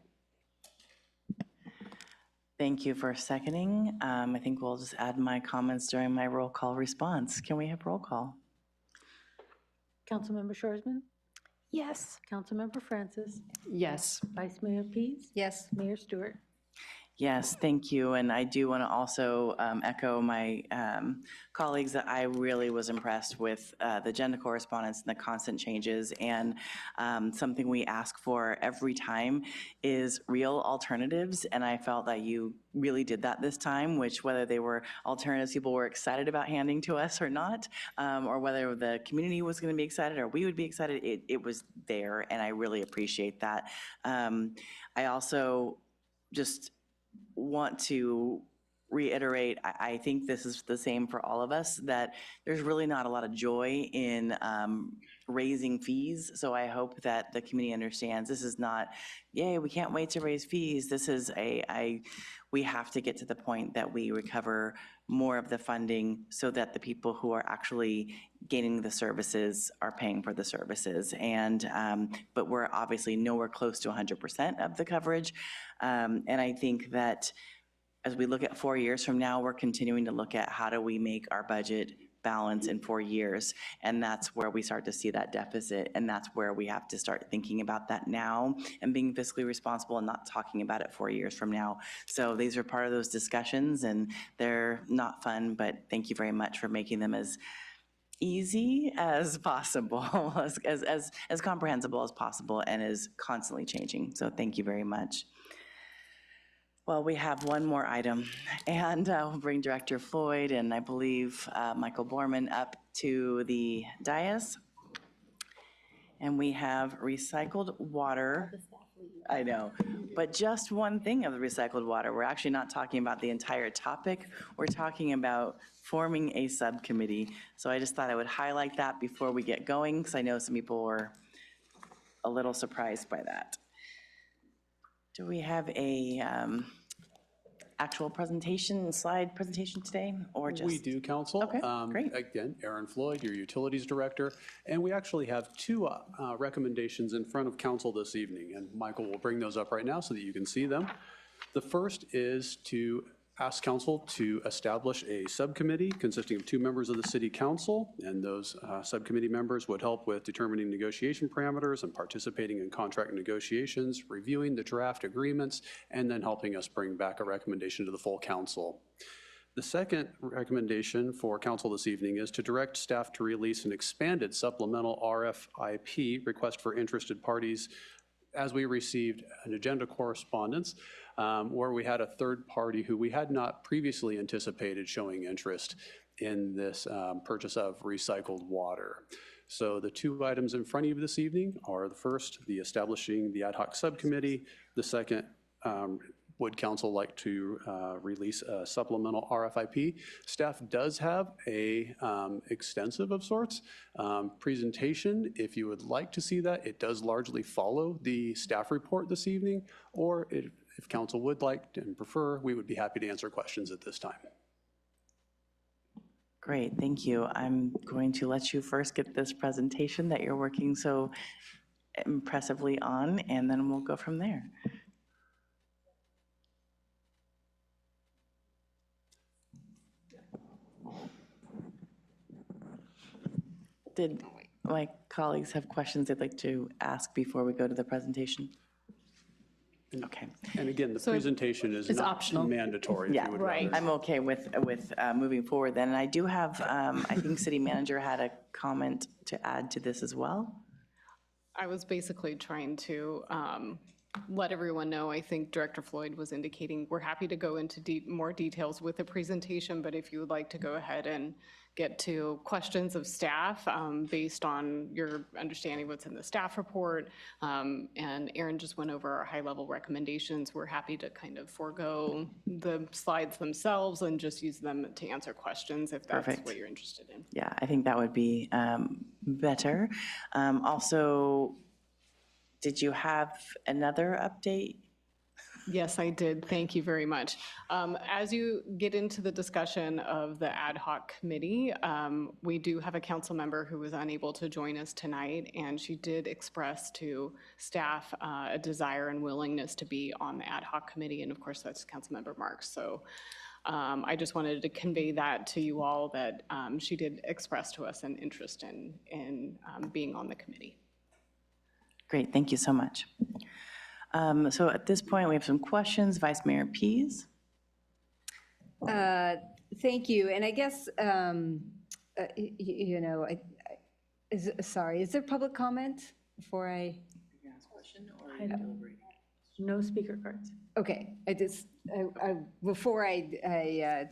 Thank you for seconding. I think we'll just add my comments during my roll call response. Can we have roll call? Councilmember Shorsman? Yes. Councilmember Francis? Yes. Vice Mayor Pease? Yes. Mayor Stewart? Yes, thank you. And I do want to also echo my colleagues that I really was impressed with the agenda correspondence and the constant changes. And something we ask for every time is real alternatives. And I felt that you really did that this time, which whether they were alternatives people were excited about handing to us or not, or whether the community was going to be excited or we would be excited, it was there. And I really appreciate that. I also just want to reiterate, I think this is the same for all of us, that there's really not a lot of joy in raising fees. So I hope that the community understands this is not, yay, we can't wait to raise fees. This is we have to get to the point that we recover more of the funding so that the people who are actually gaining the services are paying for the services. And, but we're obviously nowhere close to 100% of the coverage. And I think that as we look at 4 years from now, we're continuing to look at how do we make our budget balance in 4 years. And that's where we start to see that deficit. And that's where we have to start thinking about that now and being fiscally responsible and not talking about it 4 years from now. So these are part of those discussions, and they're not fun, but thank you very much for making them as easy as possible, as comprehensible as possible, and as constantly changing. So thank you very much. Well, we have one more item, and we'll bring Director Floyd and I believe Michael Borman up to the dais. And we have recycled water. I know, but just one thing of the recycled water. We're actually not talking about the entire topic. We're talking about forming a subcommittee. So I just thought I would highlight that before we get going, because I know some people were a little surprised by that. Do we have a actual presentation, slide presentation today, or just? We do, Council. Okay, great. Again, Aaron Floyd, your Utilities Director, and we actually have two recommendations in front of Council this evening, and Michael will bring those up right now so that you can see them. The first is to ask Council to establish a subcommittee consisting of 2 members of the City Council, and those subcommittee members would help with determining negotiation parameters and participating in contract negotiations, reviewing the draft agreements, and then helping us bring back a recommendation to the full Council. The second recommendation for Council this evening is to direct staff to release an expanded supplemental RFIP, request for interested parties, as we received an agenda correspondence where we had a third party who we had not previously anticipated showing interest in this purchase of recycled water. So the 2 items in front of you this evening are the first, the establishing the ad hoc subcommittee. The second, would Council like to release a supplemental RFIP? Staff does have a extensive of sorts presentation. If you would like to see that, it does largely follow the staff report this evening, or if Council would like and prefer, we would be happy to answer questions at this time. Great, thank you. I'm going to let you first get this presentation that you're working so impressively on, and then we'll go from there. Did my colleagues have questions they'd like to ask before we go to the presentation? Okay. And again, the presentation is not optional. Mandatory. if Yeah, you would right. rather. I'm okay with moving forward then. And I do have, I think City Manager had a comment to add to this as well. I was basically trying to let everyone know, I think Director Floyd was indicating, we're happy to go into more details with the presentation, but if you would like to go ahead and get to questions of staff based on your understanding what's in the staff report, and Aaron just went over our high-level recommendations, we're happy to kind of forego the slides themselves and just use them to answer questions if that's Perfect. what you're interested in. Yeah, I think that would be better. Also, did you have another update? Yes, I did. Thank you very much. As you get into the discussion of the ad hoc committee, we do have a council member who was unable to join us tonight, and she did express to staff a desire and willingness to be on the ad hoc committee, and of course, that's Councilmember Marks. So I just wanted to convey that to you all, that she did express to us an interest in being on the committee. Great, thank you so much. So at this point, we have some questions. Vice Mayor Pease. Thank you. And I guess, sorry, is there public comment before I? No speaker cards. Okay, before I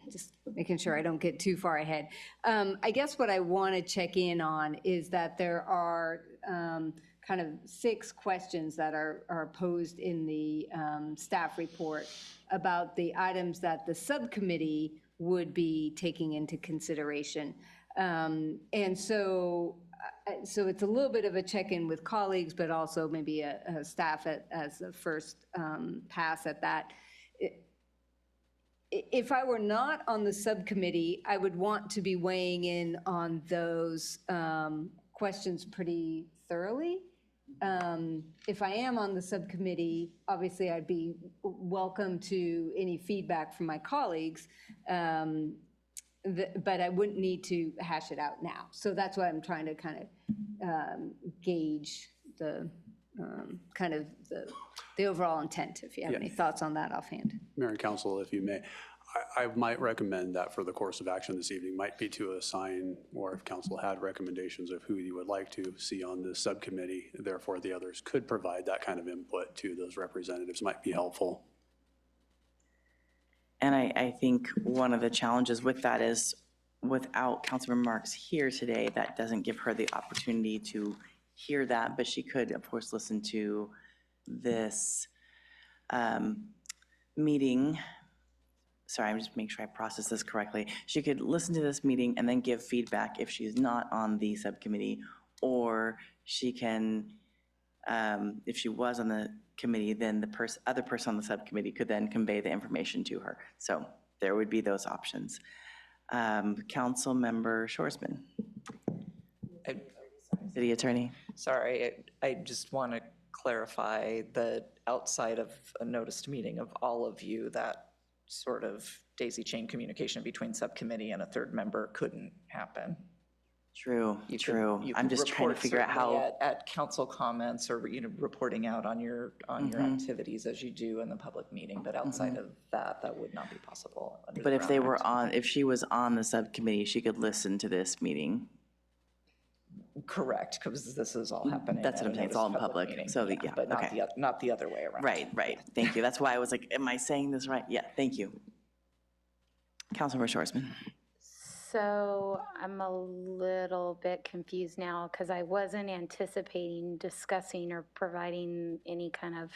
just making sure I don't get too far ahead. I guess what I want to check in on is that there are kind of 6 questions that are posed in the staff report about the items that the subcommittee would be taking into consideration. And so it's a little bit of a check-in with colleagues, but also maybe a staff as a first pass at that. If I were not on the subcommittee, I would want to be weighing in on those questions pretty thoroughly. If I am on the subcommittee, obviously I'd be welcome to any feedback from my colleagues, but I wouldn't need to hash it out now. So that's why I'm trying to kind of gauge the kind of the overall intent, if you have any thoughts on that offhand. Mayor and Council, if you may, I might recommend that for the course of action this evening might be to assign, or if Council had recommendations of who you would like to see on the subcommittee, therefore the others could provide that kind of input to those representatives might be helpful. And I think one of the challenges with that is without Councilmember Marks here today, that doesn't give her the opportunity to hear that, but she could, of course, listen to this meeting. Sorry, I'm just making sure I process this correctly. She could listen to this meeting and then give feedback if she's not on the subcommittee, or she can if she was on the committee, then the other person on the subcommittee could then convey the information to her. So there would be those options. Councilmember Shorsman. City Attorney. Sorry, I just want to clarify that outside of a noticed meeting of all of you, that sort of daisy chain communication between subcommittee and a third member couldn't happen. True, true. You I'm could just trying to report figure out certainly how. At council comments or, reporting out on your activities as you do in the public meeting, but outside of that, that would not be possible. under But the if they Brown were Act. on, if she was on the subcommittee, she could listen to this meeting. Correct, because this is all happening. That's what at I'm a saying, it's all in noticed public, meeting. so yeah, But okay. not the other way around. Right, right. Thank you. That's why I was like, am I saying this right? Yeah, thank you. Councilmember Shorsman. So I'm a little bit confused now because I wasn't anticipating discussing or providing any kind of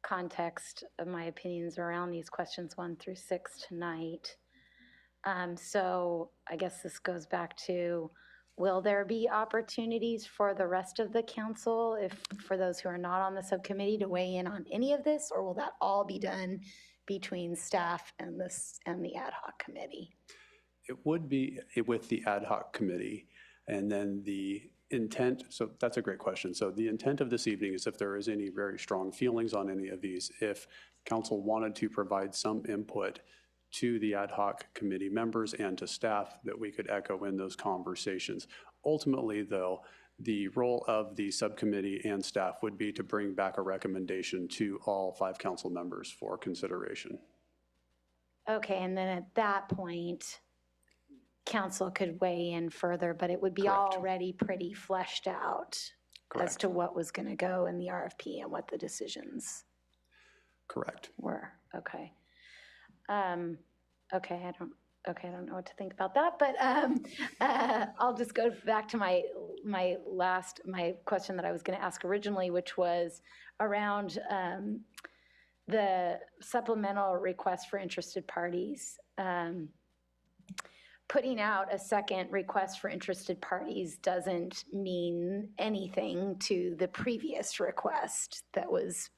context of my opinions around these questions 1 through 6 tonight. So I guess this goes back to, will there be opportunities for the rest of the council, for those who are not on the subcommittee, to weigh in on any of this, or will that all be done between staff and the ad hoc committee? It would be with the ad hoc committee, and then the intent, so that's a great question. So the intent of this evening is if there is any very strong feelings on any of these, if council wanted to provide some input to the ad hoc committee members and to staff, that we could echo in those conversations. Ultimately, though, the role of the subcommittee and staff would be to bring back a recommendation to all 5 council members for consideration. Okay, and then at that point, council could weigh in further, but it would be already pretty fleshed out as to what was going to go in the RFP and what the decisions Correct. were. Okay. Okay, I don't know what to think about that, but I'll just go back to my question that I was going to ask originally, which was around the supplemental request for interested parties. Putting out a second request for interested parties doesn't mean anything to the previous request that was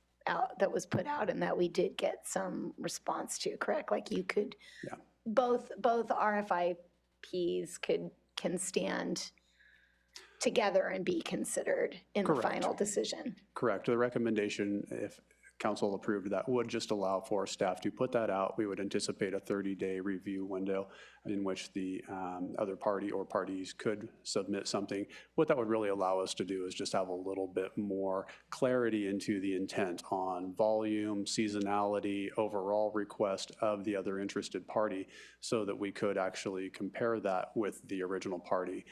put out and that we did get some response to, correct? Like you could, both RFIPs can stand together and be considered in the final decision. Correct. The recommendation, if council approved that, would just allow for staff to put that out. We would anticipate a 30-day review window in which the other party or parties could submit something. What that would really allow us to do is just have a little bit more clarity into the intent on volume, seasonality, overall request of the other interested party, so that we could actually compare that with the original party.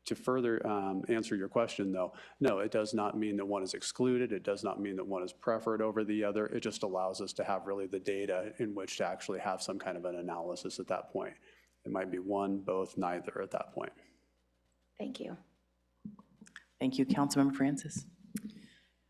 To further answer your question, though, no, it does not mean that one is excluded. It does not mean that one is preferred over the other. It just allows us to have really the data in which to actually have some kind of an analysis at that point. It might be one, both, neither at that point. Thank you. Thank you, Councilmember Francis.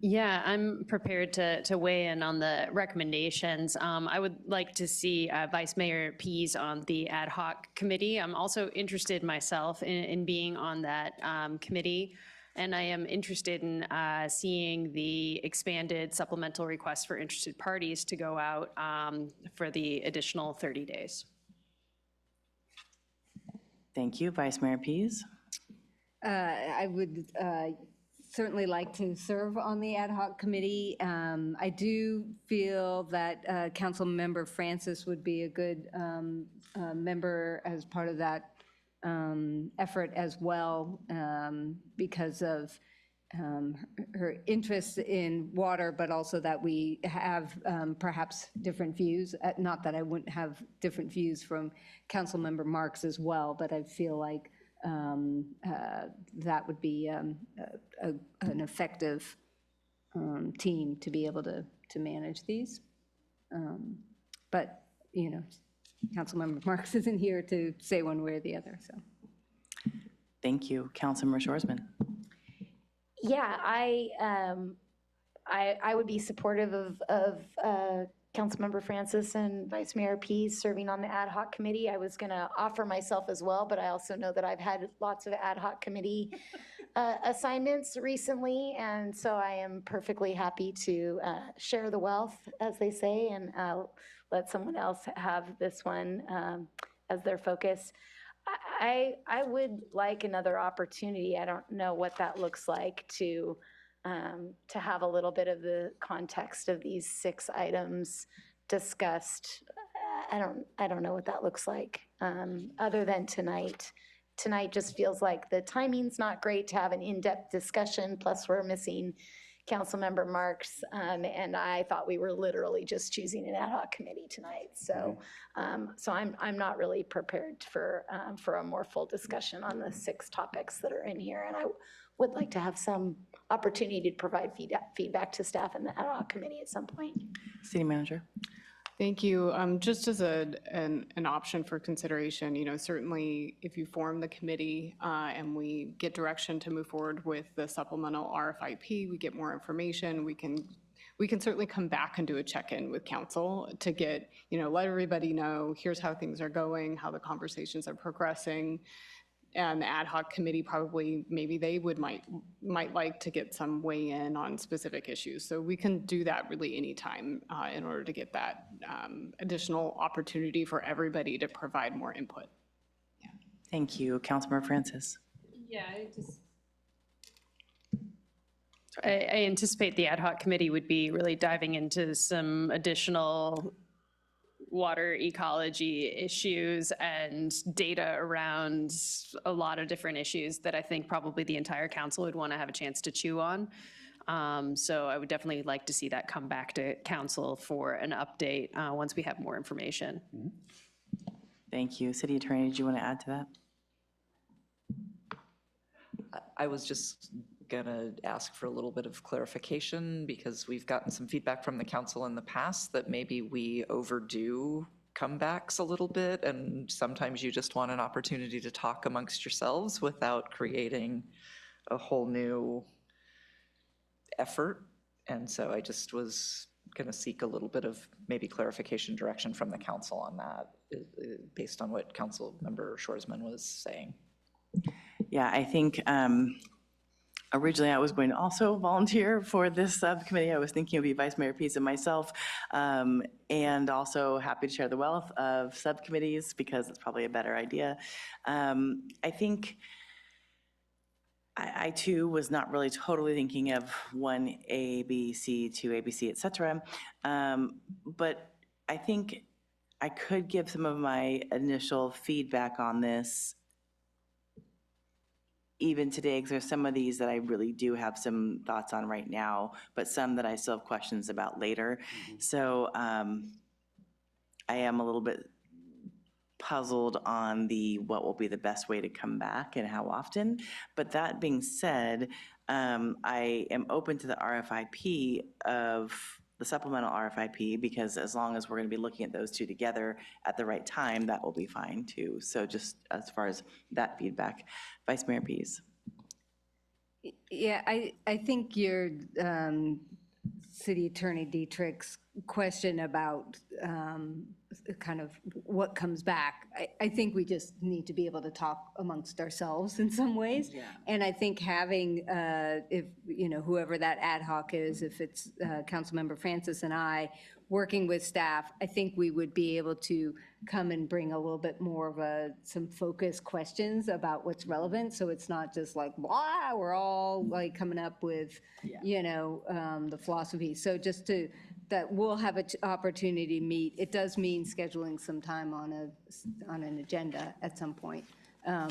Yeah, I'm prepared to weigh in on the recommendations. I would like to see Vice Mayor Pease on the ad hoc committee. I'm also interested myself in being on that committee, and I am interested in seeing the expanded supplemental request for interested parties to go out for the additional 30 days. Thank you, Vice Mayor Pease. I would certainly like to serve on the ad hoc committee. I do feel that Councilmember Francis would be a good member as part of that effort as well, because of her interest in water, but also that we have perhaps different views. Not that I wouldn't have different views from Councilmember Marks as well, but I feel like that would be an effective team to be able to manage these. But, you know, Councilmember Marks isn't here to say one way or the other, so. Thank you, Councilmember Shorsman. Yeah, I would be supportive of Councilmember Francis and Vice Mayor Pease serving on the ad hoc committee. I was going to offer myself as well, but I also know that I've had lots of ad hoc committee assignments recently, and so I am perfectly happy to share the wealth, as they say, and let someone else have this one as their focus. I would like another opportunity. I don't know what that looks like to have a little bit of the context of these 6 items discussed. I don't know what that looks like other than tonight. Tonight just feels like the timing's not great to have an in-depth discussion, plus we're missing Councilmember Marks, and I thought we were literally just choosing an ad hoc committee tonight. So, I'm not really prepared for a more full discussion on the 6 topics that are in here, and I would like to have some opportunity to provide feedback to staff in the ad hoc committee at some point. City Manager. Thank you. Just as an option for consideration, certainly if you form the committee and we get direction to move forward with the supplemental RFIP, we get more information, we can certainly come back and do a check-in with council to get, let everybody know, here's how things are going, how the conversations are progressing. And the ad hoc committee probably, maybe they might like to get some weigh in on specific issues. So we can do that really anytime in order to get that additional opportunity for everybody to provide more input. Thank you. Councilmember Francis. Yeah, I anticipate the ad hoc committee would be really diving into some additional water ecology issues and data around a lot of different issues that I think probably the entire council would want to have a chance to chew on. So I would definitely like to see that come back to council for an update once we have more information. Thank you. City Attorney, did you want to add to that? I was just gonna ask for a little bit of clarification because we've gotten some feedback from the council in the past that maybe we overdo comebacks a little bit, and sometimes you just want an opportunity to talk amongst yourselves without creating a whole new effort. And so I just was gonna seek a little bit of maybe clarification direction from the council on that based on what Councilmember Shoresman was saying. Yeah, I think originally I was going to also volunteer for this subcommittee. I was thinking it would be Vice Mayor Pease and myself, and also happy to share the wealth of subcommittees because it's probably a better idea. I think I too was not really totally thinking of 1A, B, C, 2A, B, C, et cetera. But I think I could give some of my initial feedback on this even today, because there's some of these that I really do have some thoughts on right now, but some that I still have questions about later. So I am a little bit puzzled on what will be the best way to come back and how often. But that being said, I am open to the RFIP of the supplemental RFIP, because as long as we're going to be looking at those 2 together at the right time, that will be fine too. So just as far as that feedback, Vice Mayor Pease. Yeah, I think your City Attorney Dietrich's question about kind of what comes back, I think we just need to be able to talk amongst ourselves in some ways. Yeah. And I think having, if, whoever that ad hoc is, if it's Councilmember Francis and I, working with staff, I think we would be able to come and bring a little bit more of some focused questions about what's relevant. So it's not just like, blah, we're all like coming up with, the philosophy. So just that we'll have an opportunity to meet. It does mean scheduling some time on an agenda at some point.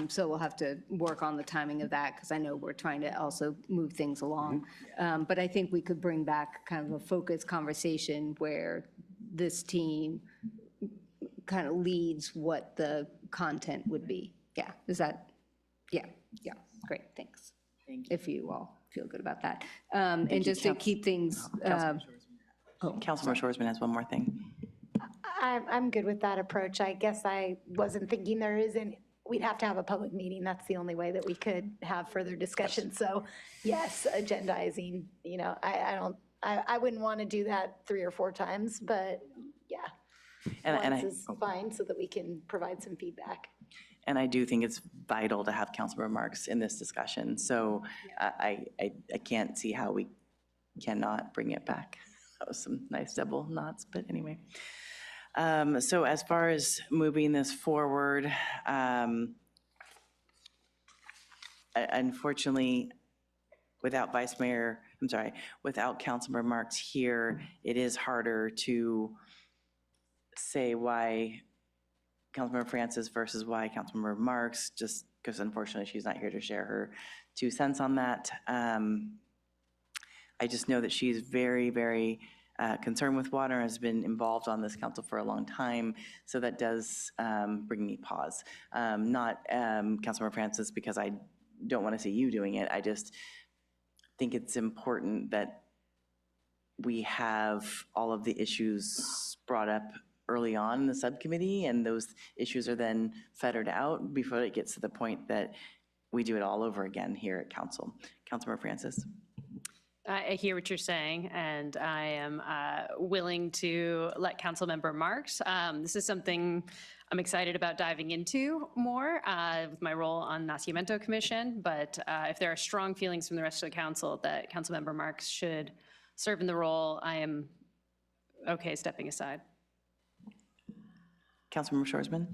So we'll have to work on the timing of that, because I know we're trying to also move things along. But I think we could bring back kind of a focused conversation where this team kind of leads what the content would be. Yeah, is that, yeah, great, thanks. Thank you. If you all feel good about that. And just to keep things. Councilmember Shoresman has one more thing. I'm good with that approach. I guess I wasn't thinking we'd have to have a public meeting. That's the only way that we could have further discussion. So yes, agendizing, I wouldn't want to do that 3 or 4 times, but yeah. Once is fine so that we can provide some feedback. And I do think it's vital to have Councilmember Marks in this discussion. So I can't see how we cannot bring it back. That was some nice double nods, but anyway. So as far as moving this forward, unfortunately, without without Councilmember Marks here, it is harder to say why Councilmember Francis versus why Councilmember Marks, just because unfortunately she's not here to share her 2 cents on that. I just know that she's very, very concerned with water and has been involved on this council for a long time. So that does bring me pause. Not Councilmember Francis, because I don't want to see you doing it. I just think it's important that we have all of the issues brought up early on in the subcommittee, and those issues are then fettered out before it gets to the point that we do it all over again here at council. Councilmember Francis. I hear what you're saying, and I am willing to let Councilmember Marks. This is something I'm excited about diving into more with my role on Nacimiento Commission, but if there are strong feelings from the rest of the council that Councilmember Marks should serve in the role, I am okay stepping aside. Councilmember Shoresman.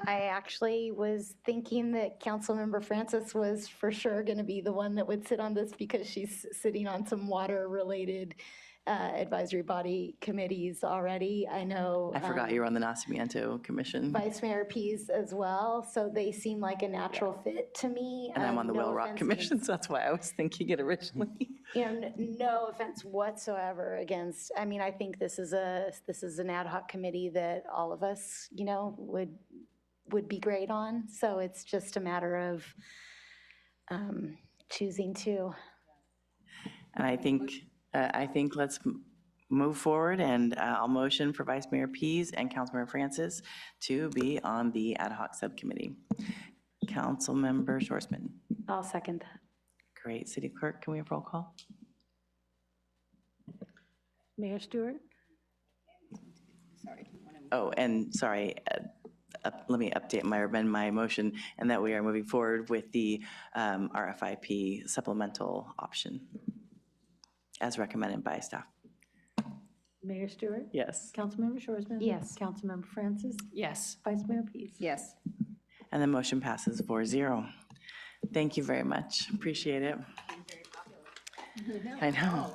I actually was thinking that Councilmember Francis was for sure going to be the one that would sit on this because she's sitting on some water-related advisory body committees already. I know. I forgot you were on the Nacimiento Commission. Vice Mayor Pease as well, so they seem like a natural fit to me. And I'm on the No Whale Rock offense Commission, so that's why I was thinking it originally. No offense whatsoever against, I mean, I think this is an ad hoc committee that all of us, would be great on. So it's just a matter of choosing to. And I think let's move forward, and I'll motion for Vice Mayor Pease and Councilmember Francis to be on the ad hoc subcommittee. Councilmember Shoresman. I'll second that. Great. City Clerk, can we have roll call? Mayor Stewart? Oh, and sorry, let me amend my motion, and that we are moving forward with the RFIP supplemental option as recommended by staff. Mayor Stewart? Yes. Councilmember Shoresman? Yes. Councilmember Francis? Yes. Vice Mayor Pease? Yes. And the motion passes 4-0. Thank you very much. Appreciate it. I know.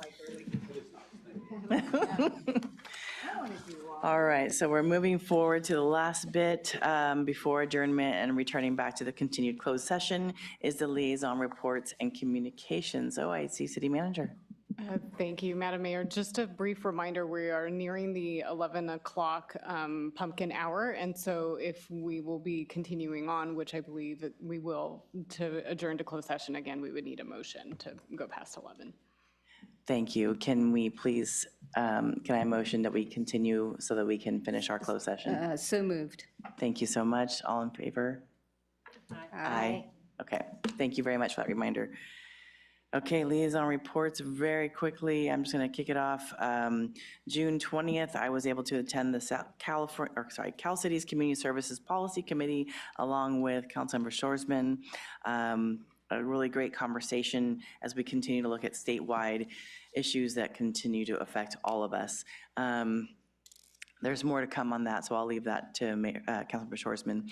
All right, so we're moving forward to the last bit before adjournment and returning back to the continued closed session is the liaison reports and communications. Oh, I see City Manager. Thank you, Madam Mayor. Just a brief reminder, we are nearing the 11 o'clock pumpkin hour, and so if we will be continuing on, which I believe that we will, to adjourn to closed session again, we would need a motion to go past 11. Thank you. Can we please, can I motion that we continue so that we can finish our closed session? So moved. Thank you so much. All in favor? Aye. Okay, thank you very much for that reminder. Okay, liaison reports very quickly. I'm just going to kick it off. June 20th, I was able to attend the Cal Cities Community Services Policy Committee along with Councilmember Shoresman. A really great conversation as we continue to look at statewide issues that continue to affect all of us. There's more to come on that, so I'll leave that to Councilmember Shoresman.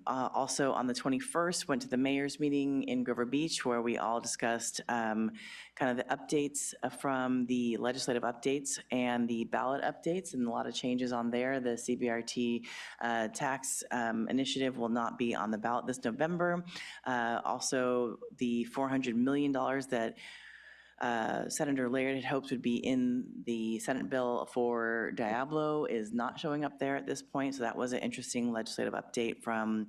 Also on the 21st, went to the mayor's meeting in Grover Beach where we all discussed kind of the updates from the legislative updates and the ballot updates, and a lot of changes on there. The CBRT tax initiative will not be on the ballot this November. Also, the $400 million that Senator Laird had hoped would be in the Senate bill for Diablo is not showing up there at this point, so that was an interesting legislative update from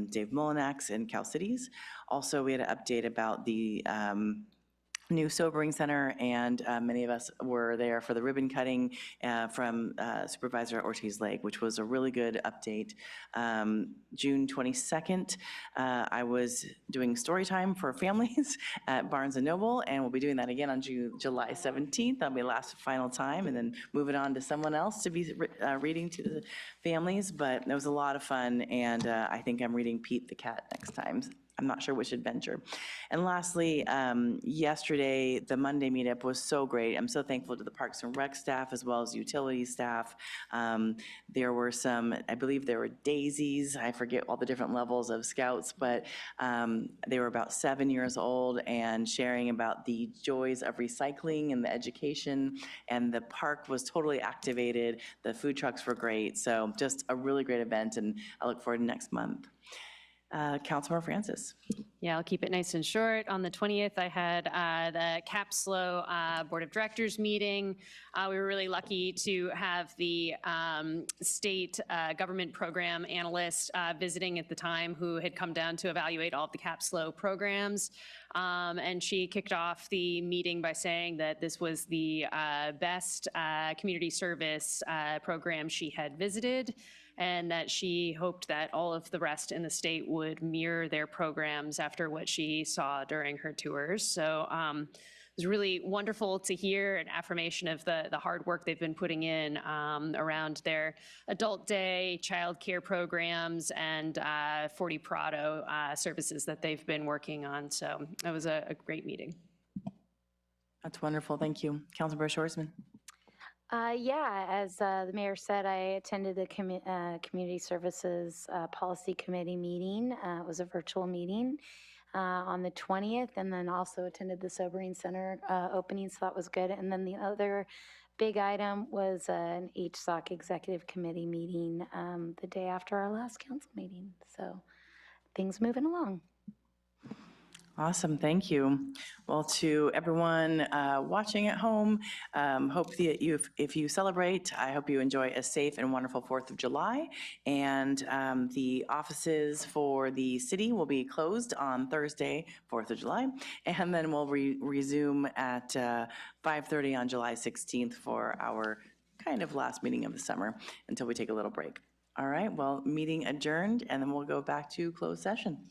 Dave Mullinax in Cal Cities. Also, we had an update about the new sobering center, and many of us were there for the ribbon cutting from Supervisor Ortiz Lake, which was a really good update. June 22nd, I was doing story time for families at Barnes & Noble, and we'll be doing that again on July 17th. That'll be last final time, and then moving on to someone else to be reading to the families, but it was a lot of fun, and I think I'm reading Pete the Cat next time. I'm not sure which adventure. And lastly, yesterday, the Monday meetup was so great. I'm so thankful to the Parks and Rec staff as well as utility staff. There were some, I believe there were daisies. I forget all the different levels of scouts, but they were about 7 years old and sharing about the joys of recycling and the education. And the park was totally activated. The food trucks were great. So just a really great event, and I look forward to next month. Councilmember Francis. Yeah, I'll keep it nice and short. On the 20th, I had the CAPSLO Board of Directors meeting. We were really lucky to have the state government program analyst visiting at the time, who had come down to evaluate all of the CAPSLO programs. And she kicked off the meeting by saying that this was the best community service program she had visited, and that she hoped that all of the rest in the state would mirror their programs after what she saw during her tours. So it was really wonderful to hear an affirmation of the hard work they've been putting in around their adult day, childcare programs, and 40 Prado services that they've been working on. So it was a great meeting. That's wonderful. Thank you. Councilmember Schwarzman. Yeah, as the mayor said, I attended the Community Services Policy Committee meeting. It was a virtual meeting on the 20th, and then also attended the Sobering Center opening, so that was good. And then the other big item was an HSOC Executive Committee meeting the day after our last council meeting. So things moving along. Awesome, thank you. Well, to everyone watching at home, hope that if you celebrate, I hope you enjoy a safe and wonderful 4th of July. And the offices for the city will be closed on Thursday, 4th of July. And then we'll resume at 5:30 on July 16th for our kind of last meeting of the summer until we take a little break. All right, well, meeting adjourned, and then we'll go back to closed session.